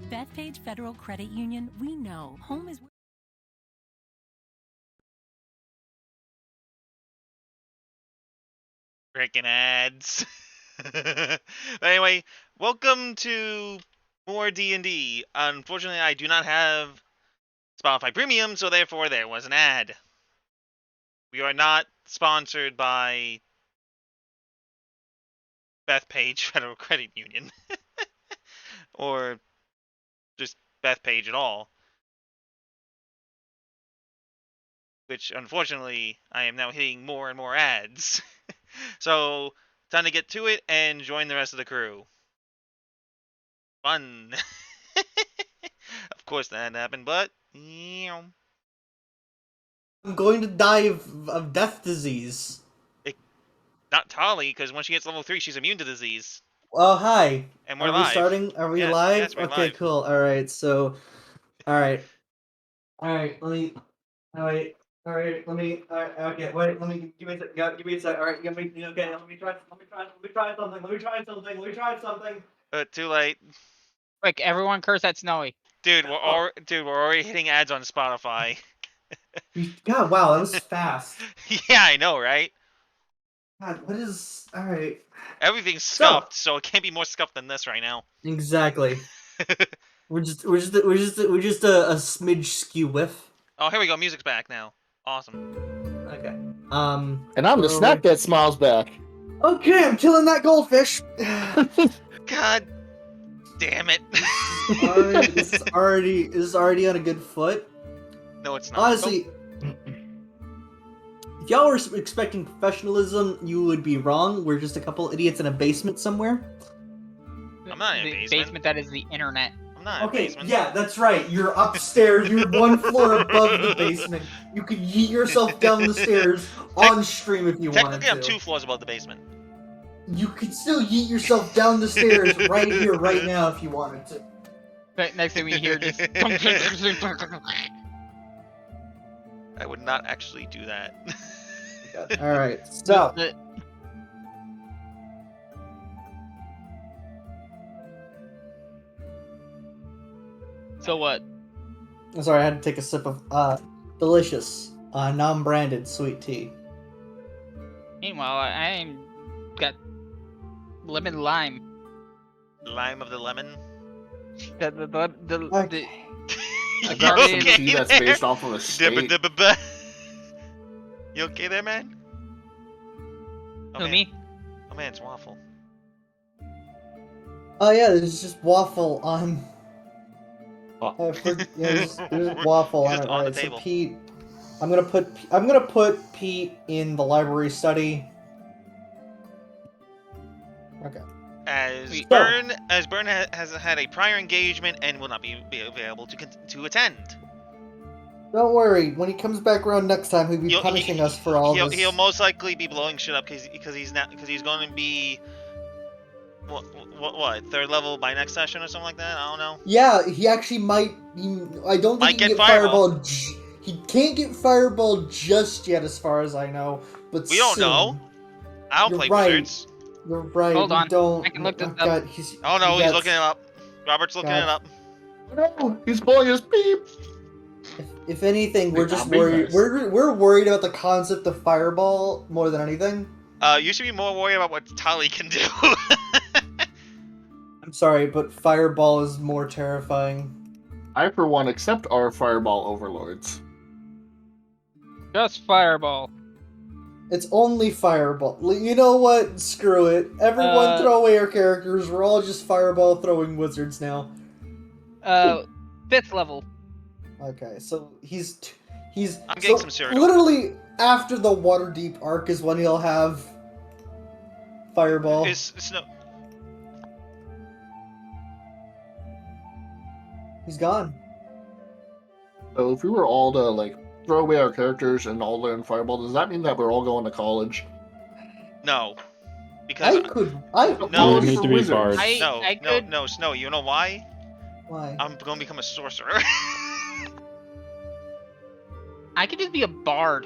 At Bethpage Federal Credit Union, we know home is... Freaking ads. Anyway, welcome to more D&D. Unfortunately, I do not have Spotify Premium, so therefore there was an ad. We are not sponsored by Bethpage Federal Credit Union. Or just Bethpage at all. Which, unfortunately, I am now hitting more and more ads. So, time to get to it and join the rest of the crew. Fun. Of course that happened, but... I'm going to die of death disease. Not Tali, because when she gets level 3, she's immune to disease. Oh, hi. And we're Are we live. starting? Are we Yes, live? yes, we're okay, live. cool. Alright, so... Alright, let me... Alright, let me... okay, wait, let me... Give me a sec. Alright, okay, let me try something. Too late. Quick, everyone curse at Snowy. Dude, we're already hitting ads on Spotify. God, wow, that was fast. Yeah, I know, right? God, what is... Alright. Everything's scuffed, so it can't be more scuffed than this right now. Exactly. we're just a smidge skew whiff. Oh, here we go. Music's back now. Awesome. Okay. And I'm the snack that smiles back. Okay, I'm killing that goldfish. God damn it. This is already on a good foot. No, it's not. Honestly, if y'all were expecting professionalism, you would be wrong. We're just a couple idiots in a basement somewhere. I'm not in a the basement. that is the internet. I'm not in a basement. Yeah, that's right. You're upstairs. You're one floor above the basement. You could yeet yourself down the stairs on stream if you wanted to. Technically, I'm 2 floors above the basement. You could still yeet yourself down the stairs right here, right now, if you wanted to. Next thing we hear just... I would not actually do that. Alright, so... So what? I'm sorry, I had to take a sip of delicious, non-branded sweet tea. Meanwhile, I got lemon lime. Lime of the lemon? Okay. I got some okay tea that's there? based off of a state. You okay there, man? Who, me? Oh man, it's waffle. Oh yeah, there's just waffle on... there's waffle on Just it. on the Alright, so table. Pete... I'm gonna put Pete in the library study. Okay. As Byrne has had a prior engagement and will not be available to attend. Don't worry, when he comes back around next time, he'll be punishing us for all this. He'll most likely be blowing shit up because he's going to be what 3rd level by next session or something like that. I don't know. Yeah, he actually might. I don't think he can get fireball. He can't get fireball just yet, as far as I know. But we don't know. I don't play Wizards. You're right. Hold on. Don't. I can look this up. God, he's looking it up. Robert's looking it up. No, he's pulling his beep. If anything, we're just worried. We're worried about the concept of fireball more than anything. You should be more worried about what Tali can do. I'm sorry, but fireball is more terrifying. I, for one, accept our fireball overlords. Just fireball. It's only fireball. You know what? Screw it. Everyone throw away our characters. We're all just fireball throwing wizards now. 5th level. Okay, so he's. I'm getting some cereal. Literally after the Waterdeep arc is when he'll have fireball. He's gone. So if we were all to throw away our characters and all learn fireball, does that mean that we're all going to college? No, because no, you need to be bards. No, Snow. You know why? Why? I'm gonna become a sorcerer. I could just be a bard.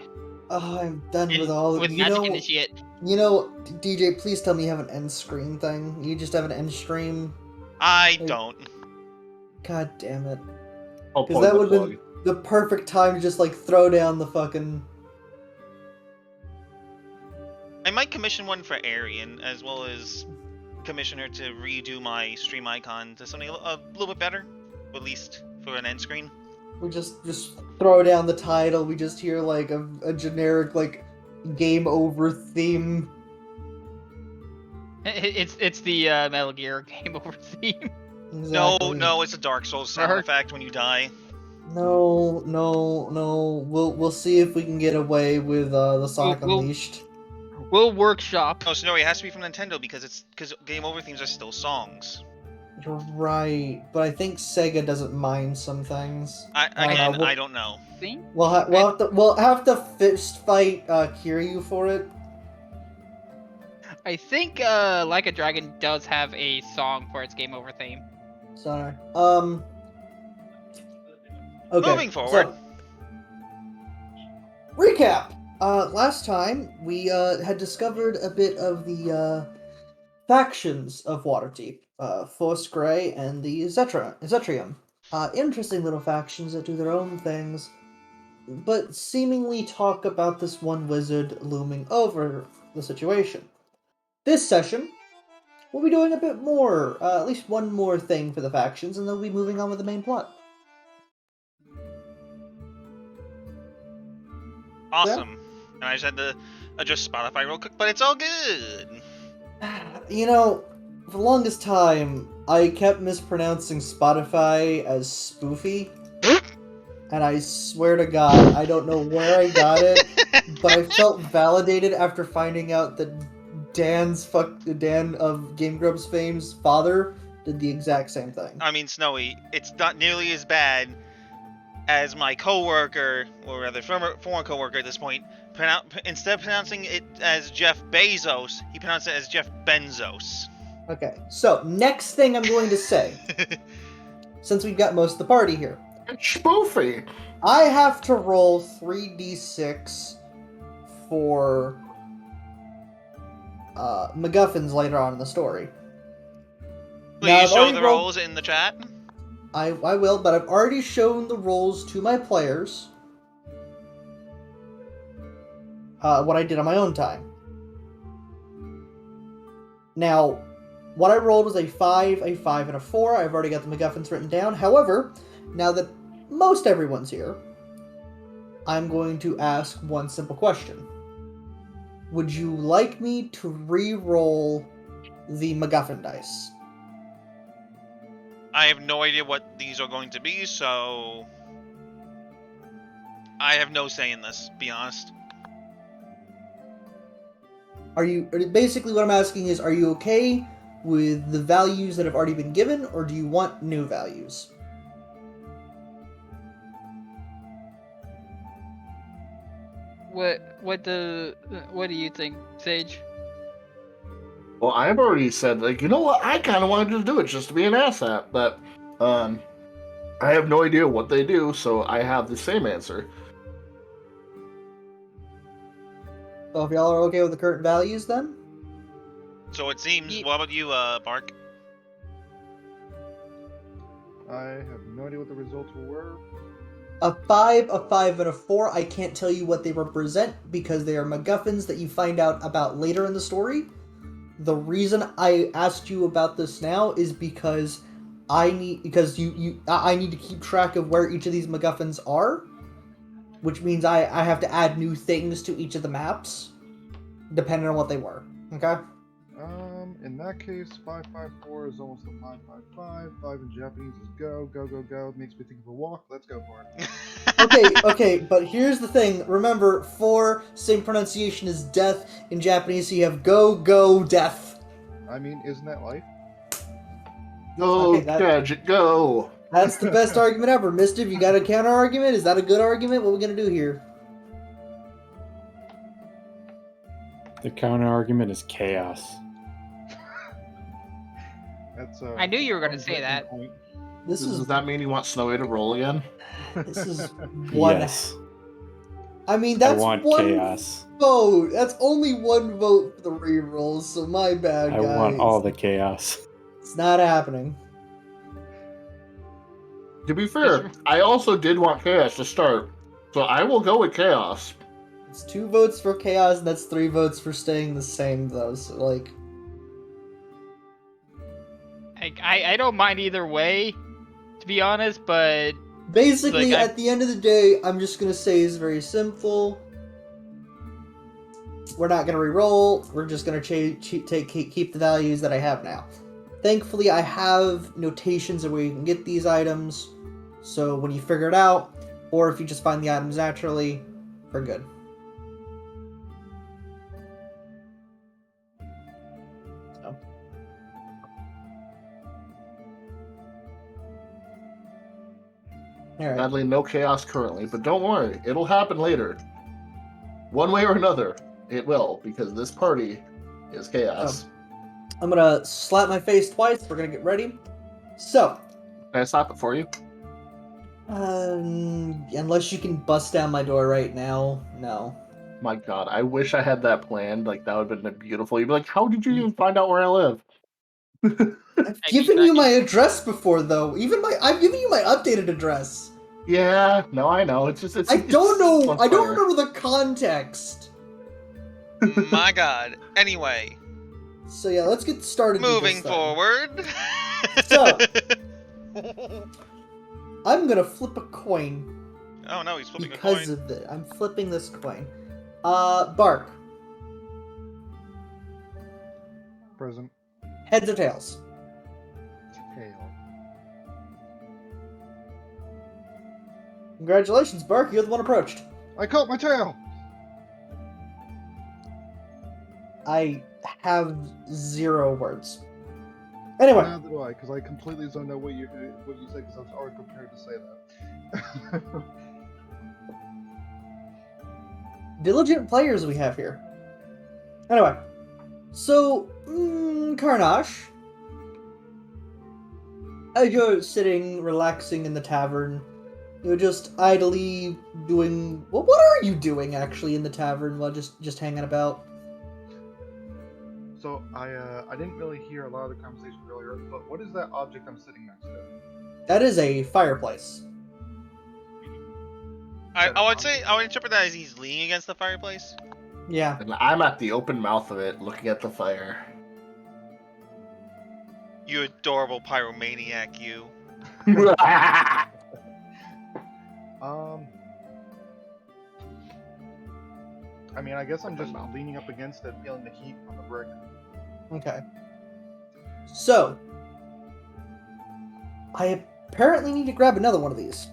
Oh, I'm done with all with magic and shit. You know, DJ, please tell me you have an end screen thing. You just have an end stream. I don't. God damn it. I'll Because plug that the would have plug. been the perfect time to just, like, throw down the fucking... I might commission one for Arian, as well as commission her to redo my stream icon to something a little bit better, at least for an end screen. We just throw down the title, we just hear, like, a generic, like, game over theme. It's the Metal Gear Game Over theme. Exactly. No, it's a Dark Souls sound Dark. effect when you die. No. We'll see if we can get away with the Sonic We'll- Unleashed. We'll workshop. No, Snowy, it has to be from Nintendo because game over themes are still songs. You're right, but I think Sega doesn't mind some things. I don't know. Theme? We'll have to fist fight Kiryu for it. I think Like a Dragon does have a song for its Game Over theme. Sorry. Okay. Moving forward. So, recap. Last time we had discovered a bit of the factions of Waterdeep, Force Grey and the Zetrium. Interesting little factions that do their own things, but seemingly talk about this one wizard looming over the situation. This session, we'll be doing a bit more, at least one more thing for the factions, and then we'll be moving on with the main plot. Awesome. And I just had to adjust Spotify real quick, but it's all good. You know, for the longest time, I kept mispronouncing Spotify as spoofy. And I swear to God, I don't know where I got it, but I felt validated after finding out that Dan of Game Grumps fame's father did the exact same thing. I mean, Snowy, it's not nearly as bad as my coworker, or rather former coworker at this point, instead of pronouncing it as Jeff Bezos, he pronounced it as Jeff Benzos. Okay, so next thing I'm going to say, since we've got most of the party here, It's spoofy. I have to roll 3d6 for MacGuffins later on in the story. Now, Please I've show already the rolled- roles in the chat. I will, but I've already shown the rolls to my players. What I did on my own time. Now, what I rolled was a 5, and a 4. I've already got the MacGuffins written down. However, now that most everyone's here, I'm going to ask one simple question. Would you like me to re-roll the MacGuffin dice? I have no idea what these are going to be, so I have no say in this, be honest. Basically what I'm asking is, are you okay with the values that have already been given, or do you want new values? What do you think, Sage? Well, I've already said, like, you know what? I kind of wanted to do it just to be an asshat, but I have no idea what they do, so I have the same answer. So if y'all are okay with the current values, then? So it seems, what about you, Bark? I have no idea what the results were. A 5, and a 4, I can't tell you what they represent because they are MacGuffins that you find out about later in the story. The reason I asked you about this now is because I need to keep track of where each of these MacGuffins are, which means I have to add new things to each of the maps, depending on what they were. Okay? In that case, 554 is almost a 555. 5 in Japanese is go, go, go, go. It makes me think of a walk. Let's go for it. Okay, but here's the thing. Remember, 4, same pronunciation as death in Japanese, so you have go, go, death. I mean, isn't that life? Go, Okay, Gadget, go! That's the best argument ever. Mischief, you got a counter argument? Is that a good argument? What are we gonna do here? The counter argument is chaos. That's I knew you were gonna say that. point. Does that mean you want Snowy to roll again? This is one. Yes, I mean, I that's want one chaos. vote. That's only one vote for the rerolls, so my bad, I guys. want all the chaos. It's not happening. To be fair, I also did want chaos to start, so I will go with chaos. It's 2 votes for chaos, and that's 3 votes for staying the same, though. So, like, I don't mind either way, to be honest, but basically, Like, at the end of the day, I'm just gonna say it's very simple. We're not gonna re-roll. We're just gonna keep the values that I have now. Thankfully, I have notations of where you can get these items, so when you figure it out, or if you just find the items naturally, we're good. So. All right. Sadly, no chaos currently, but don't worry, it'll happen later. One way or another, it will, because this party is chaos. I'm gonna slap my face twice. We're gonna get ready. So. Can I stop it for you? Unless you can bust down my door right now, no. My God, I wish I had that planned. Like, that would have been beautiful. You'd be like, how did you even find out where I live? I've given you my address before, though. I've given you my updated address. Yeah, no, I know. It's just, I don't know. I don't remember the context. My God. Anyway. So yeah, let's get started. Moving forward. So, I'm gonna flip a coin. Oh no, he's flipping a because coin. of it. I'm flipping this coin. Bark. Present. Heads or tails? Tail. Congratulations, Bark. You're the one approached. I caught my tail! I have 0 words. Anyway. Neither do I, because I completely don't know what you said, because I was already prepared to say that. Diligent players we have here. Anyway. So, Karnash. As you're sitting, relaxing in the tavern, you're just idly doing... Well, what are you doing, actually, in the tavern while just hanging about? So, I didn't really hear a lot of the conversation earlier, but what is that object I'm sitting next to? That is a fireplace. I would interpret that as he's leaning against the fireplace. Yeah. And I'm at the open mouth of it, looking at the fire. You adorable pyromaniac, you. I mean, I guess I'm just leaning up against it, feeling the heat on the brick. Okay. So, I apparently need to grab another one of these.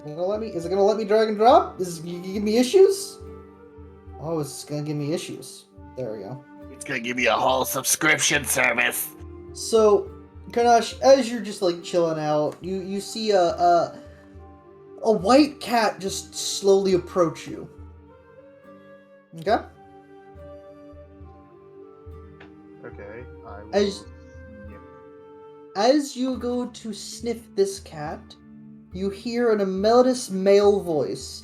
Is it gonna let me drag and drop? Is it gonna give me issues? Oh, it's gonna give me issues. There we go. It's gonna give you a whole subscription service. So, Karnash, as you're just like chilling out, you see a white cat just slowly approach you. Okay? Okay, I will... As you go to sniff this cat, you hear in a melodious male voice,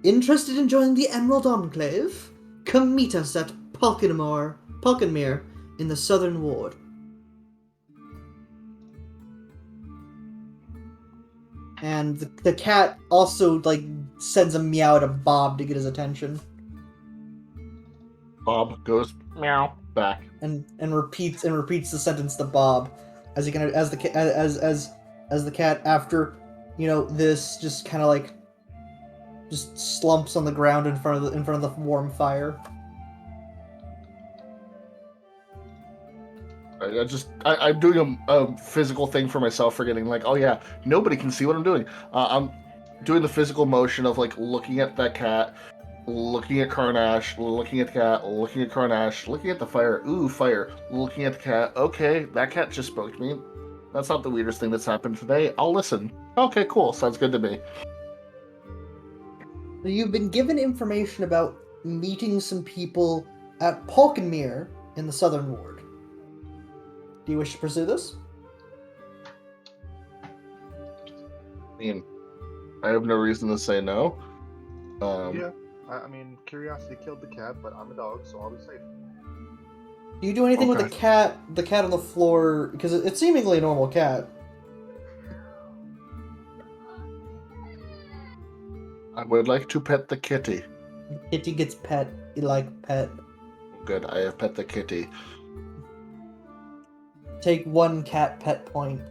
"Interested in joining the Emerald Enclave? Come meet us at Polkenmere in the Southern Ward." And the cat also like sends a meow to Bob to get his attention. Bob goes meow back and repeats the sentence to Bob as the cat after this just kind of like just slumps on the ground in front of the warm fire. I'm doing a physical thing for myself, forgetting like, oh yeah, nobody can see what I'm doing. I'm doing the physical motion of like looking at that cat, looking at Karnash, looking at the cat, looking at Karnash, looking at the fire. Ooh, fire. Looking at the cat. Okay, that cat just spoke to me. That's not the weirdest thing that's happened today. I'll listen. Okay, cool. Sounds good to me. You've been given information about meeting some people at Polkenmere in the Southern Ward. Do you wish to pursue this? I mean, I have no reason to say no. Yeah, I mean, curiosity killed the cat, but I'm a dog, so I'll be safe. Do you do anything with the cat on the floor? Because it's seemingly a normal cat. I would like to pet the kitty. Kitty gets pet. You like pet. Good, I have pet the kitty. Take 1 cat pet point.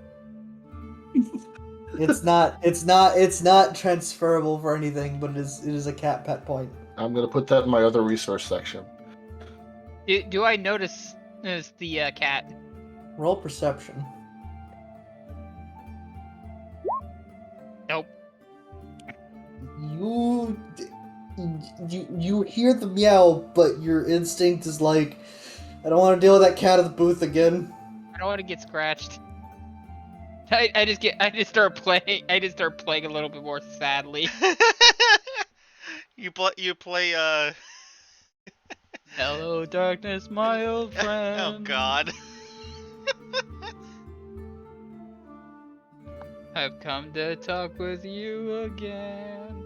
It's not transferable for anything, but it is a cat pet point. I'm gonna put that in my other resource section. Do I notice the cat? Roll perception. Nope. You hear the meow, but your instinct is like, I don't want to deal with that cat at the booth again. I don't want to get scratched. I just start playing a little bit more sadly. You play Hello, darkness, my old friend. Oh God. I've come to talk with you again.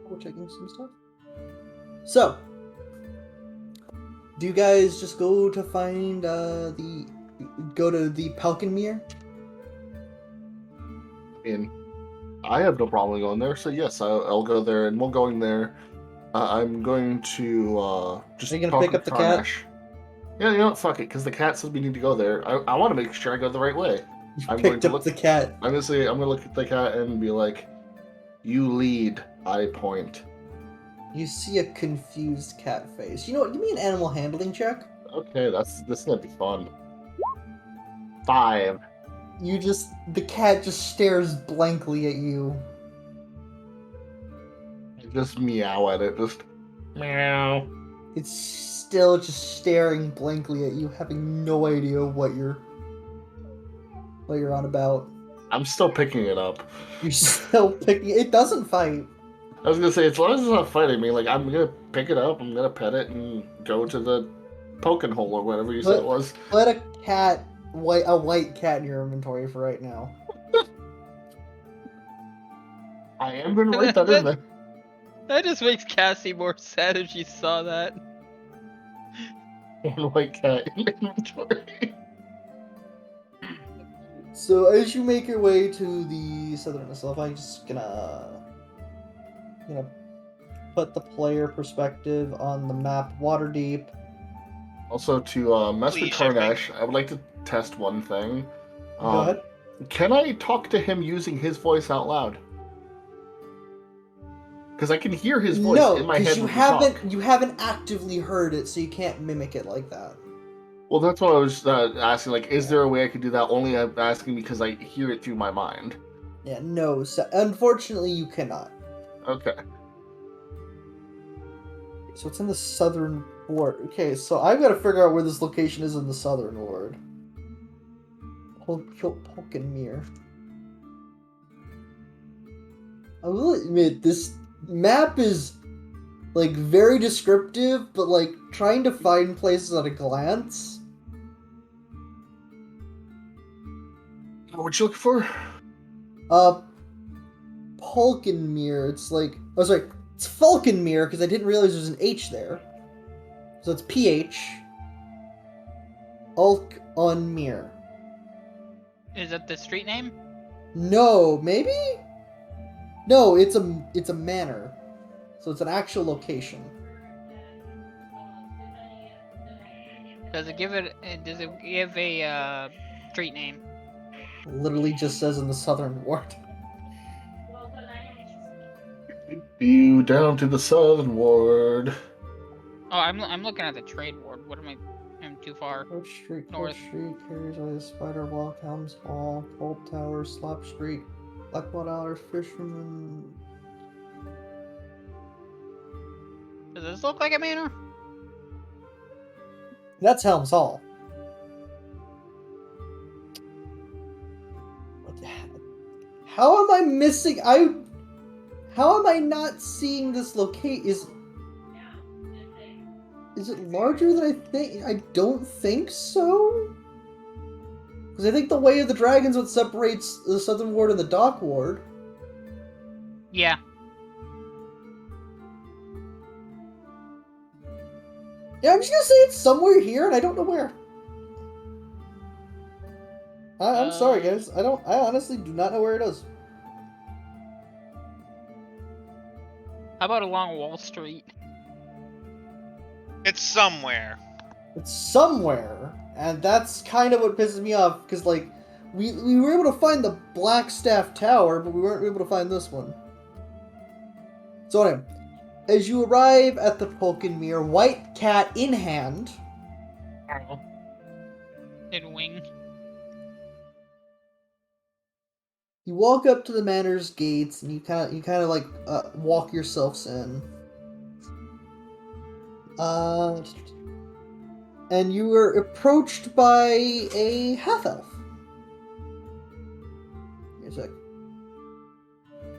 We're checking some stuff. So, do you guys just go to find go to the Palkenmere? And I have no problem going there, so yes, I'll go there, and while going there, I'm going to just Are you gonna talk pick with up the cat? Karnash. Yeah, you know what? Fuck it, because the cat says we need to go there. I want to make sure I go the right way. You I'm going picked to up look. the cat. I'm gonna look at the cat and be like, "You lead." I point. You see a confused cat face. You know what? Give me an animal handling check. Okay, this is gonna be fun. 5. The cat just stares blankly at you. I just meow at it. Just meow. It's still just staring blankly at you, having no idea what you're on about. I'm still picking it up. You're still picking. It doesn't fight. I was gonna say, as long as it's not fighting me, like I'm gonna pick it up, I'm gonna pet it, and go to the poking hole or whatever you said it was. Let a white cat in your inventory for right now. I am gonna write that in there. That just makes Cassie more sad if she saw that. One white cat in inventory. So as you make your way to the southern Isle, I'm just gonna put the player perspective on the map Waterdeep. Also, to mess with Please, I think. Karnash, I would like to test one thing. Go ahead. Can I talk to him using his voice out loud? Because I can hear his voice in my head. No, when because you haven't actively heard it, so you can't mimic it like that. Well, that's what I was asking. Like, is there a way I could do that? Only I'm asking because I hear it through my mind. Yeah, no. So, unfortunately, you cannot. Okay. So it's in the southern ward. Okay, so I've got to figure out where this location is in the southern ward. Palkenmere. I will admit, this map is, like, very descriptive, but, like, trying to find places at a glance. What you looking for? Palkenmere. It's like, oh, sorry, it's Falkenmere because I didn't realize there's an H there. So it's PH. Ulk on Mere. Is that the street name? No, maybe? No, it's a manor. So it's an actual location. Does it give a street name? Literally just says in the southern ward. You down to the southern ward. Oh, I'm looking at the trade ward. What am I? I'm too far. Coach Street, North. Coach Street, carries away Spider Walk, Helms Hall, Cold Tower, Slop Street, Blackwater, Fisherman. Does this look like a manor? That's Helms Hall. How am I missing? How am I not seeing this locate? Is it larger than I think? I don't think so. Because I think the Way of the Dragons what separates the Southern Ward and the Dock Ward. Yeah. Yeah, I'm just gonna say it's somewhere here, and I don't know where. I'm sorry, guys. I honestly do not know where it is. How about along Wall Street? It's somewhere. It's somewhere, and that's kind of what pisses me off, because, like, we were able to find the Blackstaff Tower, but we weren't able to find this one. So anyway, as you arrive at the Polkenmere, White Cat in hand, In wing. you walk up to the manor's gates, and you kind of like walk yourselves in. And you were approached by a half-elf. Give me a sec.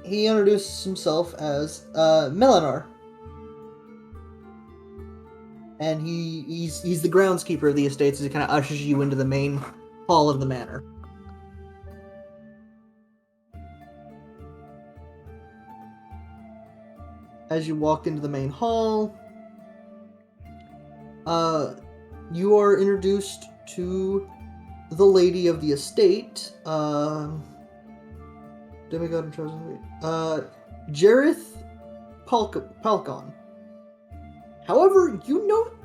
He introduces himself as Melinar. And he's the groundskeeper of the estate, so he kind of ushers you into the main hall of the manor. As you walk into the main hall, you are introduced to the lady of the estate, demigod and chosen, Jareth Palcon. However, you note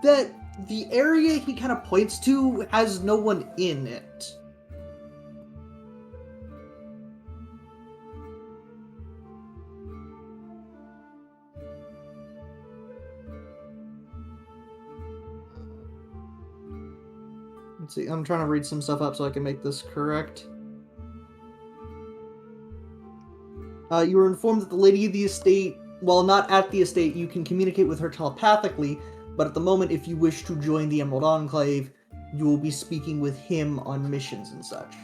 that the area he kind of points to has no one in it. Let's see, I'm trying to read some stuff up so I can make this correct. You were informed that the lady of the estate, while not at the estate, you can communicate with her telepathically, but at the moment, if you wish to join the Emerald Enclave, you will be speaking with him on missions and such.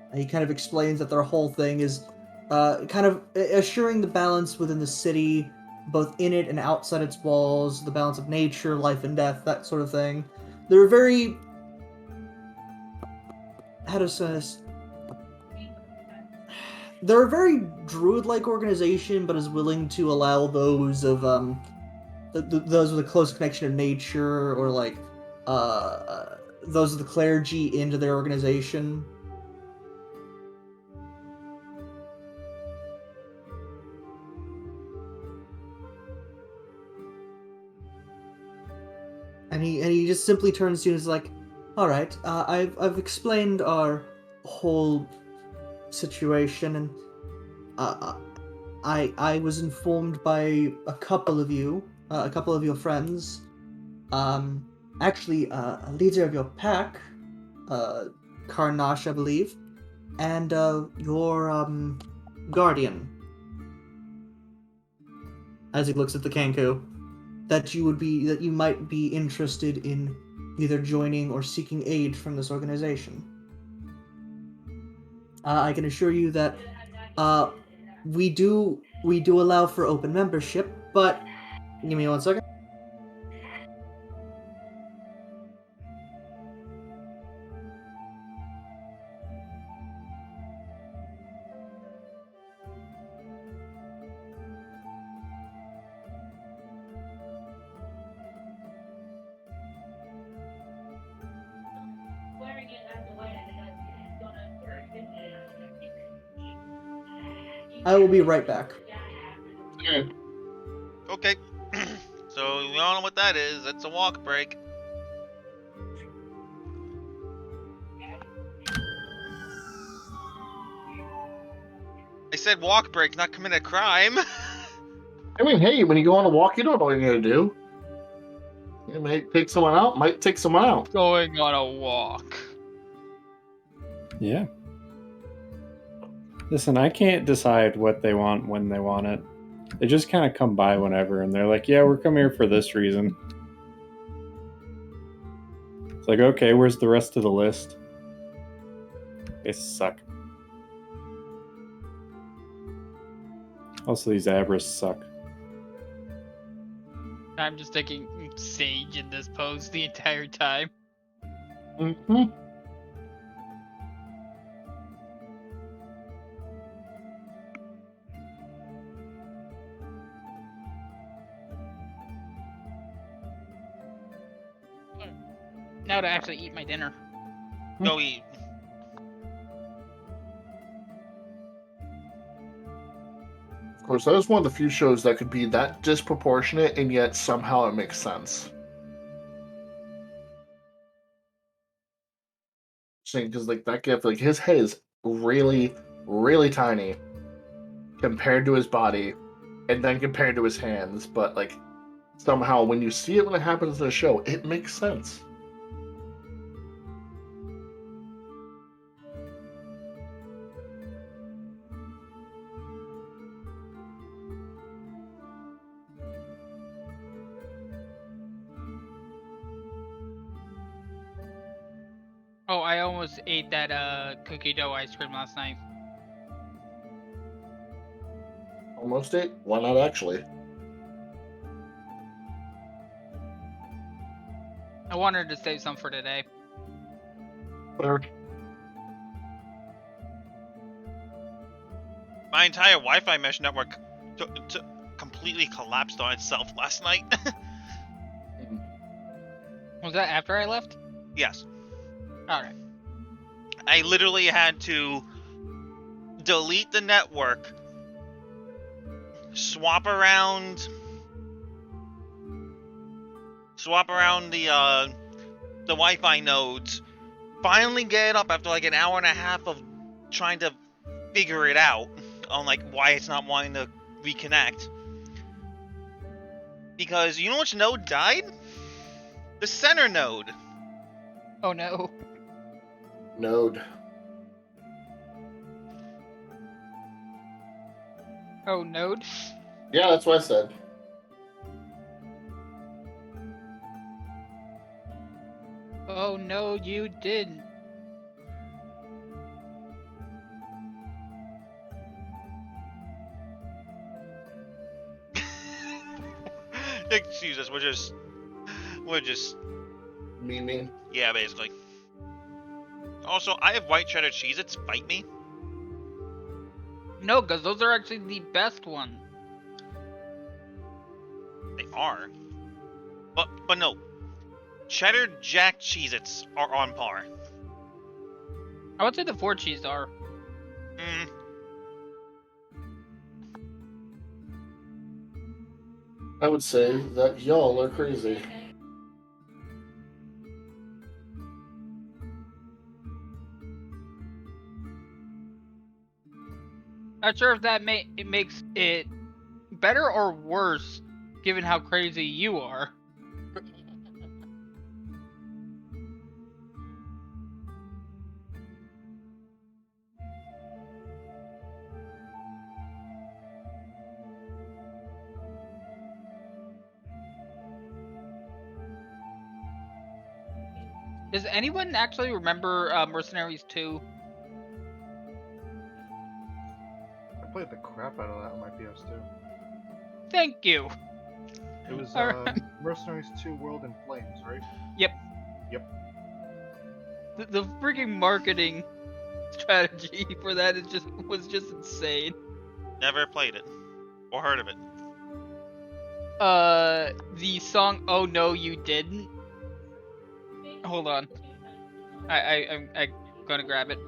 And he kind of explains that their whole thing is kind of assuring the balance within the city, both in it and outside its walls, the balance of nature, life and death, that sort of thing. They're very... how to say this? They're a very druid-like organization, but is willing to allow those of those with a close connection to nature, or like those of the clergy into their organization. And he just simply turns to you and is like, "All right, I've explained our whole situation, and I was informed by a couple of you, a couple of your friends, actually a leader of your pack, Karnash, I believe, and your guardian." As he looks at the Kanku, that you might be interested in either joining or seeking aid from this organization. I can assure you that we do allow for open membership, but give me 1 second. I will be right back. Okay. So we all know what that is. It's a walk break. I said walk break, not commit a crime. I mean, hey, when you go on a walk, you don't know what you're gonna do. You might take someone out, might take someone out. Going on a walk. Yeah. Listen, I can't decide what they want when they want it. They just kind of come by whenever, and they're like, yeah, we're coming here for this reason. It's like, okay, where's the rest of the list? They suck. Also, these Abras suck. I'm just taking Sage in this pose the entire time. Mm-hmm. Now to actually eat my dinner. Go eat. Of course, that is one of the few shows that could be that disproportionate and yet somehow it makes sense. Because like that gift, like his head is really, really tiny compared to his body, and then compared to his hands. But like somehow, when you see it when it happens in the show, it makes sense. Oh, I almost ate that cookie dough ice cream last night. Almost it. Why not actually? I wanted to save some for today. Whatever. My entire Wi-Fi mesh network completely collapsed on itself last night. Was that after I left? Yes. Alright. I literally had to delete the network, swap around the Wi-Fi nodes, finally get it up after like an hour and a half of trying to figure it out on like why it's not wanting to reconnect. Because you know which node died? The center node. Oh no. Node. Oh, node? Yeah, that's what I said. Oh no, you didn't. Excuse us, we're just Meaning. yeah, basically. Also, I have white cheddar Cheez-Its. Fight me. No, because those are actually the best ones. They are. But no. Cheddar Jack Cheez-Its are on par. I would say the 4 cheese are. Mm. I would say that y'all are crazy. Not sure if that it makes it better or worse, given how crazy you are. Does anyone actually remember Mercenaries 2? I played the crap out of that on my PS2. Thank you. It was Alright. Mercenaries 2 World in Flames, right? Yep. Yep. The freaking marketing strategy for that was just insane. Never played it. Or heard of it. The song "Oh No You Didn't." Hold on. I'm gonna grab it.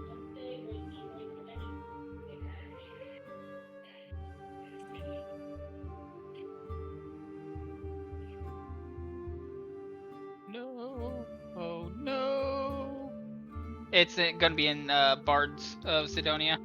No. Oh no. It's gonna be in Bards of Sidonia.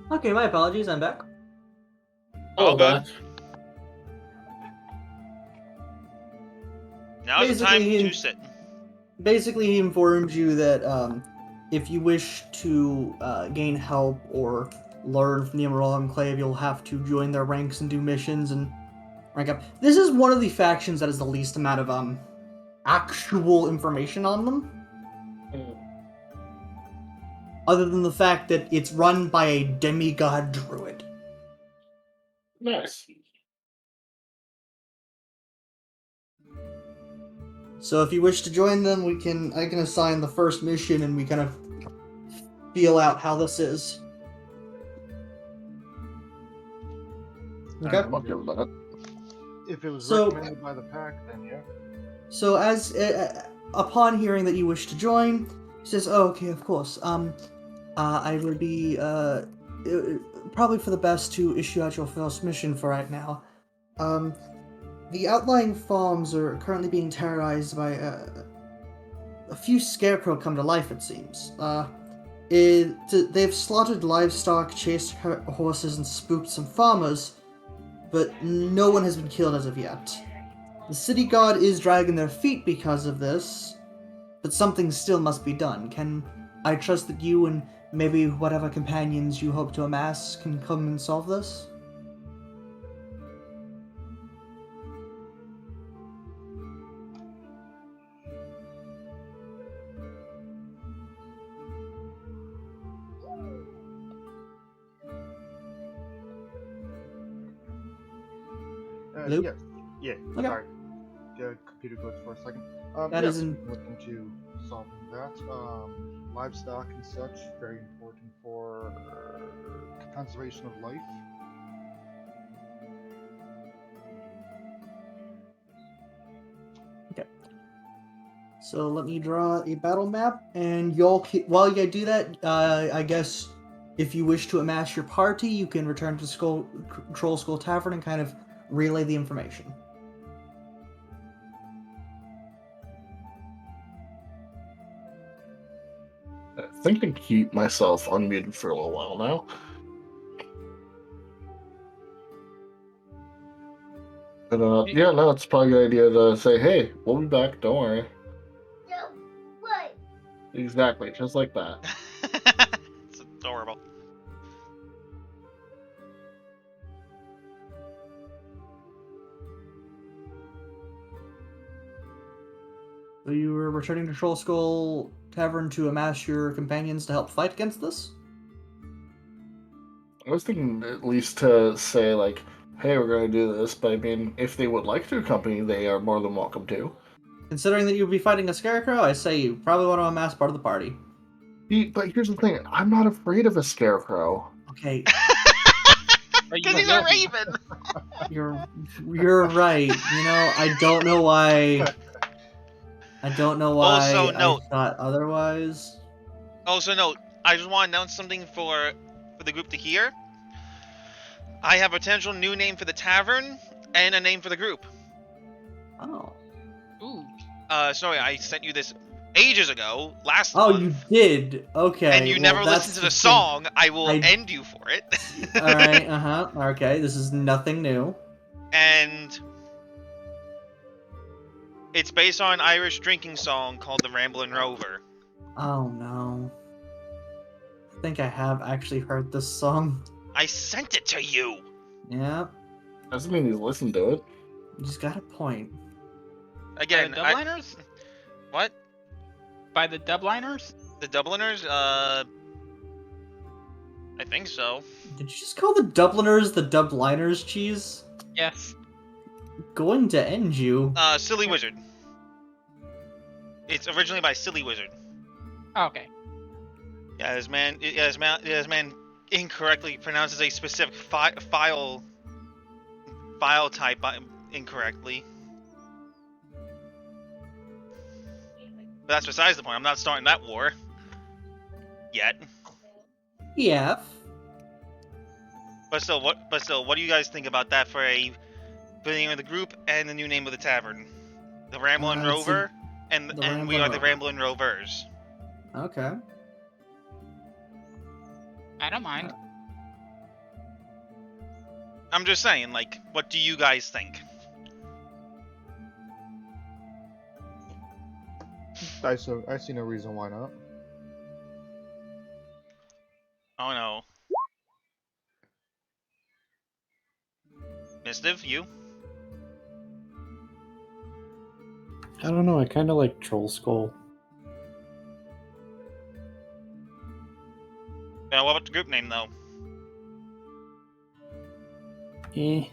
Okay, my apologies. I'm back. All good. Back. Now's the time to sit. Basically, he informs you that if you wish to gain help or learn from the Emerald Enclave, you'll have to join their ranks and do missions and rank up. This is one of the factions that has the least amount of actual information on them. Other than the fact that it's run by a demigod druid. Nice. So if you wish to join them, I can assign the first mission and we kind of feel out how this is. Okay. I'm okay with that. If it was So- recommended by the pack, then yeah. So as upon hearing that you wish to join, he says, "Oh, okay, of course. I would be probably for the best to issue out your first mission for right now. The outlying farms are currently being terrorized by a few scarecrow come to life. It seems. They've slaughtered livestock, chased horses, and spooked some farmers, but no one has been killed as of yet. The city guard is dragging their feet because of this, but something still must be done. Can I trust that you and maybe whatever companions you hope to amass can come and solve this?" Hello? Yes. Yeah. Okay. Sorry. Computer glitch for a second. That yes, isn't- looking to solving that. Livestock and such, very important for conservation of life. So let me draw a battle map, and while you do that, I guess if you wish to amass your party, you can return to Troll Skull Tavern and kind of relay the information. I think I can keep myself unmuted for a little while now. But yeah, no, it's probably a good idea to say, "Hey, we'll be back. Don't worry." No, what? Exactly, just like that. It's adorable. So you were returning to Troll Skull Tavern to amass your companions to help fight against this? I was thinking at least to say, like, "Hey, we're going to do this," but I mean, if they would like to accompany, they are more than welcome to. Considering that you'll be fighting a scarecrow, I say you probably want to amass part of the party. But here's the thing, I'm not afraid of a scarecrow. Okay, But you Because he's will a be. raven. you're right. You know, I don't know why. I don't know why Also, note- I thought otherwise. Also, note, I just want to announce something for the group to hear. I have a potential new name for the tavern and a name for the group. Oh. Ooh. Sorry, I sent you this ages ago, last Oh, month. you did. Okay. And you well, never that's listened to the thing. song. I will I- end you for it. All right. Okay. This is nothing new. And it's based on an Irish drinking song called "The Ramblin' Rover." Oh no. I think I have actually heard this song. I sent it to you. Yeah. Doesn't mean he's listened to it. You just got a point. Again, By the Dubliners? what? By the Dubliners? The Dubliners? I think so. Did you just call the Dubliners the Dubliners, cheese? Yes. Going to end you. Silly Wizard. It's originally by Silly Wizard. Oh, okay. Yeah, this man incorrectly pronounces a specific file type incorrectly. But that's besides the point. I'm not starting that war yet. Yeah. But still, what do you guys think about that for the name of the group and the new name of the tavern? The Ramblin' It's a- Rover, and the we Ramblin' are the Rover. Ramblin' Rovers. Okay. I don't mind. I'm just saying, like, what do you guys think? I see no reason why not. Oh no. Mistiv, you? I don't know. I kind of like Troll Skull. What about the group name, though? Eh.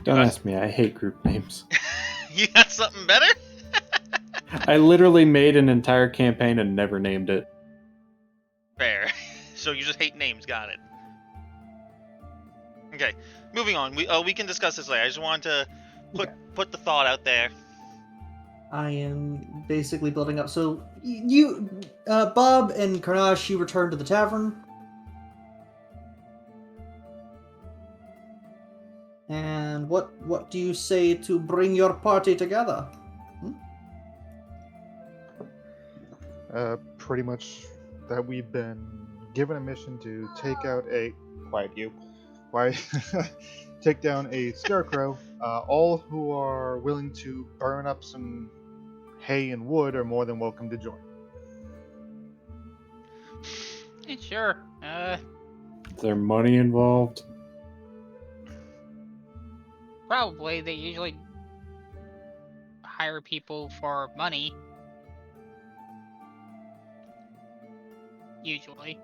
Don't Nice. ask me. I hate group names. You got something better? I literally made an entire campaign and never named it. Fair. So you just hate names. Got it. Okay, moving on. We can discuss this later. I just wanted to put the thought out there. I am basically building up. So you, Bob and Karnash, you return to the tavern. And what do you say to bring your party together? Pretty much that we've been given a mission to take out a take down a scarecrow. All who are willing to burn up some hay and wood are more than welcome to join. Sure. Is there money involved? Probably. They usually hire people for money. Usually.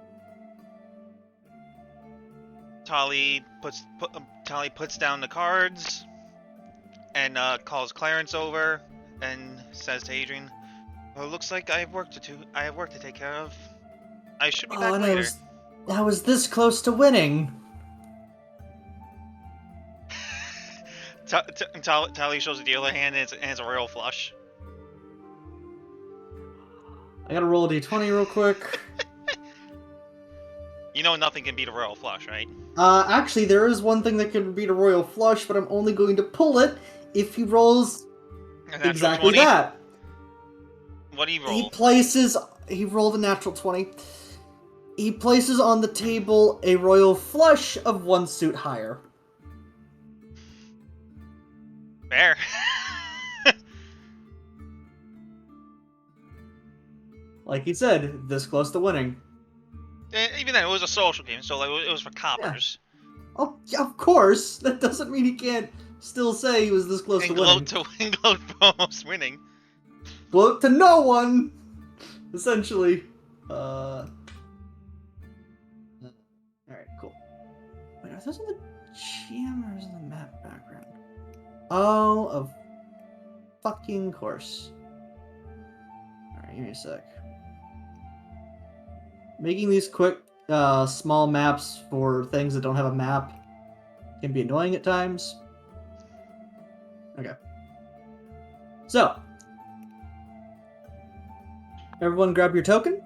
Tali puts down the cards and calls Clarence over and says to Adrian, "Well, it looks like I have work to take care of. I should be back and later." I was this close to winning. Tali shows the dealer hand and it's a royal flush. I gotta roll a d20 real quick. You know nothing can beat a royal flush, right? Actually, there is one thing that can beat a royal flush, but I'm only going to pull it if he rolls exactly 20? that. What do you roll? He rolled a natural 20. He places on the table a royal flush of one suit higher. Fair. Like he said, this close to winning. Even then, it was a social game, so like, it was for coppers. Oh, yeah, of course. That doesn't mean he can't still say he was this close to winning. And gloat for almost winning. Gloat to no one! Essentially. Alright, cool. Wait, are those in the GM or is it the map background? Oh, of fucking course. Alright, give me a sec. Making these quick, small maps for things that don't have a map can be annoying at times. Okay. So, everyone grab your token.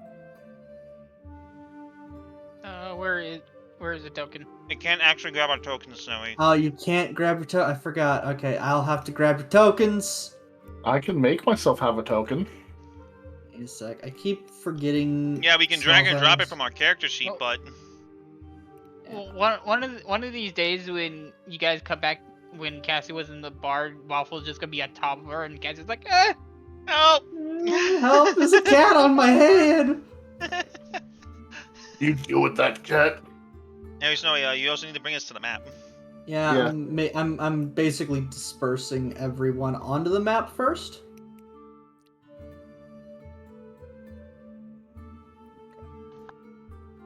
Where is the token? We can't actually grab our tokens, Snowy. Oh, you can't grab your token. I forgot. Okay, I'll have to grab your tokens. I can make myself have a token. Wait a sec. I keep forgetting. Yeah, we can drag and small drop it things. from our character sheet, Oh. but Well, one of these days when you guys come back, when Cassie was in the bar, Waffle's just gonna be on top of her, and Cassie's like, help! Help! There's a cat on my head. You deal with that cat. Anyway, Snowy, you also need to bring us to the map. Yeah, yeah. I'm basically dispersing everyone onto the map first.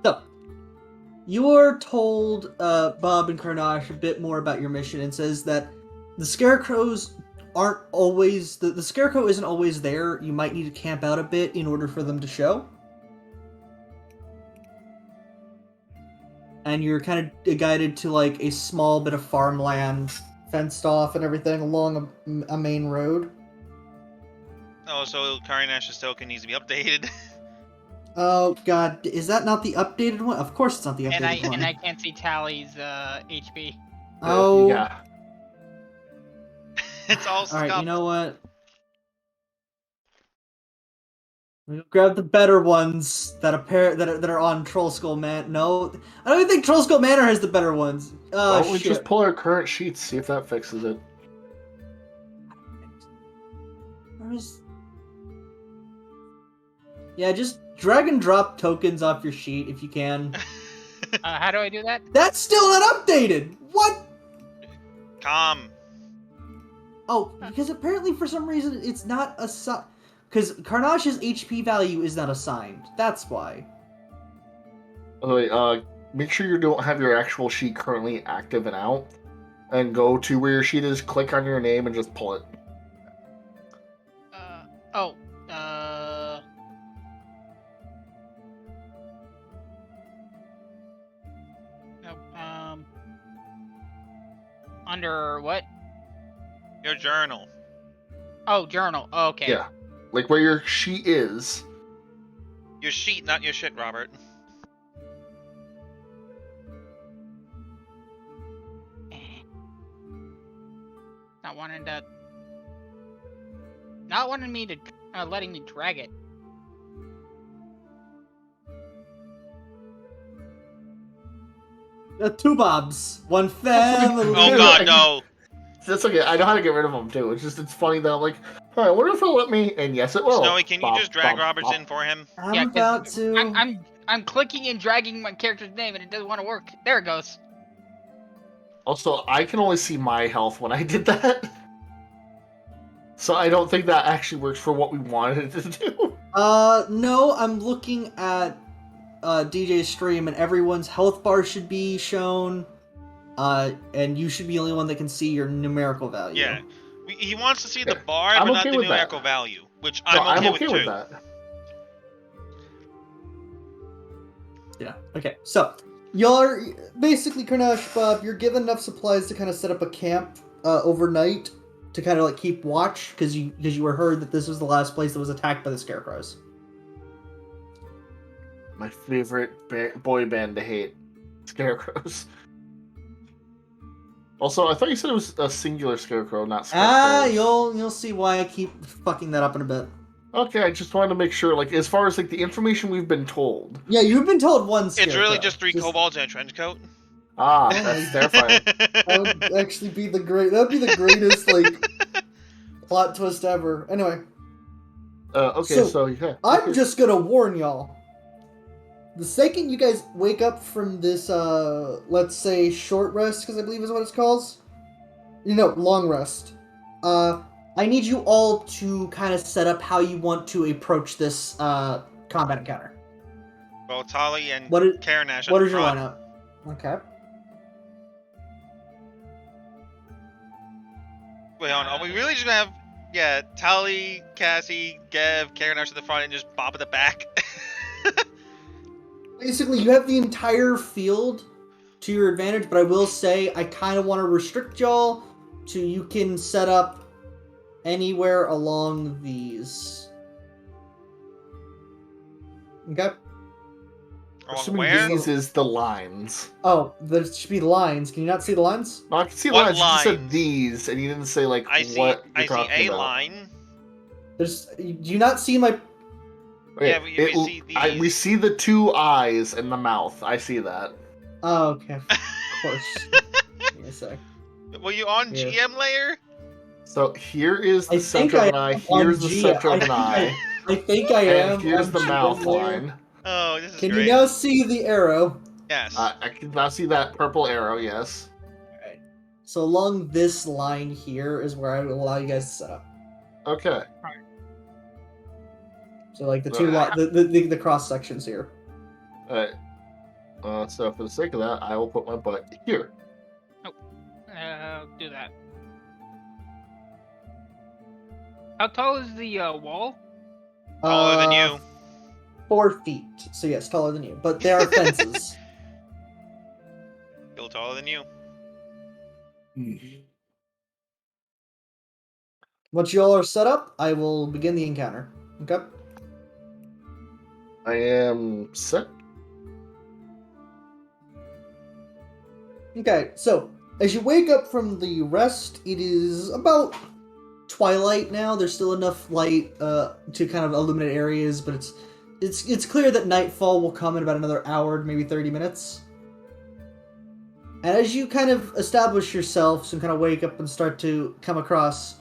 So, you're told, Bob and Karnash, a bit more about your mission, and says that the scarecrows aren't always... The scarecrow isn't always there. You might need to camp out a bit in order for them to show. And you're kind of guided to, like, a small bit of farmland, fenced off and everything, along a main road. Oh, so Karnash's token needs to be updated. Oh, God. Is that not the updated one? Of course it's not the updated one. and I can't see Tally's HP. Oh. Yeah. It's all Alright, scuffed. you know what? We'll grab the better ones that are on Troll Skull Man. No, I don't even think Troll Skull Manor has the better ones. Why Oh, don't we shit. just pull our current sheets, see if that fixes it? Where's... Yeah, just drag and drop tokens off your sheet if you can. How do I do that? That's still not updated! What? Calm. Oh, because apparently for some reason it's not assigned. Because Karnash's HP value is not assigned. That's why. Okay, make sure you don't have your actual sheet currently active and out. And go to where your sheet is, click on your name, and just pull it. Under what? Your journal. Oh, journal. Oh, okay. Yeah. Like where your sheet is. Your sheet, not your shit, Robert. Not wanting to. Not wanting me to. Letting me drag it. Two Bobs, one family. Oh god, no. That's okay. I know how to get rid of them too. It's funny that I'm like, all right, what if it'll let me? And yes, it will. Snowy, can you Bop, just drag bop, Roberts bop. in for him? I'm Yeah, 'cause about to. I'm clicking and dragging my character's name and it doesn't want to work. There it goes. Also, I can only see my health when I did that. So I don't think that actually works for what we wanted it to do. No, I'm looking at DJ's stream, and everyone's health bar should be shown. And you should be the only one that can see your numerical value. Yeah. He wants to see the Yeah, bar, I'm but not okay the with that. numerical value, which No, I'm okay with too. that. Yeah. Okay. So you're basically Karnash Bob. You're given enough supplies to kind of set up a camp overnight to kind of like keep watch because you were heard that this was the last place that was attacked by the scarecrows. My favorite boy band to hate, Scarecrows. Also, I thought you said it was a singular scarecrow, not scarecrows. You'll see why I keep fucking that up in a bit. Okay, I just wanted to make sure, like, as far as like the information we've been told. Yeah, you've been told one scarecrow. It's really just three kobolds and a trench coat. Ah, that's terrifying. That would actually be the greatest like plot twist ever. Anyway, Okay, so yeah. I'm just gonna warn y'all. The second you guys wake up from this, let's say short rest, because I believe is what it's called. Long rest. I need you all to kind of set up how you want to approach this combat encounter. Well, Tali and Karanash. What is your lineup? Okay. Wait, hold on. Are we really just gonna have, Tali, Cassie, Gev, Karanash at the front and just Bob at the back? Basically, you have the entire field to your advantage, but I will say I kind of want to restrict y'all to you can set up anywhere along these. Okay? Assuming Where? these is the lines. Oh, there should be lines. Can you not see the lines? No, I can see What lines. You just said lines? these, and you didn't say like I see what you're a talking about. line. Do you not see my... Okay, Yeah, we see these. we see the two eyes and the mouth. I see that. Oh, okay. Of course. Give me a sec. Were you on Yeah. GM layer? So here is the I think center of I an eye. am on Here's the G. center of I an eye. I think I am. And here's on the GM mouth layer. line. Oh, this is Can great. you now see the arrow? Yes. I can now see that purple arrow. Yes. Alright. So along this line here is where I will allow you guys to set up. Okay. So like the two the cross sections here. All right. So for the sake of that, I will put my butt here. Do that. How tall is the wall? Taller than you. 4 feet. So yes, taller than you. But there are fences. Still taller than you. Once you all are set up, I will begin the encounter. Okay? I am set. Okay, so as you wake up from the rest, it is about twilight now. There's still enough light to kind of illuminate areas, but it's clear that nightfall will come in about another hour, maybe 30 minutes. And as you kind of establish yourselves and kind of wake up and start to come across,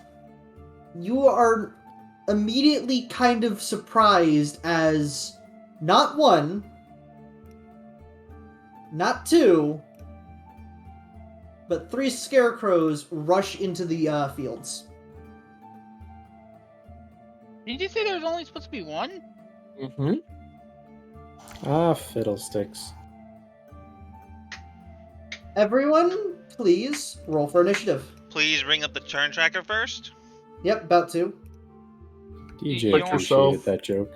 you are immediately kind of surprised as not one, not two, but 3 scarecrows rush into the fields. Did you say there was only supposed to be one? Mm-hmm. Ah, fiddlesticks. Everyone, please roll for initiative. Please ring up the turn tracker first. Yep, about to. DJ Put appreciated yourself- that joke.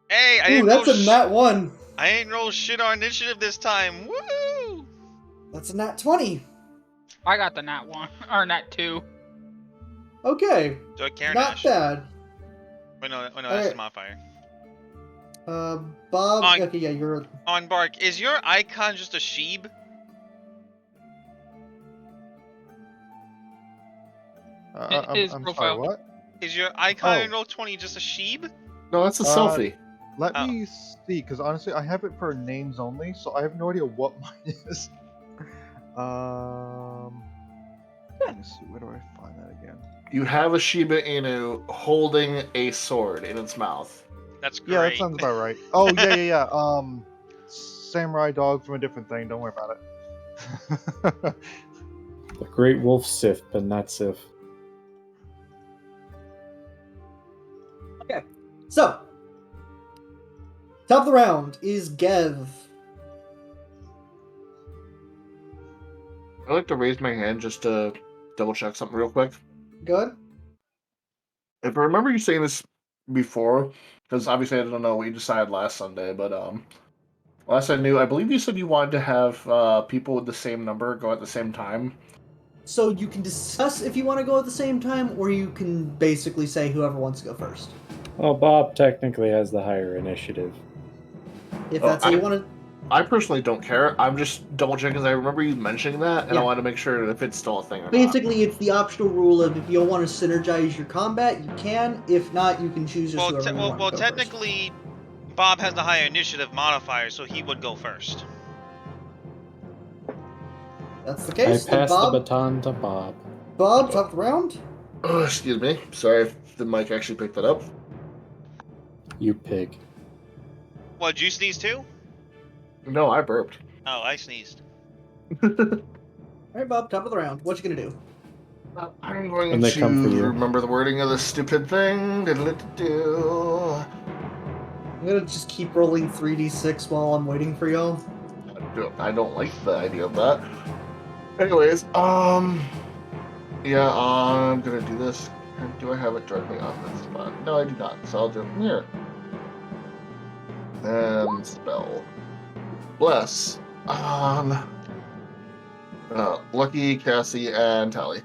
Hey, I Ooh, didn't that's go a nat 1. I ain't roll shit on initiative this time. Woo! That's a nat 20. I got the nat 1 or nat 2. Okay, So I Karen not Ash. bad. Oh no, that's Alright. the modifier. Bob. On- Okay, yeah, you're. On Bark, is your icon just a sheep? His I'm sorry, profile. what? Is your icon in Oh. Roll20 just a sheep? No, that's a Uh, selfie. Let Oh. me see, because honestly, I have it for names only, so I have no idea what mine is. Let me see, where do I find that again? You have a Shiba Inu holding a sword in its mouth. That's great. Yeah, that sounds about right. Oh, yeah. Samurai dog from a different thing, don't worry about it. The Great Wolf Sif, but not Sif. Okay, so top of the round is Gev. I'd like to raise my hand just to double check something real quick. Good. If I remember you saying this before, because obviously I don't know what you decided last Sunday, but last I knew, I believe you said you wanted to have people with the same number go at the same time. So you can discuss if you want to go at the same time, or you can basically say whoever wants to go first. Well, Bob technically has the higher initiative. If Oh, that's how you want to. I personally don't care. I'm just double checking because I remember you mentioning that, and I Yeah. wanted to make sure if it's still a thing or not. Basically, it's the optional rule of if you want to synergize your combat, you can. If not, you can choose just whoever you want to go technically, Bob has the higher initiative modifier, so he would go first. first. That's the I case. Then pass the Bob. baton to Bob. Bob, top of the round. Oh, excuse me. Sorry if the mic actually picked that up. You pig. What, did you sneeze too? No, I burped. Oh, I sneezed. All right, Bob, top of the round. What you gonna do? I'm going And they come for to you. remember the wording of this stupid thing. Diddle-diddle. I'm gonna just keep rolling 3d6 while I'm waiting for y'all. I don't like the idea of that. Anyways, yeah, I'm gonna do this. Do I have it directly on this spot? No, I do not. So I'll do it from here. And spell. Bless on Lucky, Cassie, and Tally.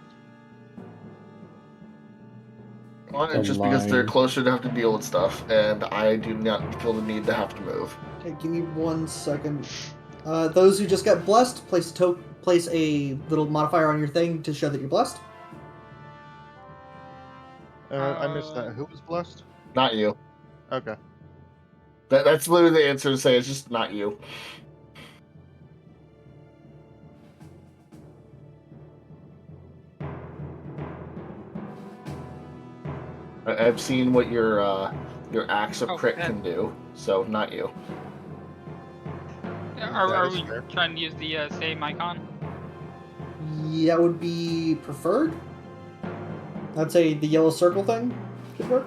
Well, it's just because they're Online. closer to have to deal with stuff, and I do not feel the need to have to move. Okay, give me 1 second. Those who just got blessed, place a little modifier on your thing to show that you're blessed. I missed that. Who was blessed? Not you. Okay. That's literally the answer to say. It's just not you. I've seen what your axe of crit can do, so not you. Are we trying to use the same icon? Yeah, that would be preferred. I'd say the yellow circle thing should work.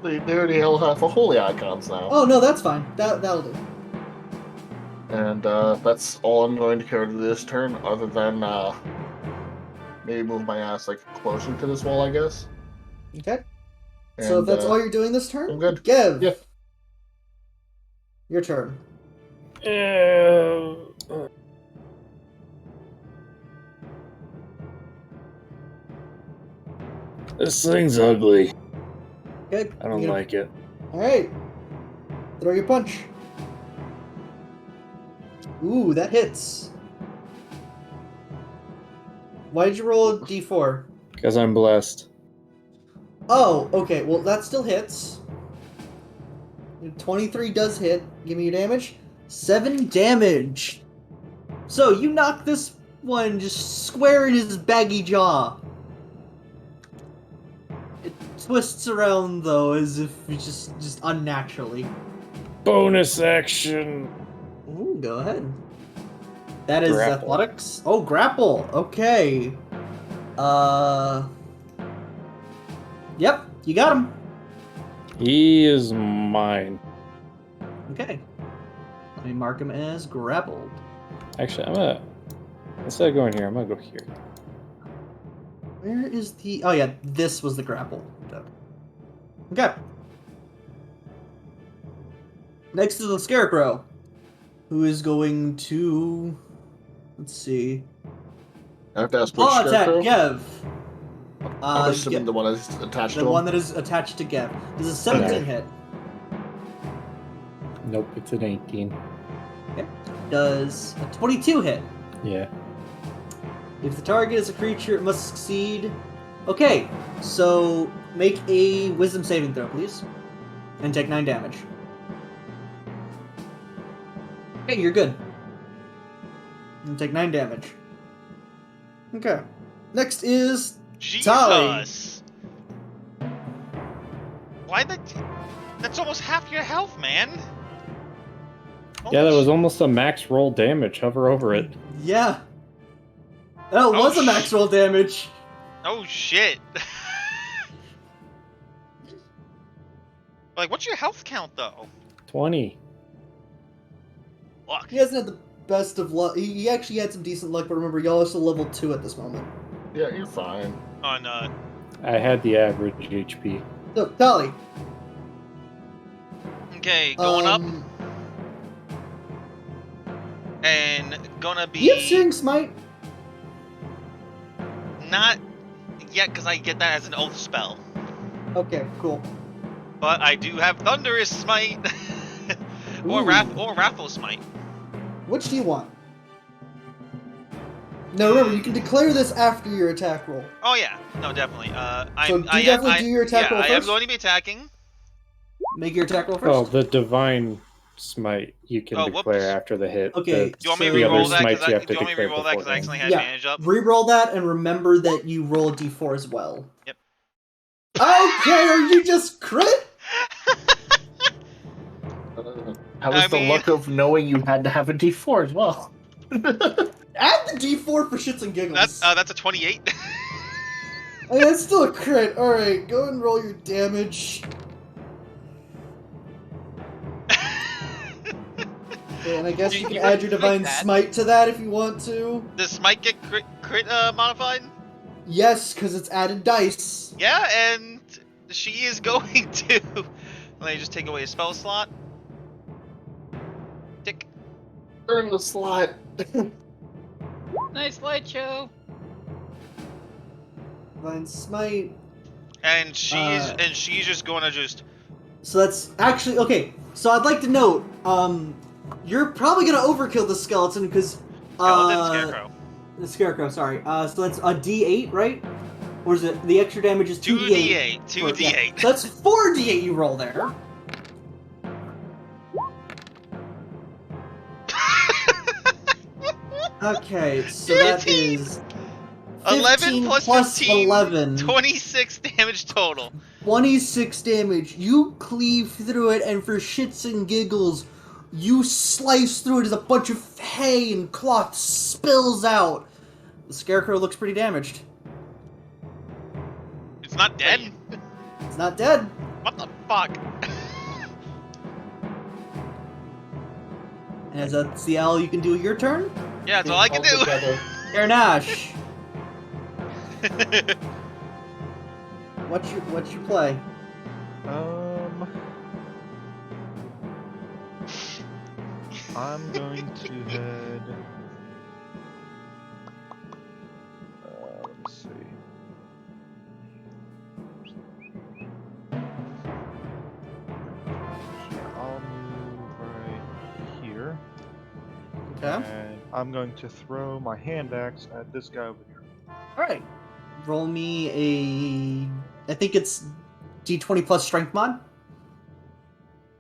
They already have the holy icons now. Oh no, that's fine. That'll do. And that's all I'm going to care to this turn, other than maybe move my ass like closer to this wall, I guess. Okay. So if And, that's all you're doing this turn, I'm good. Gev. Yeah. Your turn. This thing's ugly. Okay. I don't like it. All right. Throw your punch. Ooh, that hits. Why did you roll a d4? Because I'm blessed. Oh, okay. Well, that still hits. 23 does hit. Give me your damage. 7 damage. So you knock this one just square in his baggy jaw. It twists around though, as if it's just unnaturally. Bonus action. Ooh, go ahead. That is Grapple. athletics. Oh, grapple. Okay. Yep, you got him. He is mine. Okay. Let me mark him as grappled. Actually, instead of going here, I'm gonna go here. Where is the... Oh, yeah, this was the grapple. Okay. Next is the Scarecrow, who is going to... Let's see. I have to ask which Paw attack, Scarecrow? Gev. I'm assuming the one that's attached to The him. one that is attached to Gev. Does a 17 hit? Nope, it's an 18. Okay. Does a 22 hit? Yeah. If the target is a creature, it must succeed. Okay, so make a Wisdom saving throw, please. And take 9 damage. Okay, you're good. And take 9 damage. Okay. Next is Tali. Jesus! Why the... That's almost half your health, man! Yeah, that Holy was almost a max roll damage. Hover over it. Yeah. That was a max roll damage. Oh shit! Like, what's your health count, though? 20. Fuck. He hasn't had the best of luck. He actually had some decent luck, but remember, y'all are still level 2 at this moment. Yeah, you're fine. On, I had the average HP. So, Tali. Okay, going up. Do And gonna be... you have Searing Smite? Not yet, because I get that as an oath spell. Okay, cool. But I do have Thunderous Smite. or Ooh. Wrathful Smite. Which do you want? No, remember, you can declare this after your attack roll. Oh yeah, no, definitely. So do your attack roll I am first? going to be attacking. Make your attack roll first. Oh, the Divine Smite you can Oh, declare whoops. after the hit. Okay, Do you want me to so- The re-roll other that? smites Because you I, have to do you want me to declare re-roll that because I actually had Yeah. advantage up? Reroll that and remember that you roll a d4 as well. Yep. Okay, are you just crit? How was the luck of knowing you had to have a D4 as well? Add the d4 for shits and giggles. That's a 28. I mean, that's still a crit. Alright, go and roll your damage. Okay, and I guess you can add your Divine Smite to that if you want to. Does Smite get crit modified? Yes, because it's added dice. Yeah, and she is going to. Let me just take away a spell slot. Tick. Turn the slot. Nice slideshow. Divine Smite. And she's just going to just. So that's actually okay. So I'd like to note, you're probably gonna overkill the skeleton because Scarecrow. the scarecrow. Sorry. So that's a D8, right? Or is it the extra damage is 2d8? 2d8. Yeah. So that's 4d8 you roll there. Okay, so that is 11 plus 15, 11. 26 damage total. 26 damage. You cleave through it, and for shits and giggles, you slice through it as a bunch of hay and cloth spills out. The scarecrow looks pretty damaged. It's not dead? It's not dead. What the fuck? And as that's the all you can do your turn. Yeah, that's all I can do. Ernash, what's your play? I'm going to head. Let me see. I'll move right here. Okay. And I'm going to throw my hand axe at this guy over here. All right. Roll me a. I think it's D20 plus strength mod.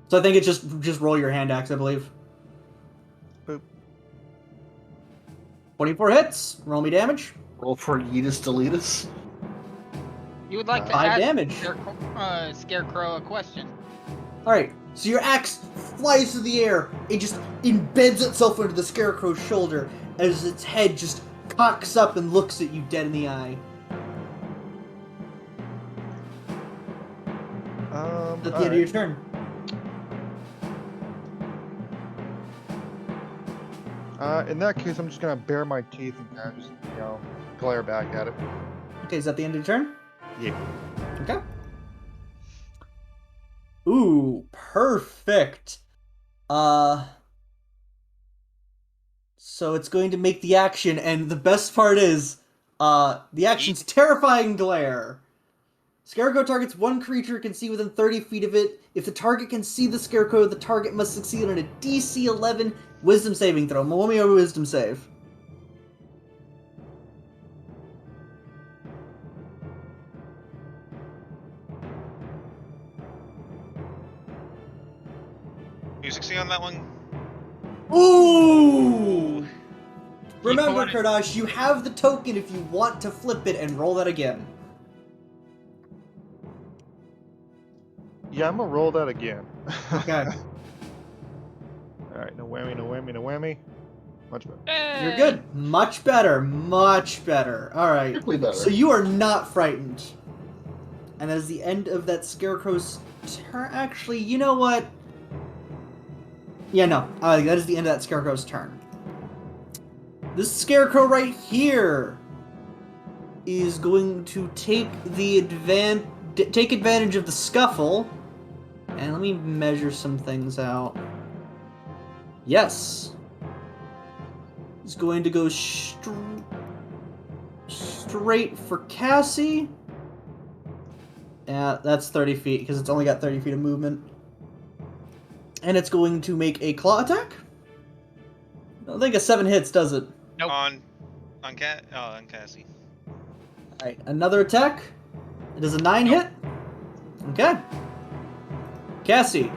So I think it's just roll your hand axe, I believe. Boop. 24 hits. Roll me damage. Roll for Yeetus Deletus. You would like to 5 ask damage. Scarecrow a question. All right. So your axe flies through the air. It just embeds itself into the scarecrow's shoulder as its head just cocks up and looks at you dead in the eye. At the end of your turn. In that case, I'm just gonna bare my teeth and kind of just, glare back at it. Okay, is that the end of your turn? Yeah. Okay. Ooh, perfect. So it's going to make the action, and the best part is, the action's Terrifying Glare. Scarecrow targets one creature it can see within 30 feet of it. If the target can see the Scarecrow, the target must succeed on a DC 11 Wisdom saving throw. Momio Wisdom save. You succeed on that one? Ooh! Remember, wanted- Kardash, you have the token if you want to flip it and roll that again. Yeah, I'm gonna roll that again. Okay. Alright, no whammy, no whammy, no whammy. Much better. You're good. Much better. Much better. Alright. Quickly better. So you are not frightened. And as the end of that Scarecrow's turn... Actually, you know what? Yeah, no. That is the end of that Scarecrow's turn. This Scarecrow right here is going to take take advantage of the scuffle. And let me measure some things out. Yes. He's going to go straight for Cassie. Yeah, that's 30 feet, because it's only got 30 feet of movement. And it's going to make a claw attack? I don't think a 7 hits, does it? Nope. On Cassie. Alright, another attack. It does a 9 hit. Okay. Cassie,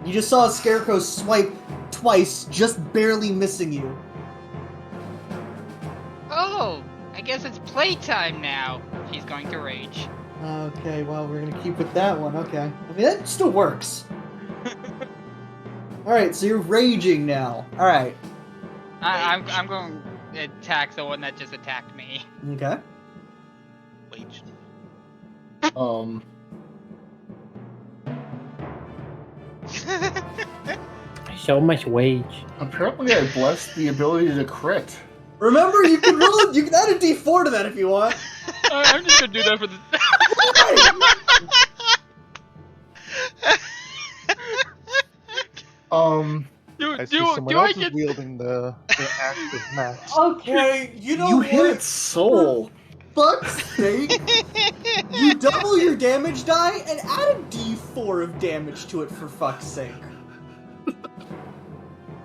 you just saw a Scarecrow swipe twice, just barely missing you. Oh, I guess it's playtime now. He's going to rage. Okay, well, we're gonna keep with that one, okay. I mean, that still works. Alright, so you're raging now. Alright. I'm going to attack the one that just attacked me. Okay. Wage. So much wage. Apparently, I blessed the ability to crit. Remember, you can add a D4 to that if you want. I'm just going to do that for the... I see someone else is wielding the active match. Okay, you know You what? hit its soul. Fuck's sake. You double your damage die and add a D4 of damage to it for fuck's sake.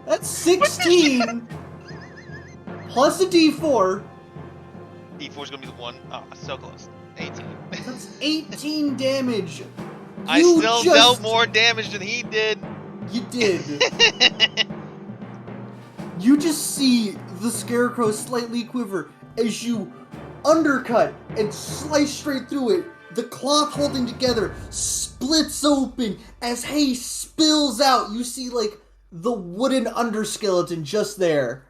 That's 16 plus a D4. D4's gonna be the one. Oh, so close. 18. That's 18 damage. I You still just- dealt more damage than he did. You did. You just see the Scarecrow slightly quiver as you undercut and slice straight through it. The cloth holding together splits open as hay spills out. You see, like, the wooden underskeleton just there.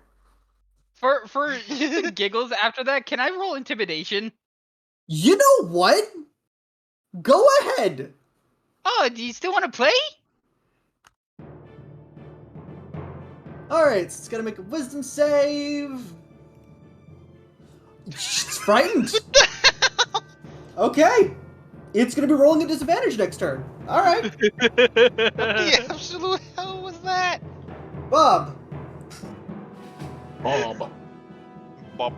For the giggles after that, can I roll intimidation? You know what? Go ahead. Oh, do you still want to play? Alright, so it's gotta make a wisdom save. It's frightened. Okay. It's gonna be rolling at disadvantage next turn. Alright. What the absolute hell was that? Bob. Bob. Bob.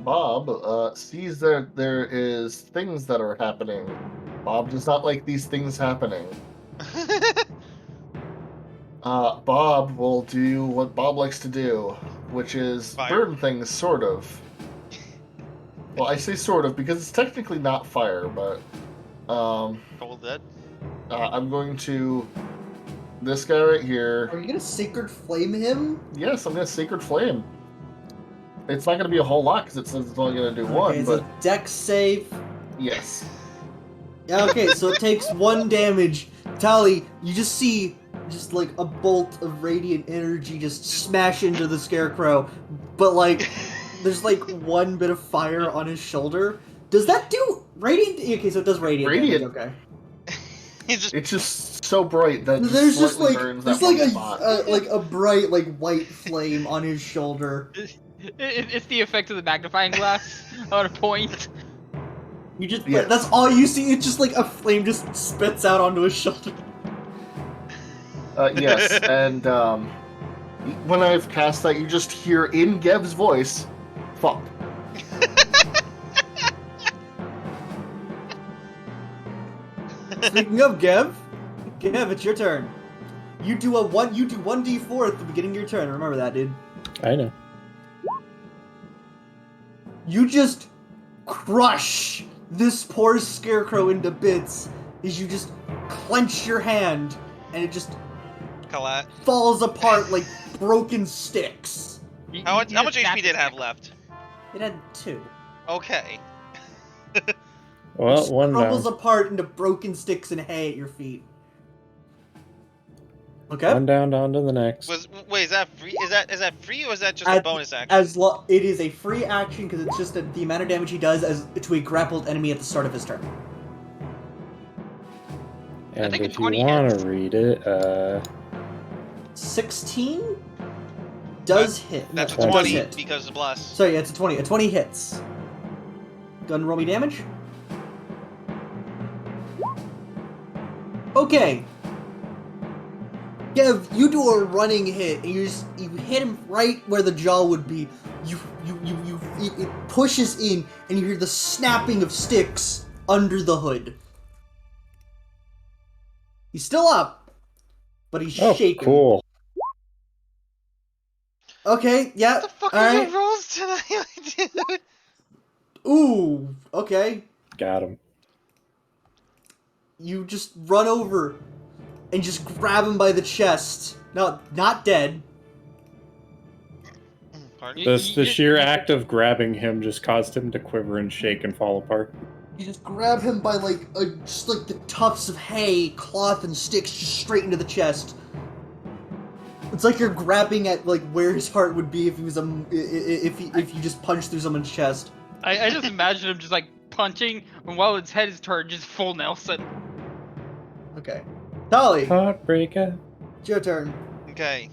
Bob sees that there is things that are happening. Bob does not like these things happening. Bob will do what Bob likes to do, which is Fire. burn things, sort of. Well, I say sort of because it's technically not fire, but Cold Dead. I'm going to this guy right here. Are you gonna Sacred Flame him? Yes, I'm gonna Sacred Flame. It's not gonna be a whole lot because it says it's only gonna do one, Okay, but so Dex save. yes. Yeah, okay, so it takes 1 damage. Tally, you just see like a bolt of radiant energy just smash into the Scarecrow, but like there's like 1 bit of fire on his shoulder. Does that do radiant? Okay, so it does radiant. Radiant. Damage, okay. He's just It's just so bright that There's just slightly like burns there's that like one a spot. like a bright like white flame on his shoulder. It's the effect of the magnifying glass on a point. You just Yes. that's all you see. It's just like a flame just spits out onto his shoulder. Yes, and when I've cast that, you just hear in Gev's voice, "Fuck." Speaking of Gev, it's your turn. You do 1d4 at the beginning of your turn. Remember that, dude. I know. You just crush this poor scarecrow into bits as you just clench your hand and it just Colette. falls apart like broken sticks. How much just HP snap did it his have neck. left? It had 2. Okay. It Well, just one crumbles down. apart into broken sticks and hay at your feet. Okay. One down, on to the next. Wait, is that free? Is that free or is that just a bonus action? It is a free action because it's just the amount of damage he does to a grappled enemy at the start of his turn. And think if you 20 want hits. to read it, 16 does hit. That's No, a does 20 hit. because of bless. Sorry, yeah, it's a 20. A 20 hits. Go ahead and roll me damage. Okay. Gev, you do a running hit, and you hit him right where the jaw would be. It pushes in, and you hear the snapping of sticks under the hood. He's still up, but he's oh, shaking. cool. Okay, yeah. What the fuck all are right. your rolls tonight, dude? Ooh, okay. Got him. You just run over and just grab him by the chest. No, not dead. Pardon? The sheer act of grabbing him just caused him to quiver and shake and fall apart. You just grab him by just like the tufts of hay, cloth, and sticks just straight into the chest. It's like you're grabbing at like where his heart would be if he was if you just punched through someone's chest. I just imagine him just like punching, and while his head is turned, just full Nelson. Okay, Tali, Heartbreaker. it's your turn. Okay.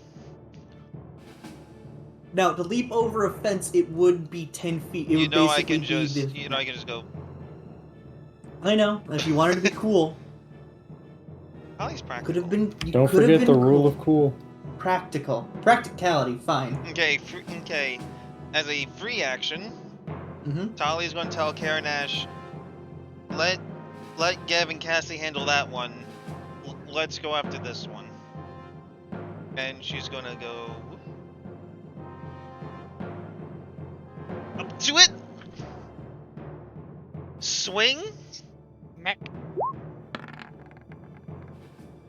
Now to leap over a fence, it would be 10 feet. It You would know I basically can just be I can just go. I know. If you wanted to be cool, Holly's practical. could have been. You Don't could have forget been the rule cool. of cool. Practicality. Fine. Okay, okay. As a free action, Mm-hmm. Tali's going to tell Karanash, let Gev and Cassie handle that one. Let's go after this one. And she's gonna go up to it. Swing. Mech.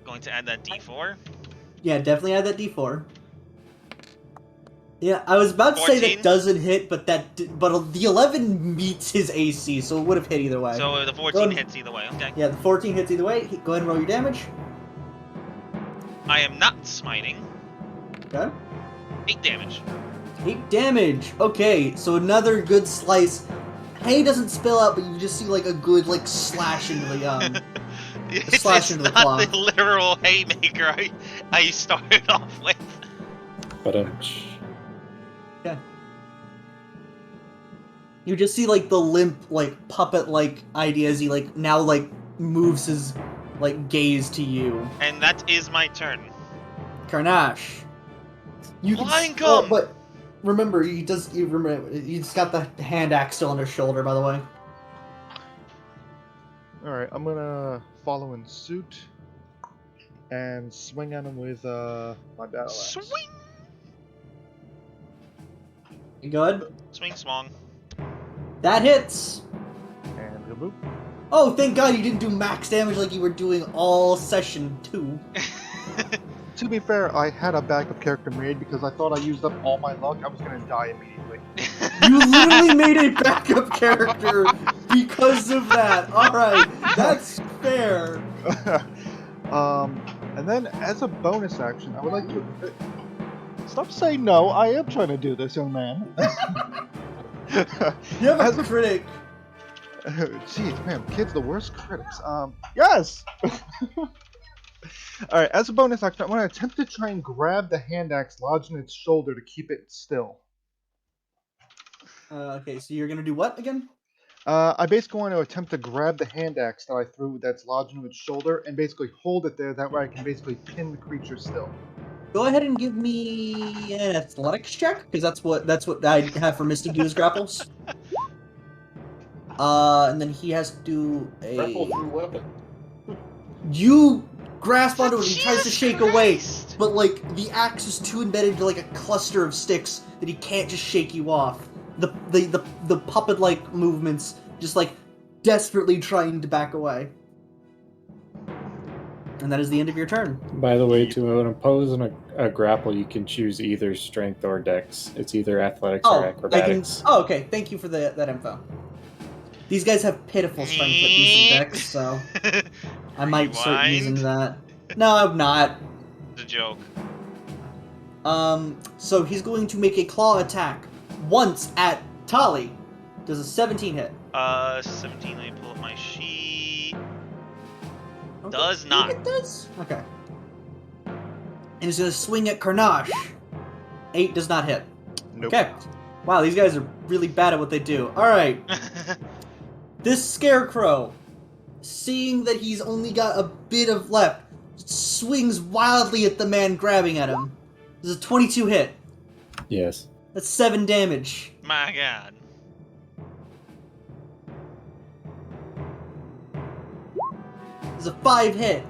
Going to add that D4. Yeah, definitely add that D4. Yeah, I was about to say 14? that doesn't hit, but the 11 meets his AC, so it would have hit either way. So the 14 Go- hits either way. Okay. Yeah, the 14 hits either way. Go ahead and roll your damage. I am not smiting. Okay. 8 damage. 8 damage. Okay, so another good slice. Hay doesn't spill out, but you just see like a good like slash into the slash into the not claw. the literal haymaker I started off with. But You just see like the limp, like puppet like idea as he like now like moves his like gaze to you. And that is my turn. Karnash. You can Flying oh, come! but remember he's got the hand axe still on his shoulder, by the way. Alright, I'm gonna follow in suit and swing at him with my battle axe. Swing! You good? Swing swung. That hits. And kaboom. Oh, thank God you didn't do max damage like you were doing all session 2. To be fair, I had a backup character made because I thought I used up all my luck. I was gonna die immediately. You literally made a backup character because of that. Alright, that's fair. And then as a bonus action, I would like to... Stop saying no, I am trying to do this, young man. You have As a critic. Jeez, man, kids the worst critics. Yes! Alright, as a bonus action, I'm going to attempt to try and grab the hand axe lodged in its shoulder to keep it still. Okay, so you're gonna do what again? I basically want to attempt to grab the hand axe that I threw that's lodged into its shoulder and basically hold it there. That way I can basically pin the creature still. Go ahead and give me an athletics check, because that's what I have for Misty do is grapples. And then he has to do Grapple a. through weapon. You grasp onto it and he tries to Jesus shake away, Christ! but like the axe is too embedded into like a cluster of sticks that he can't just shake you off. The puppet-like movements just like desperately trying to back away. And that is the end of your turn. By the way, to impose a grapple, you can choose either strength or dex. It's either athletics or acrobatics. Okay. Thank you for that info. These guys have pitiful strength but decent dex, so I might start using that. No, I'm not. It's a joke. So he's going to make a claw attack once at Tali. Does a 17 hit? 17. Let me pull up my sheet. Okay. Does not. It does? Okay. And he's going to swing at Carnage. 8 does not hit. Nope. Okay. Wow, these guys are really bad at what they do. Alright. This Scarecrow, seeing that he's only got a bit of left, swings wildly at the man grabbing at him. There's a 22 hit. Yes. That's 7 damage. My God. There's a 5 hit.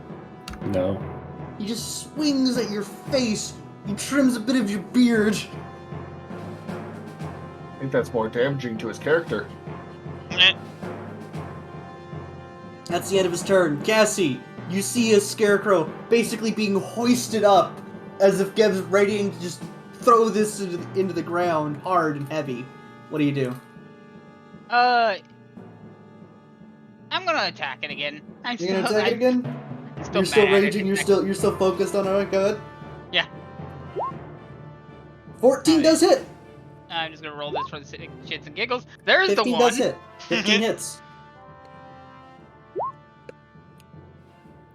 No. He just swings at your face. He trims a bit of your beard. I think that's more damaging to his character. Eh. That's the end of his turn. Cassie, you see a Scarecrow basically being hoisted up as if Gev's ready to just throw this into the ground hard and heavy. What do you do? I'm gonna attack it again. You're gonna attack it again? You're still mad at raging, it. you're still focused on it, go ahead. Yeah. 14 does hit! I'm just gonna roll this for the shits and giggles. There's the 15 one. does hit. 15 hits.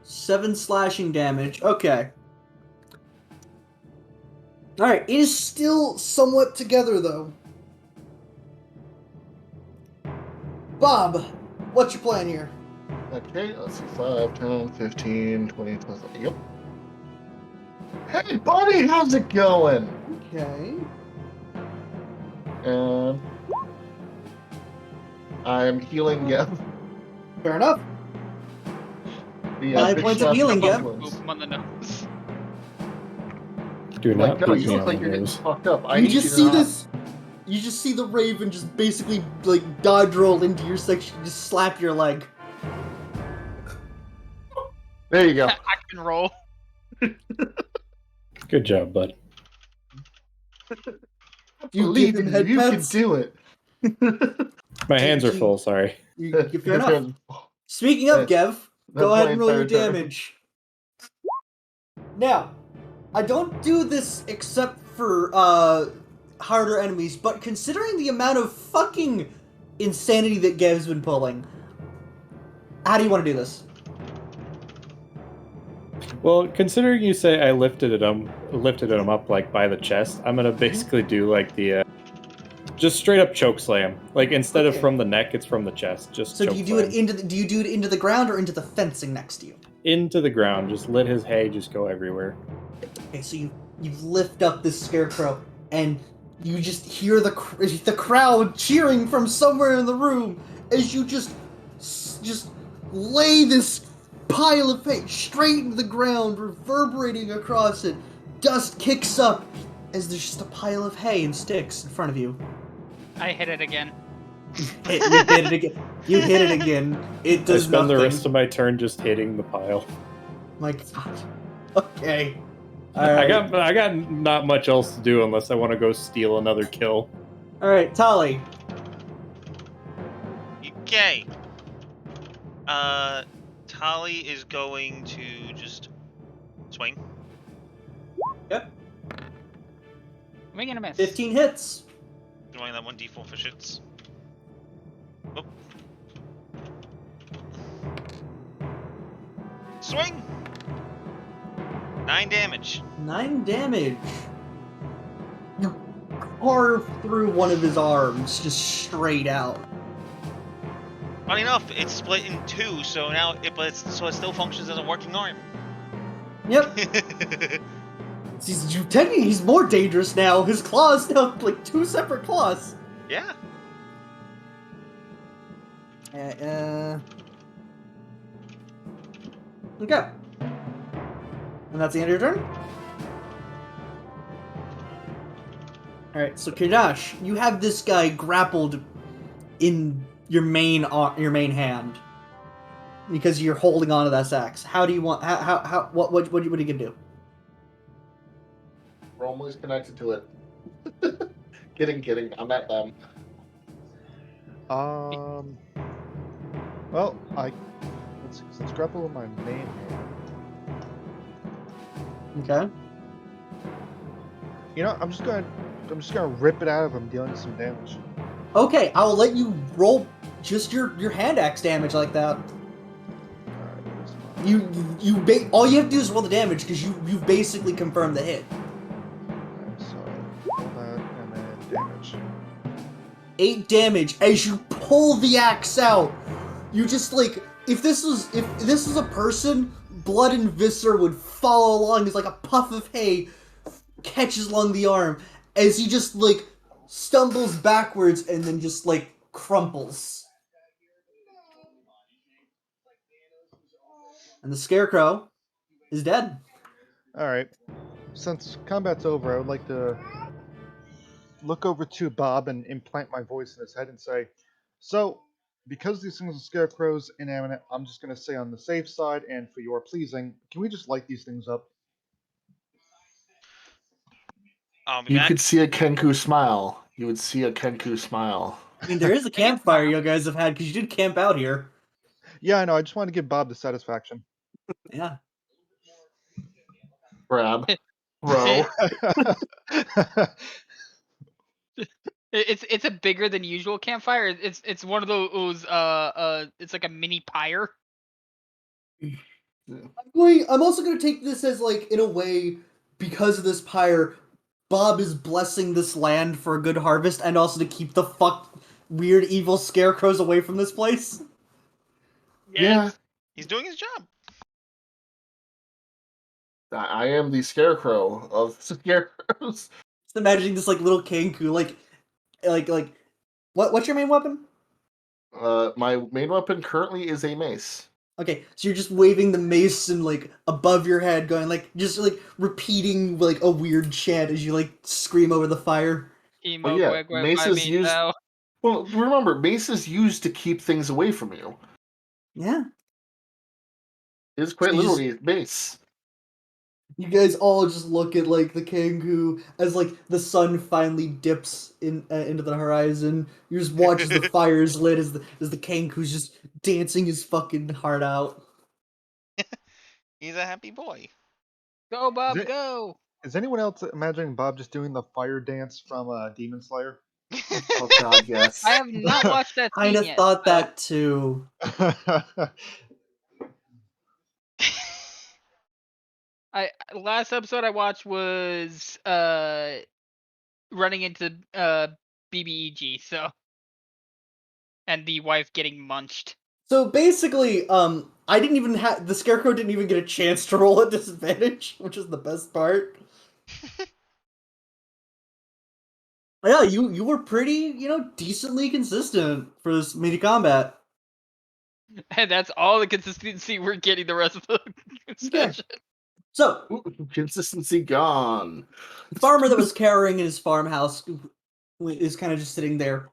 7 slashing damage. Okay. Alright, it is still somewhat together, though. Bob, what's your plan here? Okay, let's see. 5, 10, 15, 20, 25. Yep. Hey, buddy, how's it going? Okay. And I'm healing Gev. Fair enough. The, 5 big points of slash healing, Gev. buttons. Boop him on the nose. Do not Like, no, beat you me look on like the you're getting nose. fucked up. I You need just you to see not. this. You just see the Raven just basically like dodge roll into your section, just slap your leg. There you go. I can roll. Good job, bud. You Believe give him in head you, you can pats? do it. My hands are you- full, sorry. Fair enough. Speaking of, Gev, go ahead and roll your damage. Now, I don't do this except for harder enemies, but considering the amount of fucking insanity that Gev's been pulling, how do you want to do this? Well, considering you say I lifted him up like by the chest, I'm gonna basically do like the just straight up choke slam. Like instead of Okay. from the neck, it's from the chest. Just So choke do you do it slam. into do you do it into the ground or into the fencing next to you? Into the ground. Just let his hay just go everywhere. Okay, so you lift up this Scarecrow and you just hear the crowd cheering from somewhere in the room as you just lay this pile of hay straight into the ground, reverberating across it. Dust kicks up as there's just a pile of hay and sticks in front of you. I hit it again. You hit it again. You hit it again. It I does spend nothing. the rest of my turn just hitting the pile. My God. Okay. I got not much else to do unless I want to go steal another kill. All right, Tali. Okay. Tali is going to just swing. Yep. Am I gonna miss? 15 hits. Throwing that 1d4 for shits. Oh. Swing! 9 damage. 9 damage. You carve through one of his arms, just straight out. Funny enough, it's split in two, so now it still functions as a working arm. Yep. Technically, he's more dangerous now. His claws now like two separate claws. Yeah. Okay. And that's the end of your turn? Alright, so Kadash, you have this guy grappled in your main hand. Because you're holding onto that axe. How do you want what are you gonna do? Romu's connected to it. Kidding. I'm at them. Well, let's see. Since grapple with my main hand. Okay. You know, I'm just gonna rip it out of him, dealing some damage. Okay, I will let you roll just your hand axe damage like that. Alright, here's my... All you have to do is roll the damage because you've basically confirmed the hit. Okay, so roll that and then damage. 8 damage as you pull the axe out. You just like if this was a person, blood and viscera would follow along as like a puff of hay catches along the arm as he just like stumbles backwards and then just like crumples. And the scarecrow is dead. Alright. Since combat's over, I would like to look over to Bob and implant my voice in his head and say, so, because these things are scarecrows inanimate, I'm just going to say on the safe side and for your pleasing, can we just light these things up? I'll be You back. could see a Kenku smile. You would see a Kenku smile. I mean, there is a campfire you guys have had because you did camp out here. Yeah, I know. I just want to give Bob the satisfaction. Yeah. Grab. Row. It's a bigger than usual campfire. It's one of those it's like a mini pyre. I'm also gonna take this as like in a way because of this pyre, Bob is blessing this land for a good harvest and also to keep the weird evil scarecrows away from this place. Yeah. He's doing his job. I am the scarecrow of scarecrows. Just imagining this like little Kenku, like what's your main weapon? My main weapon currently is a mace. Okay, so you're just waving the mace and like above your head, going like just like repeating like a weird chant as you like scream over the fire. Well, yeah, mace is used. Well, remember, mace is used to keep things away from you. Yeah. It's quite So literally mace. You guys all just look at like the Kenku as like the sun finally dips into the horizon. You just watch as the fire is lit as the Kenku's just dancing his fucking heart out. He's a happy boy. Go Bob, go! Is anyone else imagining Bob just doing the fire dance from Demon Slayer? Oh God, yes. I have not watched that scene Kind of yet. thought that too. Last episode I watched was running into BBEG, so, and the wife getting munched. So basically, I didn't even the scarecrow didn't even get a chance to roll at disadvantage, which is the best part. Yeah, you were pretty, decently consistent for this mini combat. And that's all the consistency we're getting the rest of the session. So, consistency gone. the farmer that was carrying in his farmhouse is kind of just sitting there.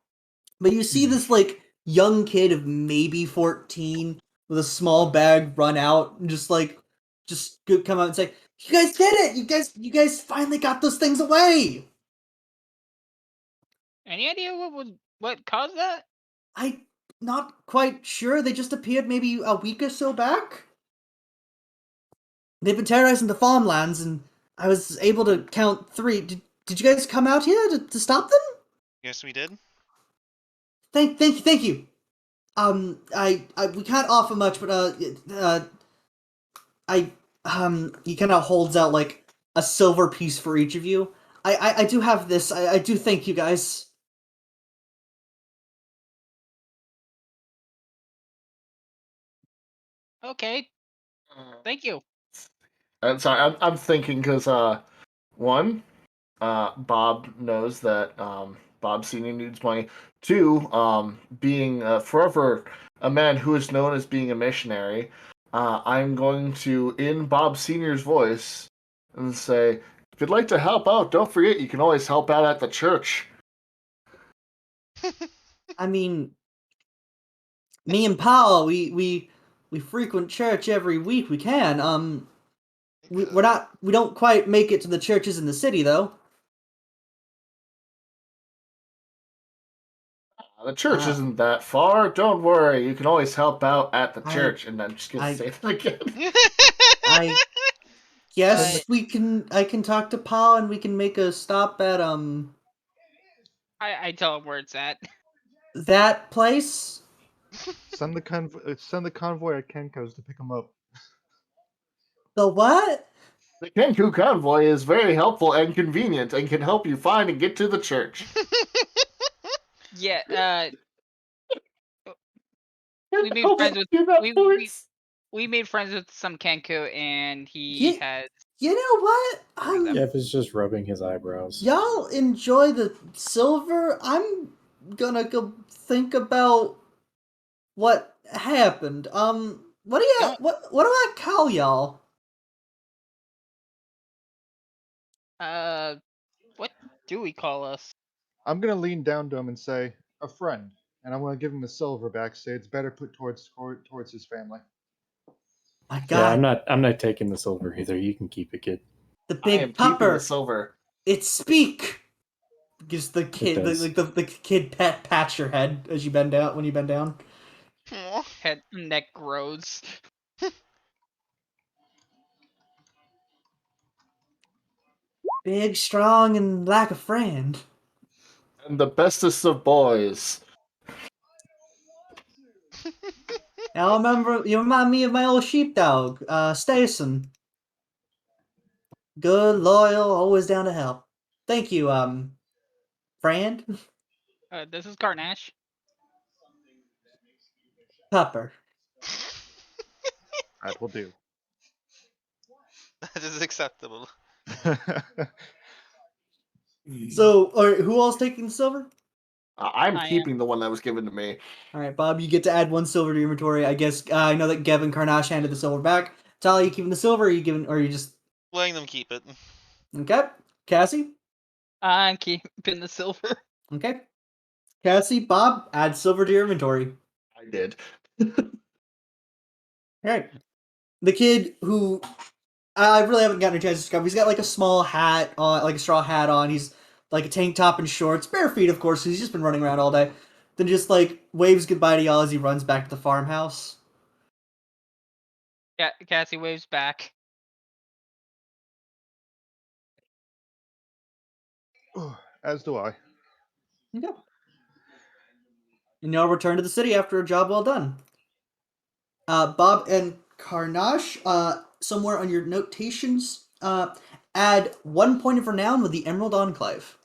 But you see this, like, young kid of maybe 14 with a small bag run out and just come out and say, "You guys did it! You guys finally got those things away!" Any idea what caused that? I'm not quite sure. They just appeared maybe a week or so back. They've been terrorizing the farmlands, and I was able to count 3. Did you guys come out here to stop them? Yes, we did. Thank you. We can't offer much, but he kind of holds out like a silver piece for each of you. I do have this. I do thank you guys. Okay, thank you. And sorry, I'm thinking because one, Bob knows that Bob Senior needs money. Two, being forever a man who is known as being a missionary, I'm going to, in Bob Senior's voice, and say, if you'd like to help out, don't forget you can always help out at the church. I mean, me and Paul, we frequent church every week we can. We don't quite make it to the churches in the city though. The church Uh, isn't that far. Don't worry, you can always help out at the I- church. And I'm just gonna I- say that again. I guess we can. I can talk to Paul and we can make a stop at I tell him where it's at. that place. Send the convoy at Kenko's to pick him up. The what? The Kenku convoy is very helpful and convenient and can help you find and get to the church. Yeah. We made I'll friends with do that we made friends with some Kenku, and he Ye- has. You know what? Jeff is just rubbing his eyebrows. Y'all enjoy the silver. I'm gonna go think about what happened. What do you? Don't- What do I call y'all? What do we call us? I'm gonna lean down to him and say, "A friend," and I'm gonna give him the silver back. Say it's better put towards his family. My Yeah, God, I'm not taking the silver either. You can keep it, kid. the I am big keeping the pupper. silver. It speak. Gives the kid does. the kid pats your head as you bend down when you bend down. Aw. Head neck grows. Big, strong, and like a friend. And the bestest of boys. Now you remind me of my old sheepdog, Stason. Good, loyal, always down to help. Thank you, friend. This is Carnash. Pupper. That will do. That is acceptable. So, alright, who all's taking the silver? I'm I am. keeping the one that was given to me. Alright, Bob, you get to add one silver to your inventory. I guess I know that Gavin Carnash handed the silver back. Tali, you keeping the silver, or you just Letting them keep it. okay? Cassie? I'm keeping the silver. Okay. Cassie, Bob, add silver to your inventory. I did. Alright. The kid who I really haven't gotten a chance to discover. He's got like a small hat on, like a straw hat on. He's like a tank top and shorts, bare feet, of course. 'Cause he's just been running around all day. Then just like waves goodbye to y'all as he runs back to the farmhouse. Yeah, Cassie waves back. As do I. Okay. And y'all return to the city after a job well done. Bob and Carnash, somewhere on your notations, add 1 point of renown with the Emerald Enclave.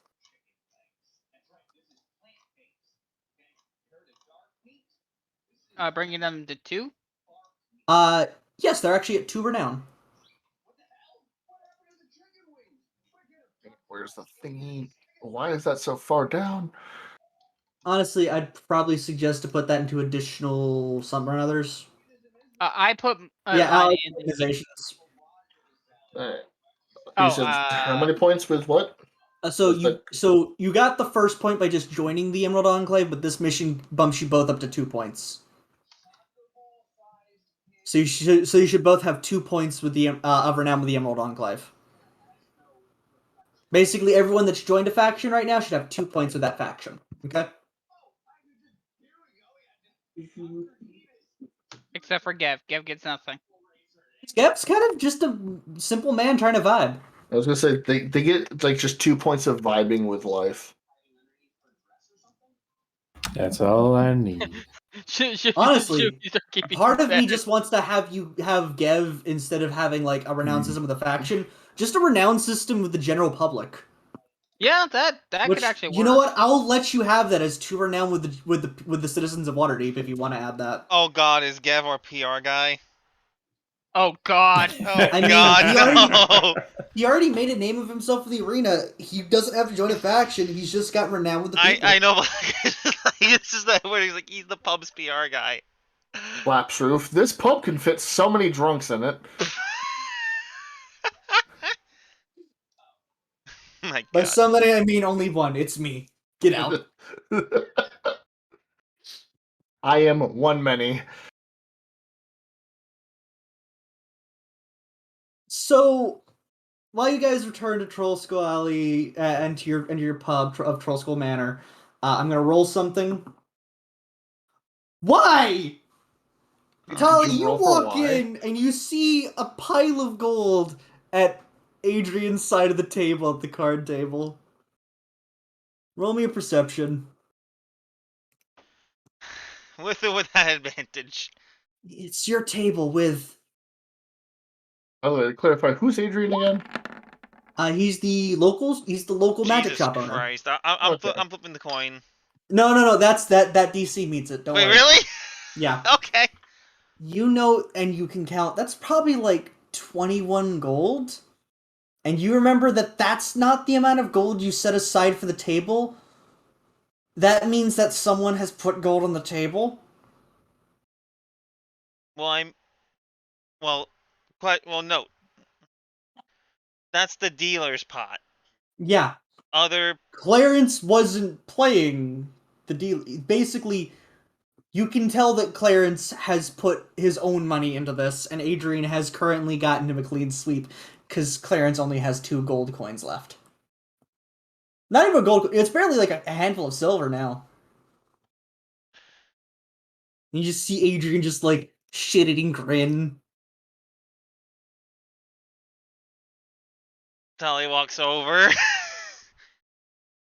Bringing them to 2. Yes, they're actually at 2 renown. Where's the thingy? Why is that so far down? Honestly, I'd probably suggest to put that into additional some or others. I put Yeah, mine allied in. organizations. You Oh, said how many points with what? So With the- so you got the first point by just joining the Emerald Enclave, but this mission bumps you both up to 2 points. So you should both have 2 points with the of renown with the Emerald Enclave. Basically, everyone that's joined a faction right now should have 2 points with that faction. Okay. Except for Gev. Gev gets nothing. Skep's kind of just a simple man trying to vibe. I was gonna say they get like just 2 points of vibing with life. That's all I need. Honestly, should we start keeping Part of me that? just wants to have you have Gev instead of having like a renown system with a faction, just a renown system with the general public. Yeah, that Which, could actually work. you know what? I'll let you have that as 2 renown with the citizens of Waterdeep if you want to add that. Oh god, is Gav our PR guy? Oh God. Oh I mean, God, he already- no! He already made a name of himself in the arena. He doesn't have to join a faction. He's just got renown with the people. I know, but this is that where he's the pub's PR guy. Flaps roof. This pub can fit so many drunks in it. My By God. somebody, I mean only one. It's me. Get out. I am one many. So, while you guys return to Troll Skull Alley and to your pub of Troll Skull Manor, I'm gonna roll something. Why? Tali, Did you roll for walk why? in and you see a pile of gold at Adrian's side of the table at the card table. Roll me a perception. With or without advantage. It's your table with. Oh, to clarify, who's Adrian again? He's the local magic Jesus shop owner. Christ. I'm Okay. I'm flipping the coin. No, that DC meets it. Don't Wait, worry. really? Yeah. Okay. You know, and you can count. That's probably like 21 gold. And you remember that that's not the amount of gold you set aside for the table. That means that someone has put gold on the table. Well, no. That's the dealer's pot. Yeah. Other Clarence wasn't playing the deal. Basically, you can tell that Clarence has put his own money into this, and Adrian has currently gotten him a clean sweep, because Clarence only has 2 gold coins left. Not even a gold. It's barely like a handful of silver now. You just see Adrian just like shit-eating grin. Tali walks over.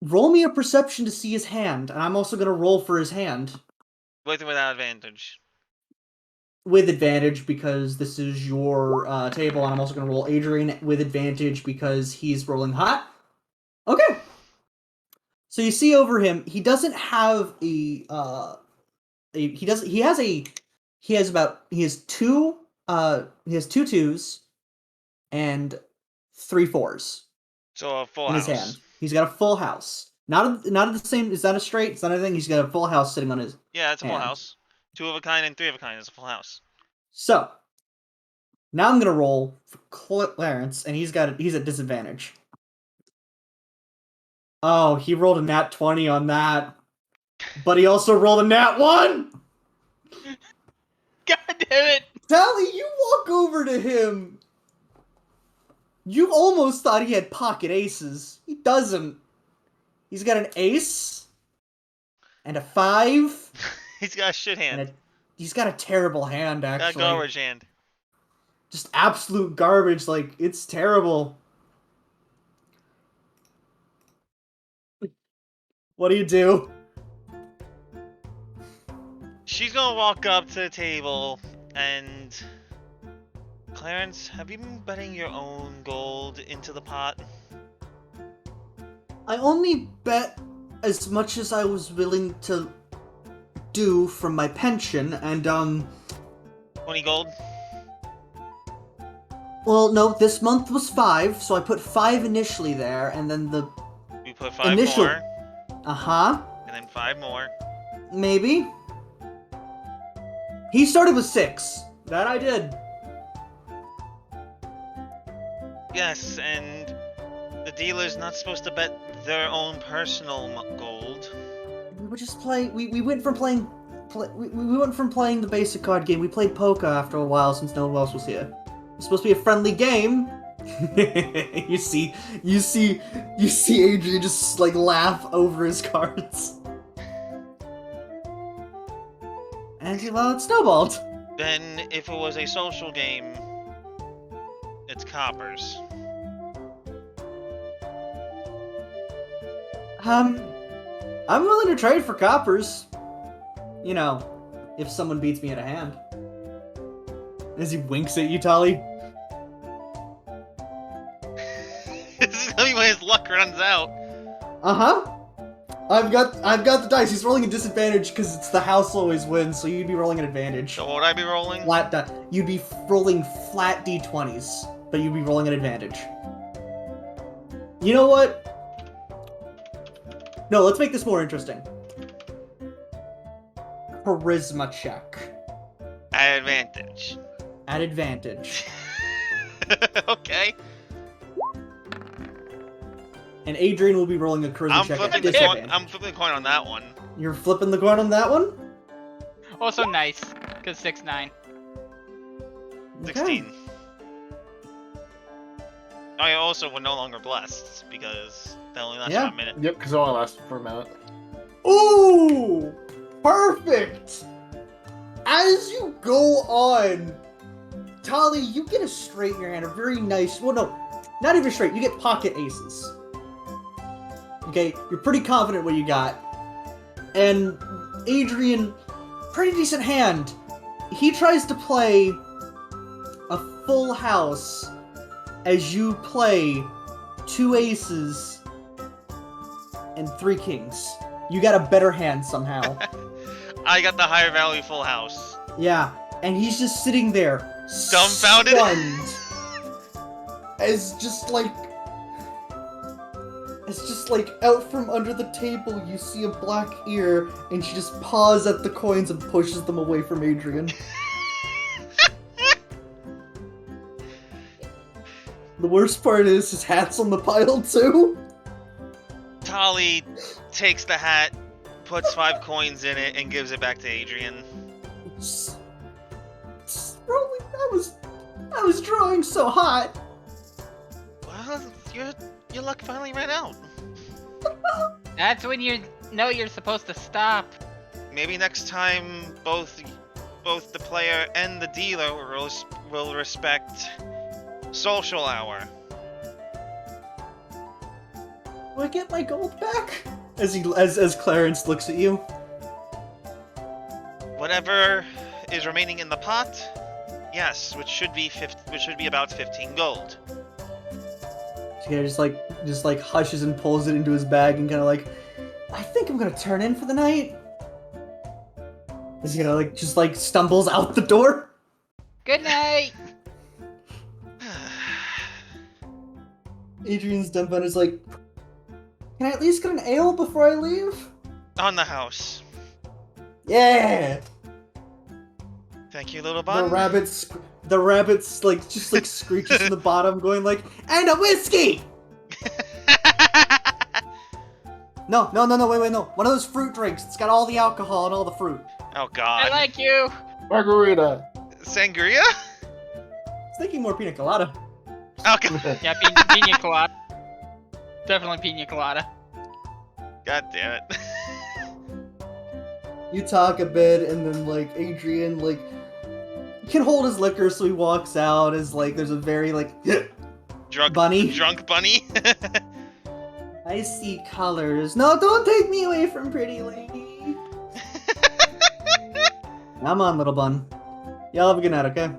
Roll me a perception to see his hand, and I'm also gonna roll for his hand. With or without advantage. With advantage, because this is your table, and I'm also gonna roll Adrian with advantage because he's rolling hot. Okay. So you see over him, he doesn't have he has two 2s and 3 4s So a full in house. his hand. He's got a full house. Not the same. Is that a straight? It's not anything. He's got a full house sitting on his. Yeah, it's a full hand. house. 2 of a kind and 3 of a kind is a full house. So now I'm gonna roll for Clarence, and he's at disadvantage. Oh, he rolled a nat 20 on that, but he also rolled a nat 1. God damn it! Tally, you walk over to him. You almost thought he had pocket aces. He doesn't. He's got an ace and a 5. He's got a shit hand. And he's got a terrible hand, Got a actually. garbage hand. Just absolute garbage. Like, it's terrible. What do? She's gonna walk up to the table and... Clarence, have you been betting your own gold into the pot? I only bet as much as I was willing to do from my pension, and 20 gold? well, no, this month was 5, so I put 5 initially there, and then the We put 5 initial. more, Uh-huh. and then 5 more. Maybe. He started with 6. That I did. Yes, and the dealer's not supposed to bet their own personal gold. We were just playing. We went from playing. We went from playing the basic card game. We played poker after a while since no one else was here. It's supposed to be a friendly game. you see Adrian just like laugh over his cards. And well, it snowballed. Then, if it was a social game, it's coppers. I'm willing to trade for coppers. You know, if someone beats me at a hand. As he winks at you, Tali. This is the only way his luck runs out. Uh-huh. I've got the dice. He's rolling a disadvantage because it's the house always wins, so you'd be rolling an advantage. So what would I be rolling? Flat die. You'd be rolling flat d20s, but you'd be rolling an advantage. You know what? No, let's make this more interesting. Charisma check. At advantage. At advantage. Okay. And Adrian will be rolling a charisma I'm check flipping at the disadvantage. coin. I'm flipping the coin on that one. You're flipping the coin on that one? Also nice, cause 6-9. 16. I also were no longer blessed because that only lasted Yeah. a minute. Yep, because it only lasted for a minute. Ooh! Perfect! As you go on, Tali, you get a straight in your hand, a very nice, well no, not even straight, you get pocket aces. Okay, you're pretty confident what you got. And Adrian, pretty decent hand. He tries to play a full house as you play 2 aces and 3 kings. You got a better hand somehow. I got the higher value full house. Yeah, and he's just sitting there, Dumbfounded? stunned, as just like out from under the table, you see a black ear, and she just paws at the coins and pushes them away from Adrian. The worst part is his hat's on the pile too. Tali takes the hat, puts 5 coins in it, and gives it back to Adrian. Rolling, I was drawing so hot. Well, your luck finally ran out. That's when you know you're supposed to stop. Maybe next time both the player and the dealer will respect social hour. Do I get my gold back? As Clarence looks at you. Whatever is remaining in the pot, yes, which should be about 15 gold. She kind of just like hushes and pulls it into his bag and kind of like, I think I'm gonna turn in for the night. Is he gonna just stumbles out the door? Good night. Adrian's dumbfounded is like, can I at least get an ale before I leave? On the house. Yeah. Thank you, little bun. The rabbit's just screeches in the bottom, going like, and a whiskey. No, wait, no. One of those fruit drinks. It's got all the alcohol and all the fruit. Oh God. I like you. Margarita. Sangria? I was thinking more pina colada. Okay. Yeah, pina colada. Definitely pina colada. God damn it. You talk a bit, and then Adrian can hold his liquor, so he walks out as there's a very Drunk bunny. Drunk bunny. I see colors. No, don't take me away from pretty lady. Come on, little bun. Y'all have a good night, okay?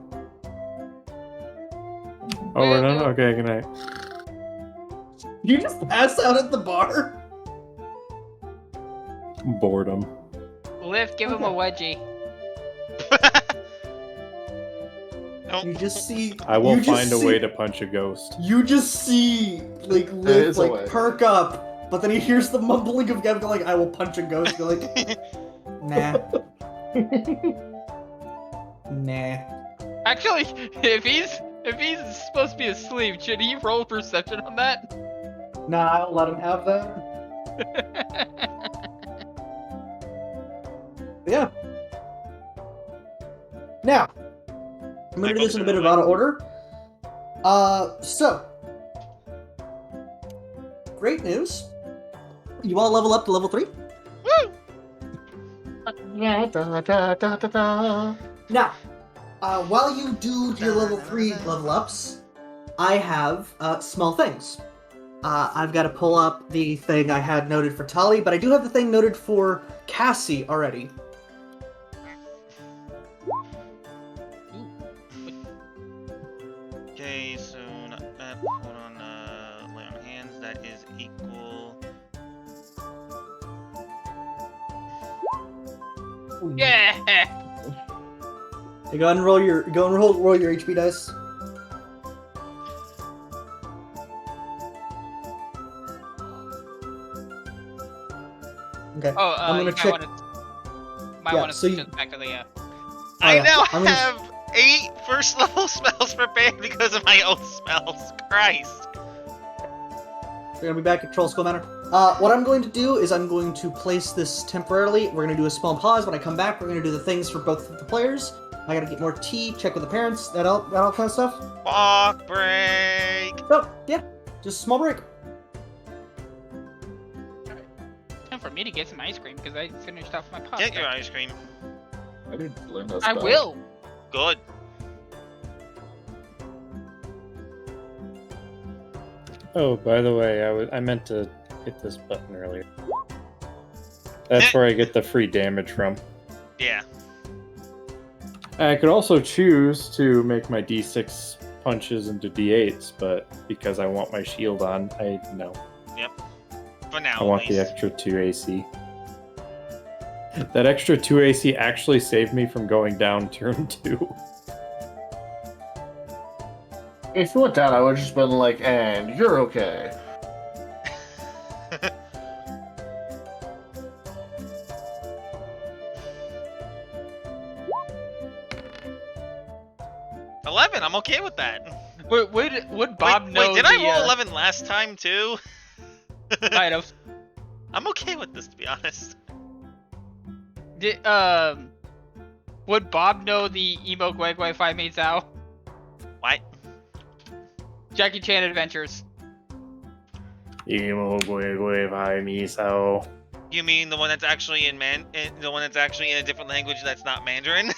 Oh, we're done? Okay, good night. You just pass out at the bar? Boredom. Liv, give him a wedgie. Nope. You just see. I will you just find a see- way to punch a ghost. You just see Liv is a way. perk up, but then he hears the mumbling of Gavin I will punch a ghost. You're like, nah. Nah. Actually, if he's supposed to be asleep, should he roll perception on that? Nah, I'll let him have that. Yeah. Now, I'm gonna do this in a bit of out of order. So, great news. You all level up to level 3. Woo! Now, while you do your level 3 level ups, I have small things. I've got to pull up the thing I had noted for Tali, but I do have the thing noted for Cassie already. Okay, so not bad. Hold on, lay on hands. That is equal. Yeah. Hey, go ahead and roll your HP dice. Okay. Oh, I'm gonna you check. might Yeah, want to so switch you- us back to the. I yeah, now I'm gonna- have 8 first level spells prepared because of my own spells. Christ. We're gonna be back at Troll Skull Manor. What I'm going to do is I'm going to place this temporarily. We're gonna do a small pause. When I come back, we're gonna do the things for both of the players. I gotta get more tea, check with the parents, that all kind of stuff. Walk break. So yeah, just a small break. Time for me to get some ice cream because I finished off my pasta. Get your ice cream. I need to learn that I spell. will. Good. Oh, by the way, I meant to hit this button earlier. That's where I get the free damage from. Yeah. I could also choose to make my D6 punches into D8s, but because I want my shield on, no. For now, I want at the least. extra 2 AC. That extra 2 AC actually saved me from going down turn 2. If you went down, I would have just been like, and you're okay. $11. I'm okay with that. Would Bob know wait, did I the, roll 11 last time too? Might have. I'm okay with this, to be honest. Did, would Bob know the emo Guai 5 mates out? What? Jackie Chan Adventures. Emo gui vai miso. You mean the one that's actually the one that's actually in a different language that's not Mandarin?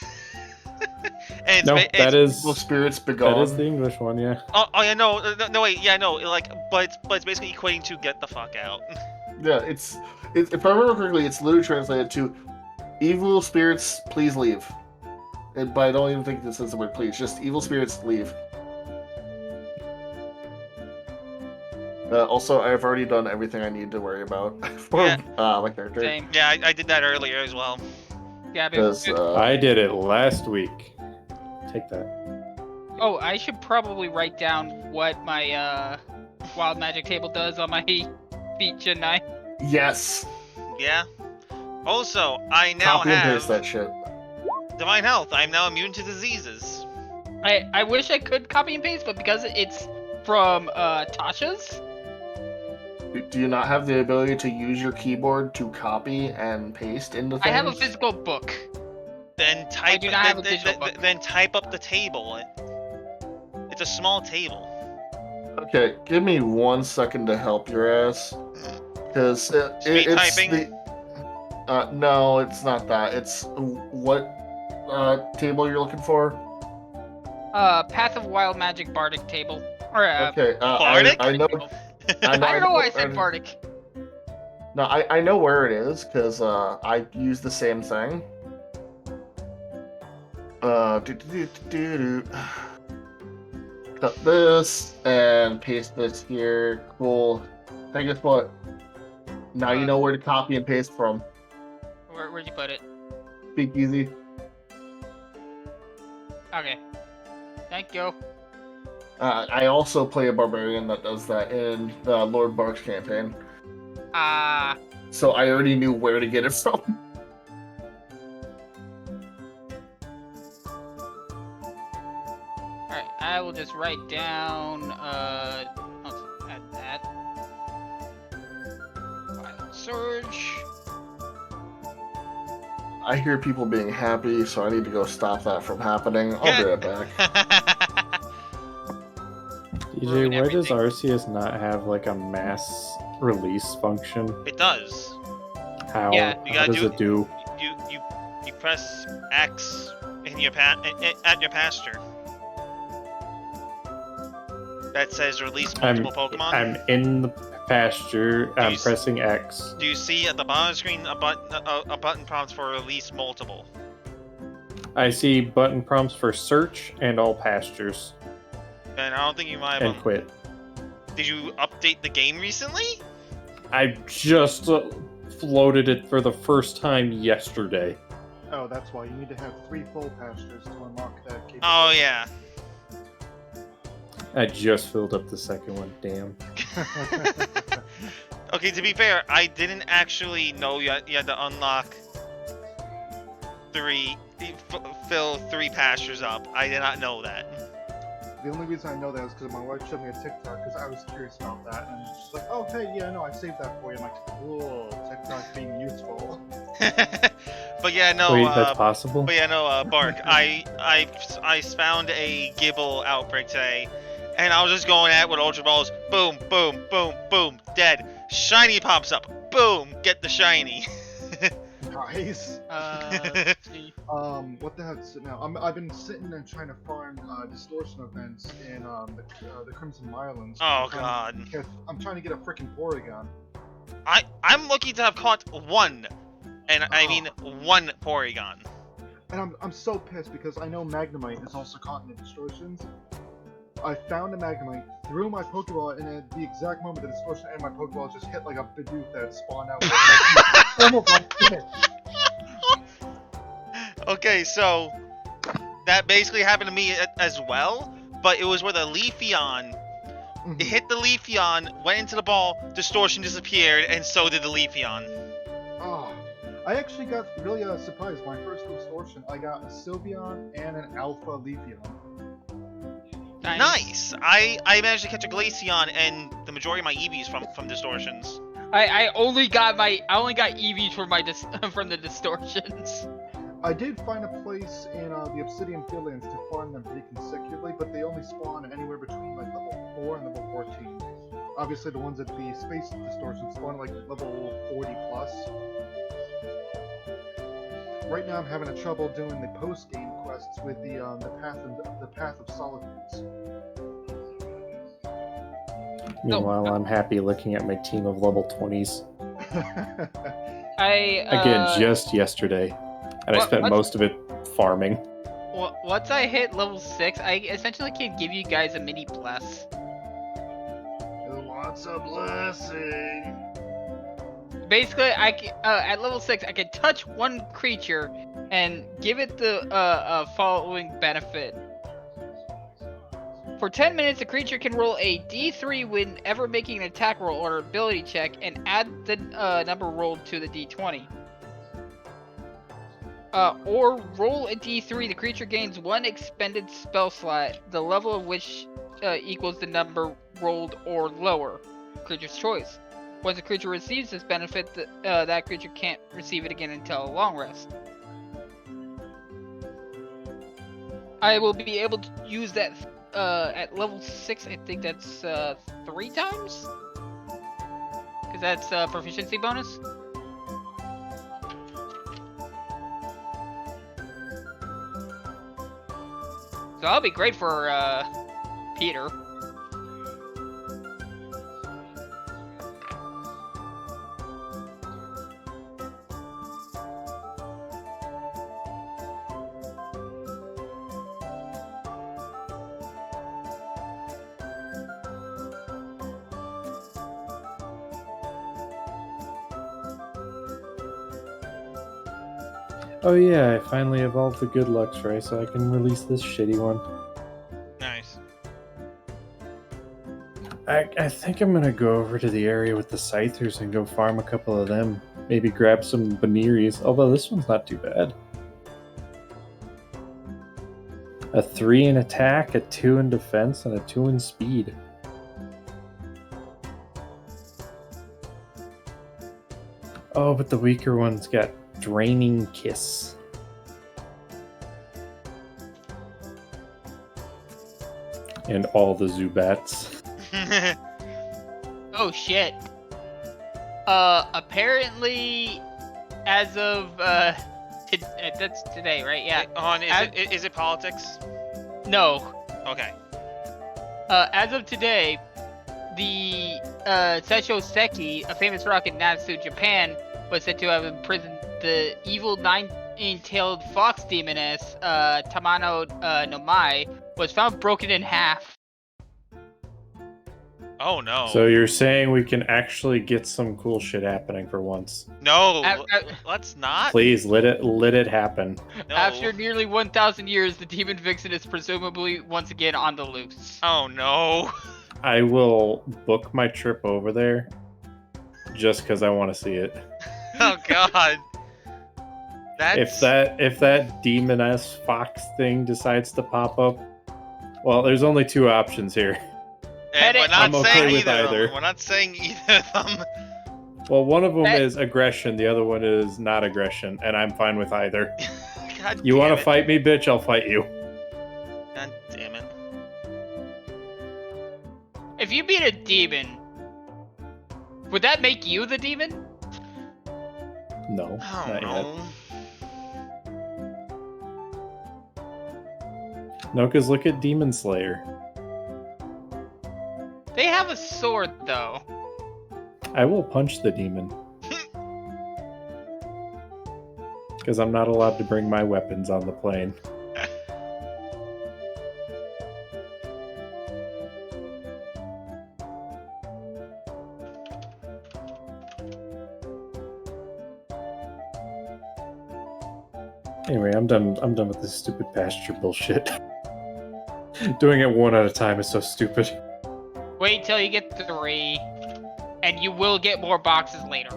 And No, that is Evil spirits that begone. is the English one, yeah. Oh yeah, no, wait, yeah, no, like, but it's basically equating to get the fuck out. Yeah, it's if I remember correctly, it's literally translated to "evil spirits, please leave." But I don't even think this is the word "please." Just "evil spirits, leave." Also, I've already done everything I need to worry about for Yeah. my character. Same. Yeah, I did that earlier as well. Yeah, but Because I did it last week. Take that. oh, I should probably write down what my wild magic table does on my feat, shouldn't I? yes, Yeah. Also, I now copy and paste have that shit. divine health. I'm now immune to diseases. I wish I could copy and paste, but because it's from Tasha's, Do you not have the ability to use your keyboard to copy and paste into things? I have a physical book. Then type. do not have a digital book. Then type up the table. It's a small table. Okay, give me 1 second to help your ass. Because Speed it's typing? no, it's not that. It's what table you're looking for? Path of Wild Magic Bardic table. Or Okay, Bardic? I know. I don't know why I said Bardic. No, I know where it is because I use the same thing. Cut this and paste this here. Cool. Then guess what? Now you know where to copy and paste from. Where'd you put it? Speak easy. Okay. Thank you. I also play a barbarian that does that in the Lord Bark's campaign, so I already knew where to get it from. Alright, I will just write down, I'll add that. Wild Surge. I hear people being happy, so I need to go stop that from happening. I'll be right back. Ruin DJ, why does everything. Arceus not have like a mass release function? It does. How? Yeah. You How gotta does do it do? You press X in your at your pasture. That says release multiple Pokemon. I'm in the pasture. I'm you s- pressing X. Do you see at the bottom of the screen a button prompts for release multiple? I see button prompts for search and all pastures And I don't think you might and have. quit. Did you update the game recently? I just floated it for the first time yesterday. Oh, that's why you need to have 3 full pastures to unlock that capability. Oh yeah. I just filled up the second one. Damn. Okay, to be fair, I didn't actually know you had to unlock fill 3 pastures up. I did not know that. The only reason I know that is because my wife showed me a TikTok because I was curious about that, and she's like, "Oh, hey, yeah, no, I saved that for you." I'm like, "Cool, TikTok being useful." But yeah, no. Wait, that's possible? But yeah, no. Bark. I found a Gibble outbreak today, and I was just going at it with Ultra Balls. Boom, boom, boom, boom, dead. Shiny pops up. Boom, get the shiny. Nice. See. What the heck's it now? I've been sitting and trying to farm distortion events in the Crimson Islands. Oh god. I'm trying to get a freaking Porygon. I'm lucky to have caught one, and I mean one Porygon. And I'm so pissed because I know Magnemite is also caught in the distortions. I found a Magnemite, threw my Pokeball, and at the exact moment the distortion and my Pokeball just hit like a Bidoof that spawned out with Okay, so that basically happened to me as well, but it was with a Leafeon. It hit the Leafeon, went into the ball, distortion disappeared, and so did the Leafeon. Oh, I actually got really surprised. My first distortion, I got a Sylveon and an Alpha Leafeon. Nice. I managed to catch a Glaceon and the majority of my EVs from distortions. I only got EVs from from the distortions. I did find a place in the Obsidian Fieldlands to farm them pretty consecutively, but they only spawn anywhere between like level 4 and level 14. Obviously, the ones at the Space Distortion spawn like level 40 plus. Right now, I'm having trouble doing the post-game quests with the Path of Solitudes. Meanwhile, I'm happy looking at my team of level 20s. Again, just yesterday. And I spent most of it farming. Once I hit level 6, I essentially can give you guys a mini bless. Lots of blessing. Basically, at level 6, I can touch one creature and give it the following benefit. For 10 minutes, the creature can roll a d3 whenever making an attack roll or ability check, and add the number rolled to the d20. Or roll a d3, the creature gains 1 expended spell slot, the level of which equals the number rolled or lower. Creature's choice. Once a creature receives this benefit, that creature can't receive it again until a long rest. I will be able to use that at level 6, I think that's 3 times? Because that's proficiency bonus. So that'll be great for Peter. Oh yeah, I finally evolved the Good Luxray, so I can release this shitty one. Nice. I think I'm gonna go over to the area with the Scythers and go farm a couple of them. Maybe grab some Veneries, although this one's not too bad. A 3 in attack, a 2 in defense, and a 2 in speed. Oh, but the weaker one's got Draining Kiss. And all the Zubats. Oh shit. Apparently, as of that's today, right? Yeah. Is it politics? No. Okay. As of today, the Seisho Seki, a famous rock in Natsu, Japan, was said to have imprisoned the evil 9-tailed fox demoness, Tamano no Mai, was found broken in half. Oh no. So you're saying we can actually get some cool shit happening for once? No, Af- let's not. Please let it happen. No. After nearly 1,000 years, the demon vixen is presumably once again on the loose. Oh no. I will book my trip over there just because I want to see it. Oh god. That's If that demon-esque fox thing decides to pop up, well, there's only two options here. and we're not I'm okay saying with either of either. them. We're not saying either of them. Well, one of them That- is aggression, the other one is not aggression, and I'm fine with either. God You damn want it. to fight me, bitch? I'll fight you. God damn it. If you beat a demon, would that make you the demon? No, I not don't yet. know. No, because look at Demon Slayer. They have a sword, though. I will punch the demon. Because I'm not allowed to bring my weapons on the plane. Anyway, I'm done with this stupid pasture bullshit. Doing it one at a time is so stupid. Wait till you get 3, and you will get more boxes later.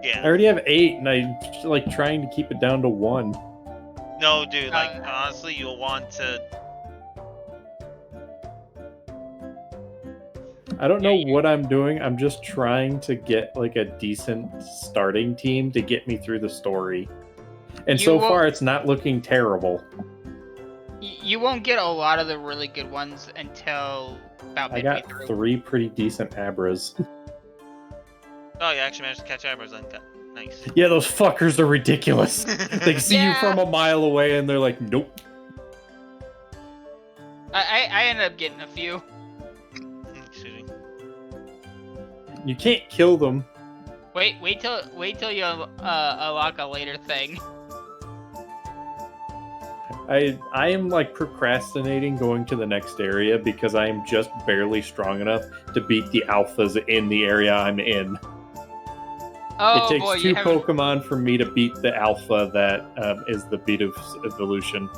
I Yeah. already have 8, and I'm like trying to keep it down to 1. No, dude, like, honestly, you'll want to... I don't know what I'm doing. I'm just trying to get like a decent starting team to get me through the story. And You so won't- far, it's not looking terrible. You won't get a lot of the really good ones until about I midway got through. 3 pretty decent Abras. Oh, you actually managed to catch Abras then. Nice. Yeah, those fuckers are ridiculous. They see you Yeah. from a mile away and they're like, nope. I ended up getting a few. Excuse me. You can't kill them. Wait till you unlock a later thing. I am like procrastinating going to the next area because I am just barely strong enough to beat the alphas in the area I'm in. Oh It takes boy, 2 you haven't. Pokemon for me to beat the alpha that is the beat of evolution.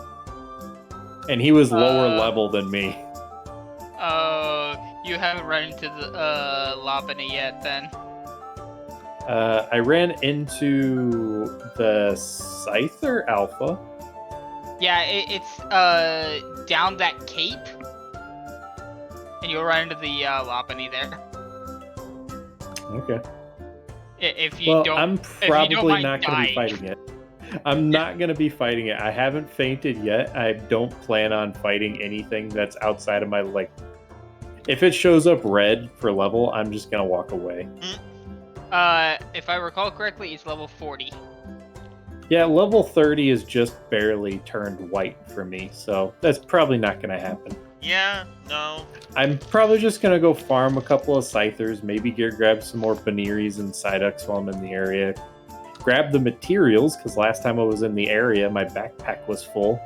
And he was lower level than me. You haven't run into the Lopunny yet, then. I ran into the Scyther Alpha. Yeah, it's down that cape, and you'll run into the Lopunny there. Okay. If you Well, don't, I'm you don't probably mind not going to be dying. fighting it. I'm not going to be fighting it. I haven't fainted yet. I don't plan on fighting anything that's outside of my, like... If it shows up red for level, I'm just going to walk away. If I recall correctly, it's level 40. Yeah, level 30 is just barely turned white for me, so that's probably not going to happen. Yeah, no. I'm probably just going to go farm a couple of Scythers, maybe grab some more Veneries and Psyducks while I'm in the area. Grab the materials, because last time I was in the area, my backpack was full.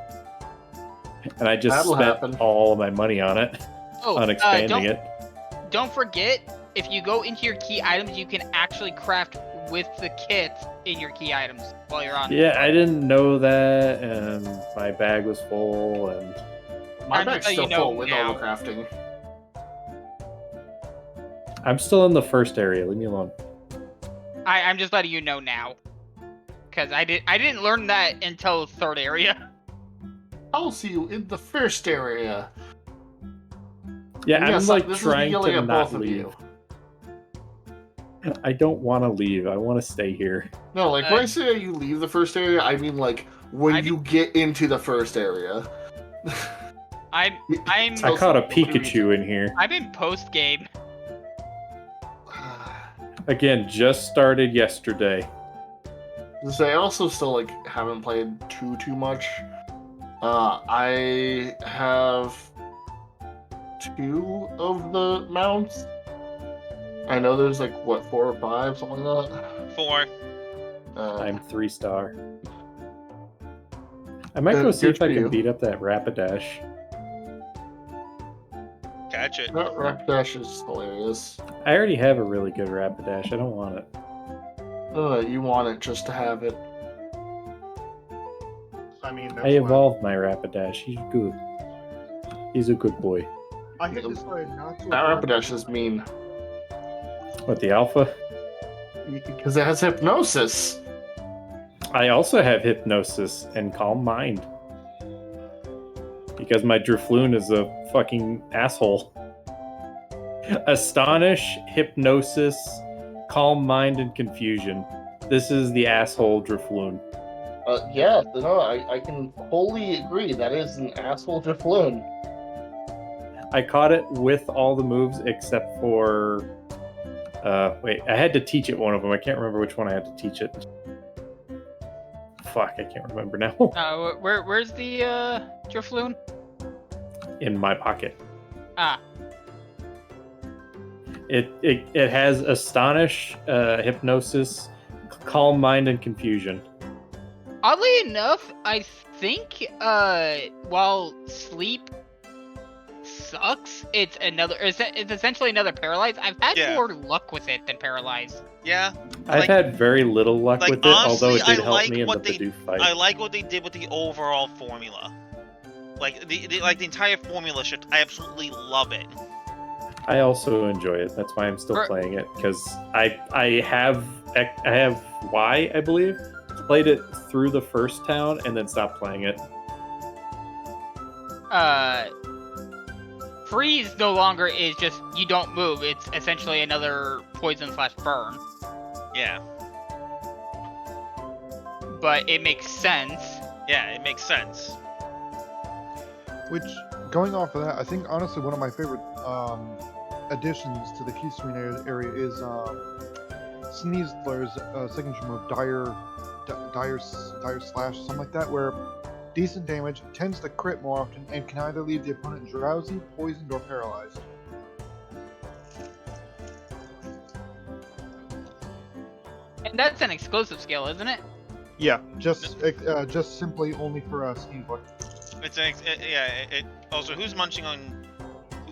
And I just That'll spent happen. all of my money on it, on expanding it. Don't forget, if you go into your key items, you can actually craft with the kit in your key items while you're on. Yeah, I didn't know that, and my bag was full, and... My I'm bag's just still letting you know full with all the now. crafting. I'm still in the first area, leave me alone. I'm just letting you know now, because I didn't learn that until third area. I'll see you in the first area. Yeah, I'm Yes, like this is trying yelling to at not both of leave. you. I don't want to leave, I want to stay here. No, like when I say you leave the first area, I mean like when you get into the first area. I'm I caught a Pikachu in here. I'm in post game. Again, just started yesterday. I also still like haven't played too much. I have 2 of the mounts. I know there's like what 4 or 5, something like that. 4. I'm 3-star. I might go see good if I for can you. beat up that Rapidash. Okay. Ratchet. That Rapidash is hilarious. I already have a really good Rapidash. I don't want it. You want it just to have it. I mean, that's I evolved my Rapidash. He's good. He's a good boy. why I had decided not to. That Rapidash is mean. What, the alpha? Because it has hypnosis. I also have Hypnosis and Calm Mind. Because my Drifloon is a fucking asshole. Astonish, Hypnosis, Calm Mind, and Confusion. This is the asshole Drifloon. Yeah, no, I can wholly agree. That is an asshole Drifloon. I caught it with all the moves except for... wait, I had to teach it one of them. I can't remember which one I had to teach it. Fuck, I can't remember now. Where's the Drifloon? In my pocket. Ah, It has Astonish, Hypnosis, Calm Mind, and Confusion. oddly enough, I think while sleep sucks, it's essentially another Paralyze. I've had more luck with it than Paralyze. Yeah. I've had very little luck like, with it, although honestly, it did I help like me in the what they- Bidoof fight. I like what they did with the overall formula. Like the entire formula should. I absolutely love it. I also enjoy it. That's why I'm still playing it, because I have Y, I believe, played it through the first town and then stopped playing it. Freeze no longer is just you don't move. It's essentially another poison/burn. Yeah. But it makes sense. Yeah, it makes sense. Which, going off of that, I think honestly one of my favorite additions to the key screen area is Sneasler's signature move, Dire Slash, something like that, where decent damage, tends to crit more often, and can either leave the opponent drowsy, poisoned, or paralyzed. And that's an exclusive skill, isn't it? Yeah, just simply only for Sneasler. It's also, who's munching on?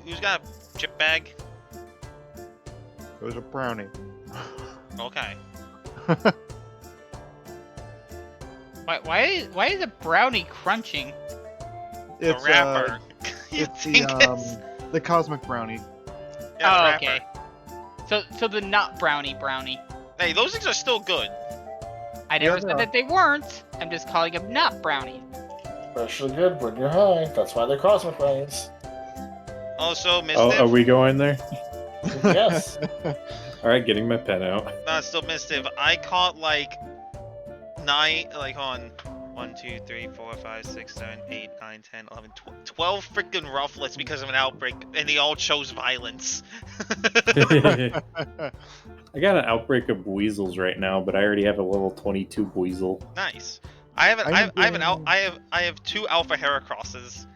Who's got a chip bag? It was a brownie. Okay. Why is a brownie crunching? It's a wrapper. It's the cosmic brownie. Yeah, Oh, okay. So the nut brownie. Hey, those things are still good. I never Yeah, said that they weren't. I'm just calling them nut brownie. Especially good when you're high. That's why they're cosmic brownies. Also, Mistiff. Oh, are we going there? Yes. Alright, getting my pen out. Still Mistiff. I caught like 9, like on 1, 2, 3, 4, 5, 6, 7, 8, 9, 10, 11, 12 freaking rufflets because of an outbreak, and they all chose violence. I got an outbreak of weasels right now, but I already have a level 22 weasel. Nice. I have 2 alpha Heracrosses.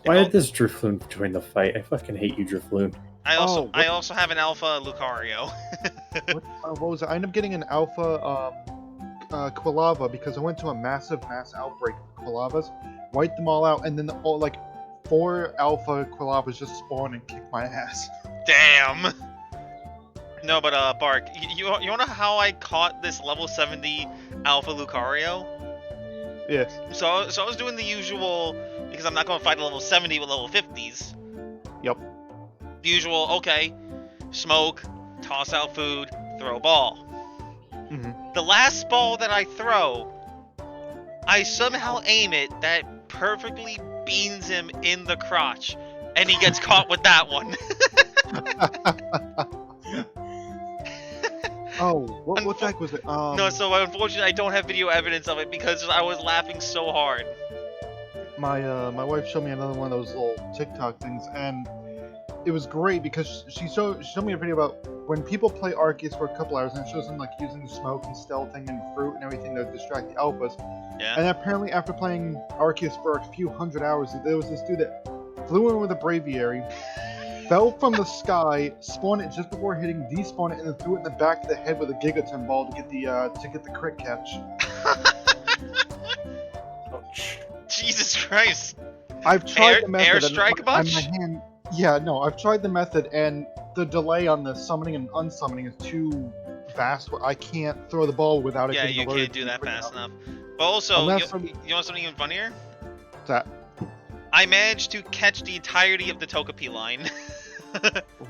Why did this Drifloon join the fight? I fucking hate you, Drifloon. I also have an alpha Lucario. What was it? I ended up getting an alpha Quilava because I went to a mass outbreak of Quilavas, wiped them all out, and then like 4 alpha Quilavas just spawned and kicked my ass. Damn. No, but Bark, you wanna know how I caught this level 70 alpha Lucario? Yes. So I was doing the usual, because I'm not going to fight a level 70 with level 50s. Yep. The usual, okay, smoke, toss out food, throw a ball. Mm-hmm. The last ball that I throw, I somehow aim it that perfectly beans him in the crotch, and he gets caught with that one. Oh, what the heck was it? No, so unfortunately I don't have video evidence of it because I was laughing so hard. My wife showed me another one of those little TikTok things, and it was great because she showed me a video about when people play Arceus for a couple hours, and it shows them like using the smoke and stealthing and fruit and everything to distract the alphas. Yeah. And apparently, after playing Arceus for a few hundred hours, there was this dude that flew in with a Braviary, fell from the sky, spawned it just before hitting, despawned it, and then threw it in the back of the head with a Gigaton ball to get the crit catch. Jesus Christ. I've tried the method. Airstrike a bunch? My hand, Yeah, no, I've tried the method, and the delay on the summoning and unsummoning is too fast. I can't throw the ball without it Yeah, getting you alerted can't do to me that quick fast enough. enough. But also, Unless you want something even funnier? that I managed to catch the entirety of the Togepi line.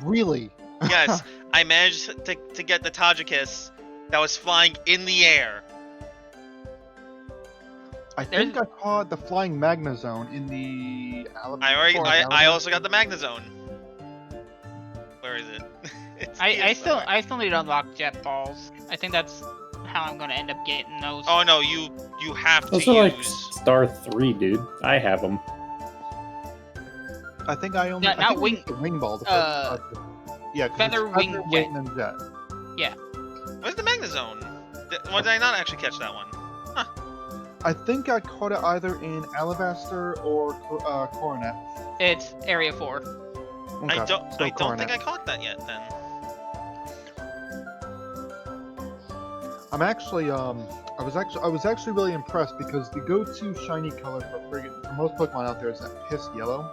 really. Yes, I managed to get the Tajikis that was flying in the air. I think I caught the flying Magnezone in the I also got the Magnezone. Where is it? I still need to unlock Jet Balls. I think that's how I'm gonna end up getting those. Oh no, you have Those to are use. like star 3, dude. I have them. I think I only. Not I think wing- I used the wing ball. Yeah, 'cause Feather, it's wing, feather, jet. wing, and jet. Where's the Magnezone? Why did I not actually catch that one? I think I caught it either in Alabaster or Coronet. It's Area 4. Okay, I don't so think Coronet. I caught that yet. Then. I'm actually I was actually really impressed because the go-to shiny color for most Pokemon out there is that piss yellow.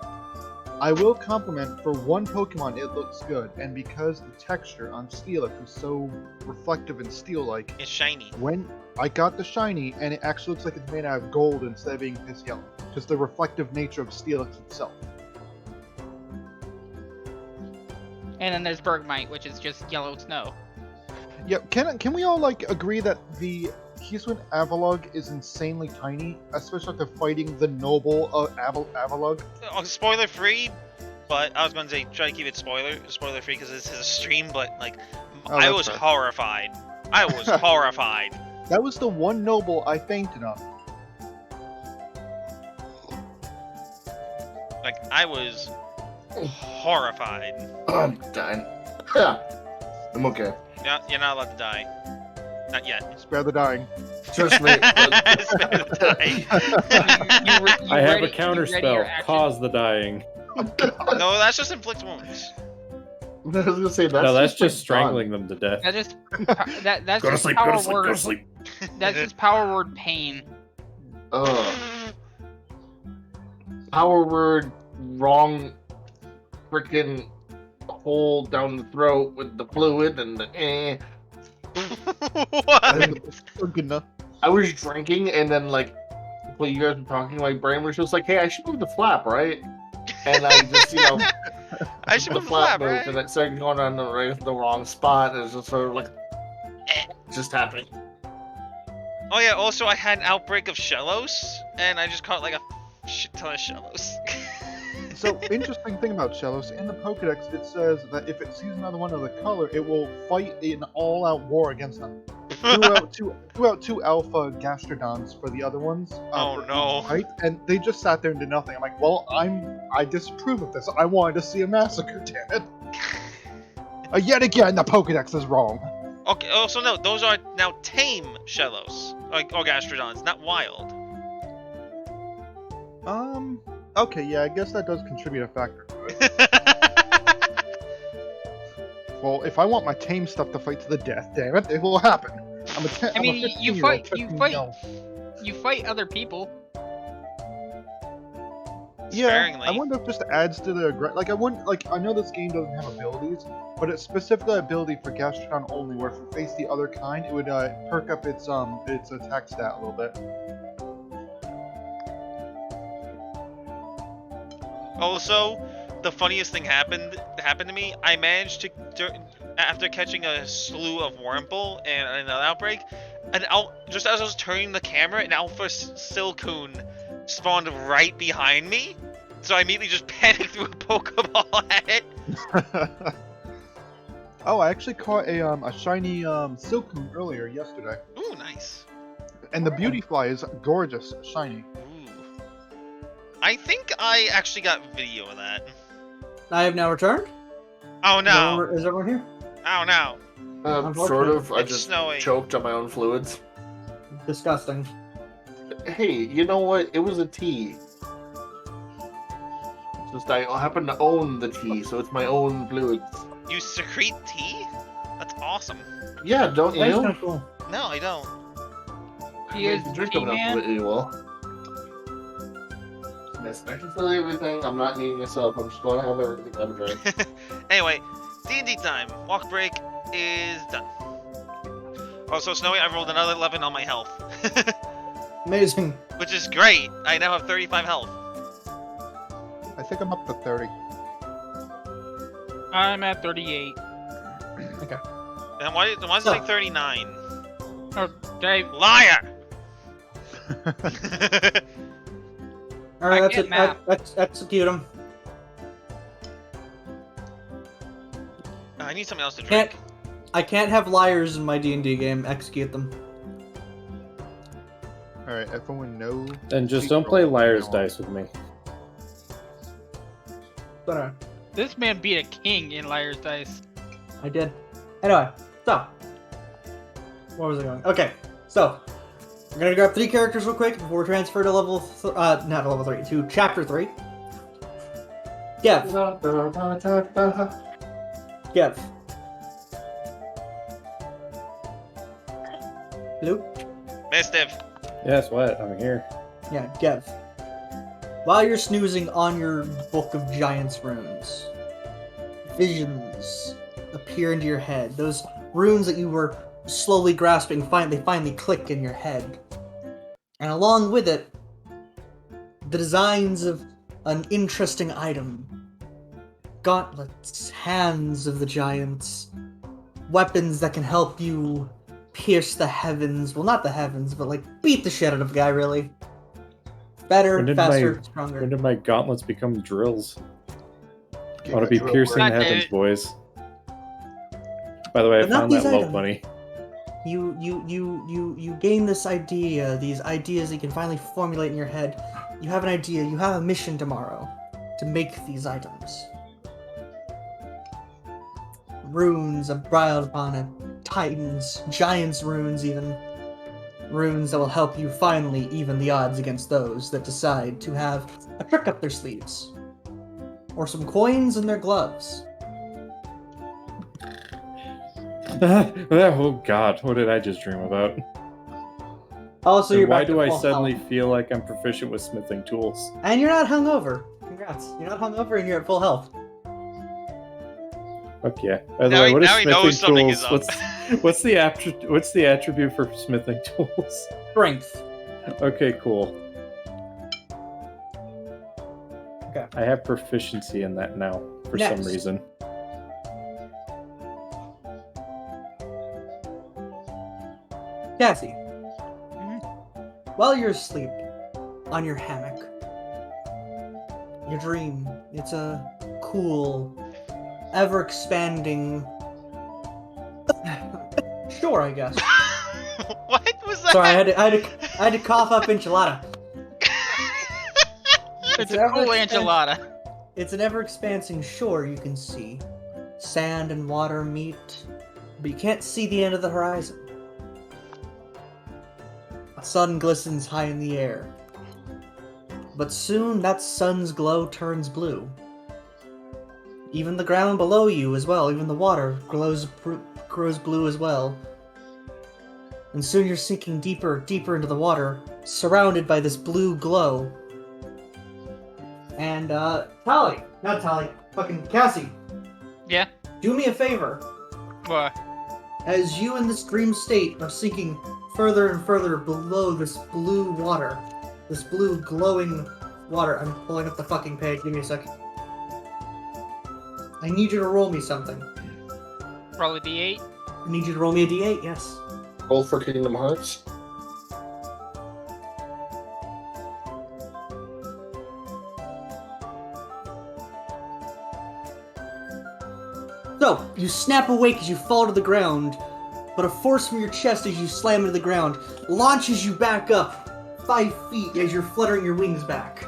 I will compliment, for one Pokemon it looks good, and because the texture on Steelix is so reflective and steel-like, It's shiny. when I got the shiny, and it actually looks like it's made out of gold instead of being piss yellow, just the reflective nature of Steelix itself. And then there's Bergmite, which is just yellow snow. Yeah, can we all like agree that the Hisuian Avalugg is insanely tiny, especially after fighting the noble Avalugg? Spoiler free, but I was going to say try to keep it spoiler free because this is a stream. But like, Oh, I that's was fair. horrified. I was horrified. That was the one noble I fainted on. Like I was horrified. I'm dying. Yeah, I'm okay. Yeah, you're not allowed to die. Not yet. Spare the dying. Trust me. Spare the dying. I have a counter spell. Cause the dying. No, that's just inflict wounds. I was gonna say that's No, that's like, just strangling them to death. That just that's Go to just sleep, go power to sleep, go word. to sleep. That's just power word pain. Power word wrong freaking hole down the throat with the fluid and the What? Good enough. I was drinking and then like while you guys were talking, my brain was just like, hey, I should move the flap, right? And I just, I should the move the flap, moved, right? and it started going on the wrong spot, and it was just sort of like just happening. Oh yeah, also I had an outbreak of Shellos, and I just caught like a shit ton of Shellos. So, interesting thing about Shellos, in the Pokedex it says that if it sees another one of the color, it will fight an all-out war against them. Threw out two alpha Gastrodons for the other ones. Oh for no. each fight, and they just sat there and did nothing. I'm like, well, I disapprove of this. I wanted to see a massacre, damn it. Yet again, the Pokedex is wrong. Okay, also no, those are now tame Shellos, or Gastrodons, not wild. Okay, yeah, I guess that does contribute a factor to it. Well, if I want my tame stuff to fight to the death, damn it, it will happen. I mean, you fight other people. Yeah, Sparingly. I wonder if just adds to the like. I know this game doesn't have abilities, but it's specifically ability for Gastrodon only. Where if it faced the other kind, it would perk up its attack stat a little bit. Also, the funniest thing happened to me. I managed to, after catching a slew of Wurmple and another outbreak, just as I was turning the camera, an Alpha Silcoon spawned right behind me. So I immediately just panicked threw a Pokeball at it. Oh, I actually caught a shiny Silcoon earlier yesterday, Ooh, nice. and the Beautyfly is gorgeous, shiny. Ooh. I think I actually got video of that. I have now returned. Oh no! Is everyone here? Oh no! Sort of. I It's just snowing. choked on my own fluids. Disgusting. Hey, you know what? It was a tea. It's just I happen to own the tea, so it's my own fluids. You secrete tea? That's awesome. Yeah, don't you? That's kind of cool. No, I don't. He is You drink tea enough man. of it, you will. Yes, I can feel everything. I'm not needing myself. I'm just going to have everything I'm drink. Anyway, D&D time. Walk break is done. Also, Snowy, I rolled another 11 on my health. Amazing. Which is great. I now have 35 health. I think I'm up to 30. I'm at 38. Okay. And why does it say 39? Oh, Dave. Liar! All right, I that's get it. math. Execute him. I need something else to drink. I can't have liars in my D&D game. Execute them. Alright, everyone know. And just Please don't play roll liar's now. dice with me. But This man beat a king in Liar's Dice. I did. Anyway, so where was I going? Okay, so we're gonna grab 3 characters real quick before we transfer to not level 3, to chapter 3. Gev. Gev. Hello? Mischief. Yes, what? I'm here. Yeah, Gev. While you're snoozing on your book of giants runes, visions appear into your head. Those runes that you were slowly grasping, they finally click in your head. And along with it, the designs of an interesting item. Gauntlets, hands of the giants, weapons that can help you pierce the heavens. Well, not the heavens, but like beat the shit out of a guy, really. Better, When did faster, my- stronger. When did my gauntlets become drills? I Get want to be that drill piercing work. the God, heavens, dude. boys. By the way, I But not found that these low items. bunny. You gain this idea, these ideas you can finally formulate in your head. You have an idea, you have a mission tomorrow to make these items. Runes are briled upon it, titans, giants runes even. Runes that will help you finally even the odds against those that decide to have a trick up their sleeves. Or some coins in their gloves. Oh god, what did I just dream about? Also, And you're why back to do I full suddenly health. feel like I'm proficient with smithing tools? And you're not hungover. Congrats. You're not hungover and you're at full health. Fuck yeah. By the Now way, he- what is now he knows smithing something tools? is up. What's the attribute for smithing tools? Strength. Okay, cool. Okay. I have proficiency in that now for some Next. reason. Cassie. While you're asleep on your hammock, you dream. It's a cool, ever-expanding shore, I guess. What was that? Sorry, I had to cough up enchilada. It's an a cool ever-expand- enchilada. It's an ever-expansing shore you can see. Sand and water meet, but you can't see the end of the horizon. A sun glistens high in the air. But soon that sun's glow turns blue. Even the ground below you as well, even the water grows blue as well. And soon you're sinking deeper, deeper into the water, surrounded by this blue glow. And, fucking Cassie, Yeah? do me a favor. What? As you in this dream state are sinking further and further below this blue water, this blue glowing water. I'm pulling up the fucking page, give me a second. I need you to roll me something. Probably D8? I need you to roll me a d8, yes. Roll for Kingdom Hearts. So, you snap awake as you fall to the ground, but a force from your chest as you slam into the ground launches you back up 5 feet as you're fluttering your wings back.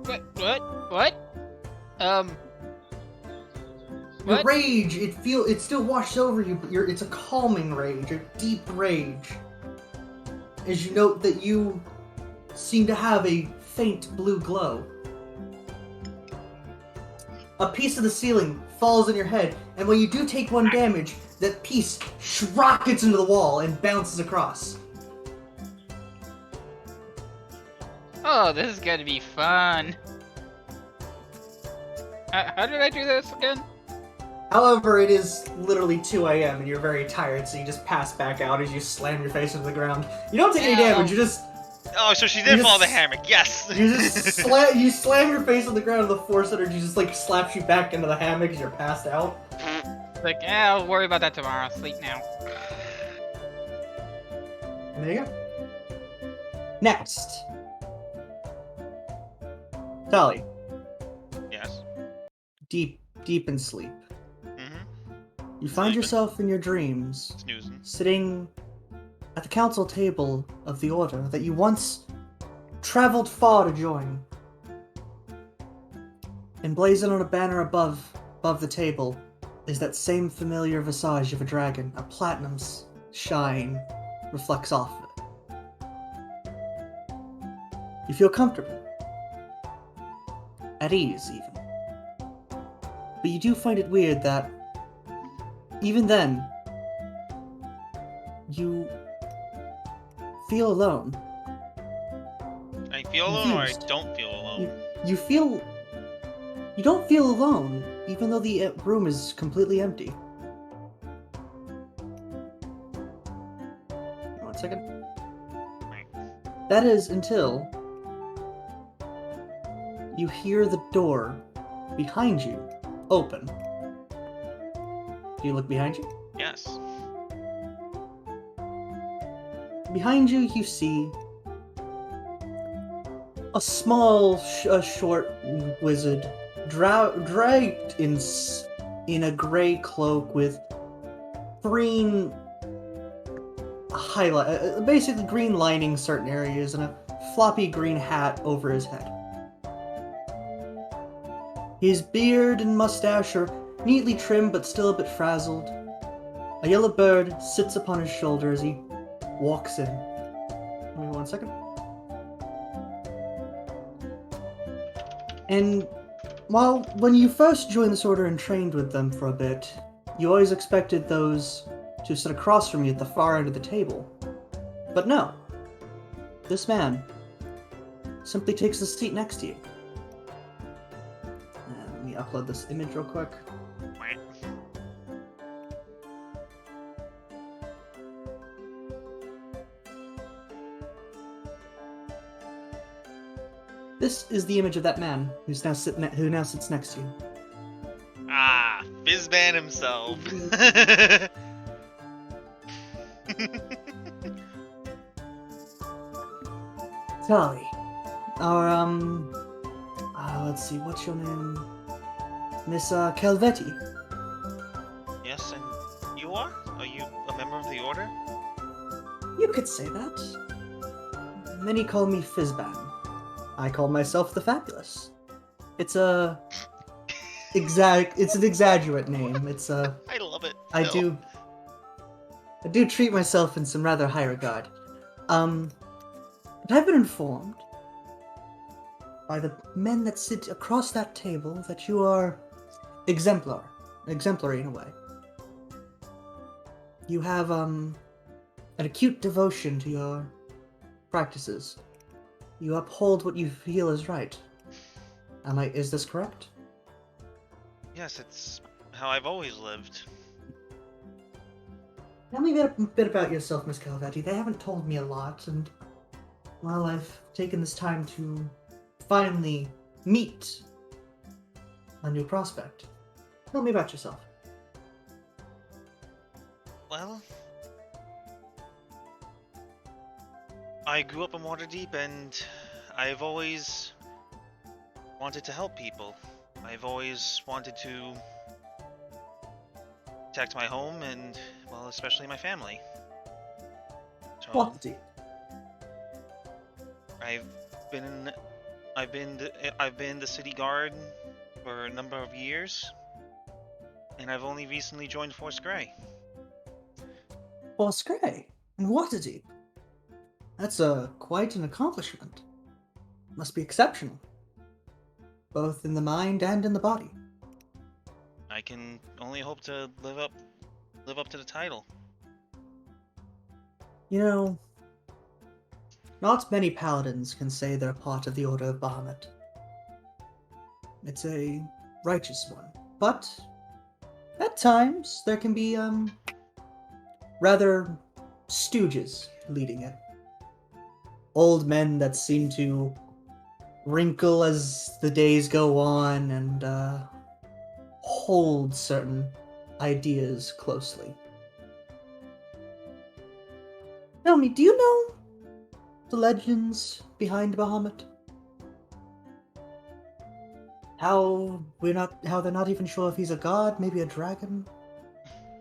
What? Your What? rage, it still washes over you, but it's a calming rage, a deep rage. As you note that you seem to have a faint blue glow. A piece of the ceiling falls on your head, and when you do take 1 damage, that piece rockets into the wall and bounces across. Oh, Oh, this is gonna be fun. How did I do this again? However, it is literally 2 a.m. and you're very tired, so you just pass back out as you slam your face into the ground. You don't take any damage. You just Oh, so she did You follow the just- hammock. Yes. you just slam your face on the ground, and the force energy just like slaps you back into the hammock as you're passed out. Like, I'll worry about that tomorrow. Sleep now. And there you go. Next, Tali, Yes. deep in sleep. Mm-hmm. You find Sleeping. yourself in your dreams, Snoozing. sitting at the council table of the Order that you once traveled far to join. Emblazoned on a banner above the table is that same familiar visage of a dragon. A platinum's shine reflects off of it. You feel comfortable. At ease, even. But you do find it weird that even then, you feel alone. I feel alone or I Confused. don't feel alone. You don't feel alone, even though the room is completely empty. 1 second. That is until you hear the door behind you open. Do you look behind you? Yes. Behind you, you see a small, short wizard draped in a gray cloak with green highlight, basically green lining certain areas, and a floppy green hat over his head. His beard and mustache are neatly trimmed but still a bit frazzled. A yellow bird sits upon his shoulder as he walks in. Give me 1 second. And when you first joined this order and trained with them for a bit, you always expected those to sit across from you at the far end of the table. But no. This man simply takes the seat next to you. Let me upload this image real quick. This is the image of that man who now sits next to you. Ah, Fizzman himself. Tali. Our, let's see, what's your name? Miss, Calvetti. Yes, and you are? Are you a member of the Order? You could say that. Many call me Fizzban. I call myself the Fabulous. It's an exaggerate name. It's a... I love it. I Phil. do treat myself in some rather high regard. But I've been informed by the men that sit across that table that you are exemplary in a way. You have, an acute devotion to your practices. You uphold what you feel is right. Is this correct? Yes, it's how I've always lived. Tell me a bit about yourself, Miss Calvetti. They haven't told me a lot, and, well, I've taken this time to finally meet a new prospect. Tell me about yourself. Well, I grew up in Waterdeep and I've always wanted to help people. I've always wanted to protect my home and, well, especially my family. So Waterdeep. I've been the city guard for a number of years, and I've only recently joined Force Grey. Force Grey in Waterdeep. That's quite an accomplishment. Must be exceptional, both in the mind and in the body. I can only hope to live up to the title. You know, Not many paladins can say they're part of the Order of Bahamut. It's a righteous one. But at times there can be rather stooges leading it. Old men that seem to wrinkle as the days go on and hold certain ideas closely. Tell me, do you know the legends behind Bahamut? How they're not even sure if he's a god, maybe a dragon?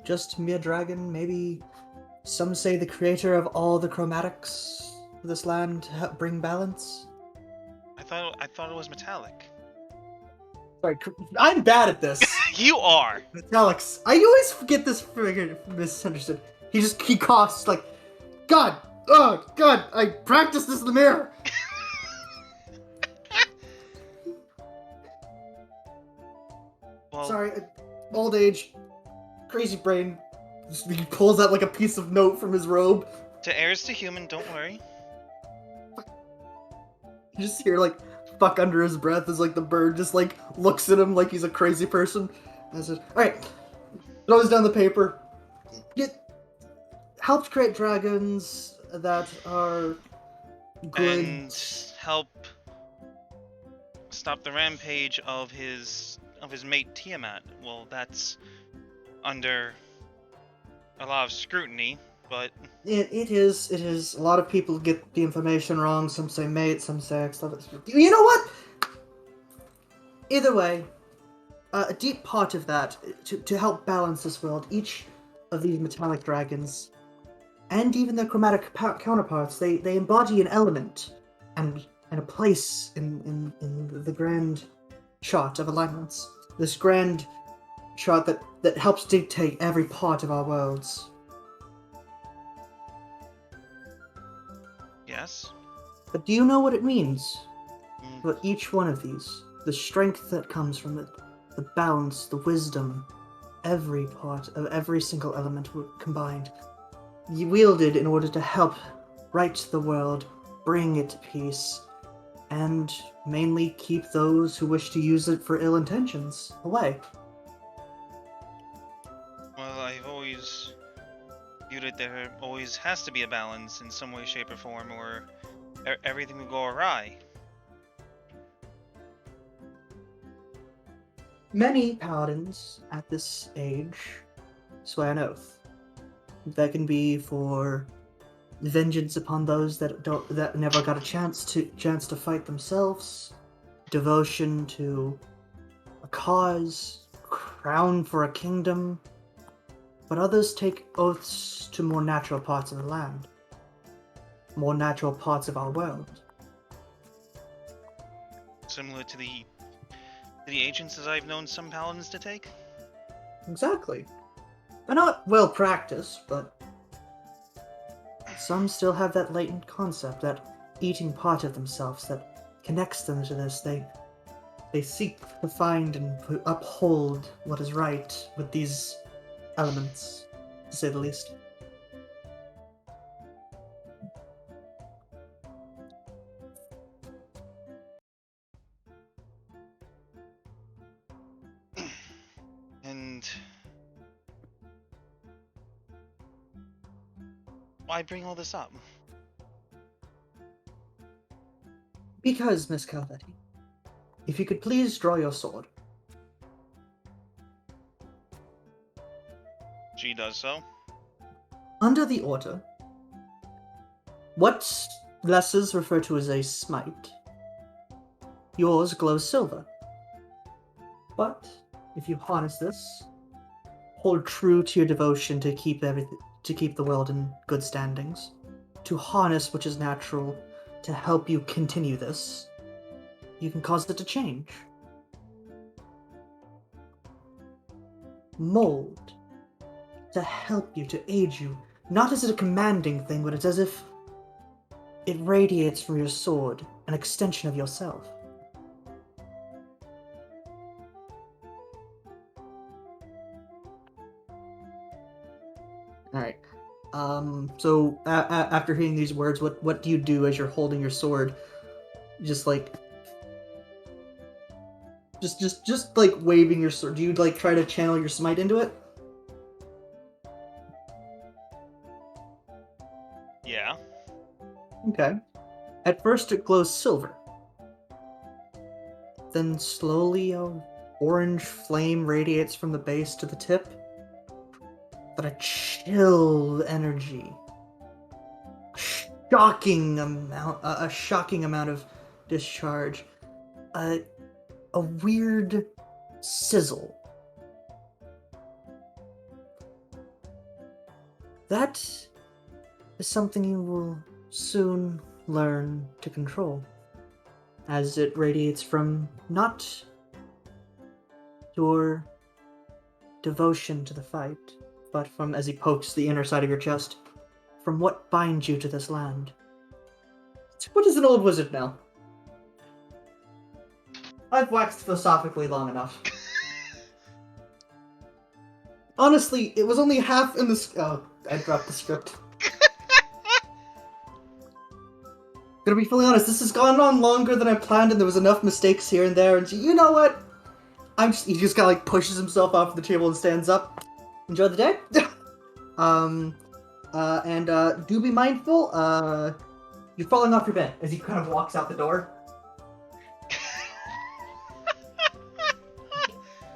Just mere dragon, maybe some say the creator of all the chromatics of this land to help bring balance? I thought it was metallic. Sorry, I'm bad at this. You are. Metallics. I always get this friggin' misunderstood. He coughs like, God, oh God, I practiced this in the mirror. Well, Sorry, old age, crazy brain. He pulls out like a piece of note from his robe. to heirs to human, don't worry. You just hear like fuck under his breath as like the bird just like looks at him like he's a crazy person. And I said, "Alright, throws down the paper. It helps create dragons that are good And help stop the rampage of his mate Tiamat. Well, that's under a lot of scrutiny, but It is. A lot of people get the information wrong. Some say mate, some say ex. You know what? Either way, a deep part of that, to help balance this world, each of these metallic dragons, and even their chromatic counterparts, they embody an element and a place in the grand chart of alignments. This grand chart that helps dictate every part of our worlds. yes. But do you know what it means Mm, for each one of these? The strength that comes from it, the balance, the wisdom, every part of every single element combined, wielded in order to help right the world, bring it to peace, and mainly keep those who wish to use it for ill intentions away. Well, I've always viewed it there always has to be a balance in some way, shape, or form, or everything will go awry. Many paladins at this age swear an oath. That can be for vengeance upon those that never got a chance to fight themselves, devotion to a cause, crown for a kingdom. But others take oaths to more natural parts of the land, more natural parts of our world. Similar to the agencies I've known some paladins to take. Exactly. They're not well practiced, but some still have that latent concept, that eating part of themselves that connects them to this. They seek to find and uphold what is right with these elements, to say the least. And why bring all this up? Because, Miss Calvetti, if you could please draw your sword. She does so. Under the order, what lessers refer to as a smite, yours glows silver. But if you harness this, hold true to your devotion to keep the world in good standings, to harness which is natural, to help you continue this, you can cause it to change. Mold, to help you, to aid you, not as a commanding thing, but it's as if it radiates from your sword, an extension of yourself. Alright. So after hearing these words, what do you do as you're holding your sword? Just like, just like waving your sword. Do you like try to channel your smite into it? Yeah. Okay. At first it glows silver. Then slowly a orange flame radiates from the base to the tip. But a chill energy. A shocking amount of discharge. A weird sizzle. That is something you will soon learn to control, as it radiates from not your devotion to the fight, but from, as he pokes the inner side of your chest, from what binds you to this land. What is an old wizard now? I've waxed philosophically long enough. Honestly, it was only half in the... Oh, I dropped the script. Gonna be fully honest, this has gone on longer than I planned, and there was enough mistakes here and there, and you know what? He just kind of like pushes himself off the table and stands up. Enjoy the day. Do be mindful, you're falling off your bed as he kind of walks out the door.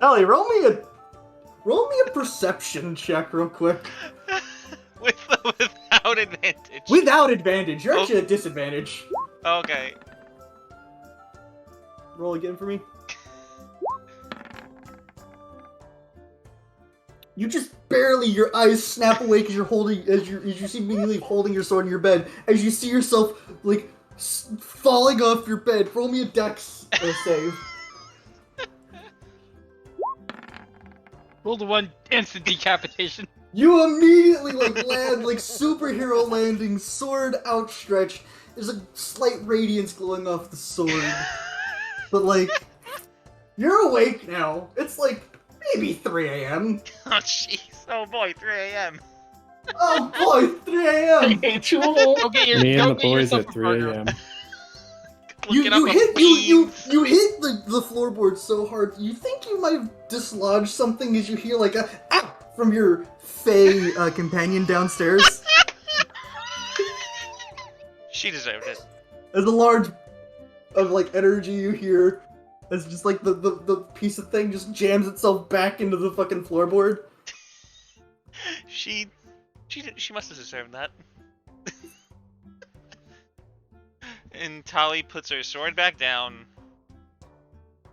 Ellie, roll me a perception check real quick. Without advantage. Without advantage. You're actually at disadvantage. Okay. Roll again for me. You just barely, your eyes snap away because as you see me holding your sword in your bed, as you see yourself like falling off your bed. Roll me a dex save. Roll the one, instant decapitation. You immediately land superhero landing, sword outstretched. There's a slight radiance glowing off the sword, but you're awake now. It's maybe 3 a.m. Oh jeez. Oh boy, 3 a.m. Oh boy, 3 a.m. Go get Me and the yourself boys a at 3 burger. a.m. You hit the floorboard so hard. You think you might have dislodged something as you hear a ah from your Fey companion downstairs. She deserved it. As a large of energy you hear, as just the piece of thing just jams itself back into the fucking floorboard. She must have deserved that. And Tali puts her sword back down,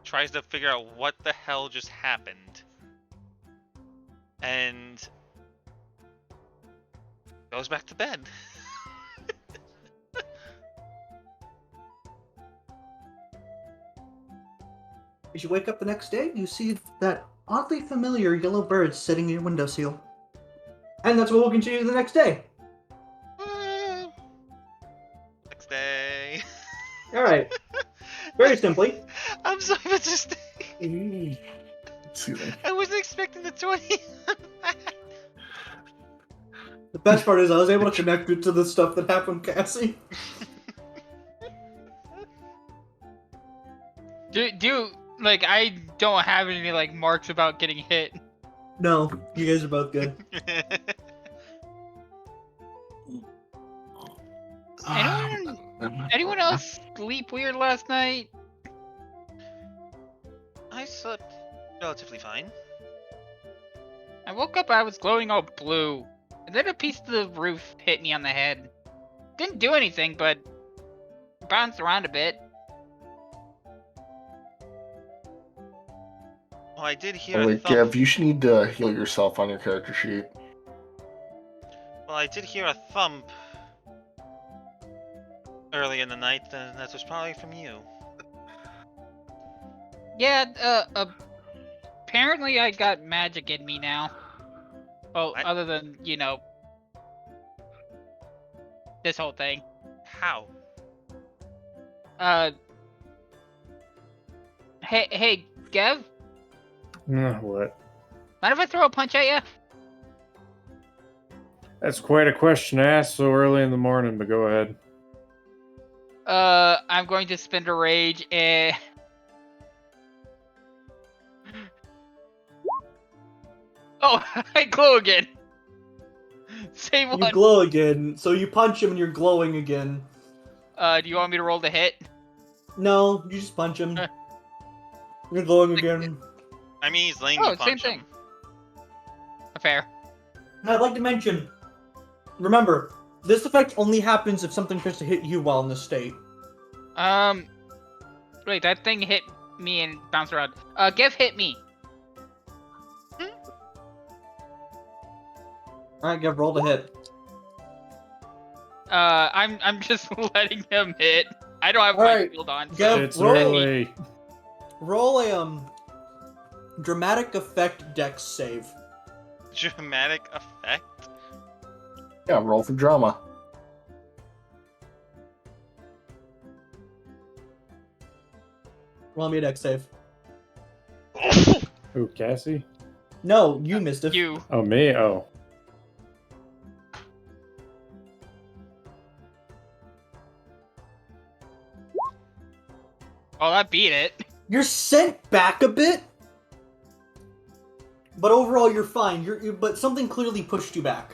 tries to figure out what the hell just happened, and goes back to bed. As you wake up the next day, you see that oddly familiar yellow bird sitting in your windowsill. And that's what we'll continue the next day. Next day. Alright. Very simply. I'm sorry, but just Excuse me. I wasn't expecting the 20. The best part is I was able to connect it to the stuff that happened, Cassie. I don't have any marks about getting hit. No, you guys are both good. Anyone else sleep weird last night? I slept relatively fine. I woke up, I was glowing all blue, and then a piece of the roof hit me on the head. Didn't do anything, but bounced around a bit. Well, I did hear Oh, a wait, thump. Gav, you should need to heal yourself on your character sheet. Well, I did hear a thump early in the night, and that was probably from you. Yeah, apparently I got magic in me now. Well, What? other than, this whole thing. How? Hey, Gav? What? Mind if I throw a punch at you? That's quite a question to ask so early in the morning, but go ahead. I'm going to spend a rage and... Oh, I glow again. Same You one. glow again, so you punch him and you're glowing again. Do you want me to roll the hit? No, you just punch him. You're glowing again. I mean, he's letting Oh, you same punch thing. him. Fair. Now, I'd like to mention, remember, this effect only happens if something tries to hit you while in this state. Wait, that thing hit me and bounced around. Gev hit me. Alright, Gav, roll the hit. I'm just letting him hit. I don't have my Alright, shield on. Gev, It's roll. early. Roll a, dramatic effect dex save. Dramatic effect? Yeah, roll for drama. Roll me a dex save. Who, Cassie? No, you missed it. You. Oh, me? Oh. Oh, that beat it. You're sent back a bit, but overall you're fine. But something clearly pushed you back.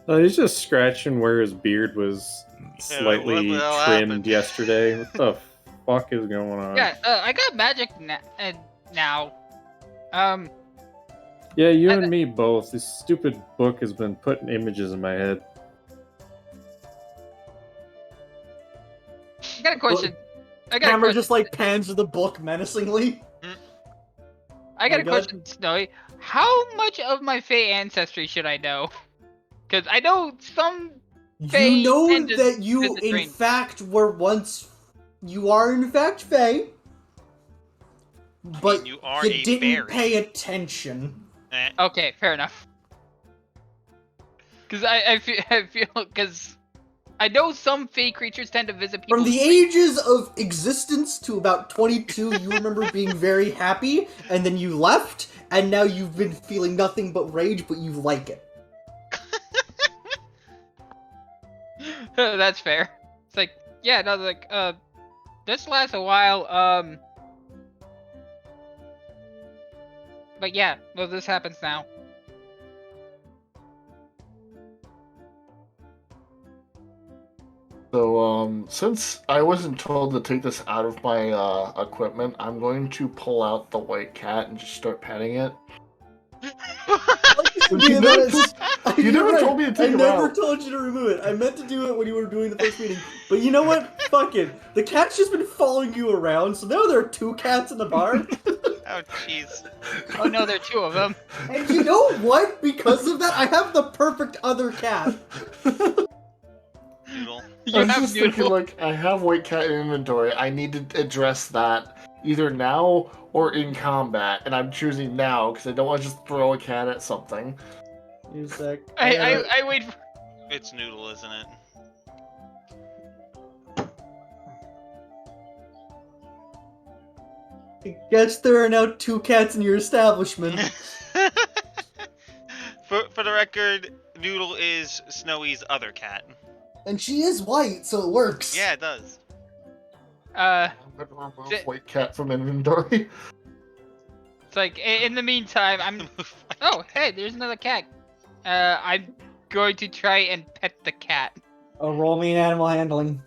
He's just scratching where his beard was slightly what the hell trimmed happened? yesterday. What the fuck is going on? Yeah, I got magic now. Yeah, you and me both. This stupid book has been putting images in my head. I got a question. I got a Camera question. just like pans to the book menacingly. I got a Oh my God. question, Snowy. How much of my Fey ancestry should I know? Because I know some. Fae You know and just that you, visit in dreams. fact, were once. You are, in fact, Fae. But you are you a didn't fairy. pay attention. Eh. Okay, fair enough. Because I feel because I know some Fey creatures tend to visit people. From the ages of existence to about 22, you remember being very happy, and then you left, and now you've been feeling nothing but rage, but you like it. That's fair. It's like, yeah, no, like, this lasts a while, but yeah, well, this happens now. So, since I wasn't told to take this out of my equipment, I'm going to pull out the white cat and just start petting it. You never told me to take I him never out. told you to remove it. I meant to do it when you were doing the first meeting. But you know what? Fuck it. The cat's just been following you around, so now there are 2 cats in the bar. Oh, jeez. Oh no, there are 2 of them. And you know what? Because of that, I have the perfect other cat. Noodle. You I'm have just thinking, Noodle. like, I have white cat in inventory. I need to address that either now or in combat, and I'm choosing now because I don't want to just throw a cat at something. You sec. I wait for... It's Noodle, isn't it? I guess there are now 2 cats in your establishment. For the record, Noodle is Snowy's other cat. And she is white, so it works. Yeah, it does. White cat from inventory. It's like, in the meantime, I'm... Oh, hey, there's another cat. I'm going to try and pet the cat. Oh, roll me an animal handling.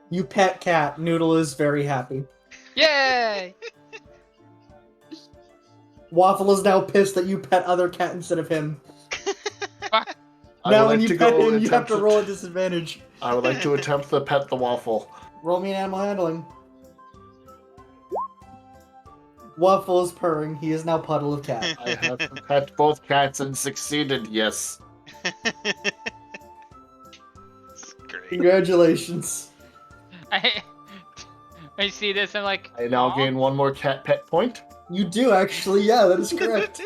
You pet cat. Noodle is very happy. Yay! Waffle is now pissed that you pet other cat instead of him. I Now would when like you to pet go him, you have attempt to roll a disadvantage. I would like to attempt to pet the waffle. Roll me an animal handling. Waffle is purring. He is now Puddle of Cat. I have pet both cats and succeeded, yes. It's great. Congratulations. I see this, I'm like... I now "Aw." gain 1 more cat pet point. You do, actually. Yeah, that is correct.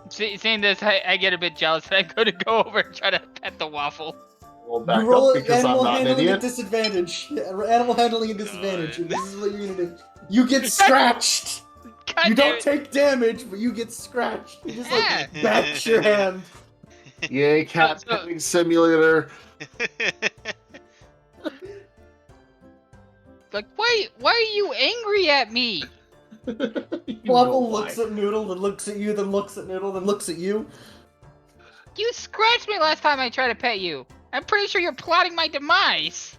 Seeing this, I get a bit jealous, and I'm going to go over and try to pet the waffle. Roll back You roll up because I'm animal not an handling at idiot. disadvantage. Animal handling at disadvantage. God. And this is what you're gonna do. You get scratched. God You damn don't it. take damage, but you get scratched. You just like Yeah. bash your hand. Yay, cat So- petting simulator. Like, why are you angry at me? You Waffle know looks why. at Noodle, then looks at you, then looks at Noodle, then looks at you. You scratched me last time I tried to pet you. I'm pretty sure you're plotting my demise.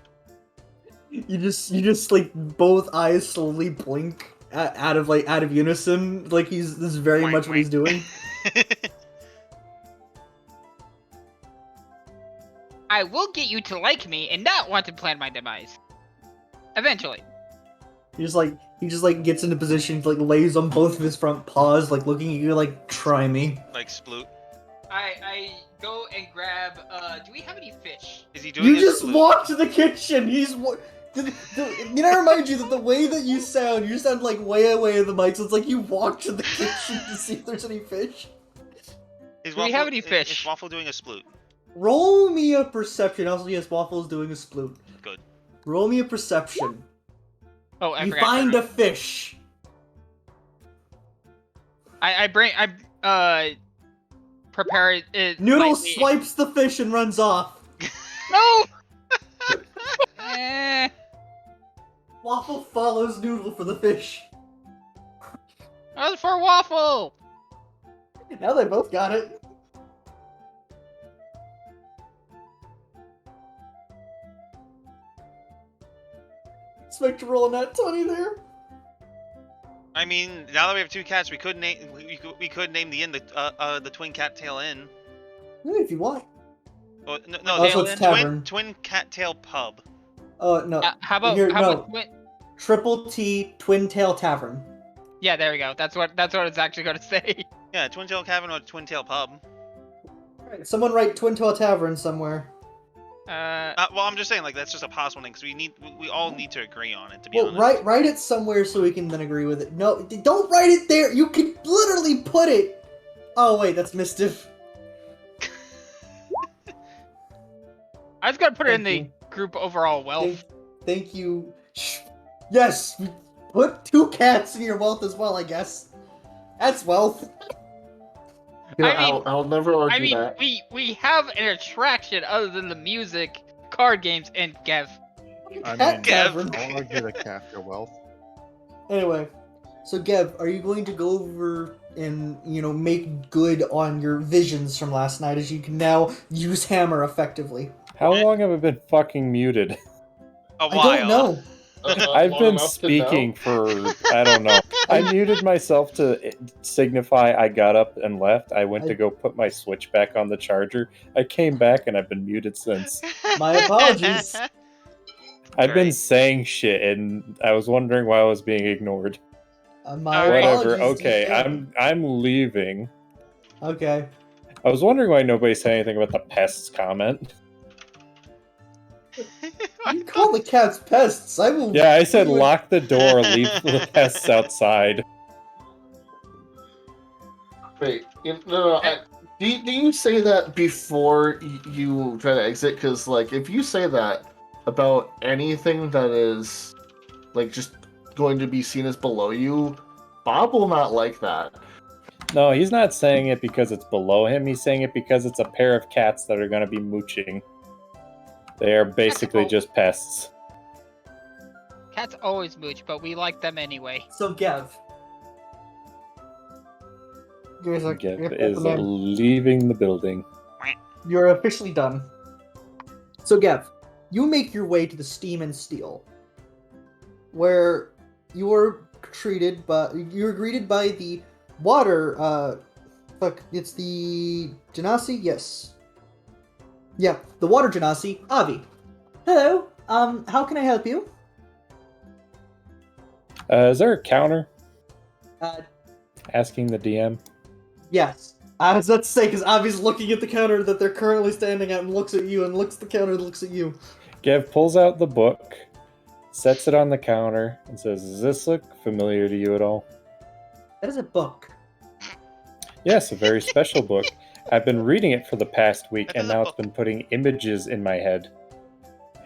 You just like both eyes slowly blink out of unison. Like this is very Wink, much what he's doing. I will get you to like me and not want to plan my demise. Eventually. He just like gets into position, like lays on both of his front paws, like looking at you, like try me. Like Sploot. I go and grab. Do we have any fish? Is he doing You his just Sploot? walk to the kitchen. Can I remind you that the way that you sound like way away in the mic, so it's like you walk to the kitchen to see if there's any fish. Is Do we have any Is fish? Waffle doing a Sploot? Roll me a perception. Also, yes, Waffle's doing a sploot. Good. Roll me a perception. Oh, I You forgot. find a fish. I prepare it. Noodle lightly. swipes the fish and runs off. No. Eh. Waffle follows Noodle for the fish. That was for Waffle. Now they both got it. Expect to roll a nat 20 there. I mean, now that we have two cats, we could name we could name the inn the Twin Cat Tail Inn. If you want. Oh, no, Oh, so the it's tavern. Twin Cat Tail Pub. No. How about Here, how no. about Triple T Twin Tail Tavern. Yeah, there we go. That's what it's actually going to say. Yeah, Twin Tail Cavern or Twin Tail Pub. Alright, someone write Twin Tail Tavern somewhere. Well, I'm just saying, like, that's just a possible thing, because we all need to agree on it, to be Well, honest. write it somewhere so we can then agree with it. No, don't write it there. You can literally put it. Oh wait, that's Mischief. I was going to put it in Thank the you. group overall wealth. Thank you. Yes, put two cats in your wealth as well. I guess that's wealth. Yeah, I mean- I'll never argue I mean, that. we have an attraction other than the music, card games, and Gev. I Cat mean, Tavern. I'll argue the capital wealth. Anyway, so Gev, are you going to go over and make good on your visions from last night, as you can now use hammer effectively? How long have I been fucking muted? A while. I don't know. I've Long been enough to know? speaking for, I don't know. I muted myself to signify I got up and left. I went to go put my Switch back on the charger. I came back and I've been muted since. My apologies. I've been Great. saying shit and I was wondering why I was being ignored. My Alright. Whatever. apologies. Okay, DM. I'm leaving. Okay. I was wondering why nobody said anything about the pests comment. You call the cats pests. I will. Yeah, I said lock the door, leave the pests outside. Wait, no. Do you say that before you try to exit? Because, like, if you say that about anything that is, like, just going to be seen as below you, Bob will not like that. No, he's not saying it because it's below him. He's saying it because it's a pair of cats that are going to be mooching. They are basically just pests. Cats always mooch, but we like them anyway. So Gev. Give me a sec. Gev Yep, is man. leaving the building. You're officially done. So Gev, you make your way to the Steam and Steel, where you are greeted by the water. It's the Genasi. Yes. Yeah, the water Genasi, Avi. Hello. How can I help you? Is there a counter? Asking the DM. Yes. I was about to say, because Avi's looking at the counter that they're currently standing at and looks at you, and looks at the counter and looks at you. Gev pulls out the book, sets it on the counter, and says, "Does this look familiar to you at all?" That is a book. Yes, a very special book. I've been reading it for the past week, and now it's been putting images in my head.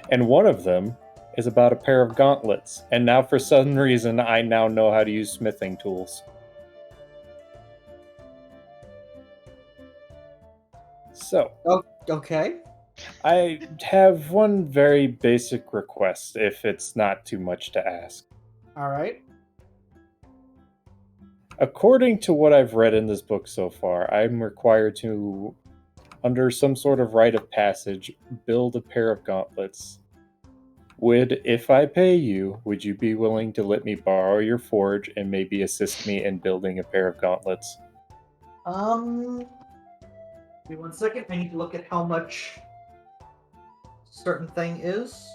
And one of them is about a pair of gauntlets, and now for some reason I now know how to use smithing tools. So, Okay. I have one very basic request, if it's not too much to ask. All right. According to what I've read in this book so far, I'm required to, under some sort of rite of passage, build a pair of gauntlets. If I pay you, would you be willing to let me borrow your forge and maybe assist me in building a pair of gauntlets? Give me 1 second. I need to look at how much certain thing is.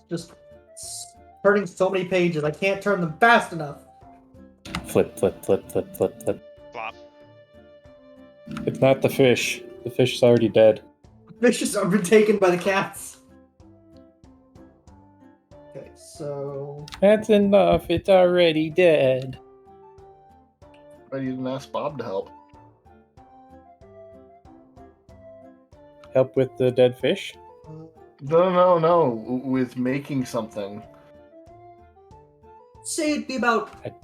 Just turning so many pages, I can't turn them fast enough. Flip, flip, flip, flip, flip, flip. Flop. It's not the fish. The fish is already dead. Fishes have been taken by the cats. Okay, so That's enough. It's already dead. I didn't ask Bob to help. Help with the dead fish? No. With making something. say it'd be about 5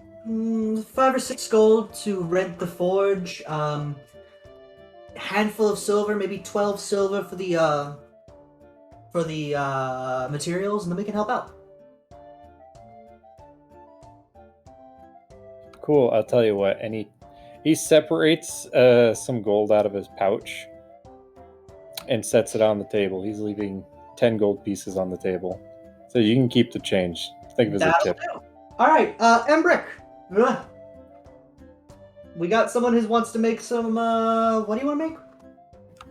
or 6 gold to rent the forge. Handful of silver, maybe 12 silver for the materials, and then we can help out. Cool, I'll tell you what. And he separates some gold out of his pouch and sets it on the table. He's leaving 10 gold pieces on the table. So you can keep the change. Think of it as a tip. Alright, Embrick. Ugh. We got someone who wants to make some, what do you want to make?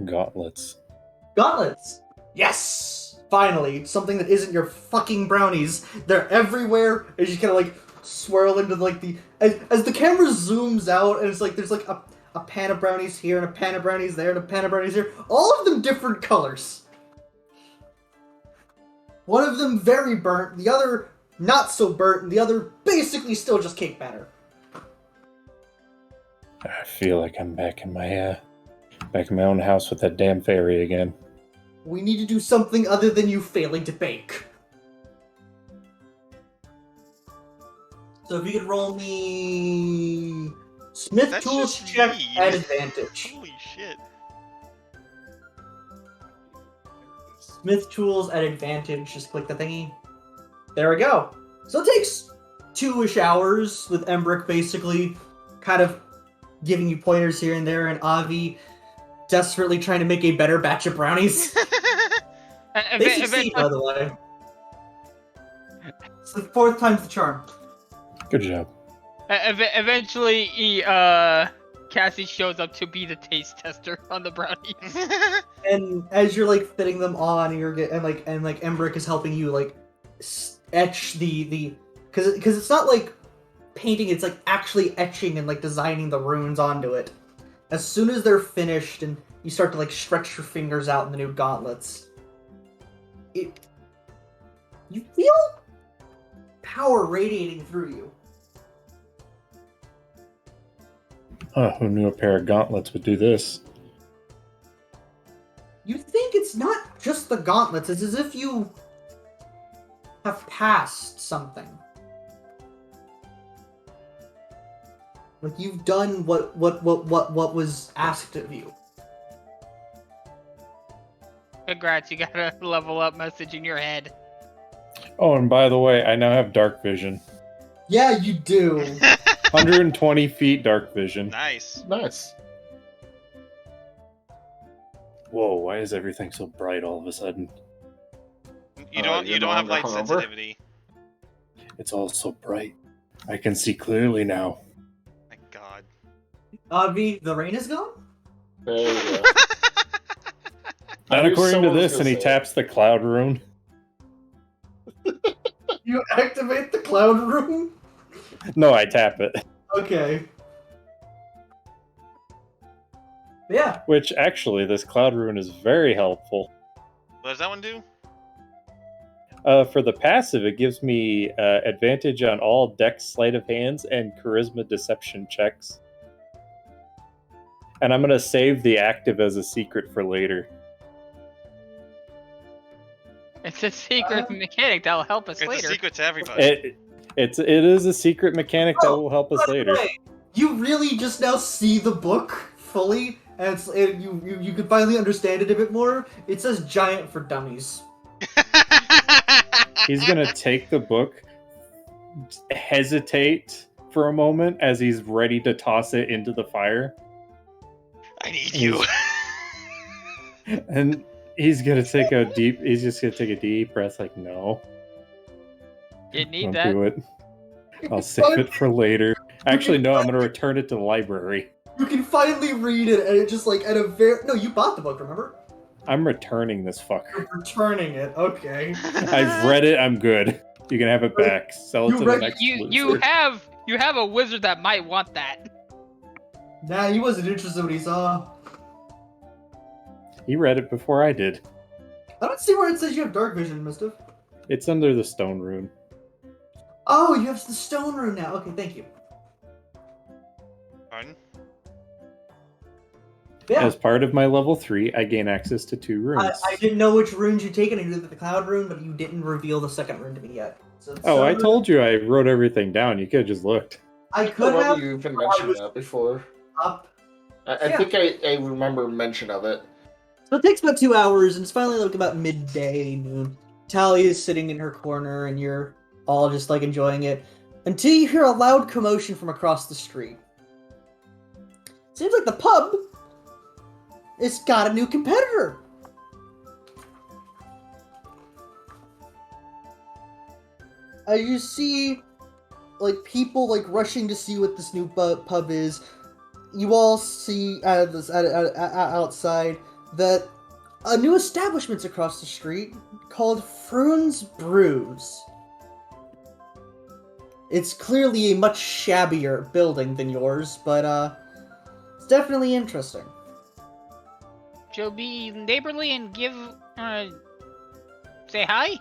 Gauntlets. Gauntlets! Yes! Finally, something that isn't your fucking brownies. They're everywhere, as you kind of like swirl into like the... As the camera zooms out, and it's like there's like a pan of brownies here, and a pan of brownies there, and a pan of brownies here. All of them different colors. One of them very burnt, the other not so burnt, and the other basically still just cake batter. I feel like I'm back in my own house with that damn fairy again. We need to do something other than you failing to bake. So if you could roll me Smith That's Tools just check mean. at advantage. Holy shit. Smith Tools at advantage. Just click the thingy. There we go. So it takes 2-ish hours with Embrick basically kind of giving you pointers here and there, and Avi desperately trying to make a better batch of brownies. They succeed, by the way. It's the 4th time's the charm. Good job. Eventually, Cassie shows up to be the taste tester on the brownies. And as you're like fitting them on, and Embrick is helping you like etch the because it's not like painting, it's like actually etching and like designing the runes onto it. As soon as they're finished and you start to like stretch your fingers out in the new gauntlets, you feel power radiating through you. Huh, who knew a pair of gauntlets would do this? You think it's not just the gauntlets, it's as if you have passed something. Like you've done what was asked of you. Congrats, you got a level up message in your head. Oh, and by the way, I now have dark vision. Yeah, you do. 120 feet dark vision. Nice. Nice. Whoa, why is everything so bright all of a sudden? You don't you're no have longer light hungover? sensitivity. It's all so bright. I can see clearly now. My god. Avi, the rain is gone? There you go. Not I knew according to someone was this, gonna and he say it. taps the cloud rune. You activate the cloud room? No, I tap it. Okay. Yeah. Which, actually, this cloud rune is very helpful. What does that one do? For the passive, it gives me advantage on all Dex sleight of hands and charisma deception checks. And I'm going to save the active as a secret for later. It's a secret mechanic that'll help us It's later. a secret to everybody. It is a secret mechanic that will help us by the later. way, you really just now see the book fully, and you can finally understand it a bit more. It says giant for dummies. He's going to take the book, hesitate for a moment as he's ready to toss it into the fire. I need you. And he's going to take a deep breath like, no. You need Don't that. do it. I'll save it for later. Actually, no, I'm going to return it to the library. You can finally read it, and it just like at a very no. You bought the book, remember? I'm returning this fucker. You're returning it. Okay. I've read it. I'm good. You can have it back. Sell it You to the read- next You loser. have a wizard that might want that. Nah, he wasn't interested in what he saw. He read it before I did. I don't see where it says you have dark vision, Mister. It's under the stone rune. Oh, you have the stone rune now. Okay, thank you. Pardon? Yeah. As part of my level 3, I gain access to 2 runes. I didn't know which runes you'd taken. I knew the cloud rune, but you didn't reveal the second rune to me yet. So Oh, I told you I wrote everything down. You could have just looked. I I could remember have you even mentioned that before. up. I Yeah. think I remember mention of it. So it takes about 2 hours, and it's finally like about midday, noon. Tally is sitting in her corner, and you're all just like enjoying it, until you hear a loud commotion from across the street. Seems like the pub has got a new competitor. You see, like, people like rushing to see what this new pub is. You all see outside that a new establishment's across the street called Froon's Brews. It's clearly a much shabbier building than yours, but it's definitely interesting. She'll be neighborly and give say hi.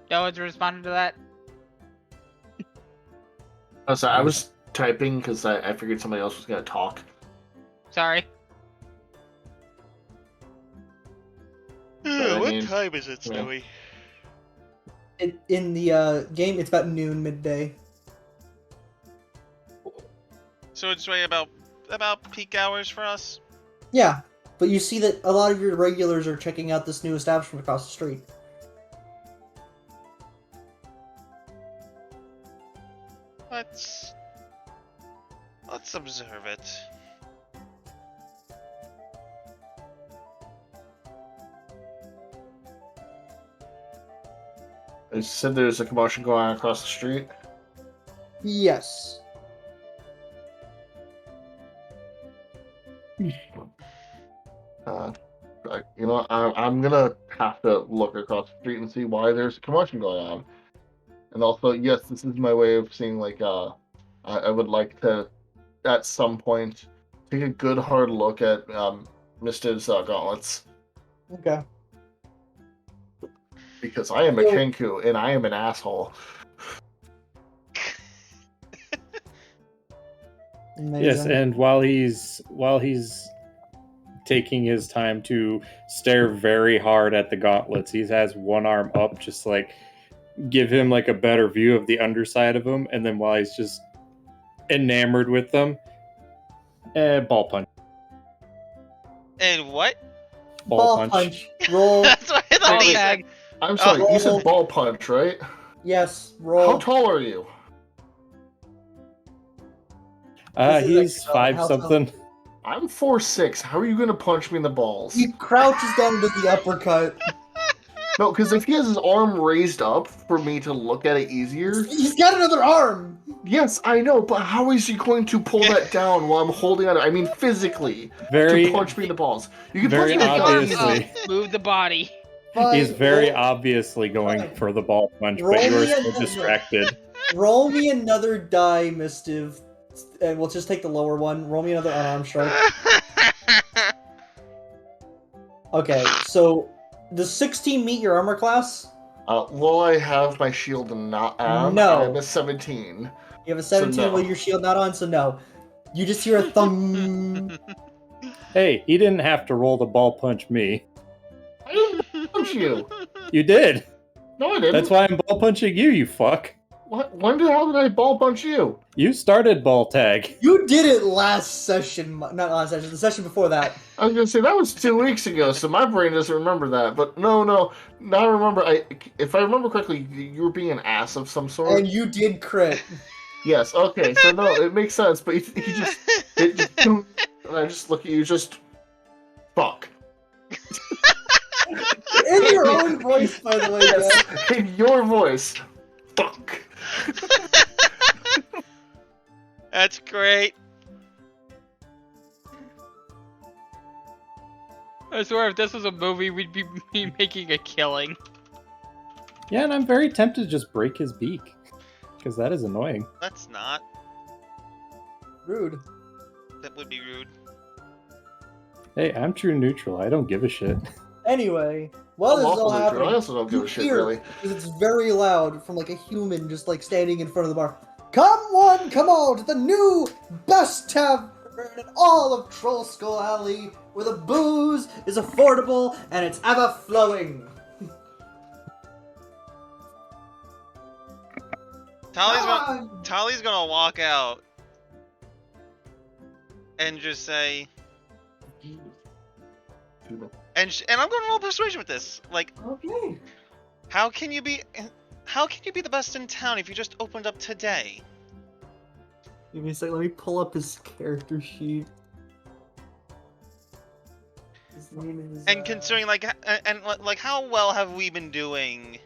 No one's responded to that. Oh, sorry, I was typing because I figured somebody else was going to talk. Sorry. I What mean, time is it, yeah. Snowy? In the game, it's about noon, midday. So it's right about peak hours for us. Yeah, but you see that a lot of your regulars are checking out this new establishment across the street. Let's observe it. I said there's a commotion going on across the street. Yes. I'm gonna have to look across the street and see why there's a commotion going on. And also, yes, this is my way of seeing, like, I would like to, at some point, take a good hard look at Mista's gauntlets. Okay. Because I am a Kenku, and I am an asshole. Yes, and while he's taking his time to stare very hard at the gauntlets, he has one arm up, just like give him like a better view of the underside of him, and then while he's just enamored with them, ball punch. And what? Ball punch. Roll. That's what I thought Ball he tag. said. I'm sorry, you roll. said ball punch, right? Yes, roll. How tall are you? This is He's like, 5 something. I'm 4'6". How are you gonna punch me in the balls? He crouches down into the uppercut. No, because if he has his arm raised up for me to look at it easier... He's got another arm! Yes, I know, but how is he going to pull that down while I'm holding on? I mean, physically, to punch me in the balls. You can very punch me in the obviously. balls. Move the body. He's very roll, obviously going for the ball punch, Roll but you are me so another- distracted. roll me another die, Mistiv. And we'll just take the lower one. Roll me another unarmed strike. Okay, so does 16 meet your armor class? Will I have my shield not on? No. I'm a 17. You have a So 17 no. with your shield not on, so no. You just hear a thump. Hey, he didn't have to roll to ball punch me. I didn't punch you. You did. No, I didn't. That's why I'm ball punching you, you fuck. What? When the hell did I ball punch you? You started ball tag. You did it last session, not last session, the session before that. I was gonna say that was 2 weeks ago, so my brain doesn't remember that. But no. Now I remember. If I remember correctly, you were being an ass of some sort. And you did crit. Yes. Okay. So no, it makes sense. But he just, and I just look at you, just fuck. In your own voice, by the way. Yes, Yeah. in your voice, fuck. That's great. I swear, if this was a movie, we'd be making a killing. Yeah, and I'm very tempted to just break his beak. Because that is annoying. That's not. Rude. That would be rude. Hey, I'm true neutral. I don't give a shit. Anyway, while I'm this is also all neutral. happening, I also don't give you a shit, hear, really. because it's very loud from like a human just like standing in front of the bar. Come on, come out, the new best tavern in all of Troll Skull Alley, where the booze is affordable and it's ever flowing. Tali's gonna walk out and just say, and I'm going to roll persuasion with this. Like, Okay. how can you be the best in town if you just opened up today? Give me a second, let me pull up his character sheet. His name is, And considering like how well have we been doing?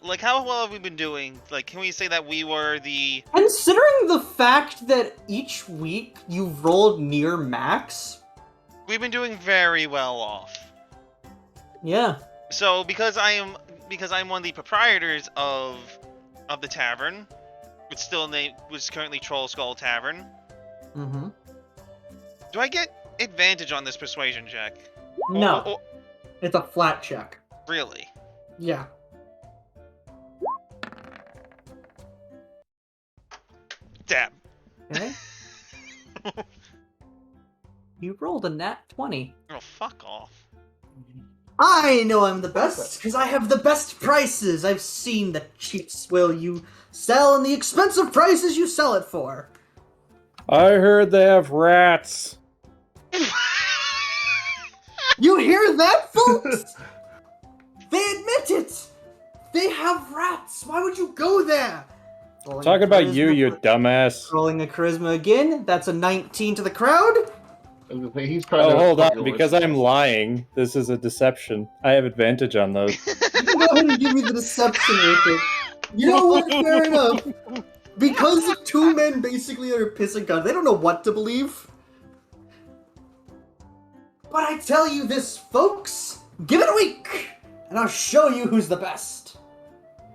Like, how well have we been doing? Like, can we say that we were the... Considering the fact that each week you've rolled near max. We've been doing very well off. Yeah. So, because I'm one of the proprietors of the tavern, which is currently Troll Skull Tavern. Mm-hmm. Do I get advantage on this persuasion check? No. It's a flat check. Really? Yeah. Damn. Okay. You rolled a nat 20. Oh, fuck off. I know I'm the best, because I have the best prices. I've seen the cheap swill you sell and the expensive prices you sell it for. I heard they have rats. You hear that, folks? They admit it. They have rats. Why would you go there? Rolling Talking a about you, charisma- you dumbass. Rolling a charisma again. That's a 19 to the crowd. He's trying Oh, to hold fuck on. yours. Because I'm lying, this is a deception. I have advantage on those. You can go ahead and give me the deception real quick. You know what? Fair enough. Because the two men basically are pissing guns, they don't know what to believe. But I tell you this, folks. Give it a week, and I'll show you who's the best.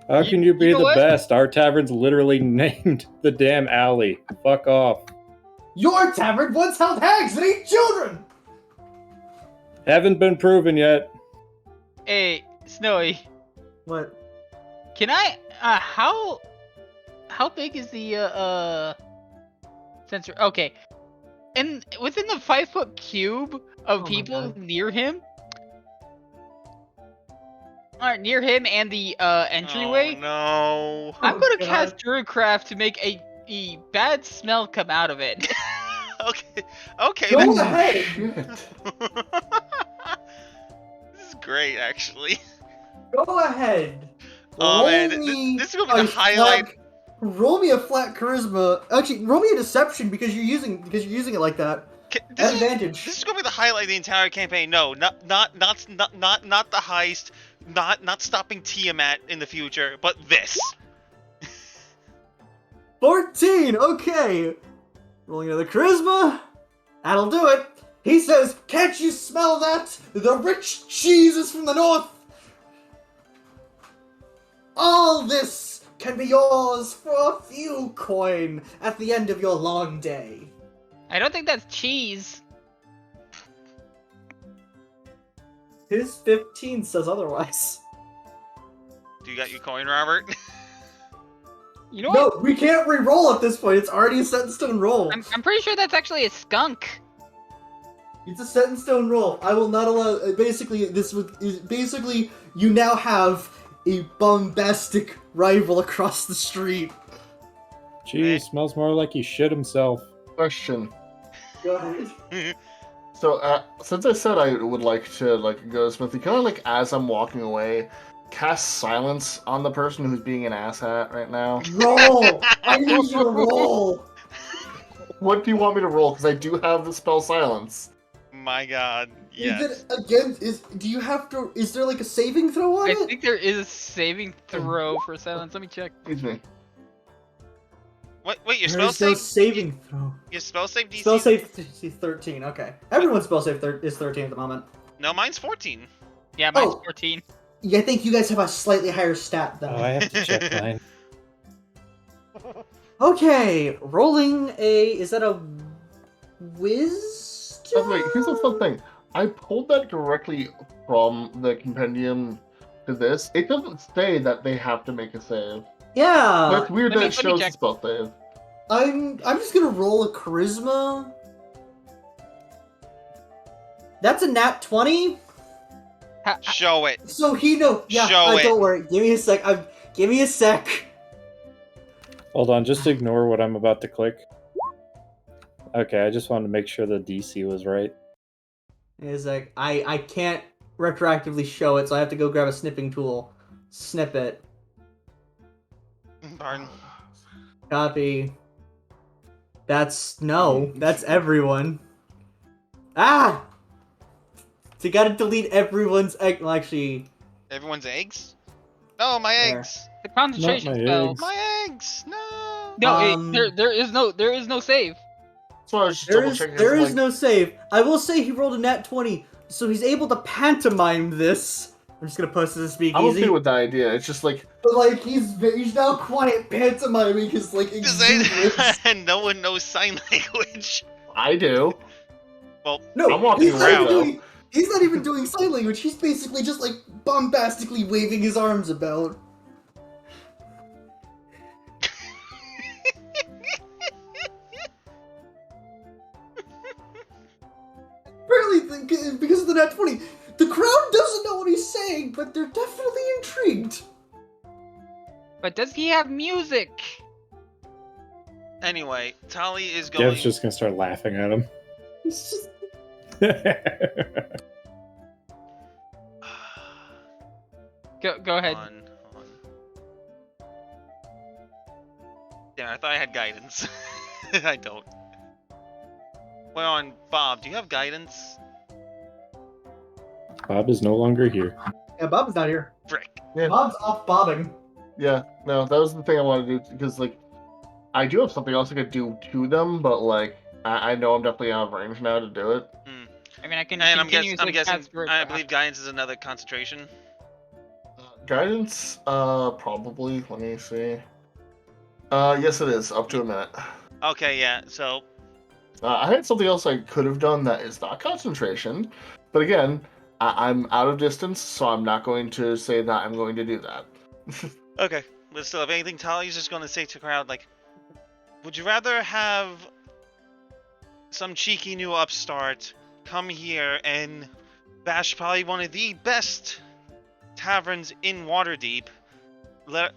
How can you be know the what? best? Our tavern's literally named the damn alley. Fuck off. Your tavern once held hags that ate children. Haven't been proven yet. Hey, Snowy, What? can I? How big is the sensor? Okay, and within the 5-foot cube of Oh my people God. near him. Alright, near him and the entryway. Oh, no. I'm Oh, gonna God. cast Druidcraft to make a bad smell come out of it. Okay, Go that's... ahead. Shit. This is great, actually. Go ahead. Oh, man, Roll me this is gonna be the a highlight. Roll me a flat charisma. Actually, roll me a deception because you're using it like that. This Advantage. is gonna be the highlight of the entire campaign. No, not the heist, not stopping Tiamat in the future, but this. 14. Okay. Rolling another charisma. That'll do it. He says, "Can't you smell that? The rich cheese is from the north. All this can be yours for a few coin at the end of your long day." I don't think that's cheese. His 15 says otherwise. Do you got your coin, Robert? You know what? No, we can't re-roll at this point. It's already a set in stone roll. I'm pretty sure that's actually a skunk. It's a set in stone roll. I will not allow. Basically, you now have a bombastic rival across the street. Gee, smells more like he shit himself. Question. Go ahead. So, since I said I would like to go to Smithy, can I as I'm walking away, cast silence on the person who's being an asshat right now? Roll. I need you to roll. What do you want me to roll? Because I do have the spell silence. My God, yes. Is it again? Do you have to? Is there a saving throw on I it? think there is a saving throw for silence. Let me check. Excuse me. Wait, your spell There's no save? saving throw. Your spell save DC? Spell save DC 13. Okay, everyone's spell save is 13 at the moment. No, mine's 14. Yeah, mine's Oh. 14. Yeah, I think you guys have a slightly higher stat than Oh, me. I have to check mine. Okay, rolling a. Is that a wisdom? By the way, here's the fun thing. I pulled that directly from the compendium to this. It doesn't say that they have to make a save. Yeah. That's weird let that me it shows the check. spell save. I'm just gonna roll a charisma. That's a nat 20. Show it. So he know. Yeah. Show it. Don't worry. Give me a sec. Give me a sec. Hold on, just ignore what I'm about to click. Okay, I just wanted to make sure the DC was right. It's like I can't retroactively show it, so I have to go grab a snipping tool. Snip it. Darn. Copy. That's everyone. Ah! So you gotta delete everyone's egg. Well, actually, Everyone's eggs? No, my There. eggs. The concentration Not my spell. eggs. My eggs. No. No, there is no save. So I was just there double is checking. no save. I will say he rolled a nat 20, so he's able to pantomime this. I'm just gonna post this as I'm speakeasy. okay with that idea. It's just But he's now quiet pantomiming his exuberance. And no one knows sign language. I do. Well, No, I'm walking he's not around, even though. doing. He's not even doing sign language. He's basically just bombastically waving his arms about. Apparently, because of the nat 20, the crowd doesn't know what he's saying, but they're definitely intrigued. But does he have music? anyway, Tali is going. Dev's just gonna start laughing at him. It's just Go ahead. Hold on. Yeah, I thought I had guidance. I don't. Wait on, Bob, do you have guidance? Bob is no longer here. yeah, Bob's not here. Frick. Yeah. Bob's off bobbing. Yeah, no, that was the thing I wanted to do because I do have something else I could do to them, but I know I'm definitely out of range now to do it. I mean, I can And I'm continuously guessing, cast Spirit I Trap. believe guidance is another concentration. Guidance, probably. Let me see. Yes, it is up to a minute. Okay, yeah, so I had something else I could have done that is not concentration, but again, I'm out of distance, so I'm not going to say that I'm going to do that. okay. But still, if anything, Tali's just gonna say to the crowd, would you rather have some cheeky new upstart come here and bash probably one of the best taverns in Waterdeep, let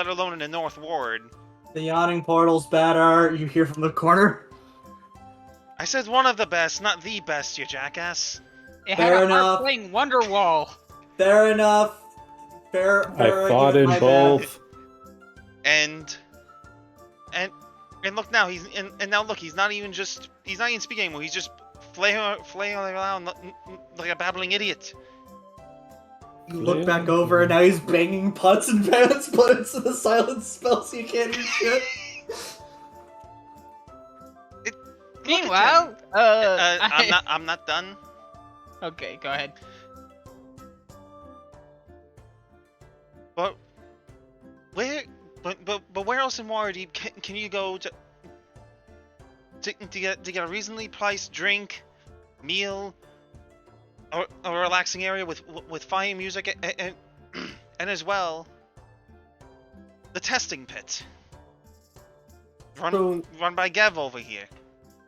alone in the North Ward? The yawning portal's bad art. You hear from the corner. I said one of the best, not the best, you jackass. It Fair had a enough. harp playing Wonderwall. Fair enough. Fair. I fought even in my both. And look now, and now look, he's not even speaking anymore. He's just flailing around like a babbling idiot. bad. You look back over, and now he's banging pots and pans, but it's the silence spell, so you can't hear shit. Meanwhile, I'm not done. Okay, go ahead. But where else in Waterdeep can you go to get a reasonably priced drink, meal, a relaxing area with fine music and and as well the testing pit. So- Run by Gev over here.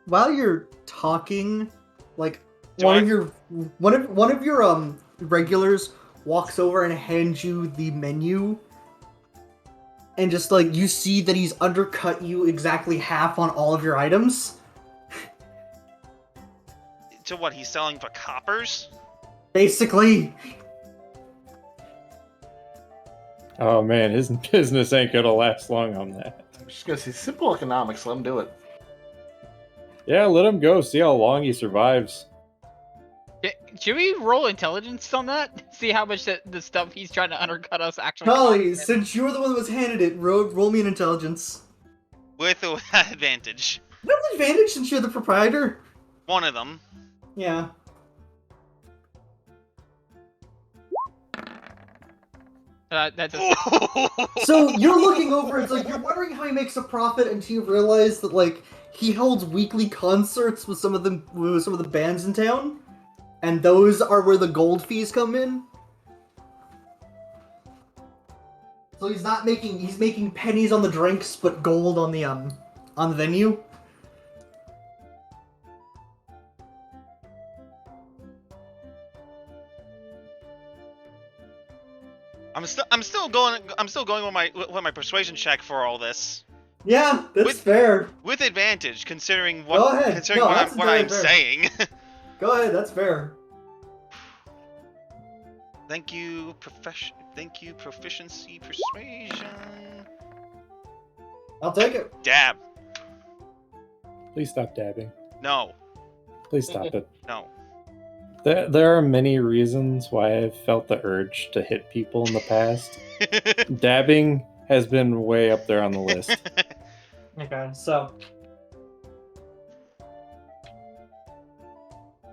While you're talking, like Do one I- of your regulars walks over and hands you the menu, and just like you see that he's undercut you exactly half on all of your items. To what he's selling for coppers? Basically, Oh man, his business ain't gonna last long on that. I'm just gonna say simple economics. Let him do it. Yeah, let him go. See how long he survives. Should we roll intelligence on that? See how much the stuff he's trying to undercut us actually Holly, costs? since you're the one that was handed it, roll me an intelligence. With or without advantage. You have an advantage since you're the proprietor. One of them. Yeah. That's a, So you're looking over, it's like you're wondering how he makes a profit until you realize that like he holds weekly concerts with some of the bands in town, and those are where the gold fees come in. So he's making pennies on the drinks, but gold on the venue. I'm still going with my persuasion check for all this. Yeah, that's With- fair. With advantage, considering Go ahead. considering No, what that's what I'm very fair. saying. Go ahead, that's fair. Thank you, proficiency, persuasion. I'll take it. Dab. Please stop dabbing. No. Please stop it. No. There are many reasons why I've felt the urge to hit people in the past. Dabbing has been way up there on the list. Okay, so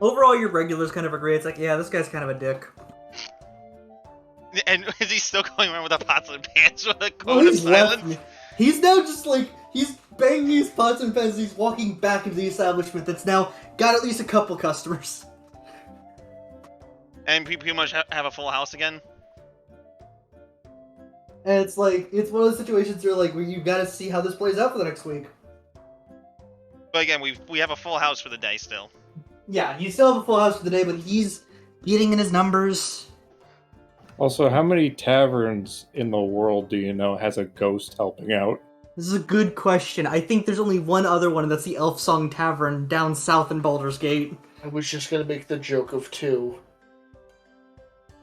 overall, your regulars kind of agree. It's like, yeah, this guy's kind of a dick. And is he still going around with a pots and pans with a Well, cone of he's left silence? me. He's now just like he's banging his pots and pans. He's walking back into the establishment that's now got at least a couple customers. And pretty much have a full house again? And it's like it's one of those situations where you got to see how this plays out for the next week. But again, we have a full house for the day still. Yeah, you still have a full house for the day, but he's getting in his numbers. Also, how many taverns in the world do you know has a ghost helping out? This is a good question. I think there's only one other one, and that's the Elf Song Tavern down south in Baldur's Gate. I was just gonna make the joke of 2.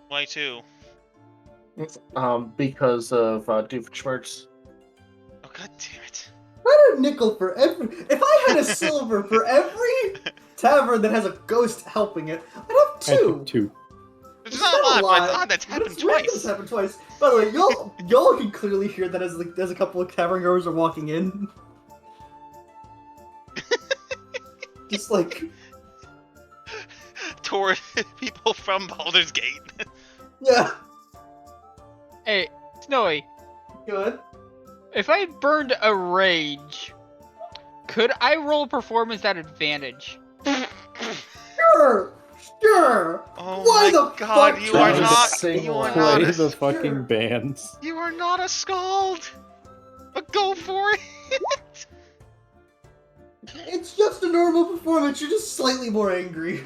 Why two? Because of Doofenshmirtz. Oh god damn it. I had a nickel for every. If I had a silver for every tavern that has a ghost helping it, I'd have I two. took 2. It's not a lot, but it's odd that's But happened it's weird that twice. It's happened twice. By the way, y'all can clearly hear that as a couple of tavern goers are walking in. Just like, Toward people from Baldur's Gate. yeah, hey, Snowy, good. if I burned a rage, could I roll performance at advantage? Sure. Oh Why my the god, fuck you should are I not sing you are loud? not Play a, the fucking Sure. bands. you are not a scald. But go for it. It's just a normal performance. You're just slightly more angry.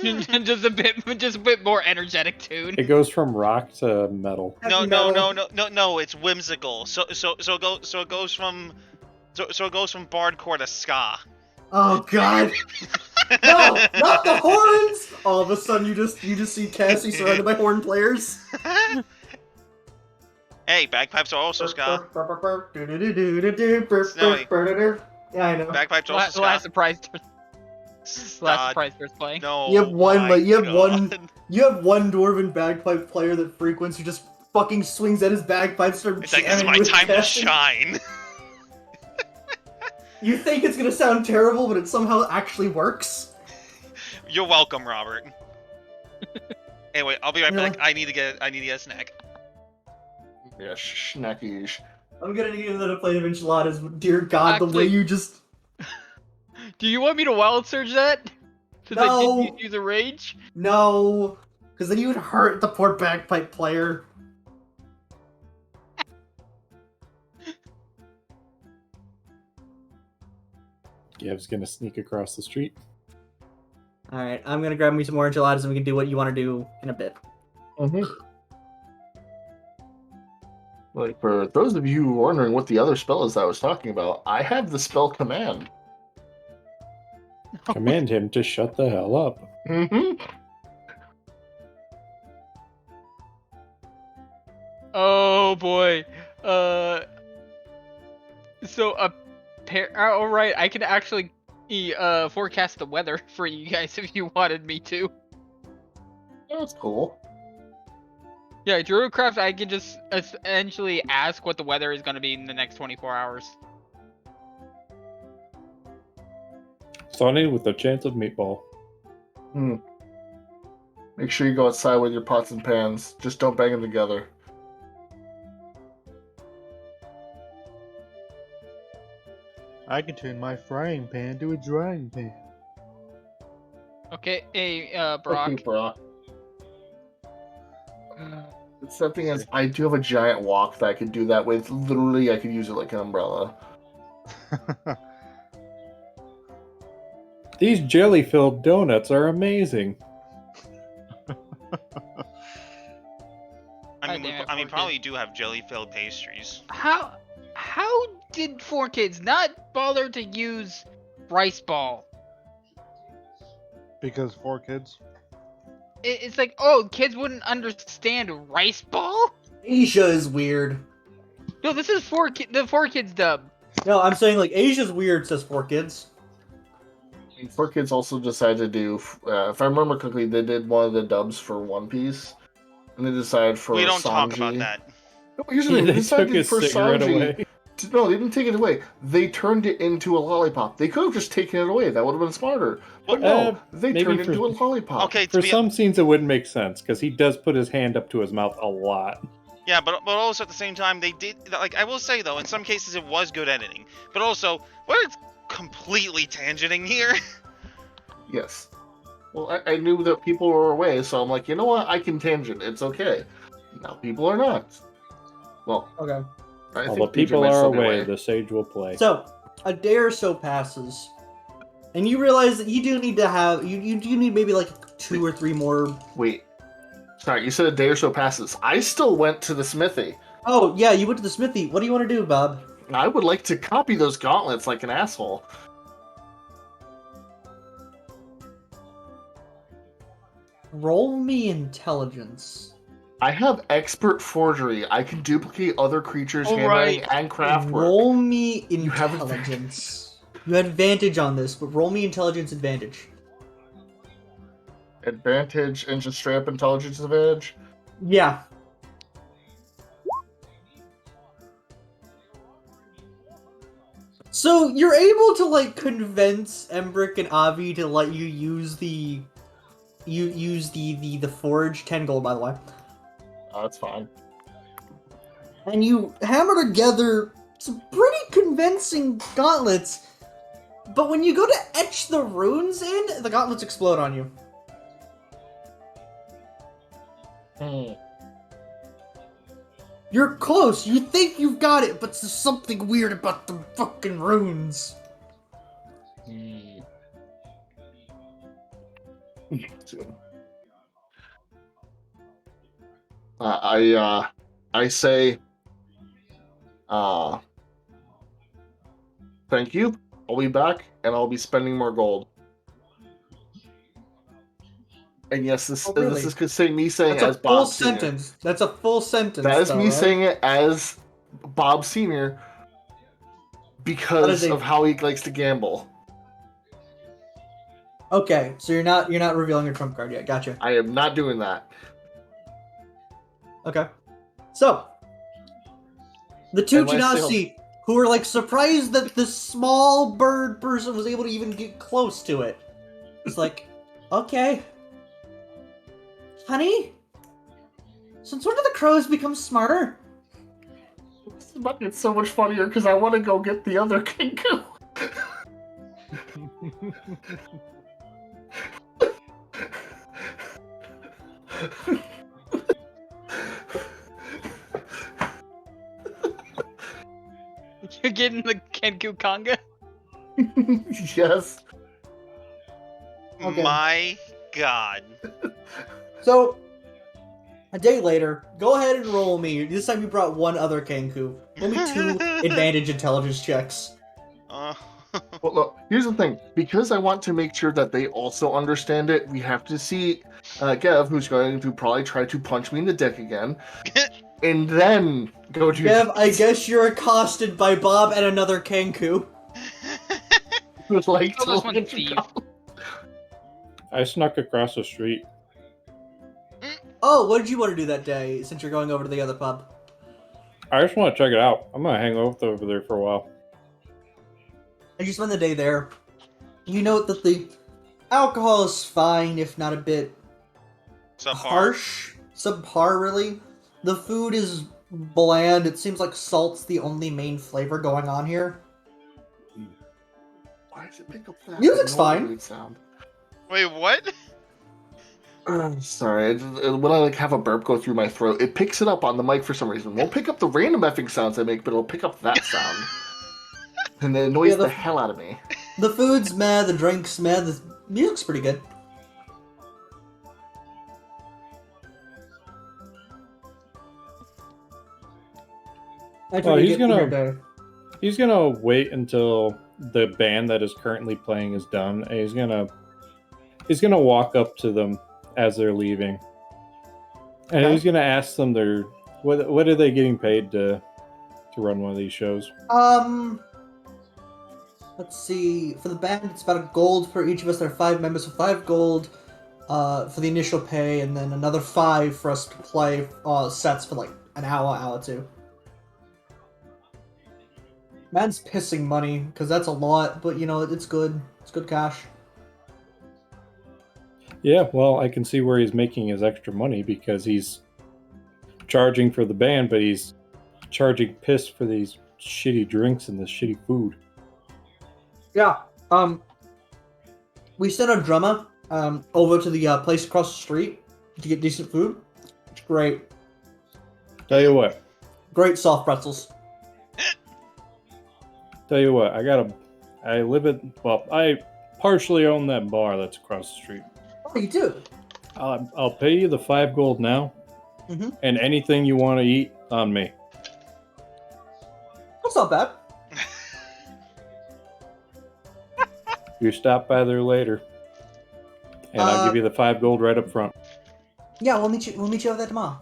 just a bit more energetic tune. It goes from rock to metal. No, Heavy no, metal. no, it's whimsical. So it goes from bardcore to ska. Oh god. No, not the horns! All of a sudden, you just see Cassie surrounded by horn players. Hey, bagpipes are also ska. Yeah, I know. Bagpipes are also Last ska. surprise. Last Stop. surprise first playing. No. You have one, my like, you have God. You have one dwarven bagpipe player that frequents who just fucking swings at his bagpipes and It's like this is my time to shine. You think it's gonna sound terrible, but it somehow actually works. You're welcome, Robert. Anyway, I'll be right Yeah. back. I need to get a snack. Yeah, snackish. I'm gonna need another plate of enchiladas. Dear God, the way Actually- you just. Do you want me to wild surge that? Since I No. did use a rage? No, because then you would hurt the poor bagpipe player. Gav's gonna sneak across the street. All right, I'm gonna grab me some more enchiladas, and we can do what you want to do in a bit. Like, for those of you wondering what the other spell is I was talking about, I have the spell Command. Command him to shut the hell up. Mm-hmm. Oh boy. So all right, I can actually forecast the weather for you guys if you wanted me to. That's cool. Yeah, Druidcraft, I can just essentially ask what the weather is going to be in the next 24 hours. Sunny with a chance of meatball. Make sure you go outside with your pots and pans. Just don't bang them together. I can turn my frying pan to a drying pan. Okay, hey, Brock. Okay, Brock. Something is, I do have a giant wok that I could do that with. Literally, I could use it like an umbrella. These jelly-filled donuts are amazing. I mean, damn it, we 4 probably kids. do have jelly-filled pastries. How did 4 kids not bother to use rice ball? Because 4 kids. It's like, oh, kids wouldn't understand rice ball? Asia is weird. No, this is the 4 kids dub. No, I'm saying like Asia's weird. Says 4 kids. 4 kids also decided to do, if I remember correctly, they did one of the dubs for One Piece, and they decided for We don't talk Sanji. about that. No, here's the thing. They They took decided his for cigarette Sanji. away. No, they didn't take it away. They turned it into a lollipop. They could have just taken it away. That would have been smarter. But no, they maybe turned it for- into a lollipop. Okay, For some scenes, it wouldn't make sense because he does put his hand up to his mouth a lot. yeah, but also at the same time, they did, like, I will say though, in some cases it was good editing. But also, we're completely tangenting here. Yes. Well, I knew that people were away, so I'm like, you know what? I can tangent. It's okay. Now people are not. Well, Okay. I While think the people PJ might are still be away, the sage will play. So a day or so passes, and you realize that you do need to have you do need maybe like 2 or 3 more. Wait. Sorry, you said a day or so passes. I still went to the smithy. Oh yeah, you went to the smithy. What do you want to do, Bob? I would like to copy those gauntlets like an asshole. Roll me intelligence. I have expert forgery. I can duplicate other creatures' All handwriting right. and craft work. Roll me You have intelligence. You had advantage on this, but roll me intelligence advantage. Advantage and just straight up intelligence advantage. Yeah. So you're able to like convince Embrick and Avi to let you use the forge, 10 gold by the way. Oh, that's fine. And you hammer together some pretty convincing gauntlets. But when you go to etch the runes in, the gauntlets explode on you. You're close. You think you've got it, but there's something weird about the fucking runes. I say, thank you. I'll be back, and I'll be spending more gold. And yes, this really? this is me saying That's as a full Bob Senior. sentence. That's a full sentence. That is though, me right? saying it as Bob Senior because a- of how he likes to gamble. Okay, so you're not revealing your trump card yet. Gotcha. I am not doing that. Okay. So the two And when I say- Genasi who were like surprised that this small bird person was able to even get close to it. It's like, okay. Honey? Since when did the crows become smarter? It's so much funnier because I want to go get the other Kingu. You're getting the Kenku Kanga? Yes. Okay. My God. So, a day later, go ahead and roll me. This time you brought one other Kenku. Roll me 2 advantage intelligence checks. Uh, Well, look, here's the thing. Because I want to make sure that they also understand it, we have to see Gev, who's going to probably try to punch me in the dick again, and then go to Bev, I guess you're accosted by Bob and another Kenku. who's like Oh, to this one's let you Steve. go. I snuck across the street. Oh, what did you want to do that day, since you're going over to the other pub? I just want to check it out. I'm gonna hang out over there for a while. As you spend the day there, you note that the alcohol is fine, if not a bit subpar. harsh. Subpar, really. The food is bland. It seems like salt's the only main flavor going on here. Why does it pick up that? Music's No fine. weird sound. Wait, what? Sorry, when I have a burp go through my throat, it picks it up on the mic for some reason. It won't pick up the random effing sounds I make, but it'll pick up that sound. And it annoys the hell out of me. The food's meh, the drink's meh, the music's pretty good. Well, he's gonna wait until the band that is currently playing is done, and he's gonna walk up to them as they're leaving, and Okay. he's gonna ask them what are they getting paid to run one of these shows? Let's see. For the band, it's about a gold for each of us. There are 5 members, so 5 gold for the initial pay, and then another 5 for us to play sets for like an hour 2. Man's pissing money, because that's a lot, but you know, it's good. It's good cash. Yeah, well, I can see where he's making his extra money because he's charging for the band, but he's charging piss for these shitty drinks and this shitty food. Yeah. We sent a drummer over to the place across the street to get decent food. It's great. Tell you what, Soft pretzels. I partially own that bar that's across the street. Oh, you do? I'll pay you the 5 gold now, and anything you want to eat on me. That's not bad. You stop by there later, and I'll give you the 5 gold right up front. Yeah, we'll meet you over there tomorrow.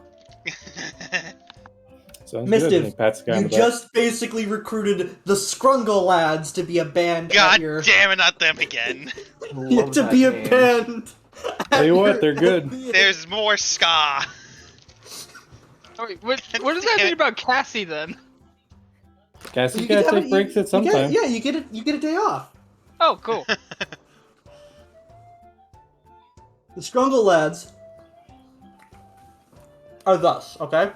Sounds good. And he pats the guy on You the back. just basically recruited the Scrungle lads to be a band God at your... damn it, not them again. Love to that be a name. band. Tell you what, they're good. There's more ska. Oh, wait, what does that mean about Cassie then? Cassie's You gotta get to have take a- breaks at some time. Yeah, you get a day off. Oh, cool. The Scrungle lads are thus, okay?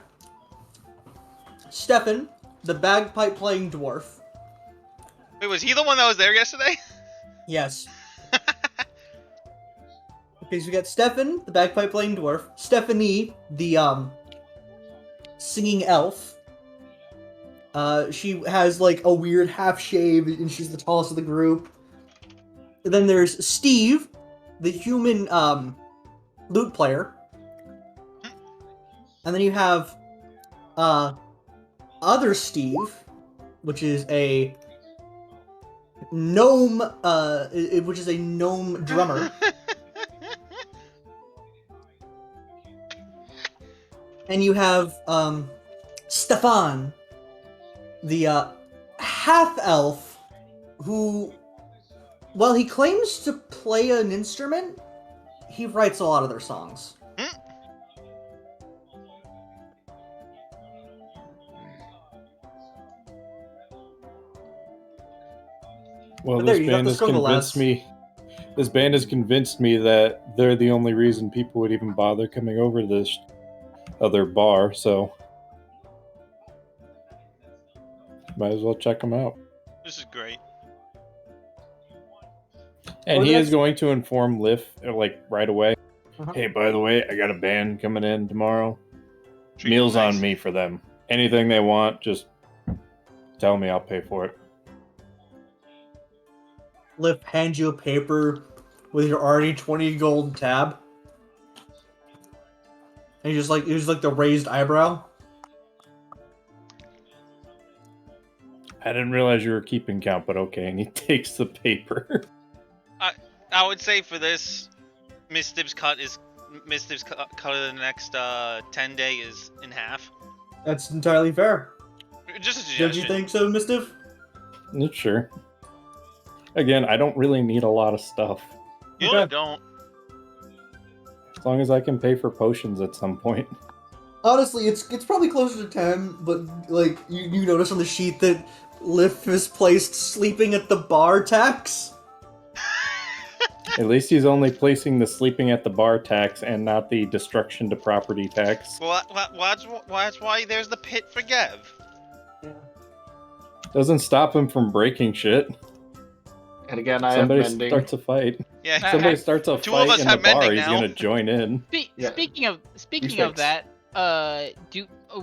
Stefan, the bagpipe-playing dwarf. Wait, was he the one that was there yesterday? Yes. Okay, so we got Stefan, the bagpipe-playing dwarf. Stephanie, the, singing elf. She has, like, a weird half-shave, and she's the tallest of the group. And then there's Steve, the human, lute player. And then you have, other Steve, which is a gnome, drummer. And you have, Stefan, the, half-elf, who, while he claims to play an instrument, he writes a lot of their songs. Well, But there, this you got band the has Scrungle convinced lads. me. This band has convinced me that they're the only reason people would even bother coming over to this other bar. So, might as well check them out. This is great. And Well, he is that's- going to inform Liff like right away. Hey, by the way, I got a band coming in tomorrow. Treat Meals them on nice. me for them. Anything they want, just tell me. I'll pay for it. Liv hands you a paper with your already 20 gold tab. And you just like the raised eyebrow. I didn't realize you were keeping count, but okay. And he takes the paper. I would say for this, Miss Dib's cut of the next 10 day is in half. That's entirely fair. Just a Don't suggestion. you think so, Mistiff? Sure. Again, I don't really need a lot of stuff. You Okay. don't. As long as I can pay for potions at some point. Honestly, it's probably closer to 10, but like you notice on the sheet that Liv is placed sleeping at the bar tax. At least he's only placing the sleeping at the bar tax and not the destruction to property tax. Well, that's why there's the pit for Gev. Doesn't stop him from breaking shit. And again, I Somebody have mending. starts a fight. Yeah. Somebody starts a Two of fight us in have the bar, mending he's now. gonna join in. Yeah. Speaking of fix. that,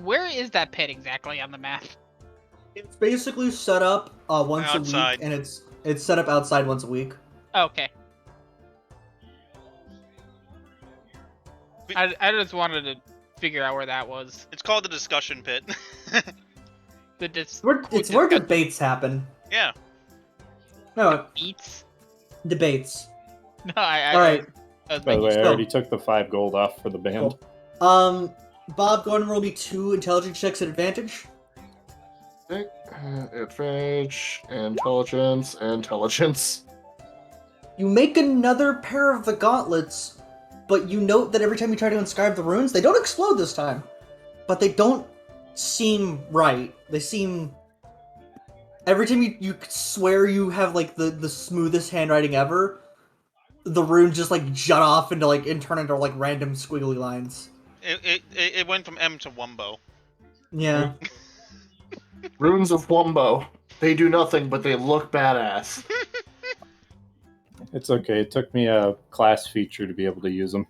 where is that pit exactly on the map? It's basically set up once a Outside. week, and it's set up outside once a week. Okay. I just wanted to figure out where that was. It's called the discussion pit. It's where debates happen. Yeah. No, Beats? debates. No, I All right. was By the making way, I so- already took the 5 gold off for the band. Cool. Bob, go ahead and roll me 2 intelligence checks at advantage. Advantage, intelligence. You make another pair of the gauntlets, but you note that every time you try to inscribe the runes, they don't explode this time. But they don't seem right. They seem... Every time you swear you have, like, the smoothest handwriting ever, the runes just, like, jut off into, like, and turn into, like, random squiggly lines. It went from M to Wumbo. Yeah. Runes of Wumbo. They do nothing, but they look badass. It's okay, it took me a class feature to be able to use them.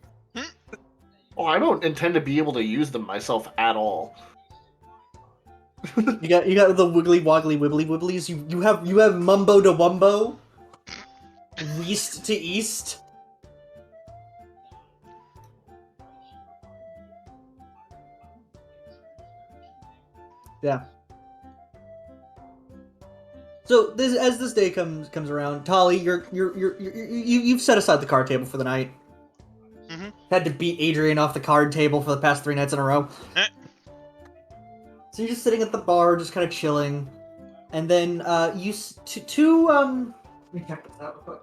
Oh, I don't intend to be able to use them myself at all. You got the wiggly woggly wibbly wibblies. You have mumbo to wumbo, west to east. Yeah. So as this day comes around, Tali, you've set aside the card table for the night. Mhm. Had to beat Adrian off the card table for the past 3 nights in a row. So you're just sitting at the bar, just kind of chilling, and then let me check this out real quick.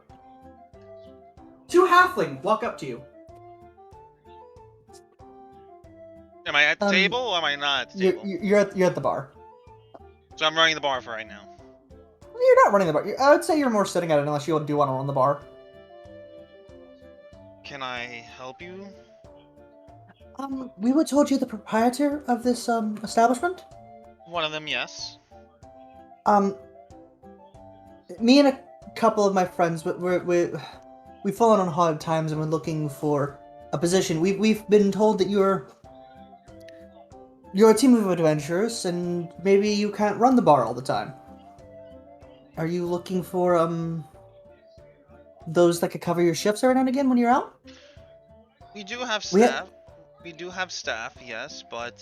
2 halfling walk up to you. Am I at the Um, table or am I not at the table? You're at the bar. So I'm running the bar for right now. You're not running the bar. I would say you're more sitting at it unless you do want to run the bar. Can I help you? We were told you're the proprietor of this establishment. One of them, yes. Me and a couple of my friends, we've fallen on hard times and we're looking for a position. We've been told that you're a team of adventurers and maybe you can't run the bar all the time. Are you looking for those that could cover your shifts every now and again when you're out? We do have We ha- staff. We do have staff, yes, but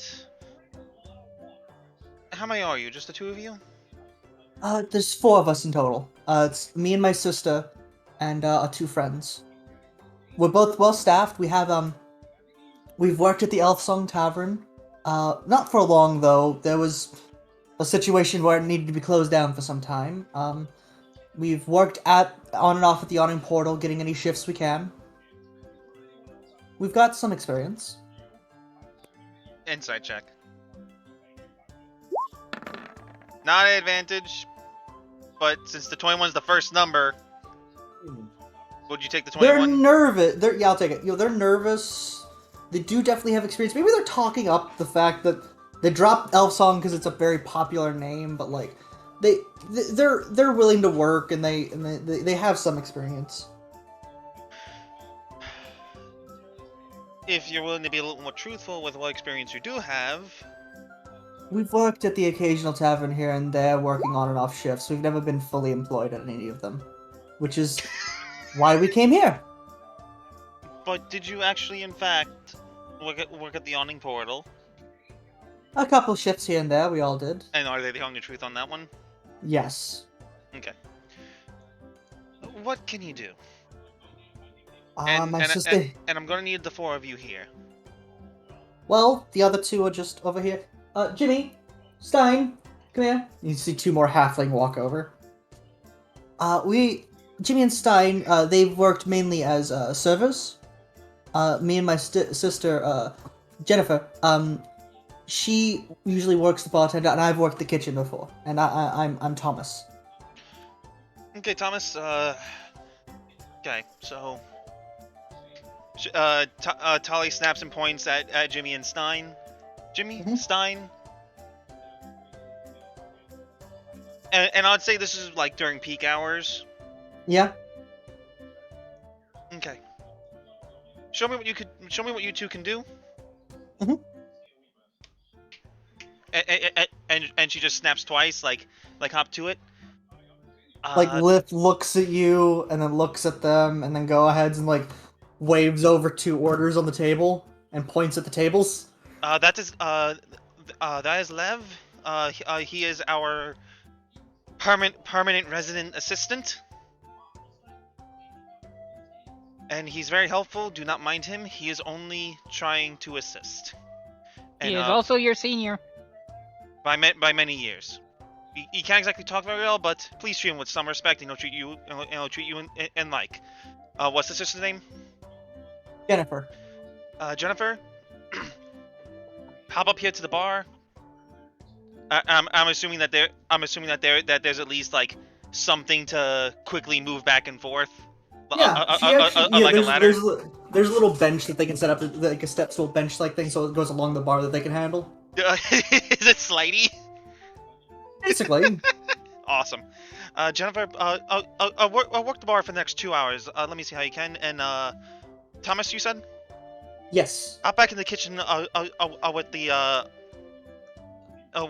how many are you? Just the 2 of you? There's 4 of us in total. It's me and my sister, and 2 friends. We're both well staffed. We have we've worked at the Elf Song Tavern. Not for long though. There was a situation where it needed to be closed down for some time. We've worked on and off at the Awning Portal, getting any shifts we can. We've got some experience. Insight check. Not an advantage, but since the 21's the first number, would you take the They're 21? nervous. Yeah, I'll take it. They're nervous. They do definitely have experience. Maybe they're talking up the fact that they dropped Elf Song because it's a very popular name, but like they're willing to work and they have some experience. if you're willing to be a little more truthful with what experience you do have, We've worked at the occasional tavern here and there, working on and off shifts. We've never been fully employed at any of them, which is why we came here. but did you actually, in fact, work at the awning portal? A couple shifts here and there, we all did. And are they telling the truth on that one? Yes. Okay. What can you do? My sister. And I'm gonna need the four of you here. Well, the other two are just over here. Jimmy, Stein, come here. You see two more halfling walk over. Jimmy and Stein, they've worked mainly as servers. Me and my sister, Jennifer, she usually works the bartender, and I've worked the kitchen before. And I'm Thomas. Okay, Thomas. Okay, so. Tali snaps and points at Jimmy and Stein. Jimmy, Stein. And I'd say this is like during peak hours. Yeah. Okay. Show me what you two can do. Mhm. And she just snaps twice, like hop to it. Looks at you, and then looks at them, and then go ahead and waves over two orders on the table and points at the tables. That is Lev. He is our permanent resident assistant. And he's very helpful. Do not mind him. He is only trying to assist. And, He is also your senior. by many years. He can't exactly talk very well, but please treat him with some respect, and he'll treat you in like. What's the sister's name? Jennifer. Jennifer. Hop up here to the bar. I'm assuming that there's at least like something to quickly move back and forth. Yeah, Like a ladder. There's a little bench that they can set up, like a step stool bench like thing, so it goes along the bar that they can handle. Is it slidey? Basically. Awesome. Jennifer, I'll work the bar for the next 2 hours. Let me see how you can. And Thomas, you said? Yes. Hop back in the kitchen.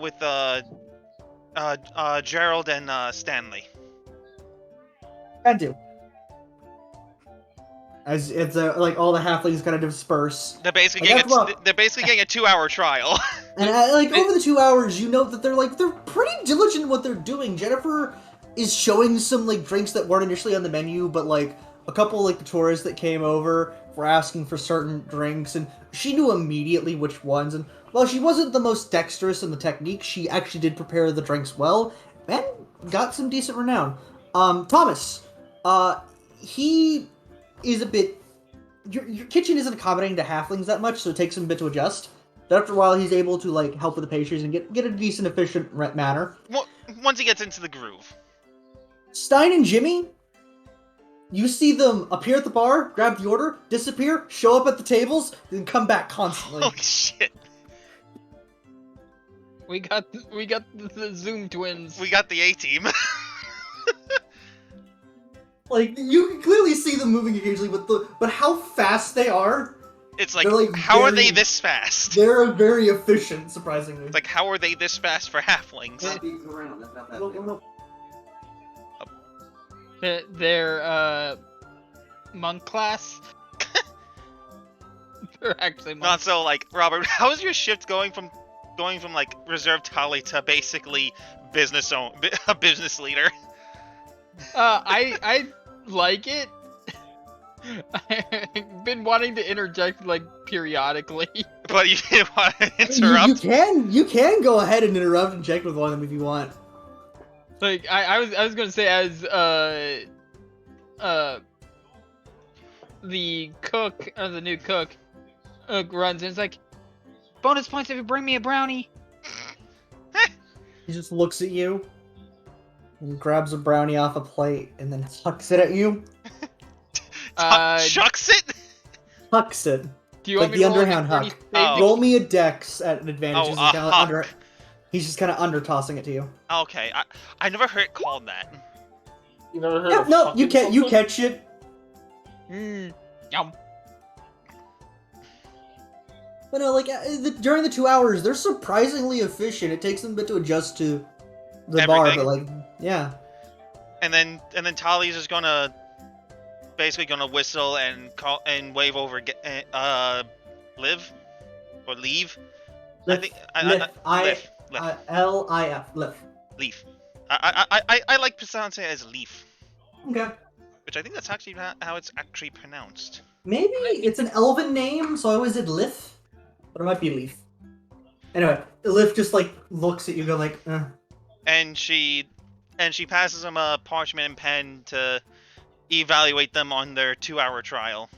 With Gerald and Stanley. Can do. As it's all the halflings kind of disperse. They're basically getting a 2-hour trial. And over the 2 hours, you note that they're pretty diligent in what they're doing. Jennifer is showing some drinks that weren't initially on the menu, but a couple the tourists that came over were asking for certain drinks, and she knew immediately which ones. And while she wasn't the most dexterous in the technique, she actually did prepare the drinks well and got some decent renown. Thomas, he is a bit. Your kitchen isn't accommodating to halflings that much, so it takes him a bit to adjust. But after a while, he's able to help with the pastries and get a decent, efficient manner. Well, once he gets into the groove. Stein and Jimmy, you see them appear at the bar, grab the order, disappear, show up at the tables, then come back constantly. Holy shit! We got the Zoom twins. We got the A-team. You can clearly see them moving occasionally, but how fast they are. It's how are they this fast? They're very efficient, surprisingly. It's how are they this fast for halflings? They're monk class. They're actually monks. Not so Robert. How is your shift going from reserve tally to basically a business leader? I like it. I've been wanting to interject periodically. But you didn't want to interrupt. You can go ahead and interrupt and check with one of them if you want. I was gonna say as the cook or the new cook runs and it's bonus points if you bring me a brownie. He just looks at you and grabs a brownie off a plate and then hucks it at you. Chucks it? Hucks it. Do you want me the to roll underhand huck. Roll me a dex at an advantage. He's just kind of under tossing it to you. Okay, I never heard it called that. You never heard of you catch it. Yum. But no, like during the 2 hours, they're surprisingly efficient. It takes them a bit to adjust to the bar, Everything. but like, yeah. And then Tali's just gonna basically gonna whistle and call and wave over live or leave. I think Lif. L-I-F. Lif. Leaf. I like pronouncing it as leaf, Okay. which I think that's actually how it's actually pronounced. Maybe it's an elven name, so I always did Lif, but it might be Leaf. Anyway, Lif just like looks at you, go like, And she passes him a parchment and pen to evaluate them on their 2-hour trial.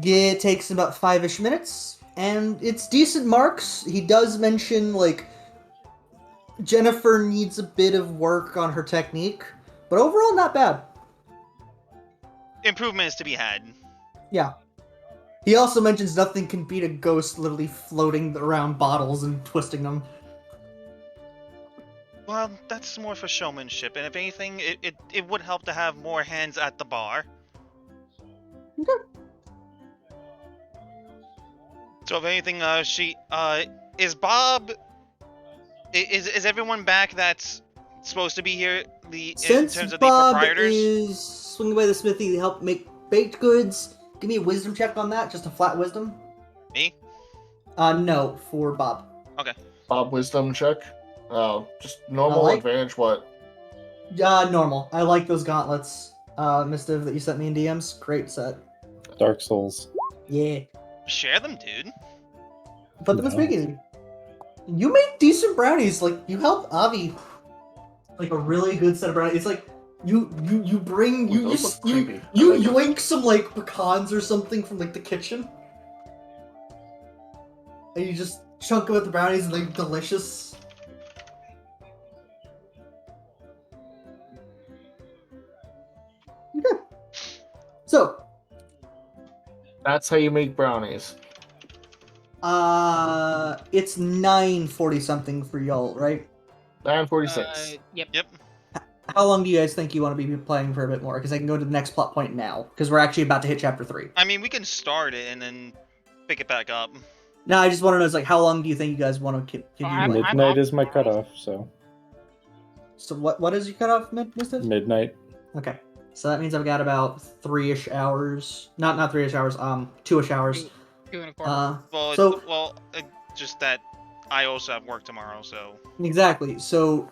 Yeah, it takes about 5-ish minutes, and it's decent marks. He does mention like Jennifer needs a bit of work on her technique, but overall not bad. Improvement is to be had. Yeah. He also mentions nothing can beat a ghost literally floating around bottles and twisting them. Well, that's more for showmanship, and if anything, it would help to have more hands at the bar. Okay. So if anything, is Bob... Is everyone back that's supposed to be here? In Since terms of Bob the proprietors? is swinging by the smithy to help make baked goods, give me a wisdom check on that, just a flat wisdom. Me? No, for Bob. Okay. Bob wisdom check. Oh, just normal advantage. What? Normal. I like those gauntlets, Mistiff, that you sent me in DMs. Great set. Dark Souls. Yeah. Share them, dude. Put them in speakeasy. You make decent brownies. Like, you helped Avi. Like, a really good set of brownies. It's like, you bring, you yoink some, like, pecans or something from, like, the kitchen. And you just chunk them with the brownies and they're delicious. Okay. So. That's how you make brownies. It's 9:40 something for y'all, right? 9:46. Yep. How long do you guys think you want to be playing for a bit more? Because I can go to the next plot point now, because we're actually about to hit chapter 3. I mean, we can start it and then pick it back up. No, I just want to know, like, how long do you think you guys want to continue? Midnight is my cutoff, so. So what is your cutoff, Mister? Midnight. Okay, so that means I've got about 3-ish hours. Not 3-ish hours. 2-ish hours. 2.25. Just that I also have work tomorrow, so Exactly. So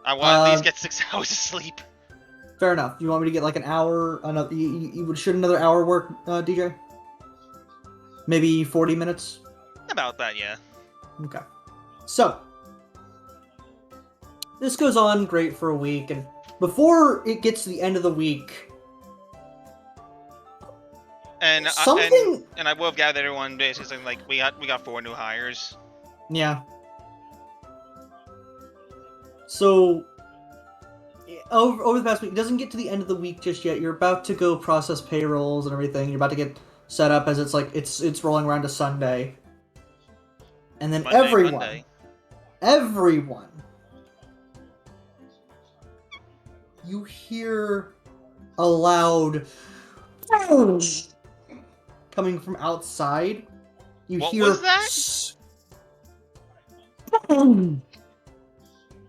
I want to at least get 6 hours of sleep. fair enough. You want me to get like an hour? Another? Should another hour work, DJ? Maybe 40 minutes. About that, yeah. Okay. So, this goes on great for a week, and before it gets to the end of the week, and I will have gathered everyone basically saying, like, we got 4 new hires. Yeah. So, over the past week, it doesn't get to the end of the week just yet. You're about to go process payrolls and everything. You're about to get set up as it's like it's rolling around to Sunday. And then Monday. everyone, you hear a loud coming from outside. What was that?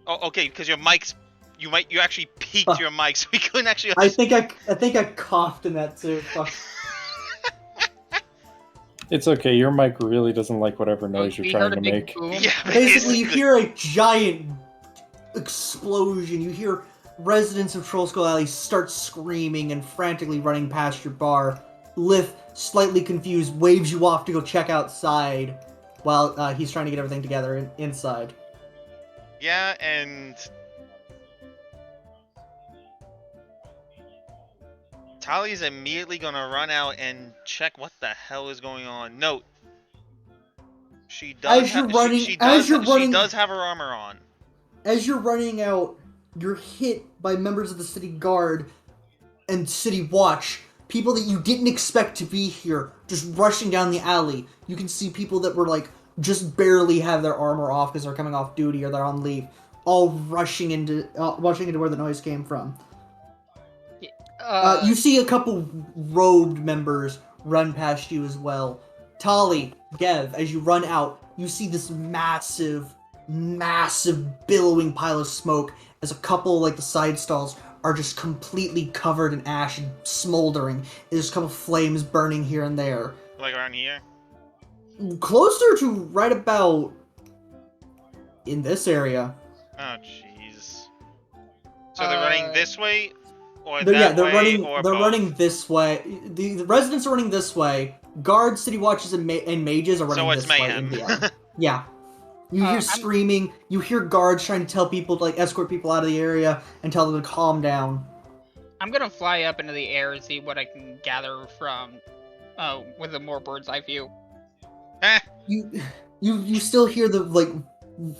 Oh, okay, because your mics, you actually peaked your mic, so we couldn't actually. I think I coughed in that too. Fuck. It's okay, your mic really doesn't like whatever noise you're trying to make. Yeah, Basically, you hear a giant explosion. You hear residents of Troll Skull Alley start screaming and frantically running past your bar. Lif, slightly confused, waves you off to go check outside while he's trying to get everything together inside. Yeah, and Tali's immediately gonna run out and check what the hell is going on. Note, she does. She does have her armor on. As you're running out, you're hit by members of the city guard and city watch. People that you didn't expect to be here, just rushing down the alley. You can see people that were like just barely have their armor off because they're coming off duty or they're on leave, all rushing into where the noise came from. You see a couple robed members run past you as well. Tali, Gev, as you run out, you see this massive, billowing pile of smoke as a couple, like the side stalls, are just completely covered in ash and smoldering. There's a couple flames burning here and there. Like around here? Closer to right about in this area. Oh, jeez. So they're running this way? Or They're that way? Or they're both? running this way. The residents are running this way. Guards, city watches, and mages are running So it's this way. mayhem. In the end. Yeah. You hear screaming. You hear guards trying to tell people to escort people out of the area and tell them to calm down. I'm gonna fly up into the air and see what I can gather from, with a more bird's eye view. You still hear the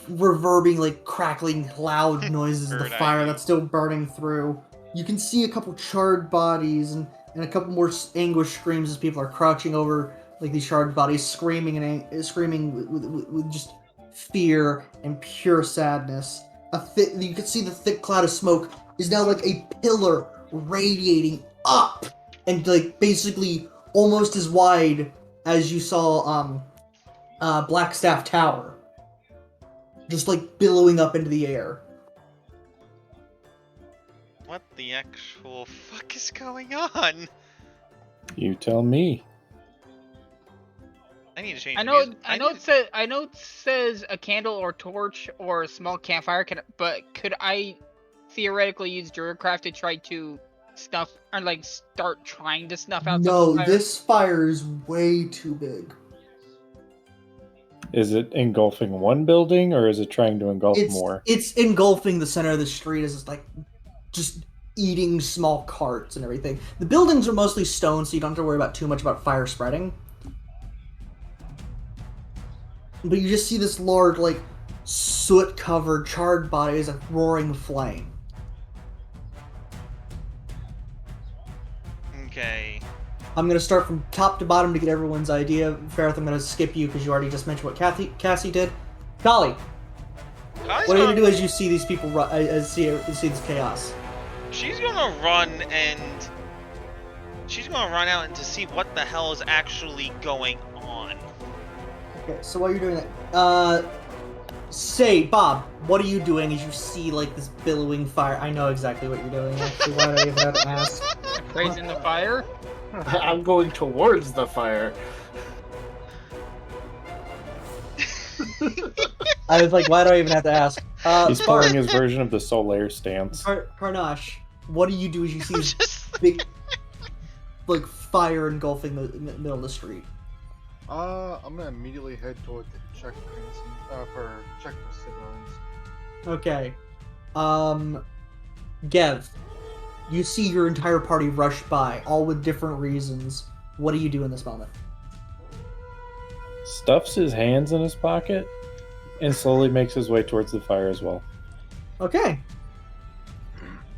reverbing, crackling, loud noises of the fire that's still burning through. You can see a couple charred bodies and a couple more anguished screams as people are crouching over these charred bodies, screaming with just fear and pure sadness. You can see the thick cloud of smoke is now like a pillar radiating up and basically almost as wide as you saw Blackstaff Tower, just billowing up into the air. What the actual fuck is going on? You tell me. I need to change. I know it says a candle or torch or a small campfire. But could I theoretically use Druidcraft to try to snuff or start trying to snuff out? No, fire? this fire is way too big. Is it engulfing one building, or is it trying to engulf more? It's engulfing the center of the street as it's just eating small carts and everything. The buildings are mostly stone, so you don't have to worry too much about fire spreading. But you just see this large, soot-covered, charred bodies of roaring flame. Okay. I'm going to start from top to bottom to get everyone's idea. Fareth, I'm going to skip you because you already just mentioned what Cassie did. Kali, what are you going to do as you see these people, see this chaos? She's gonna run out and to see what the hell is actually going on. Okay, so while you're doing that, say, Bob, what are you doing as you see this billowing fire? I know exactly what you're doing. Actually, why do I even have to ask? Raising the fire? I'm going towards the fire. I was like, why do I even have to ask? He's pulling his version of the Solaire stance. Karnash, what do you do as you see this big, fire engulfing the middle of the street? I'm gonna immediately head toward the checkpoints for civilians. Okay. Gev, you see your entire party rush by, all with different reasons. What do you do in this moment? Stuffs his hands in his pocket and slowly makes his way towards the fire as well. Okay.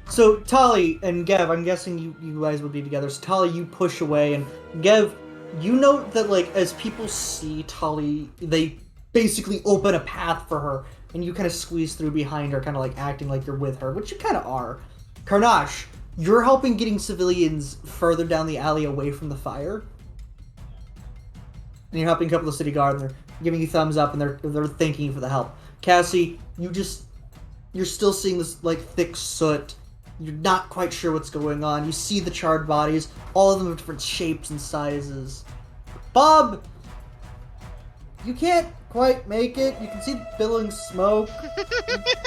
So, Tali and Gev, I'm guessing you guys would be together. So, Tali, you push away, and Gev, you note that, as people see Tali, they basically open a path for her, and you kind of squeeze through behind her, kind of, acting like you're with her, which you kind of are. Karnash, you're helping getting civilians further down the alley away from the fire. And you're helping a couple of city guards, and they're giving you thumbs up, and they're thanking you for the help. Cassie, you're still seeing this, thick soot. You're not quite sure what's going on. You see the charred bodies, all of them of different shapes and sizes. Bob! You can't quite make it. You can see the billowing smoke.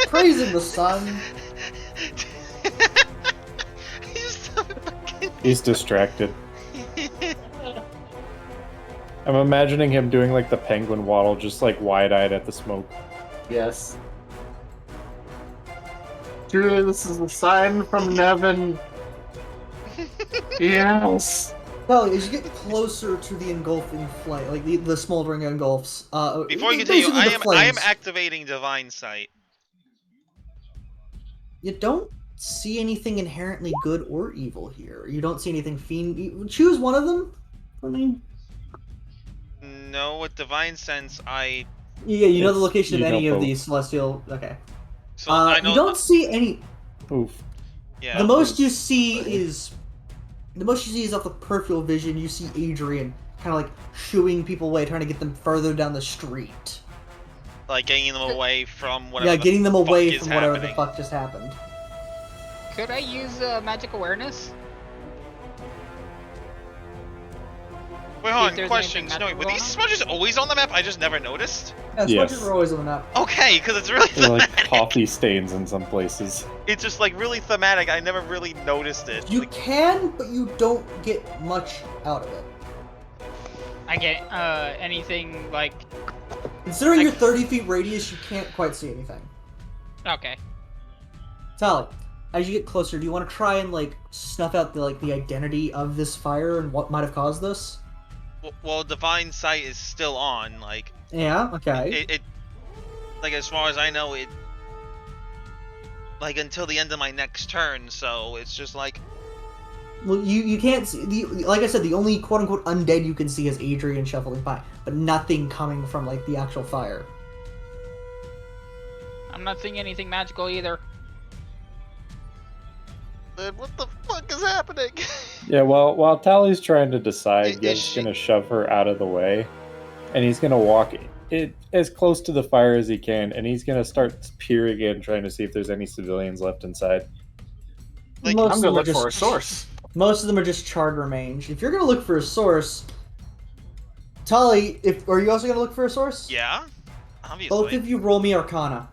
Praising the sun. He's distracted. I'm imagining him doing the penguin waddle, just wide-eyed at the smoke. Yes. Truly, this is a sign from Nevin. Yes. Well, as you get closer to the engulfing flame, the smoldering engulfs. Before you continue, I am activating Divine Sight. You don't see anything inherently good or evil here. You don't see anything fiend. Choose one of them. I mean. No, with Divine Sense, I. Yeah, you know the location of any of these celestial. Okay. So I know. You don't see any. Oof. Yeah. The most you see is off the peripheral vision. You see Adrian kind of like shooing people away, trying to get them further down the street. Like getting them away from whatever. Yeah, getting them away fuck from is whatever happening. the fuck just happened. Could I use magic awareness? Wait, See hold if on. there's Question. anything No, magical were going these on? smudges always on the map? I just never noticed. Yeah, Yes. smudges are always on the map. Okay, because it's really They're like thematic. coffee stains in some places. It's just like really thematic. I never really noticed it. You Like, can, but you don't get much out of it. I get anything like. Considering your 30 feet radius, you can't quite see anything. Okay. Tally, as you get closer, do you want to try and like snuff out the identity of this fire and what might have caused this? well, divine sight is still on. Like Yeah. Okay. it like as far as I know, it like until the end of my next turn. So it's just like Well, you can't see. Like I said, the only quote unquote undead you can see is Adrian shuffling by, but nothing coming from like the actual fire. I'm not seeing anything magical either. man, what the fuck is happening? Yeah, while Tally's trying to decide, Is Gev's she- gonna shove her out of the way, and he's gonna walk it as close to the fire as he can, and he's gonna start peering in, trying to see if there's any civilians left inside. Like, Most I'm of gonna them are look just for a source. Most of them are just charred remains. If you're gonna look for a source, Tali, are you also gonna look for a source? Yeah, obviously. Both of you roll me Arcana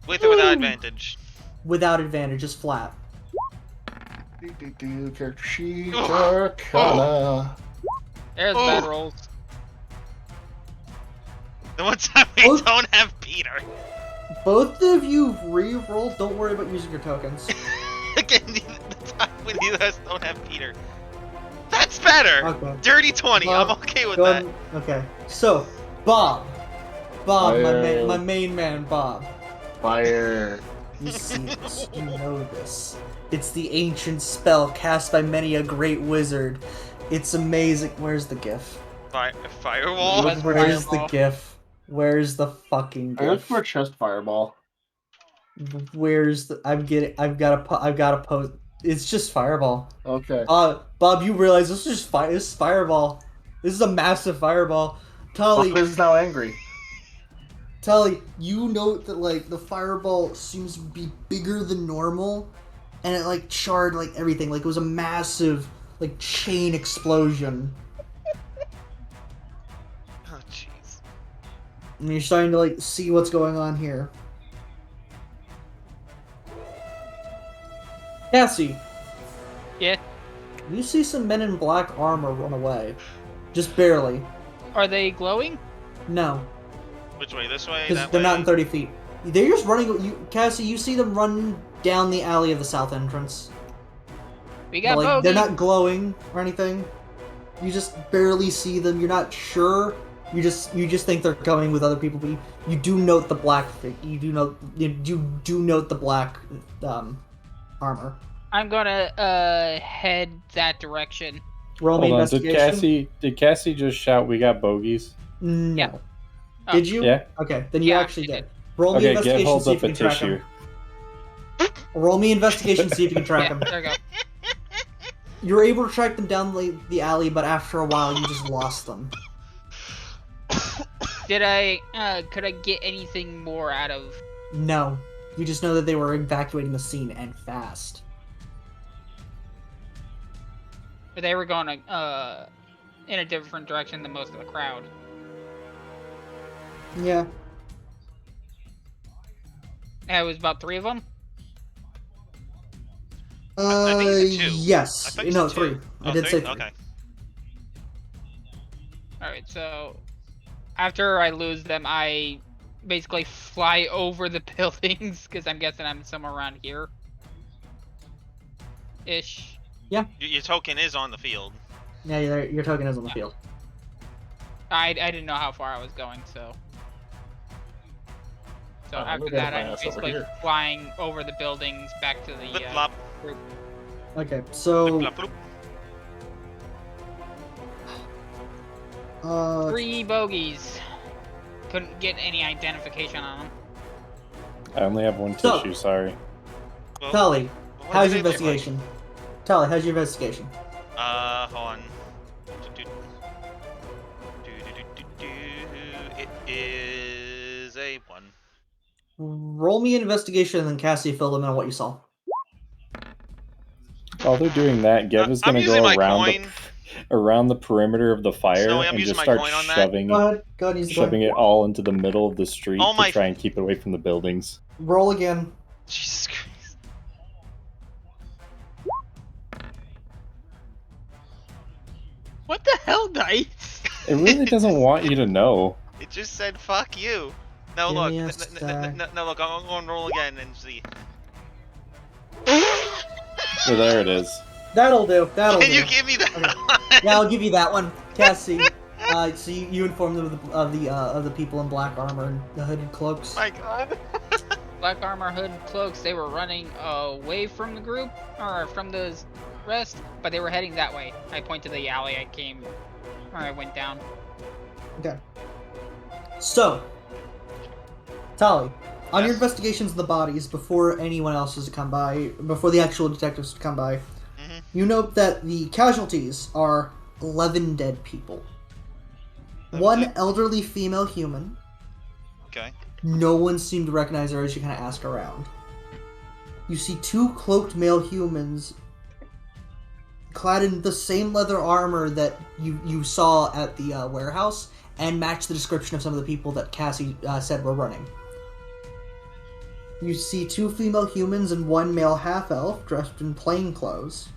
With or without Woo! advantage. without advantage, just flat. Character sheet, Ugh. Arcana. There's Oh. bad rolls. The one time we Oh. don't have Peter. Both of you re-roll. Don't worry about using your tokens. Again, the time when neither of us don't have Peter. That's better. Okay. Dirty 20. Bob, I'm okay with Go that. ahead. Okay. So, Bob, Fire. my main man, Bob. Fire. You see this. You know this. It's the ancient spell cast by many a great wizard. It's amazing. Where's the gif? Firewall. Where's Where's the Fireball? gif? Where's the fucking I look gif? for a chest fireball. Where's the? I've got a post. It's just fireball. Okay. Bob, you realize this is just This is fireball. This is a massive fireball. Tully, Bob is now angry. Tully, you note that like the fireball seems to be bigger than normal, and it like charred like everything. Like it was a massive like chain explosion. Oh jeez. And you're starting to like see what's going on here. Cassie, Yeah. you see some men in black armor run away. Just barely. Are they glowing? No, Which way? This way? because That they're way? not in 30 feet. They're just running. Cassie, you see them run down the alley of the south entrance. We got But, like, bogey. they're not glowing or anything. You just barely see them. You're not sure. You just think they're going with other people. But you do note the black. You do note the black armor. I'm gonna head that direction. Roll me Hold on, investigation. did Cassie just shout, "We got bogeys"? No. Yeah. Oh. Did you? Yeah. Okay, then you Yeah, actually I did. Roll me Okay, Gev investigation. holds See up if you a can track tissue. them. Roll me investigation. See if you can track Yeah, them. there we go. You're able to track them down the alley, but after a while, you just lost them. Did I could I get anything more out of? No, you just know that they were evacuating the scene and fast. They were going in a different direction than most of the crowd. Yeah. It was about 3 of them. I think you said two. Yes. I thought you No, said two. 3. I Oh, did say 3. Okay. Alright, so after I lose them, I basically fly over the buildings because I'm guessing I'm somewhere around here. Ish. Your token is on the field. Yeah, your token is on the field. I didn't know how far I was going, so. So Oh, after look at that, my I'm ass over basically here. flying over the buildings back to the Flip flop. group. Okay, Flip so flop. Bloop. 3 bogeys. Couldn't get any identification on them. I only have one So- tissue. Sorry. Well, Tully, what how's do your they look like? investigation? Tully, how's your investigation? Hold on. roll me an investigation and then Cassie fill them in on what you saw. While they're doing that, Gev is I'm going to using go my around coin. around the perimeter of the fire Snowy, I'm and using just my start coin on that. shoving Go ahead and use the shoving coin. it all into the middle of the street Oh to my- try and keep it away from the buildings. Roll again. Jesus Christ. What the hell, dice? It really doesn't want you to know. It just said "fuck you." No, Give look. me a No, look. I'm going to roll again and see. So there it is. That'll do. That'll Can do. you give me that? Okay. Yeah, I'll give you that one, Cassie. So you inform them of the people in black armor and the hooded cloaks. My God. Black armor, hood, cloaks. They were running away from the group or from the rest, but they were heading that way. I point to the alley I went down. Okay. So, Tali, on your Yes. investigations of the bodies before anyone else has come by, before the actual detectives come by, Mhm. you note that the casualties are 11 dead people. 11 One dead. elderly female human. Okay. No one seemed to recognize her as you kind of ask around. You see 2 cloaked male humans clad in the same leather armor that you saw at the warehouse and match the description of some of the people that Cassie said were running. You see 2 female humans and 1 male half-elf dressed in plain clothes.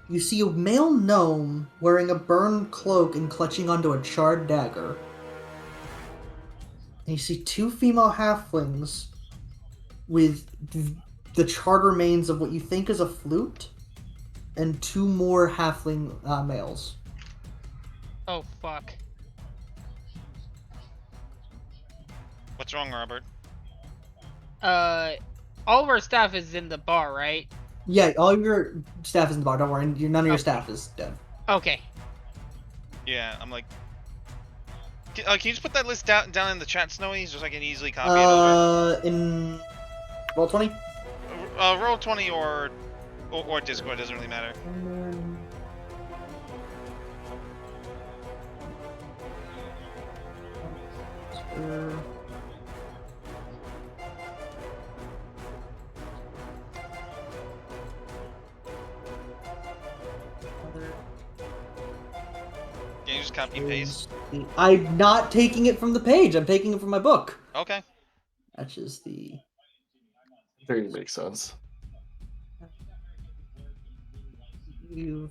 You see a male gnome wearing a burned cloak and clutching onto a charred dagger. And you see 2 female halflings with the charred remains of what you think is a flute, and 2 more halfling males. Oh fuck. What's wrong, Robert? All of our staff is in the bar, right? Yeah, all of your staff is in the bar. Don't worry, none of your staff is dead. Okay. Yeah, I'm like. Can you just put that list down in the chat, Snowy, just so I can easily copy it over? In roll 20. Roll 20 or Discord, doesn't really matter. Can you just copy and paste? I'm not taking it from the page. I'm taking it from my book. Okay. That's just the. Very makes sense. You.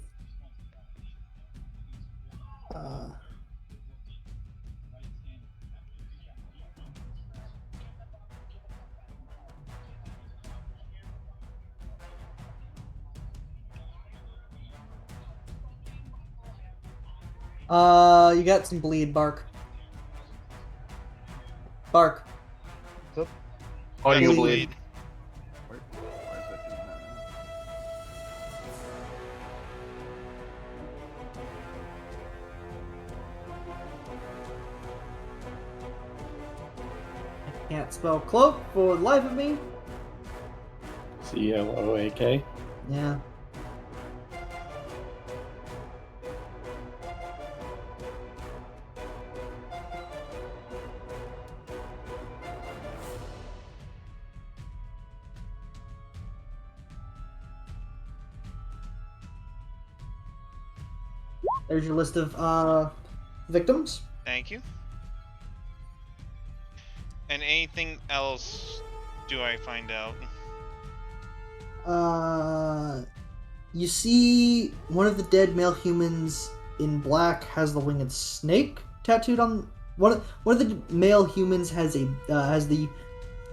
You got some bleed, Bark. Bark. What's up? Audio That's bleed. Why is that doing that? Can't spell cloak for the life of me. CLOAK. Yeah. There's your list of victims. Thank you. And anything else do I find out? You see one of the dead male humans in black has the winged snake tattooed on one of the male humans has the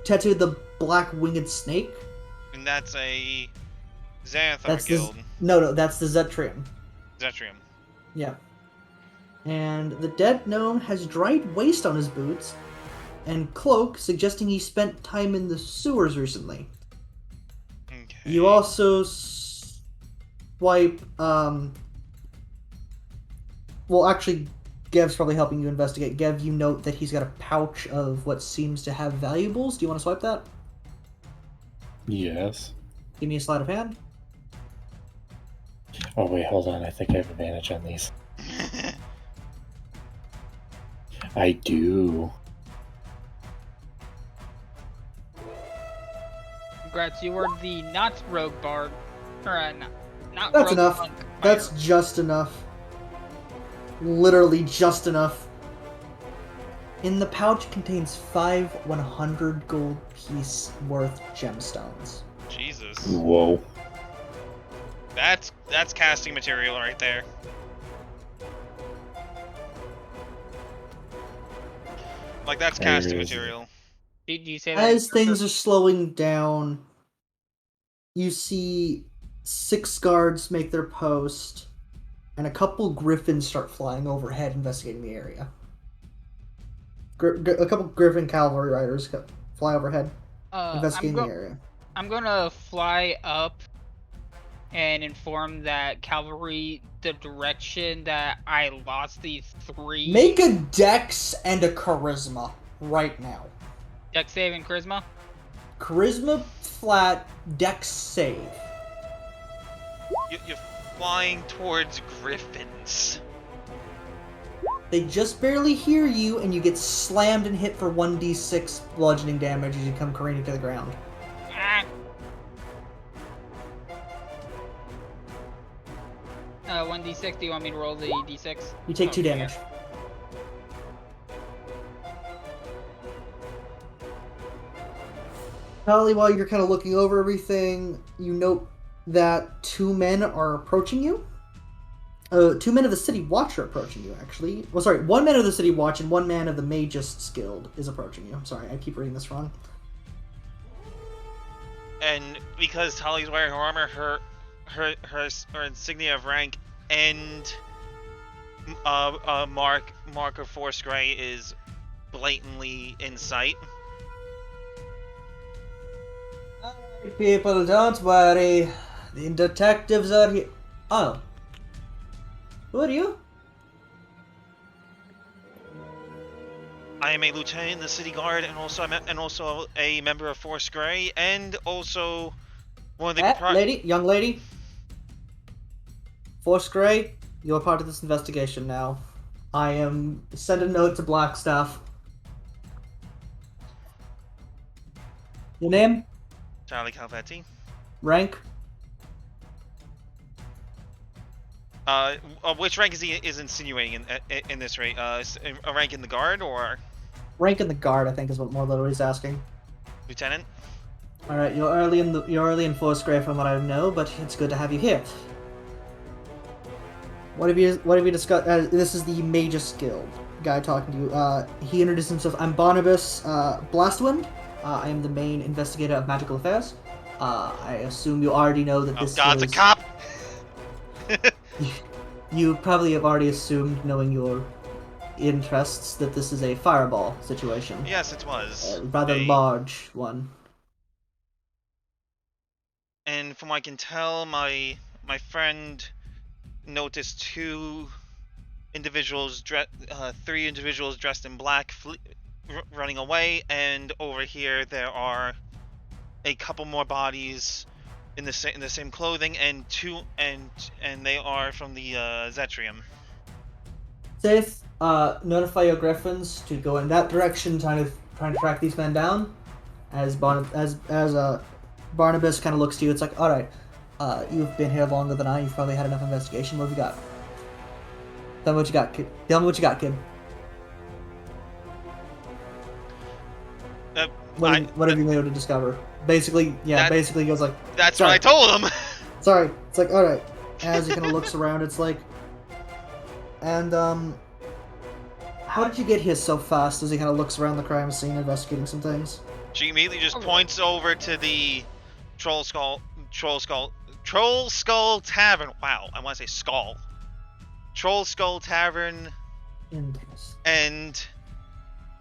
tattooed the black winged snake. And that's a Xanathar That's guild. No, that's the Zetrium. Zetrium. Yeah. And the dead gnome has dried waste on his boots and cloak, suggesting he spent time in the sewers recently. Okay. You also swipe, well, actually, Gev's probably helping you investigate. Gev, you note that he's got a pouch of what seems to have valuables. Do you want to swipe that? Yes. Give me a sleight of hand. Oh wait, hold on. I think I have advantage on these. I do. Grats, you are the not rogue bard. Or, not That's rogue enough. monk That's fighter. just enough. Literally just enough. In the pouch contains 5 100 gold piece worth gemstones. Jesus. Whoa. That's casting material right there. Like, that's casting Crazy. material. Do you say that? As things are slowing down, you see 6 guards make their post, and a couple griffins start flying overhead investigating the area. A couple griffin cavalry riders fly overhead investigating the area. I'm gonna fly up and inform that cavalry the direction that I lost these 3. Make a dex and a charisma right now. Dex save and charisma. Charisma flat, dex save. You're flying towards griffins. They just barely hear you, and you get slammed and hit for 1d6 bludgeoning damage as you come careening to the ground. Ah. 1d6. Do you want me to roll the d6? You take 2 damage. Probably while you're kind of looking over everything, you note that 2 men are approaching you. 2 men of the City Watch are approaching you, actually. Well, sorry, 1 man of the City Watch and 1 man of the Magist's Guild is approaching you. I'm sorry, I keep reading this wrong. And because Tali's wearing her armor, her insignia of rank, and mark of Force Grey is blatantly in sight. People, don't worry. The detectives are here. Oh. Who are you? I am a lieutenant in the city guard, and also a member of Force Grey, and also one of the young lady. Force Grey, you're part of this investigation now. I am send a note to Blackstaff. Your name? Charlie Calvetti. Rank? Which rank is insinuating in this rate? A rank in the guard or Rank in the guard, I think, is what more literally is asking. lieutenant? All right, you're early in Force Grey from what I know, but it's good to have you here. What have you discussed? This is the Magus Guild guy talking to you. He introduced himself. I'm Barnabas Blastwind. I am the main investigator of magical affairs. I assume you already know that this God's is... a cop! You probably have already assumed, knowing your interests, that this is a fireball situation. Yes, it was. A rather large one. And from what I can tell, my friend noticed 3 individuals dressed in black running away, and over here there are a couple more bodies in the same clothing, and they are from the Zetrium. Sith, notify your griffins to go in that direction, trying to track these men down. As Barnabas kind of looks to you, it's like, all right, you've been here longer than I. You've probably had enough investigation. What have you got? Tell me what you got, kid. Tell me what you got, kid. What have you been able to discover? Basically, basically he goes like... That's what I told him! Sorry. It's like, alright. As he kind of looks around, it's like... And, how did you get here so fast? As he kind of looks around the crime scene, investigating some things. She immediately just points over to the Troll Skull Tavern. Wow, I want to say skull. Troll Skull Tavern. And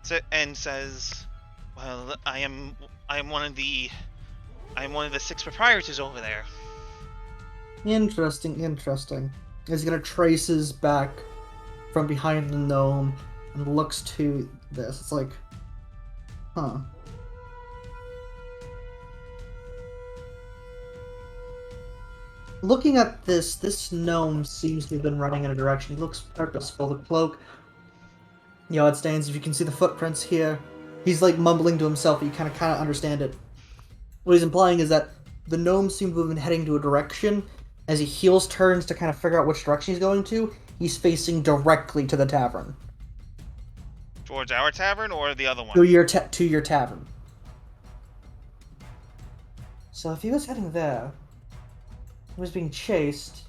says, "Well, I am one of the 6 proprietors over there." Interesting. He's gonna trace his back from behind the gnome and looks to this. It's like, huh. Looking at this gnome seems to have been running in a direction. He looks purposeful. The cloak, it stands. If you can see the footprints here, he's like mumbling to himself, but you kind of understand it. What he's implying is that the gnomes seem to have been heading to a direction. As he heels turns to kind of figure out which direction he's going to, he's facing directly to the tavern. Towards our tavern or the other one? To your tavern. So if he was heading there, he was being chased.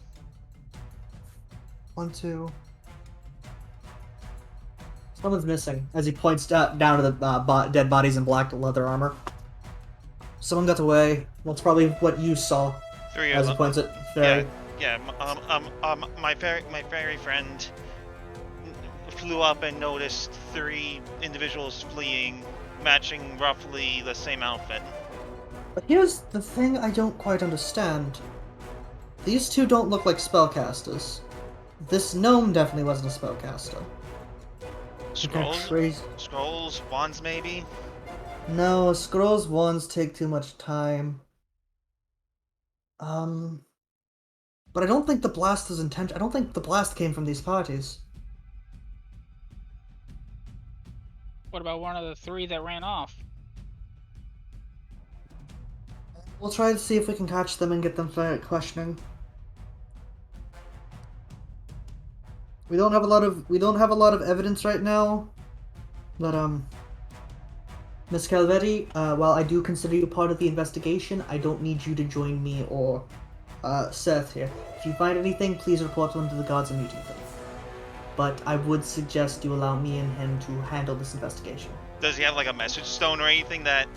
1, 2. Someone's missing, as he points down to the dead bodies in black leather armor. Someone got away. Well, it's probably what you saw. 3 As of he them. points at Fairy. Yeah. My fairy friend flew up and noticed 3 individuals fleeing, matching roughly the same outfit. But here's the thing I don't quite understand. These 2 don't look like spellcasters. This gnome definitely wasn't a spellcaster. Scrolls, wands maybe? No, scrolls wands take too much time. But I don't think the blast was I don't think the blast came from these parties. What about one of the 3 that ran off? We'll try to see if we can catch them and get them for questioning. We don't have a lot of evidence right now. But Miss Calvetti, while I do consider you part of the investigation, I don't need you to join me or Seth here. If you find anything, please report them to the gods immediately. But I would suggest you allow me and him to handle this investigation. Does he have like a message stone or anything that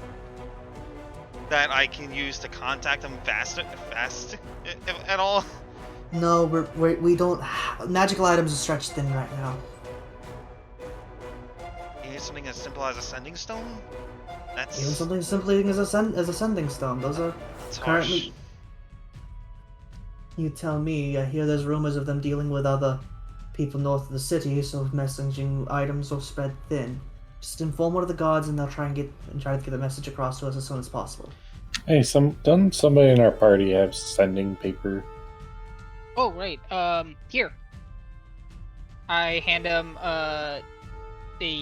I can use to contact him fast at all? No, we don't. Magical items are stretched thin right now. Here's something as simple as a sending stone. That's Even something simply as a sending stone. Those are currently. harsh. You tell me. I hear there's rumors of them dealing with other people north of the city, so messaging items will spread thin. Just inform one of the guards, and they'll try to get the message across to us as soon as possible. Hey, doesn't somebody in our party have sending paper? Oh, right. Here. I hand him a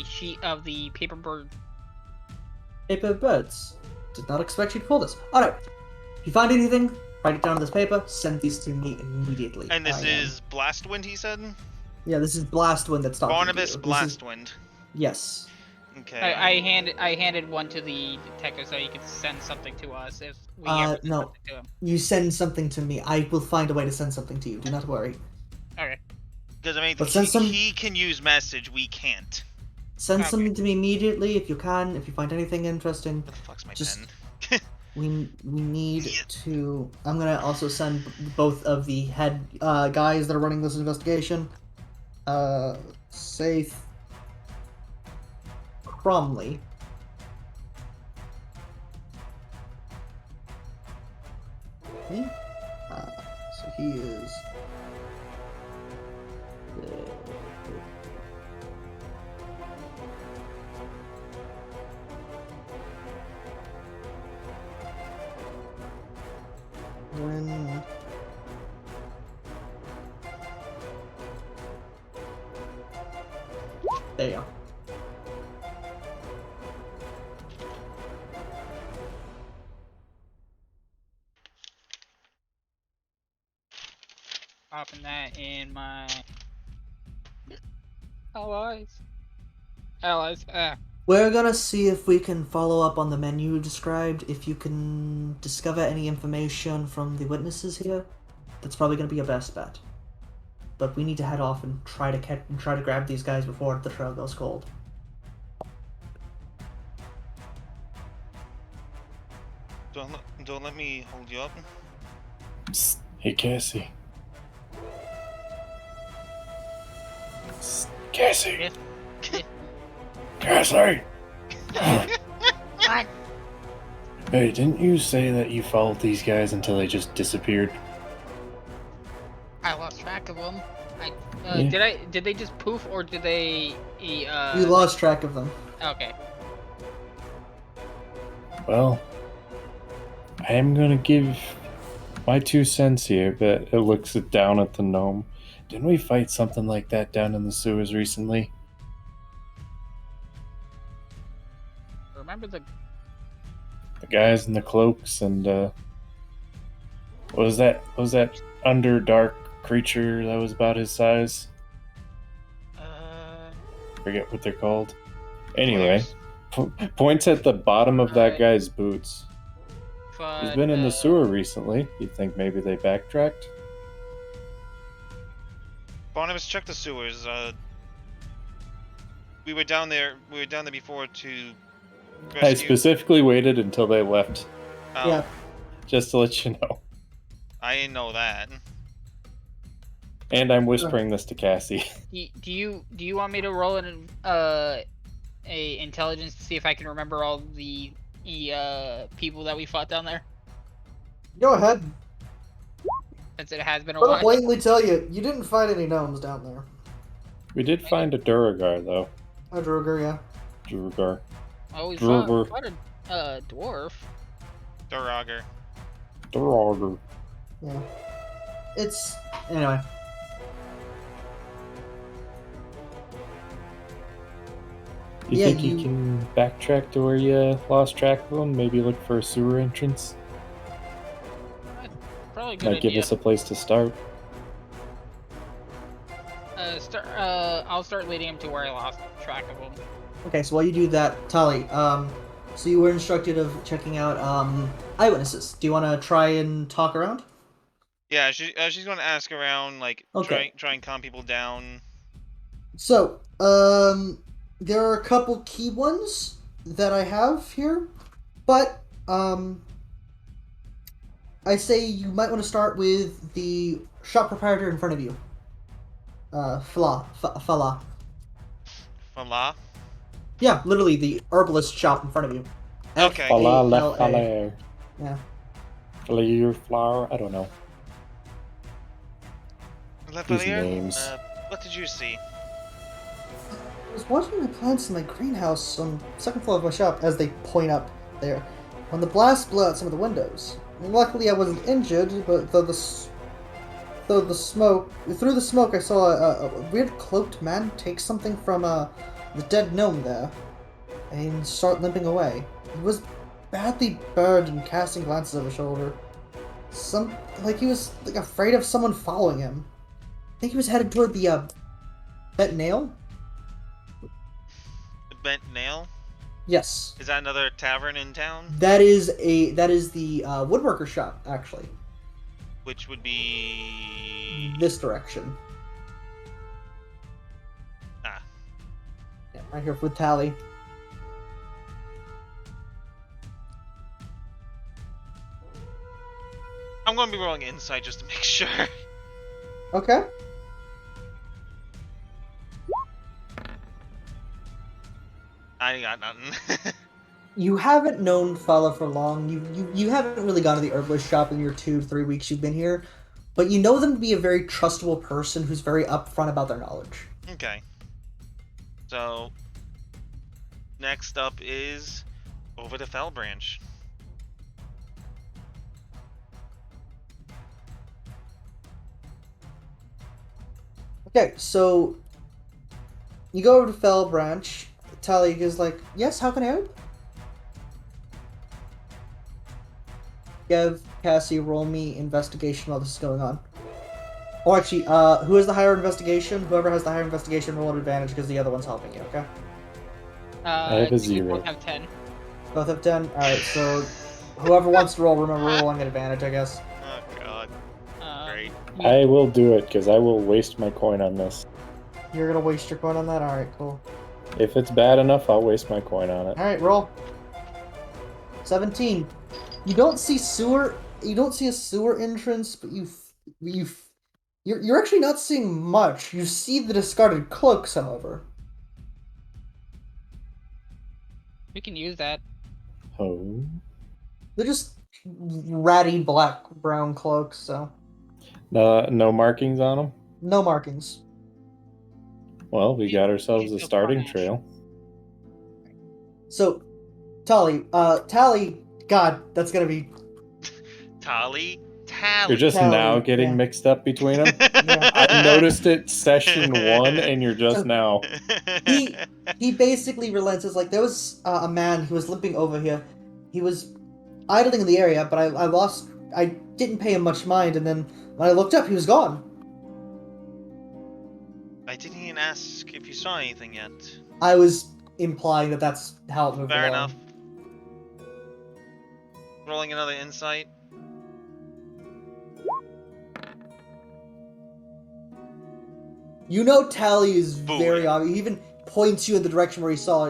sheet of the paper bird. Paper birds. Did not expect you to pull this. Alright. If you find anything, write it down on this paper, send these to me immediately. And this is Blastwind, he said? Yeah, this is Blastwind that's talking Barnabas to you. Blastwind. Yes. Okay. I handed one to the detective so he could send something to us if we ever send no. something to him. You send something to me. I will find a way to send something to you. Do not worry. Okay. Because I mean, But send he can use message, we can't. Send Okay. something to me immediately if you can. If you find anything interesting, What the fuck's my Just- pen? we need Yeah. to. I'm gonna also send both of the head guys that are running this investigation. Safe. Cromley. Okay. So he is. When there you go. Popping that in my allies. We're gonna see if we can follow up on the menu you described. If you can discover any information from the witnesses here, that's probably gonna be your best bet. But we need to head off and try to grab these guys before the trail goes cold. Don't let me hold you up. Psst. Hey, Cassie. Psst. Cassie. Yes. Cassie. What? Hey, didn't you say that you followed these guys until they just disappeared? I lost track of them. Yeah. Did they just poof or did they? You lost track of them. Okay. Well, I am gonna give my 2 cents here, but it looks down at the gnome. Didn't we fight something like that down in the sewers recently? Remember the The guys in the cloaks and what was that underdark creature that was about his size? Forget what they're called. Anyway, points at the bottom of that guy's boots. He's been in the sewer recently. You'd think maybe they backtracked. Barnabas, check the sewers. We were down there before to rescue. I specifically waited until they left. Oh, Yeah. Just to let you know. I didn't know that. And I'm whispering this to Cassie. Do you want me to roll an a intelligence to see if I can remember all the people that we fought down there? Go ahead. Since it has been a I'll while. blatantly tell you, you didn't find any gnomes down there. We did find a Duragar, though. A Droger, yeah. Duragar. Oh, we Drover. fought a dwarf. Duragar. Duragar. Yeah. It's... Anyway. You Yeah, think you can backtrack to where you lost track of them? Maybe look for a sewer entrance? Probably a good Might give idea. us a place to start. I'll start leading him to where I lost track of him. Okay, so while you do that, Tali, so you were instructed of checking out, eyewitnesses. Do you want to try and talk around? Yeah, she's going to ask around, like, Okay. try and calm people down. So, there are a couple key ones that I have here, but, I say you might want to start with the shop proprietor in front of you. Fala. Fala? Yeah, literally the herbalist shop in front of you. Okay. Fala la F-A-L-A. falaire. Yeah. Flair flower? I don't know. These Lepelier? names. What did you see? I was watching my plants in my greenhouse on the second floor of my shop as they point up there, when the blast blew out some of the windows. And luckily I wasn't injured, but through the smoke I saw a weird cloaked man take something from the dead gnome there and start limping away. He was badly burned and casting glances over his shoulder. He was like afraid of someone following him. I think he was headed toward the Bent Nail. The Bent Nail? Yes. Is that another tavern in town? That is the woodworker shop, actually. Which would be... This direction. Ah. Yeah, right here with Tally. I'm going to be rolling insight just to make sure. Okay. I got nothing. You haven't known Fala for long. You haven't really gone to the herbalist shop in your 2 to 3 weeks you've been here, but you know them to be a very trustable person who's very upfront about their knowledge. Okay. So, next up is over to Fell Branch. Okay, so you go over to Fell Branch. Tally is like, yes, how can I help? Give Cassie roll me investigation while this is going on. Or actually, who has the higher investigation? Whoever has the higher investigation, roll at advantage because the other one's helping you, okay? I have a We 0. both have 10. Both have 10? Alright, so whoever wants to roll, remember rolling at advantage, I guess. Oh god. Great. I will do it, because I will waste my coin on this. You're gonna waste your coin on that? Alright, cool. If it's bad enough, I'll waste my coin on it. Alright, roll. 17. You don't see a sewer entrance, but you're actually not seeing much. You see the discarded cloaks, however. We can use that. Oh. They're just ratty brown cloaks, so No markings on them? no markings. Well, we got ourselves a Use the starting Cornish. trail. So, Tally, God, that's gonna be... Tally? You're just Tally, now getting yeah. mixed up between them? Yeah. I noticed it session 1, and you're just now. He basically relents. It's like there was a man who was limping over here. He was idling in the area, but I didn't pay him much mind, and then when I looked up, he was gone. I didn't even ask if you saw anything yet. I was implying that that's how it moved Fair along. enough. Rolling another insight. You know, Tally is Boy. very obvious. He even points you in the direction where he saw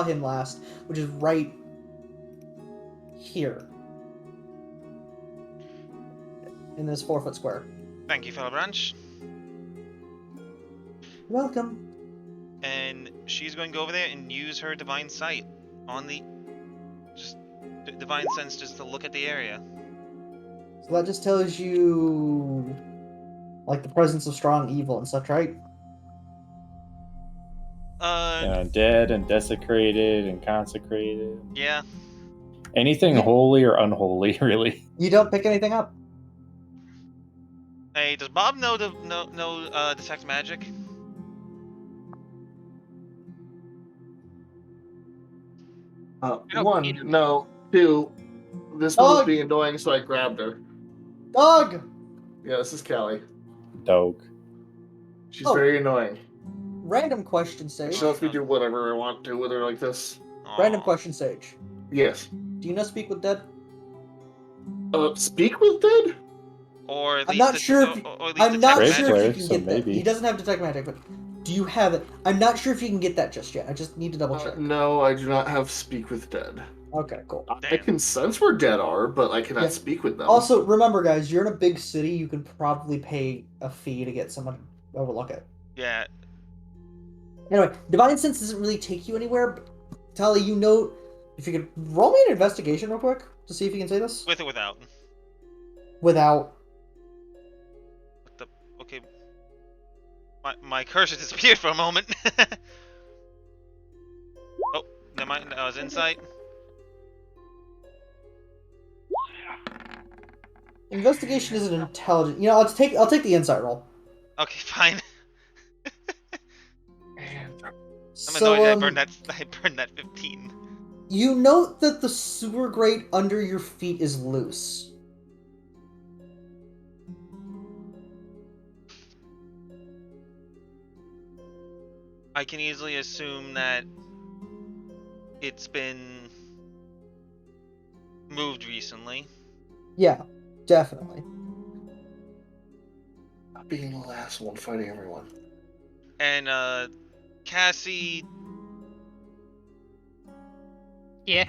him last, which is right here in this 4-foot square. Thank you, fellow branch. Welcome. And she's going to go over there and use her divine sight on the divine sense just to look at the area. So that just tells you, like, the presence of strong evil and such, right? Dead and desecrated and consecrated. Yeah. Anything holy or unholy, really. You don't pick anything up. Hey, does Bob know detect magic? don't One, need her. no. Two, this one was being annoying, so I grabbed her. Dog! Yeah, this is Callie. Dog. She's Oh. very annoying. Random question, Sage. She lets me do whatever I want to with her like this. Random Aw. question, Sage. Yes. Do you know Speak with Dead? Speak with Dead? Or at I'm least not sure if or at least I'm not detect sure magic. if you Cleric, can so get that. maybe. He doesn't have detect magic, but do you have it? I'm not sure if you can get that just yet. I just need to double check. No, I do not have Speak with Dead. Okay, cool. I Damn. can sense where dead are, but I cannot Yeah. speak with them. Also, remember, guys, you're in a big city. You can probably pay a fee to get someone to overlook it. Yeah. Anyway, Divine Sense doesn't really take you anywhere. But Tally, you know, if you could roll me an investigation real quick to see if you can say this With or without. without. What the? Okay. My cursor disappeared for a moment. Oh, never mind. That was insight. Investigation is an intelligent. You know, I'll take the insight roll. Okay, fine. I'm So, annoyed I burned that 15. you note that the sewer grate under your feet is loose. I can easily assume that it's been moved recently. Yeah, definitely. Being the last one fighting everyone. And Cassie, Yeah.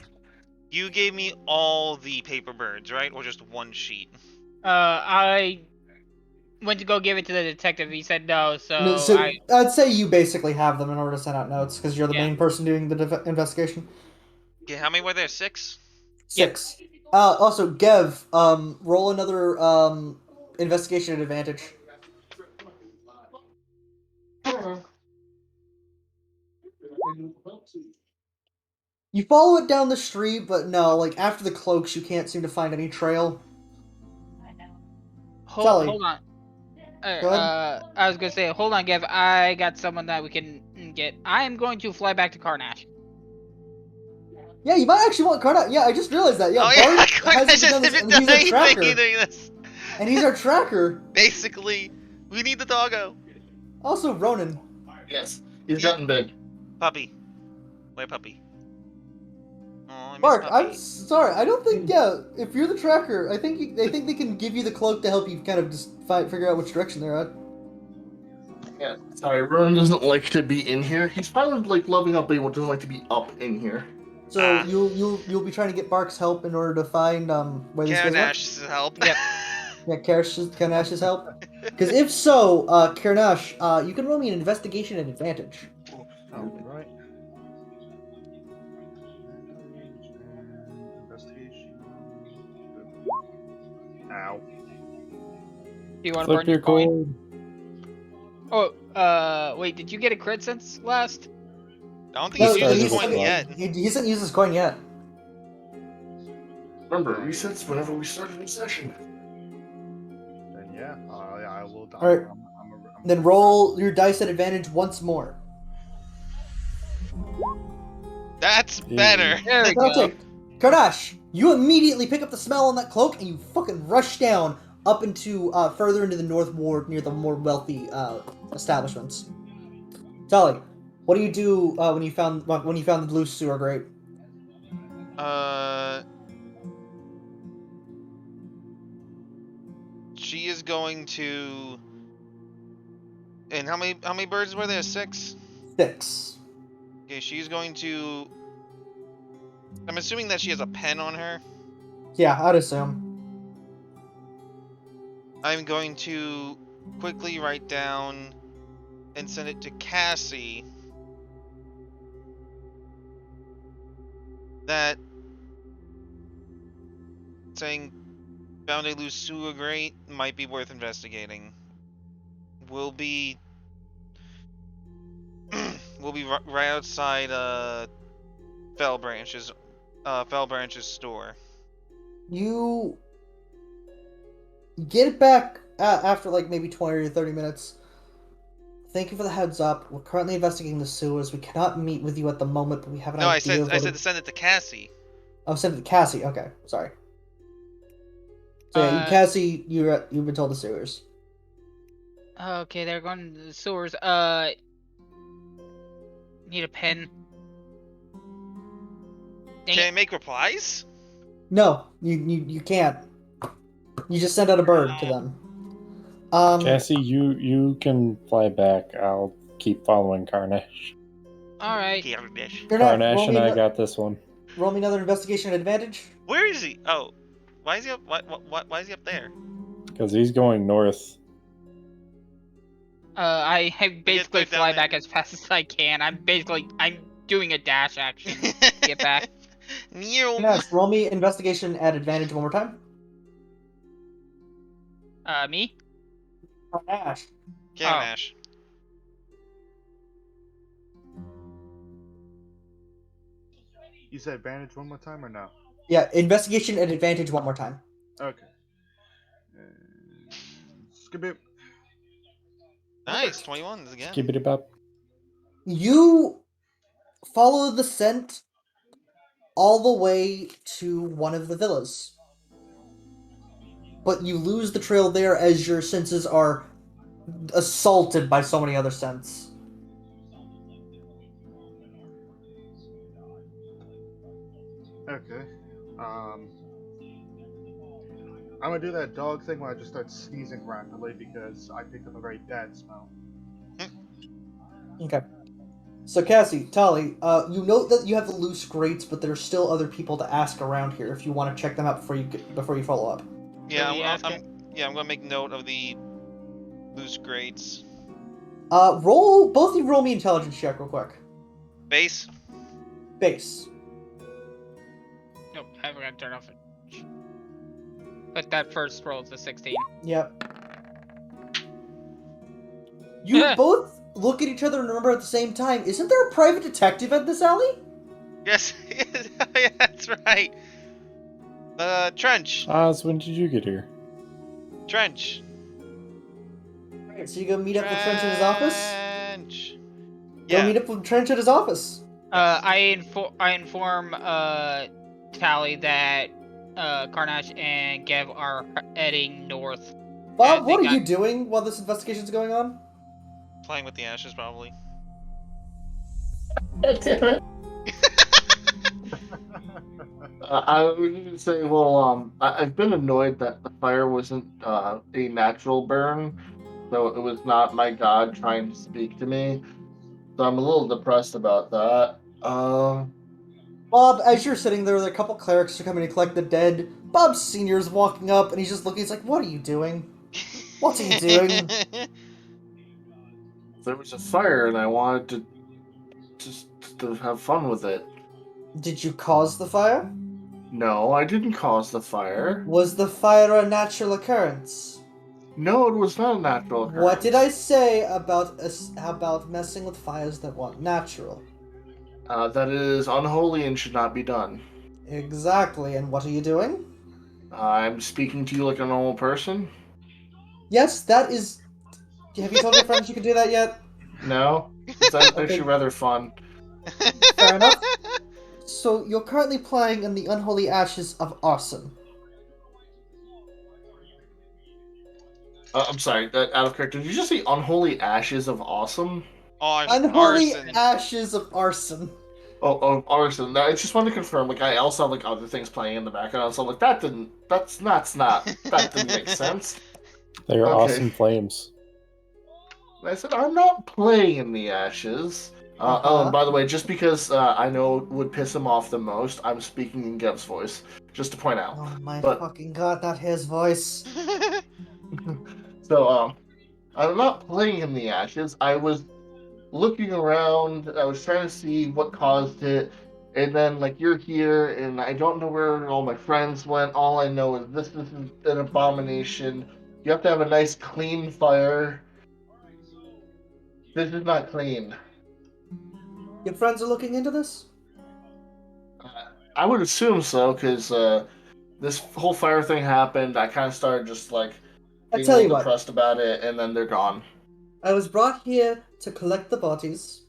you gave me all the paper birds, right? Or just one sheet? I went to go give it to the detective. He said no, so, So I. I'd say you basically have them in order to send out notes because you're the Yeah. main person doing the investigation. Yeah, how many were there? 6? 6. Also, Gev, roll another investigation at advantage. You follow it down the street, but no, like after the cloaks, you can't seem to find any trail. Sully. Hold on. Go ahead. I was gonna say, hold on, Gav. I got someone that we can get. I am going to fly back to Carnash. Yeah, you might actually want Carnot. Yeah, I just realized that. Yeah, Oh yeah, Bart Carnage hasn't done this, hasn't and done he's our anything tracker. either. That's And he's our tracker. basically, we need the doggo. Also, Ronan. Yes. He's gotten big. Puppy. Where puppy? Oh, I miss Mark, puppy. I'm sorry. I don't think. Yeah, if you're the tracker, I think they can give you the cloak to help you kind of just figure out which direction they're at. Yeah. Sorry, Ronan doesn't like to be in here. He's probably like loving up, but he doesn't like to be up in here. So you'll be trying to get Bark's help in order to find where these guys went. Karnash's help. Yep. Yeah, Karnash's help. Because if so, Karnash, you can roll me an investigation at advantage. Alright. Investigation. Ow. Do you want to Flip burn your your coin? coin. Oh, wait. Did you get a crit sense last? I don't think he's started used his with coin one. yet. He hasn't used his coin yet. Remember, it resets whenever we start a new session. Then yeah, I will. Alright. Then roll your dice at advantage once more. That's better. There we I'll go. take. Kardash, you immediately pick up the smell on that cloak and you fucking rush down up into further into the north ward near the more wealthy establishments. Tali, what do you do when you found the blue sewer grate? She is going to. And how many birds were there? 6? 6. Okay, she's going to. I'm assuming that she has a pen on her. Yeah, I'd assume. I'm going to quickly write down and send it to Cassie that saying found a loose sewer grate might be worth investigating. We'll be right outside Fell Branch's store. You get it back after like maybe 20 or 30 minutes. Thank you for the heads up. We're currently investigating the sewers. We cannot meet with you at the moment, but we have an No, idea. I said to send it to Cassie. Oh, send it to Cassie. Okay, sorry. So yeah, Cassie, you've been told the sewers. Okay, they're going to the sewers. Need a pen. Can I make replies? No, you can't. You just send out a bird to them. Cassie, you can fly back. I'll keep following Carnash. Alright. Carnash and I got this one. Roll me another investigation advantage. Where is he? Oh, why is he up? Why is he up there? Because he's going north. I basically get down fly there. back as fast as I can. I'm doing a dash action to get back. Nash, roll me investigation at advantage one more time. Me? Nash. Nash. You said advantage one more time or no? Yeah, investigation at advantage one more time. Okay. Skip it. Nice, 21s again. Skip it up. You follow the scent all the way to one of the villas. But you lose the trail there as your senses are assaulted by so many other scents. Okay. I'm gonna do that dog thing where I just start sneezing rapidly because I picked up a very bad smell. Okay. So Cassie, Tali, you note that you have the loose grates, but there are still other people to ask around here if you want to check them out before you follow up. Yeah, I'm gonna make note of the loose grates. Both of you roll me intelligence check real quick. Base. Base. Nope, I forgot to turn off it. But that first roll is a 16. Yep. You both look at each other and remember at the same time, isn't there a private detective at this alley? Yes, yeah, that's right. Trench. Oz, when did you get here? Trench. Alright, so you go meet up with Trench at his office? Trench. Go meet up with Trench at his office. I inform Tally that Carnage and Gev are heading north. Bob, what are you doing while this investigation's going on? Playing with the ashes, probably. I was going to say, well, I've been annoyed that the fire wasn't a natural burn, so it was not my god trying to speak to me. So I'm a little depressed about that. Bob, as you're sitting there, a couple clerics are coming to collect the dead. Bob Sr.'s walking up, and he's just looking, he's like, what are you doing? What are you doing? There was a fire, and I wanted to just to have fun with it. Did you cause the fire? No, I didn't cause the fire. Was the fire a natural occurrence? No, it was not a natural occurrence. What did I say about messing with fires that weren't natural? That is unholy and should not be done. Exactly, and what are you doing? I'm speaking to you like a normal person. Yes, that is... Have you told your friends you can do that yet? No? It's actually rather fun. Fair enough. So you're currently playing in the Unholy Ashes of Arson. I'm sorry, out of character. Did you just say Unholy Ashes of Awesome? Unholy Arson. Ashes of Arson. Oh, arson. I just wanted to confirm. Like, I also have like other things playing in the background, so I'm like, that didn't. That didn't make sense. They are Okay. awesome flames. I said, I'm not playing in the ashes. Oh, and by the way, just because I know it would piss him off the most, I'm speaking in Gev's voice, just to point out. Oh my But fucking god, not his voice. so, I'm not playing in the ashes. I was looking around. I was trying to see what caused it, and then like you're here, and I don't know where all my friends went. All I know is this is an abomination. You have to have a nice clean fire. This is not clean. Your friends are looking into this? I would assume so, because this whole fire thing happened. I kind of started just like I being a tell you little what, depressed about it, and then they're gone. I was brought here to collect the bodies.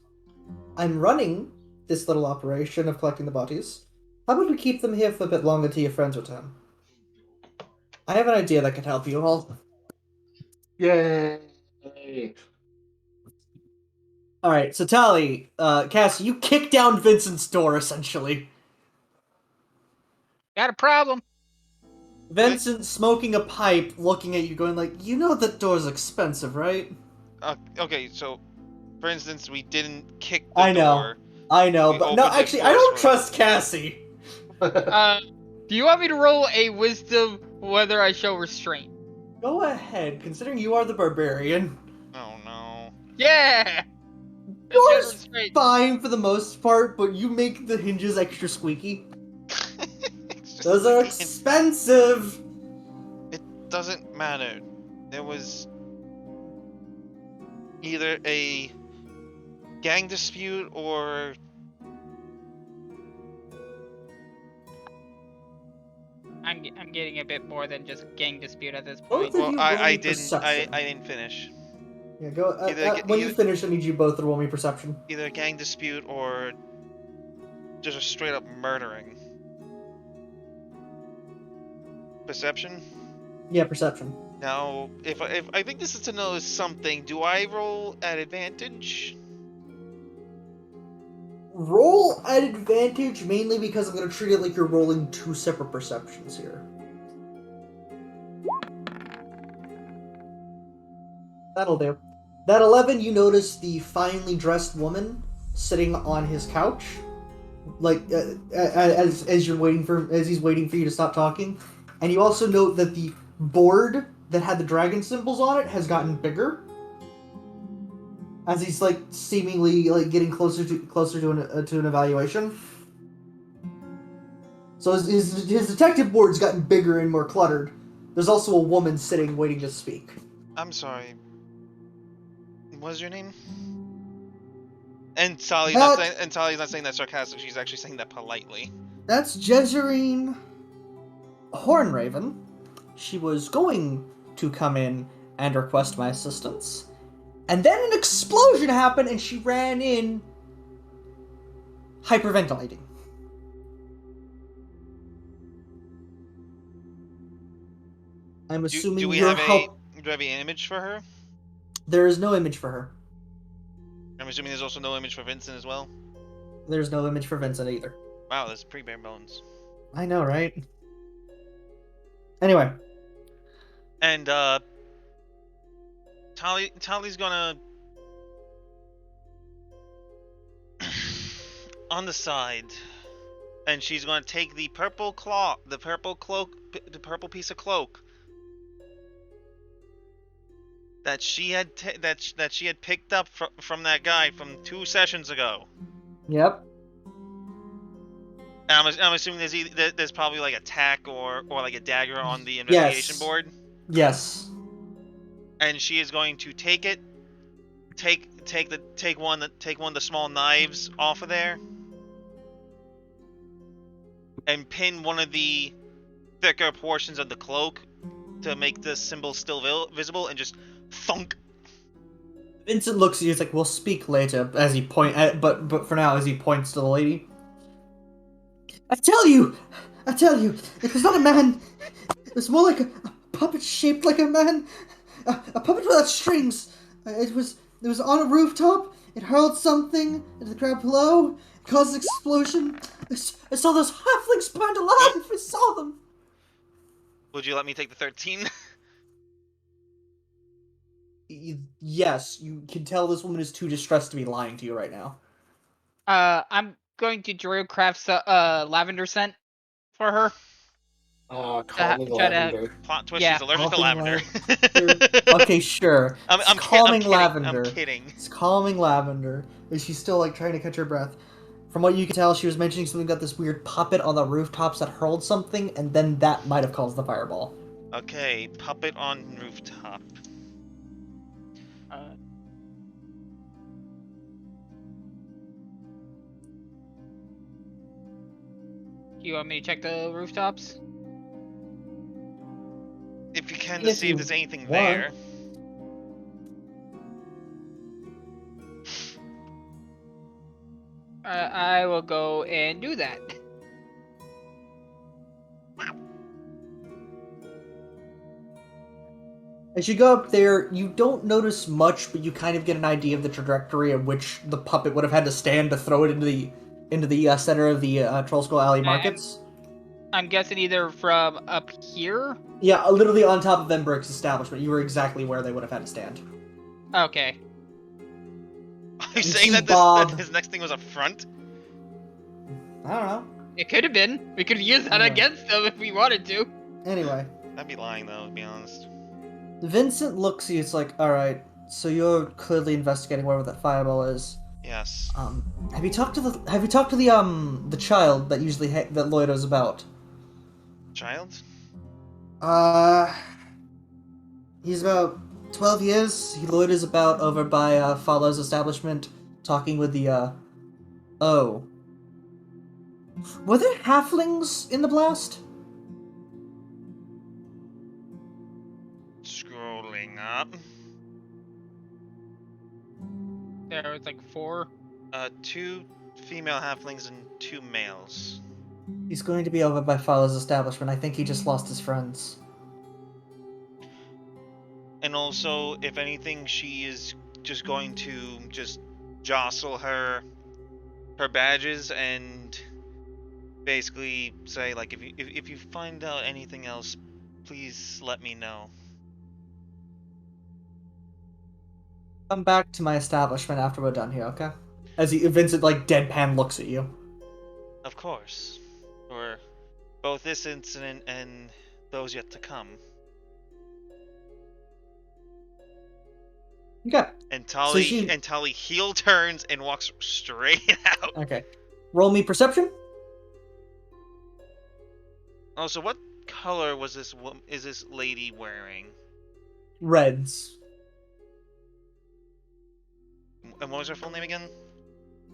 I'm running this little operation of collecting the bodies. How about we keep them here for a bit longer till your friends return? I have an idea that could help you all. Yay! Alright, so Tally, Cassie, you kick down Vincent's door, essentially. Got a problem? Vincent smoking a pipe, looking at you, going like, you know that door's expensive, right? Okay, so for instance, we didn't kick the I know. door. I know, We but no, opened it actually, I don't forcefully. trust Cassie. Do you want me to roll a wisdom whether I show restraint? Go ahead, considering you are the barbarian. Oh no. Yeah! Let's Door's get restraint. fine for the most part, but you make the hinges extra squeaky. It's just Those are like, expensive! it doesn't matter. There was either a gang dispute or I'm getting a bit more than just gang dispute at this Both point. of well, you I roll me didn't. perception. I didn't finish. Yeah, go. Either- When you either- finish, I need you both to roll me perception. Either a gang dispute or just a straight up murdering. Perception. Yeah, perception. Now, if I think this is to know something, do I roll at advantage? Roll at advantage mainly because I'm going to treat it like you're rolling two separate perceptions here. That'll do. That 11, you notice the finely dressed woman sitting on his couch, like as he's waiting for you to stop talking, and you also note that the board that had the dragon symbols on it has gotten bigger as he's like seemingly like getting closer to an evaluation. So his detective board's gotten bigger and more cluttered. There's also a woman sitting waiting to speak. I'm sorry. What's your name? And Sally's not saying that sarcastic. She's actually saying that politely. That's Jezerine Hornraven. She was going to come in and request my assistance. And then an explosion happened and she ran in hyperventilating. I'm assuming do we your have help... do we have an image for her? There is no image for her. I'm assuming there's also no image for Vincent as well. There's no image for Vincent either. Wow, that's pretty bare bones. I know, right? Anyway. And Tally's gonna on the side, and she's gonna take the purple piece of cloak that she had that she had picked up from that guy from 2 sessions ago. Yep. And I'm assuming there's probably like a tack or like a dagger on the investigation board. Yes. And she is going to take it, take one of the small knives off of there, and pin one of the thicker portions of the cloak to make the symbol still visible, and just thunk. Vincent looks at you. He's like, "We'll speak later." As he but for now, as he points to the lady. I tell you, it was not a man. It was more like a puppet shaped like a man. A puppet without strings. It was on a rooftop. It hurled something into the crowd below. It caused an explosion. I saw those halflings burned alive. I saw them. Would you let me take the 13? Yes, you can tell this woman is too distressed to be lying to you right now. I'm going to choreograph lavender scent for her. Calming try to- lavender. Plot twist, Yeah. she's allergic to Calming lavender. Okay, sure. It's calming kidding. lavender. I'm kidding. It's calming lavender. But she's still like trying to catch her breath. From what you can tell, she was mentioning something about this weird puppet on the rooftops that hurled something, and then that might have caused the fireball. Okay, puppet on rooftop. Uh, do you want me to check the rooftops? If you can, to If see you if there's anything want. there. I will go and do that. As you go up there, you don't notice much, but you kind of get an idea of the trajectory at which the puppet would have had to stand to throw it into the center of the Troll Skull Alley markets. I'm guessing either from up here. Yeah, literally on top of Embrick's establishment. You were exactly where they would have had to stand. Okay. Are you You saying see that Bob- that his next thing was a front? I don't know. It could have been. We could use that Yeah. against them if we wanted to. Anyway, I'd be lying though, to be honest. Vincent looks at you. It's like, all right. So you're clearly investigating wherever that fireball is. Yes. Have you talked to the child that usually that loiters about? Child? He's about 12 years. He loiters about over by Fallow's establishment, talking with the Oh. Were there halflings in the blast? Scrolling up. There was like 4. 2 female halflings and 2 males. He's going to be over by Fallow's establishment. I think he just lost his friends. And also, if anything, she is just going to just jostle her badges and basically say, like, if you find out anything else, please let me know. Come back to my establishment after we're done here, okay? As Vincent like deadpan looks at you. Of course. For both this incident and those yet to come. Okay. And So Tali heel turns and walks straight out. Okay. Roll me perception. Also, what color is this lady wearing? Reds. And what was her full name again?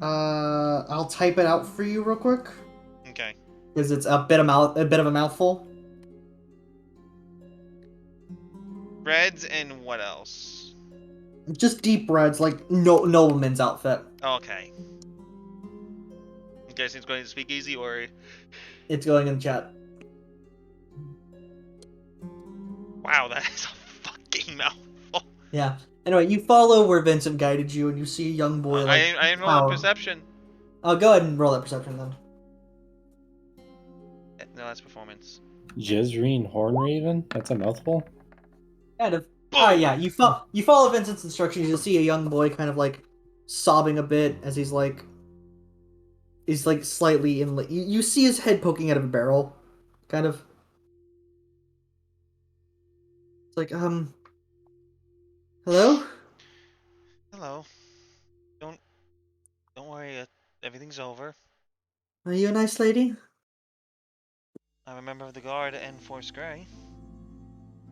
I'll type it out for you real quick Okay. because it's a bit of a mouthful. Reds and what else? Just deep reds, like nobleman's outfit. Okay. I'm guessing it's going to speak easy, or It's going in the chat. wow, that is a fucking mouthful. Yeah. Anyway, you follow where Vincent guided you, and you see a young boy like. I didn't roll a perception. Oh, go ahead and roll that perception then. No, that's performance. Jezreen Hornraven? That's a mouthful. Kind of. Yeah. You follow Vincent's instructions. You'll see a young boy kind of like sobbing a bit as he's like slightly in. You see his head poking out of a barrel, kind of. It's like hello. Hello. Don't worry. Everything's over. Are you a nice lady? I'm a member of the guard and Force Grey.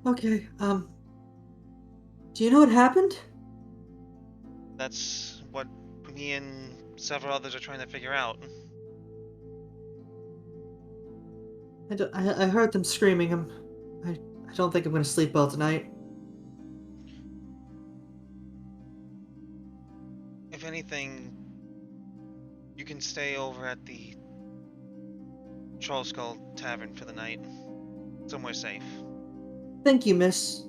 Okay. Do you know what happened? That's what me and several others are trying to figure out. I heard them screaming. I don't think I'm gonna sleep well tonight. If anything, you can stay over at the Troll Skull Tavern for the night. Somewhere safe. Thank you, miss.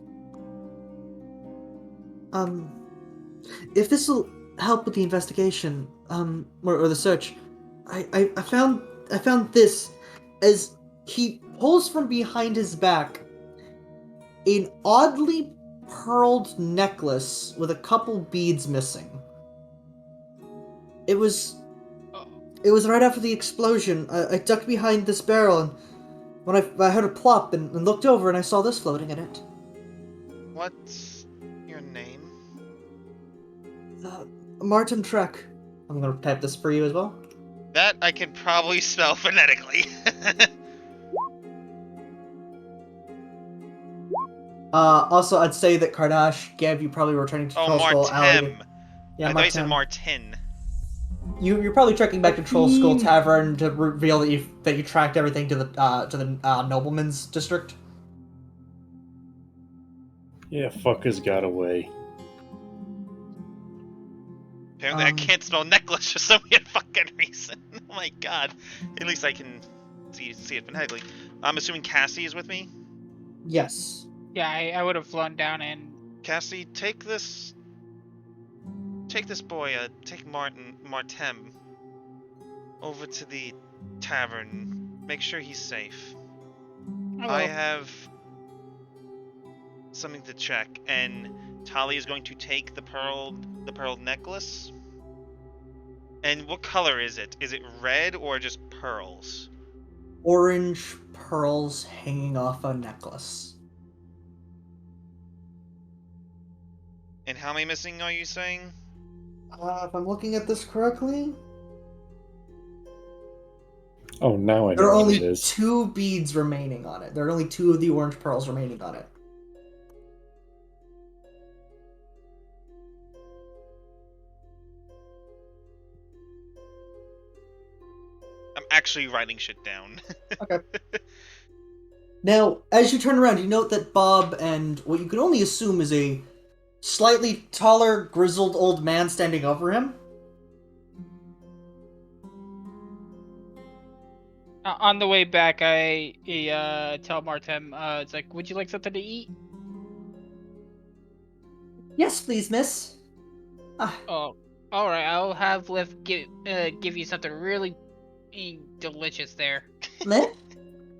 If this will help with the investigation, or the search, I found this as he pulls from behind his back an oddly pearled necklace with a couple beads missing. It was right after the explosion. I ducked behind this barrel, and when I heard a plop and looked over, and I saw this floating in it. What's your name? Martin Trek. I'm gonna type this for you as well. That I can probably spell phonetically. Also, I'd say that Kardash, Gab, you probably returning to Troll Skull Alley. Martem. Yeah, I thought you said Martin. Martin. You're probably trekking back to Troll Skull Tavern to reveal that you tracked everything to the nobleman's district. Yeah, fuckers got away. Apparently I can't spell necklace for some weird fucking reason. Oh my god. At least I can see it phonetically. I'm assuming Cassie is with me? Yes. Yeah, I would have flown down and... Cassie, take this boy, take Martem, over to the tavern. Make sure he's safe. I have something to check, and Tali is going to take the pearl necklace. And what color is it? Is it red or just pearls? Orange pearls hanging off a necklace. And how many missing are you saying? If I'm looking at this correctly, Oh, now I know there are what only it is. 2 beads remaining on it. There are only 2 of the orange pearls remaining on it. I'm actually writing shit down. Okay. Now, as you turn around, you note that Bob and what you can only assume is a slightly taller, grizzled old man standing over him. On the way back, I tell Martem, it's like, would you like something to eat? Yes, please, miss. Oh, alright, I'll have Liv give you something really delicious there. Liv?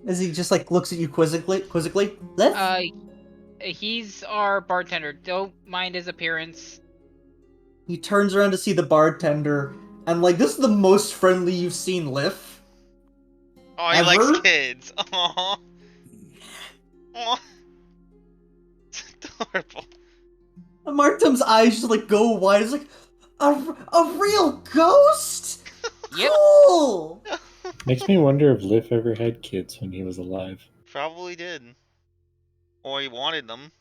As he just, looks at you quizzically. Liv? He's our bartender. Don't mind his appearance. He turns around to see the bartender, and, this is the most friendly you've seen Liv. Oh, he Ever? likes kids. Aww. Aww. It's adorable. And Markham's eyes just, go wide. It's like, a real ghost? Yep. Cool! Makes me wonder if Liv ever had kids when he was alive. Probably did. Or he wanted them.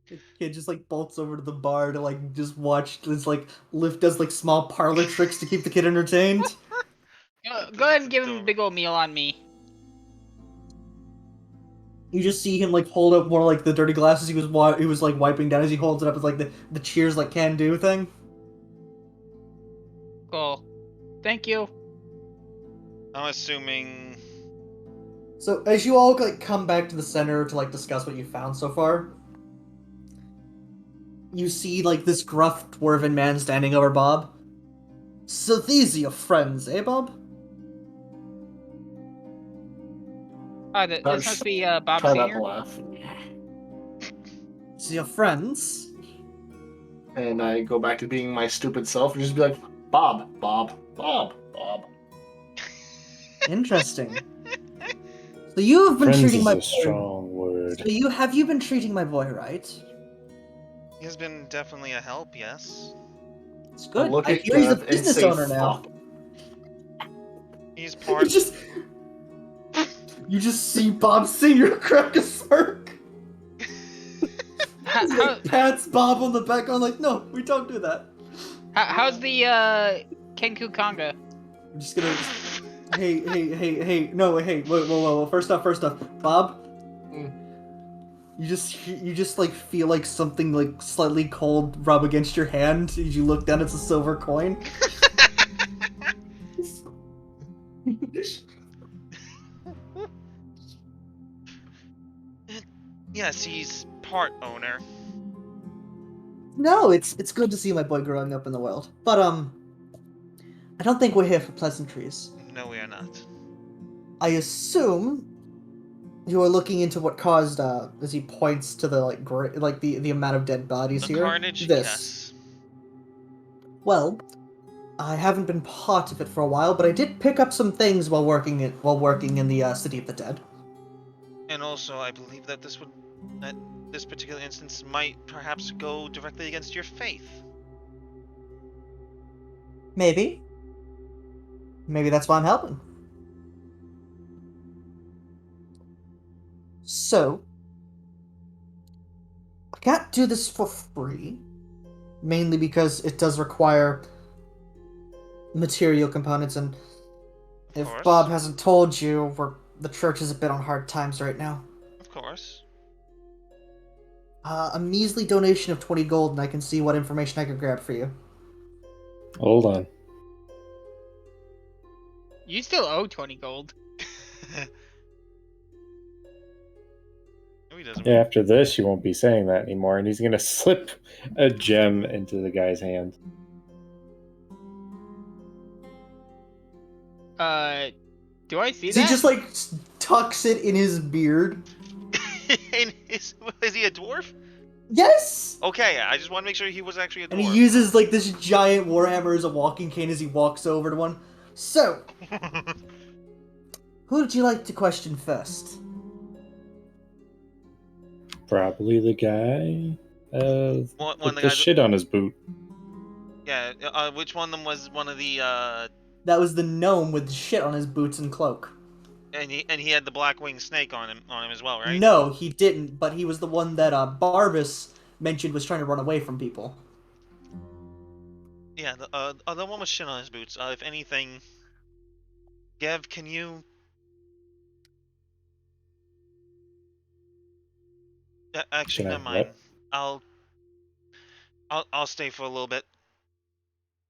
The kid just bolts over to the bar to just watch this Liv does small parlor tricks to keep the kid entertained. Go ahead and give him a big old meal on me. You just see him hold up one of the dirty glasses he was wiping down as he holds it up as the cheers can do thing. Cool. Thank you. I'm assuming... So as you all come back to the center to discuss what you found so far, you see this gruff dwarven man standing over Bob. So these are your friends, eh, Bob? This must be Bob Try not Sr. to laugh. So your friends? And I go back to being my stupid self and just be like, Bob, Bob, Bob, Bob. Interesting. So you have been Friends treating is my a strong word. So you been treating my boy right? He has been definitely a help, yes. It's good. Look I at hear he's a Dev and business say, owner now. "Fuck." He's You part... you just see Bob Senior crack a smirk. Pats Bob on the back on no, we don't do that. How's the Kenku Konga? I'm just gonna. Hey! No, hey! Whoa! First off, Bob. You just feel something slightly cold rub against your hand as you look down. It's a silver coin. Yes, he's part owner. No, it's good to see my boy growing up in the world. But I don't think we're here for pleasantries. No, we are not. I assume you are looking into what caused, as he points to the the amount of dead bodies The here. carnage? This. Yes. Well, I haven't been part of it for a while, but I did pick up some things while working in the City of the Dead. And also, I believe that this particular instance might perhaps go directly against your faith. Maybe. Maybe that's why I'm helping. So, I can't do this for free, mainly because it does require material components, and Of if course. Bob hasn't told you, the church is a bit on hard times right now. Of course. A measly donation of 20 gold, and I can see what information I could grab for you. Hold on. You still owe 20 gold. No, he doesn't. Yeah, after this, you won't be saying that anymore, and he's gonna slip a gem into the guy's hand. Do I see He that? just like tucks it in his beard. And is he a dwarf? Yes. Okay, I just want to make sure he was actually a dwarf. And he uses like this giant warhammer as a walking cane as he walks over to one. So, who would you like to question first? Probably the guy One with of the the guys. shit on his boot. Yeah. Which one of them was one of the? That was the gnome with the shit on his boots and cloak. And he had the black winged snake on him as well, right? No, he didn't, but he was the one that Barbas mentioned was trying to run away from people. Yeah. The one with shit on his boots. If anything, Gev, can you? Actually, Can I never mind. what? I'll stay for a little bit.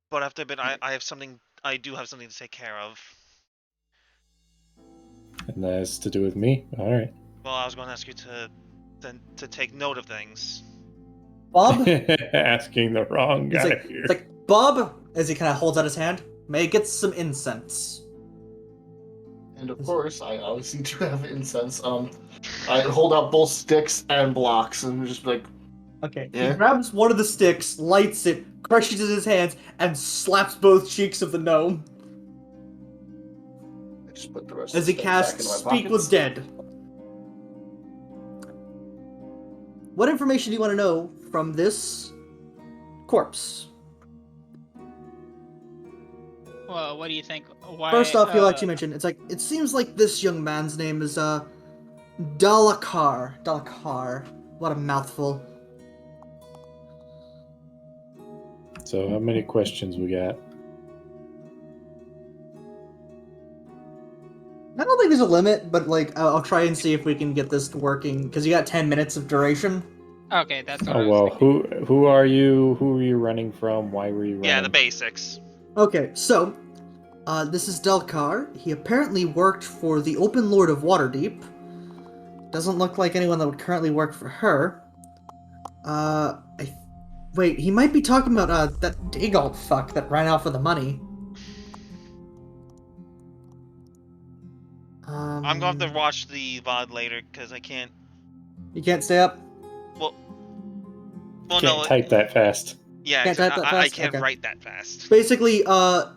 But after a bit, I have something. I do have something to take care of. And that's to do with me? Alright. Well, I was going to ask you to take note of things. Bob? Asking the wrong guy here. It's like, Bob, as he kind of holds out his hand, may I get some incense? And of course, I obviously do have incense. I hold out both sticks and blocks, and just like, Okay, yeah. He grabs one of the sticks, lights it, crushes it in his hands, and slaps both cheeks of the gnome. I just put the rest As of he the sticks back casts into my Speak pockets. with Dead. What information do you want to know from this corpse? Well, what do you think? Why? First off, he'll actually mention, it seems like this young man's name is, Dalakar. Dalakar. What a mouthful. So how many questions we got? I don't think there's a limit, but, like, I'll try and see if we can get this working, because you got 10 minutes of duration. Okay, that's what I Oh was well, thinking. who are you? Who are you running from? Why were you running? Yeah, the basics. Okay, so, this is Delkar. He apparently worked for the Open Lord of Waterdeep. Doesn't look like anyone that would currently work for her. Wait, he might be talking about, that Dagalt fuck that ran out for the money. I'm going to have to watch the VOD later because I can't. You can't stay up? Well, Can't no. type that fast. Yeah, Can't type that I fast? can't Okay. write that fast. Basically, Lord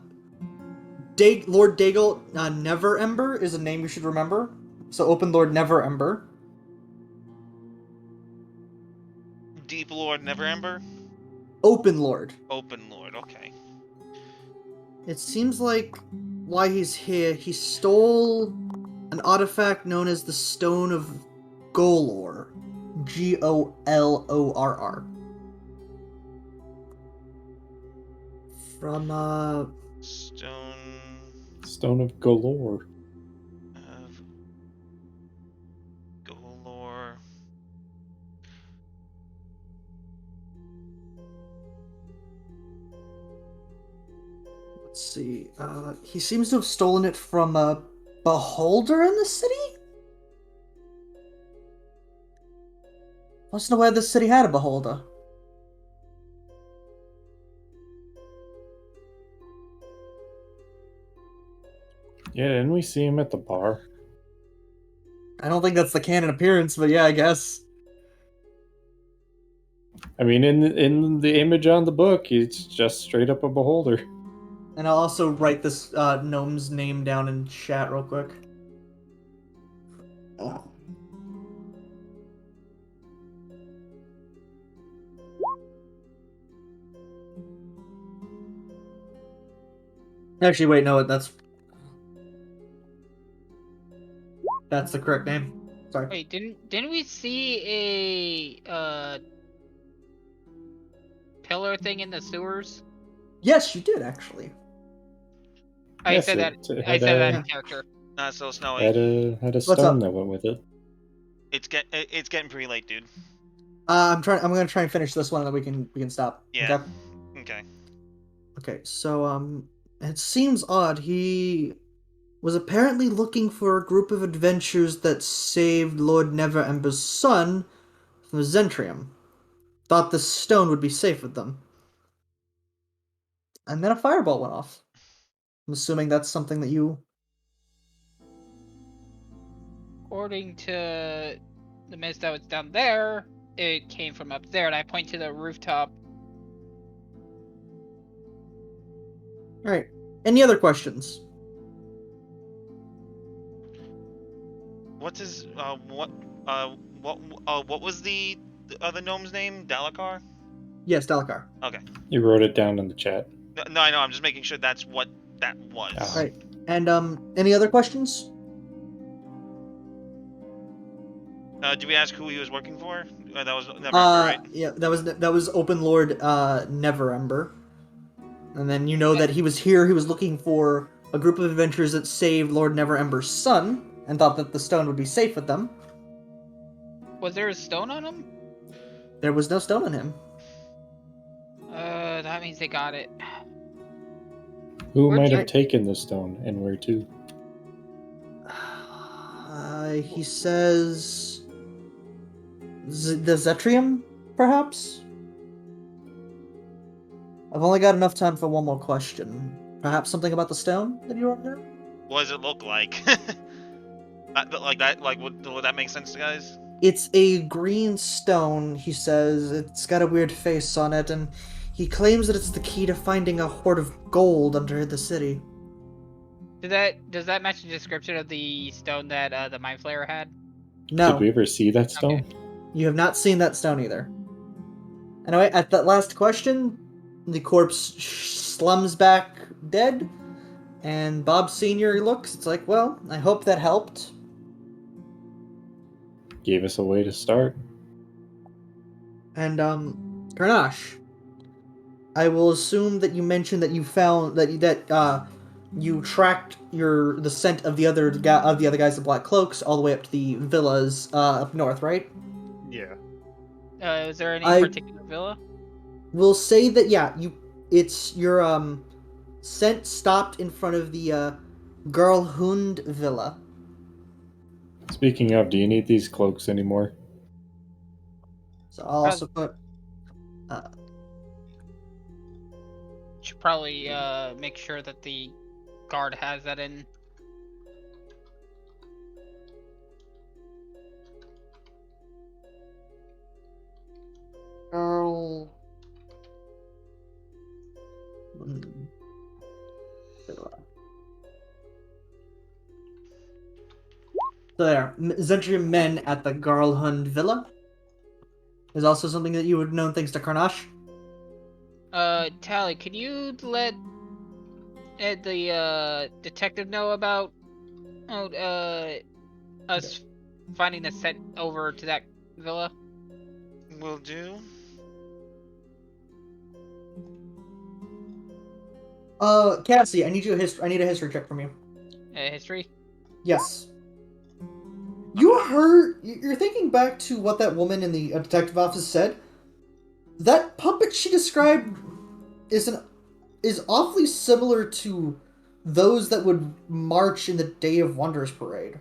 Dagalt Never Ember is a name you should remember. So Open Lord Never Ember. Deep Lord Neverember? Open Lord. Open Lord, okay. It seems like why he's here, he stole an artifact known as the Stone of Golor. Golorr. From, Stone of Galore. of Golor. Let's see, he seems to have stolen it from a beholder in the city? Wasn't aware this city had a beholder. Yeah, didn't we see him at the bar? I don't think that's the canon appearance, but yeah, I guess. I mean, in the image on the book, it's just straight up a beholder. And I'll also write this gnome's name down in chat real quick. Oh. Actually, wait, no, that's the correct name. Sorry. Wait, didn't we see a pillar thing in the sewers? Yes, you did actually. I Yes, said that. it I had said that Yeah. in character. Not so snowy. had a What's stone up? that went with it. It's getting pretty late, dude. I'm gonna try and finish this one, and then we can stop. Yeah. Okay. Okay. Okay. So it seems odd. He was apparently looking for a group of adventurers that saved Lord Neverember's son from the Zentrium. Thought the stone would be safe with them. And then a fireball went off. I'm assuming that's something that you... According to the mist that was down there, it came from up there, and I point to the rooftop. Alright. Any other questions? What's his what was the other gnome's name? Dalakar? Yes, Dalakar. Okay. You wrote it down in the chat. No, I know. I'm just making sure that's what that was. Ah. Right. And any other questions? Do we ask who he was working for? That was Neverember, right? Yeah, that was Open Lord Neverember. And then you know that he was here. He was looking for a group of adventurers that saved Lord Neverember's son, and thought that the stone would be safe with them. Was there a stone on him? There was no stone on him. That means they got it. Who Where'd might you- have taken the stone and where to? He says the Zetrium, perhaps. I've only got enough time for one more question. Perhaps something about the stone that you remember? What does it look like? Like that? Like would that make sense to guys? It's a green stone, he says. It's got a weird face on it, and he claims that it's the key to finding a hoard of gold under the city. Does that match the description of the stone that the Mind Flayer had? No, Did we ever see that stone? Okay. you have not seen that stone either. Anyway, at that last question, the corpse slums back dead, and Bob Sr. looks. It's like, well, I hope that helped. Gave us a way to start. And Garnash, I will assume that you mentioned that you found that you tracked the scent of the other guys in black cloaks all the way up to the villas up north, right? Yeah. Was there any I- particular villa? We'll say that your scent stopped in front of the Girlhund Villa. Speaking of, do you need these cloaks anymore? So I'll also put Should probably make sure that the guard has that in. Girl Villa. So there, Zentrium men at the Garlhund Villa is also something that you would know thanks to Karnash. Tally, can you let the detective know about us finding the scent over to that villa? Will do. Cassie, I need a history check from you. History? Yes. You're thinking back to what that woman in the detective office said. That puppet she described is awfully similar to those that would march in the Day of Wonders parade.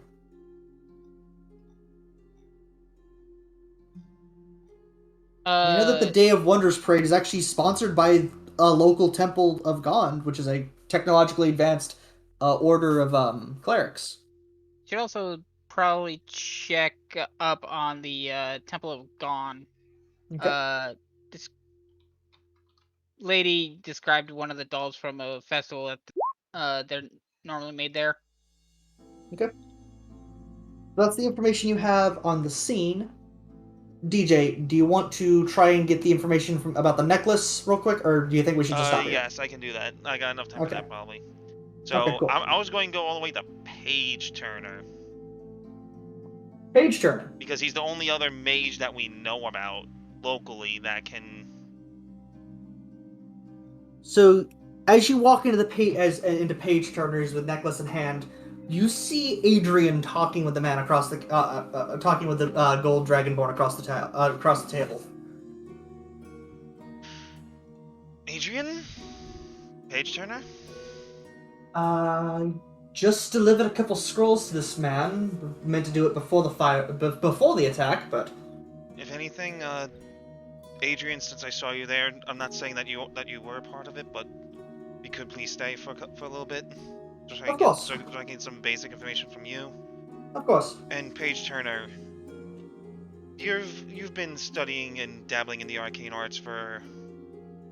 You know that the Day of Wonders parade is actually sponsored by a local temple of Gond, which is a technologically advanced order of clerics. Should also probably check up on the Temple of Gon. Okay. This lady described one of the dolls from a festival that they're normally made there. Okay. That's the information you have on the scene. DJ, do you want to try and get the information from about the necklace real quick, or do you think we should just stop here? Yes, I can do that. I got enough time for Okay. that probably. Okay, So cool. I was going to go all the way to Page Turner Page Turner. because he's the only other mage that we know about locally that can. So, as you walk into into Page Turner's with necklace in hand, you see Adrian talking with the man across the talking with the gold dragonborn across the table. Adrian? Page Turner? Just delivered a couple scrolls to this man. Meant to do it before the attack, but If anything, Adrian, since I saw you there, I'm not saying that you were a part of it, but you could please stay for a little bit, just so I Of can course. so I can get some basic information from you. Of course. And Page Turner, you've been studying and dabbling in the arcane arts for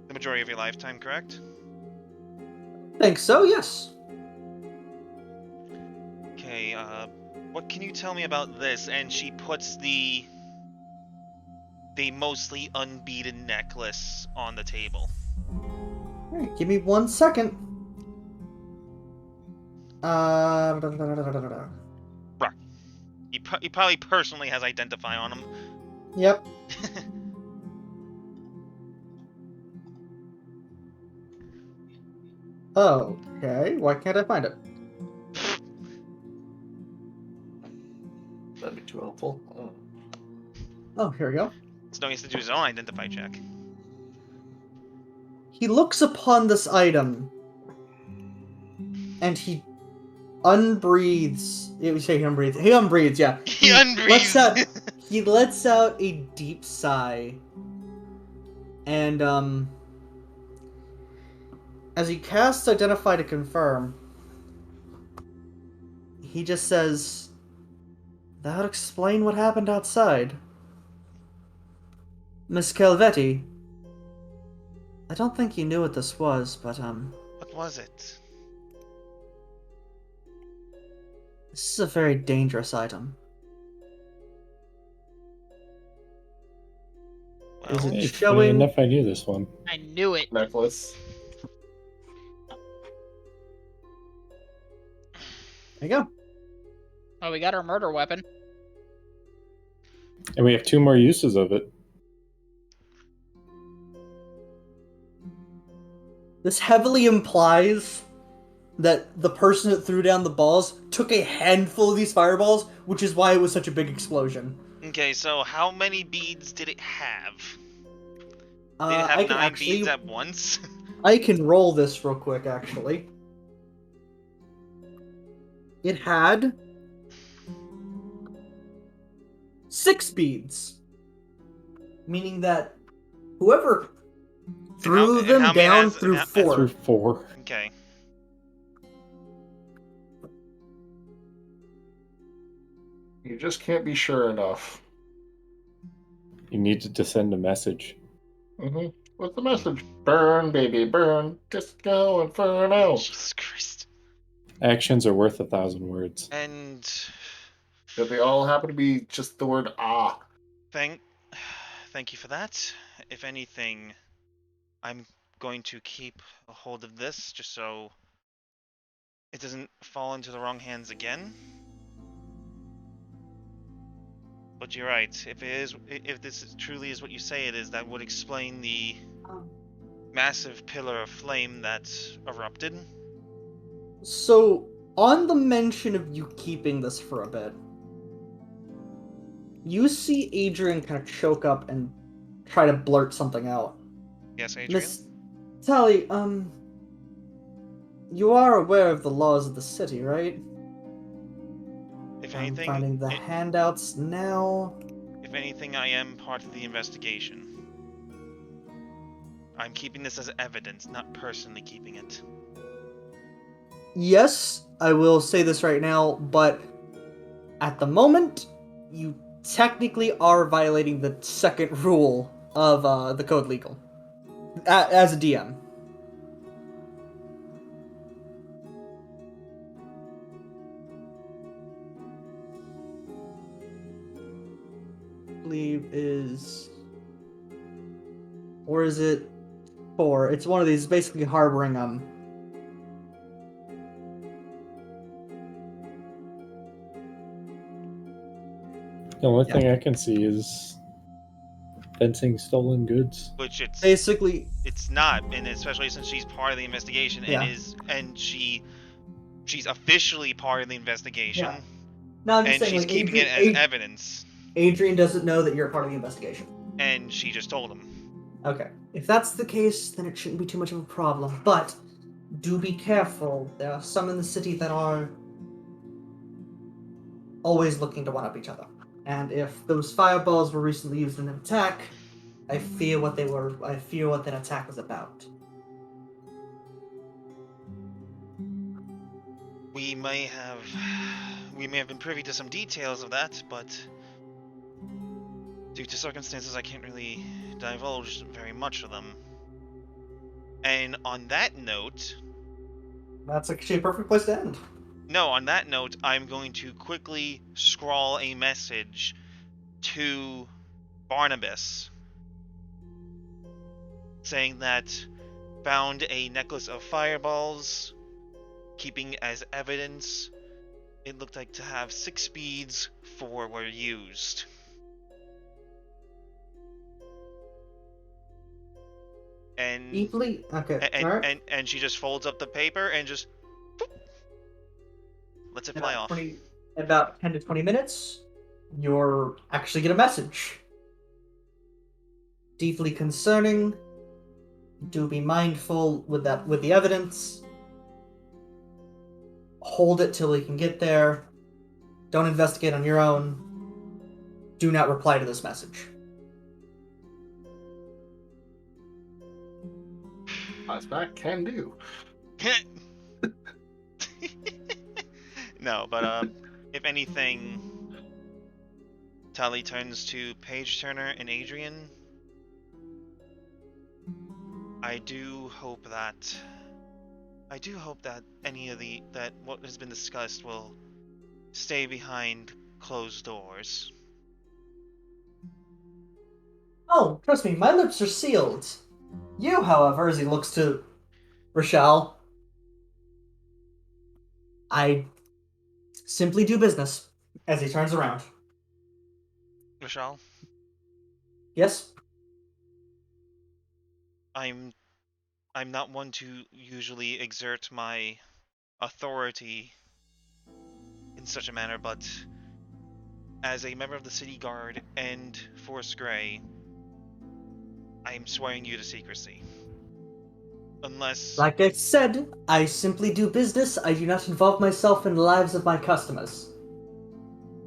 the majority of your lifetime, correct? Think so, yes. Okay, what can you tell me about this? And she puts the mostly unbeaten necklace on the table. Alright, give me 1 second. Right. He probably personally has identify on him. Yep. Okay, why can't I find it? That'd be too helpful. Oh, here we go. So he has to do his own identify check. He looks upon this item, and he unbreathes. Yeah, we say he unbreathes. He unbreathes, yeah. He unbreathes. He lets out a deep sigh, and as he casts Identify to confirm, he just says, "That would explain what happened outside. Miss Calvetti, I don't think you knew what this was, but What was it? this is a very dangerous item. Is Well, it Hey, showing- funny enough, I knew this one. I knew it. Necklace. There you go. Oh, we got our murder weapon. And we have 2 more uses of it. This heavily implies that the person that threw down the balls took a handful of these fireballs, which is why it was such a big explosion. okay, so how many beads did it have? Did it I have can 9 actually, beads at once? I can roll this real quick, actually. It had 6 beads, meaning that whoever threw and them how many down has- through and- 4. Through 4. Okay. You just can't be sure enough. You needed to send a message. What's the message? Burn, baby, burn. Disco Inferno. Jesus Christ. Actions are worth 1,000 words. And Did they all happen to be just the word ah? thank you for that. If anything, I'm going to keep a hold of this just so it doesn't fall into the wrong hands again. But you're right. If this truly is what you say it is, that would explain the massive pillar of flame that erupted. So, on the mention of you keeping this for a bit, you see Adrian kind of choke up and try to blurt something out. Yes, Adrian? Miss Tally, you are aware of the laws of the city, right? If I'm finding the handouts now. If anything, I am part of the investigation. I'm keeping this as evidence, not personally keeping it. Yes, I will say this right now, but at the moment, you technically are violating the second rule of the Code Legal as a DM. I believe is, or is it 4? It's one of these, basically harboring The only thing I can see is fencing stolen goods. Which it's basically. it's not, and especially since she's part of the investigation Yeah. and she's officially part of the investigation, Yeah. No, I'm just and saying, she's like, keeping it as evidence, Adrian doesn't know that you're part of the investigation. and she just told him. Okay. If that's the case, then it shouldn't be too much of a problem. But do be careful. There are some in the city that are always looking to one-up each other. And if those fireballs were recently used in an attack, I fear what that attack was about. We may have been privy to some details of that, but due to circumstances, I can't really divulge very much of them. And on that note, That's actually a perfect place to end. no, on that note, I'm going to quickly scrawl a message to Barnabas saying that found a necklace of fireballs, keeping as evidence. It looked like to have 6 beads, 4 were used. And Deeply? Okay. Alright. and she just folds up the paper and just boop, lets it fly off. About 10 to 20 minutes, you'll actually get a message. Deeply concerning. Do be mindful with the evidence. Hold it till we can get there. Don't investigate on your own. Do not reply to this message. Flashback can do. No, but if anything, Tali turns to Page Turner and Adrian. I do hope that that what has been discussed will stay behind closed doors. Oh, trust me, my lips are sealed. You, however, as he looks to Rochelle, I simply do business. As he turns around. Michelle, Yes? I'm not one to usually exert my authority in such a manner, but as a member of the City Guard and Force Grey, I am swearing you to secrecy. Unless... Like I said, I simply do business. I do not involve myself in the lives of my customers.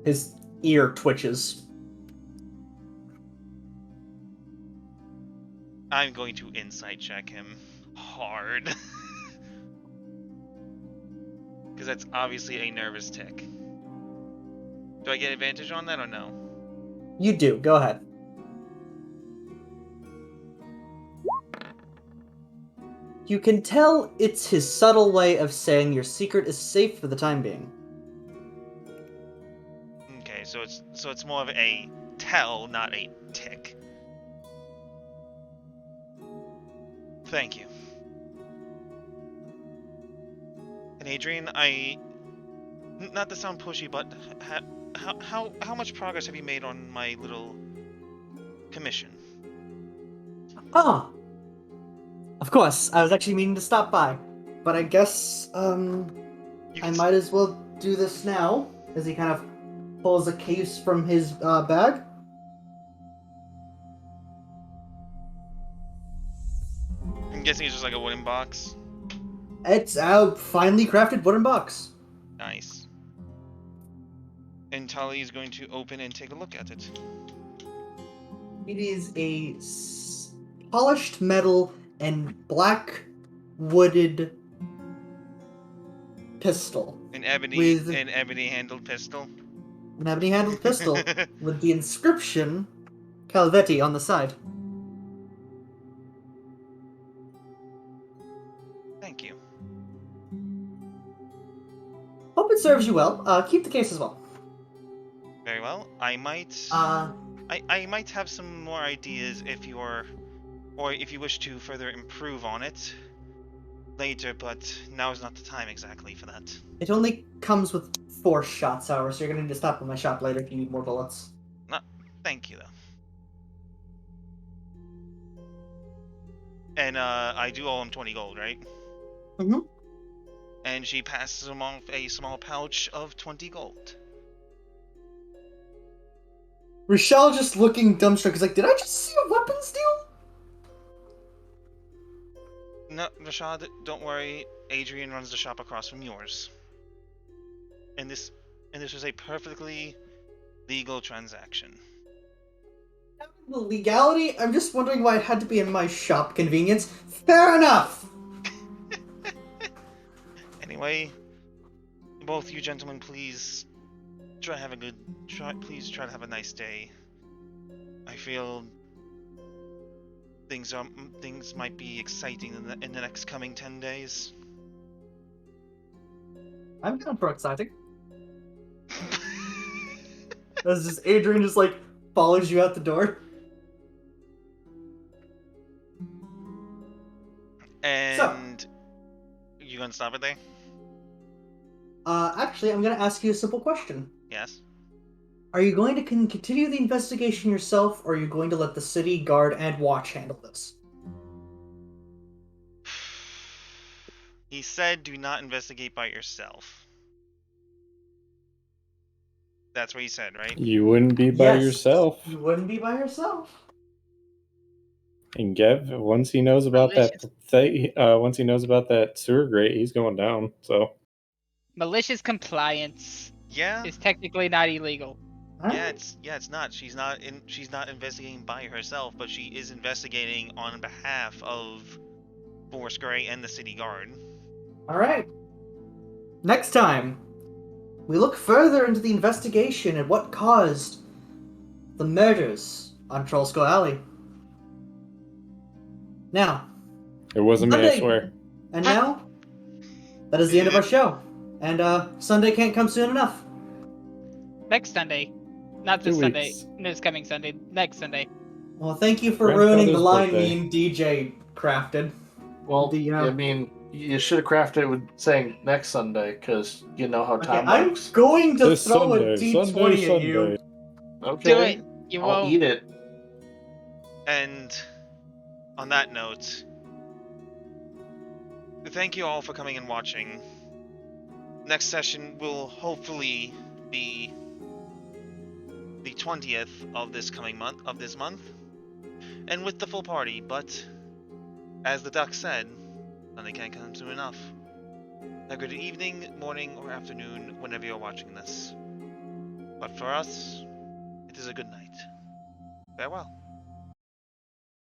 His ear twitches. I'm going to insight check him hard. Because that's obviously a nervous tick. Do I get advantage on that or no? You do. Go ahead. You can tell it's his subtle way of saying your secret is safe for the time being. Okay, so it's more of a tell, not a tick. Thank you. And Adrian, not to sound pushy, but how much progress have you made on my little commission? Ah! Of course, I was actually meaning to stop by. But I guess, I might as well do this now, as he kind of pulls a case from his bag. I'm guessing it's just like a wooden box. It's a finely crafted wooden box. Nice. And Tali is going to open and take a look at it. It is a polished metal and black wooded pistol. An ebony With- handled pistol. An ebony handled pistol with the inscription Calvetti on the side. Thank you. Hope it serves you well. Keep the case as well. Very well. I might have some more ideas if you wish to further improve on it later, but now is not the time exactly for that. It only comes with 4 shots, however, so you're gonna need to stop at my shop later if you need more bullets. Thank you, though. And I do owe him 20 gold, right? Mm-hmm. And she passes him off a small pouch of 20 gold. Rochelle just looking dumbstruck is like, did I just see a weapons deal? No, Rashad, don't worry. Adrian runs the shop across from yours. And this was a perfectly legal transaction. The legality? I'm just wondering why it had to be in my shop. Convenience? Fair enough! Anyway, both you gentlemen, please try to have a nice day. I feel things might be exciting in the next coming 10 days. I'm kind of exciting. As just Adrian just like follows you out the door. And you gonna stop it there? Actually, I'm gonna ask you a simple question. Yes. Are you going to continue the investigation yourself, or are you going to let the city guard and watch handle this? He said, "Do not investigate by yourself." That's what he said, right? You wouldn't be by yourself. You wouldn't be by yourself. And Gev, once he knows about once he knows about that sewer grate, he's going down. So Malicious compliance Yeah. is technically not illegal. It's not. She's not investigating by herself, but she is investigating on behalf of Force Grey and the city guard. Alright. Next time, we look further into the investigation and what caused the murders on Trollskull Alley. Now, it wasn't me, I swear. And now, that is the end of our show. And Sunday can't come soon enough. Next Sunday. Not this 2 Sunday. weeks. This coming Sunday. Next Sunday. Well, thank you for ruining the Grandfather's line birthday. me and DJ crafted. Well, The, I mean, you should have crafted it with saying next Sunday, because you know how Okay, time I'm works. going to This throw Sunday, a D20 at you. Okay. Do it. You I'll won't. eat it. And on that note, thank you all for coming and watching. Next session will hopefully be the 20th of this month, and with the full party. But as the duck said, Sunday can't come soon enough. Have a good evening, morning, or afternoon whenever you're watching this. But for us, it is a good night. Farewell.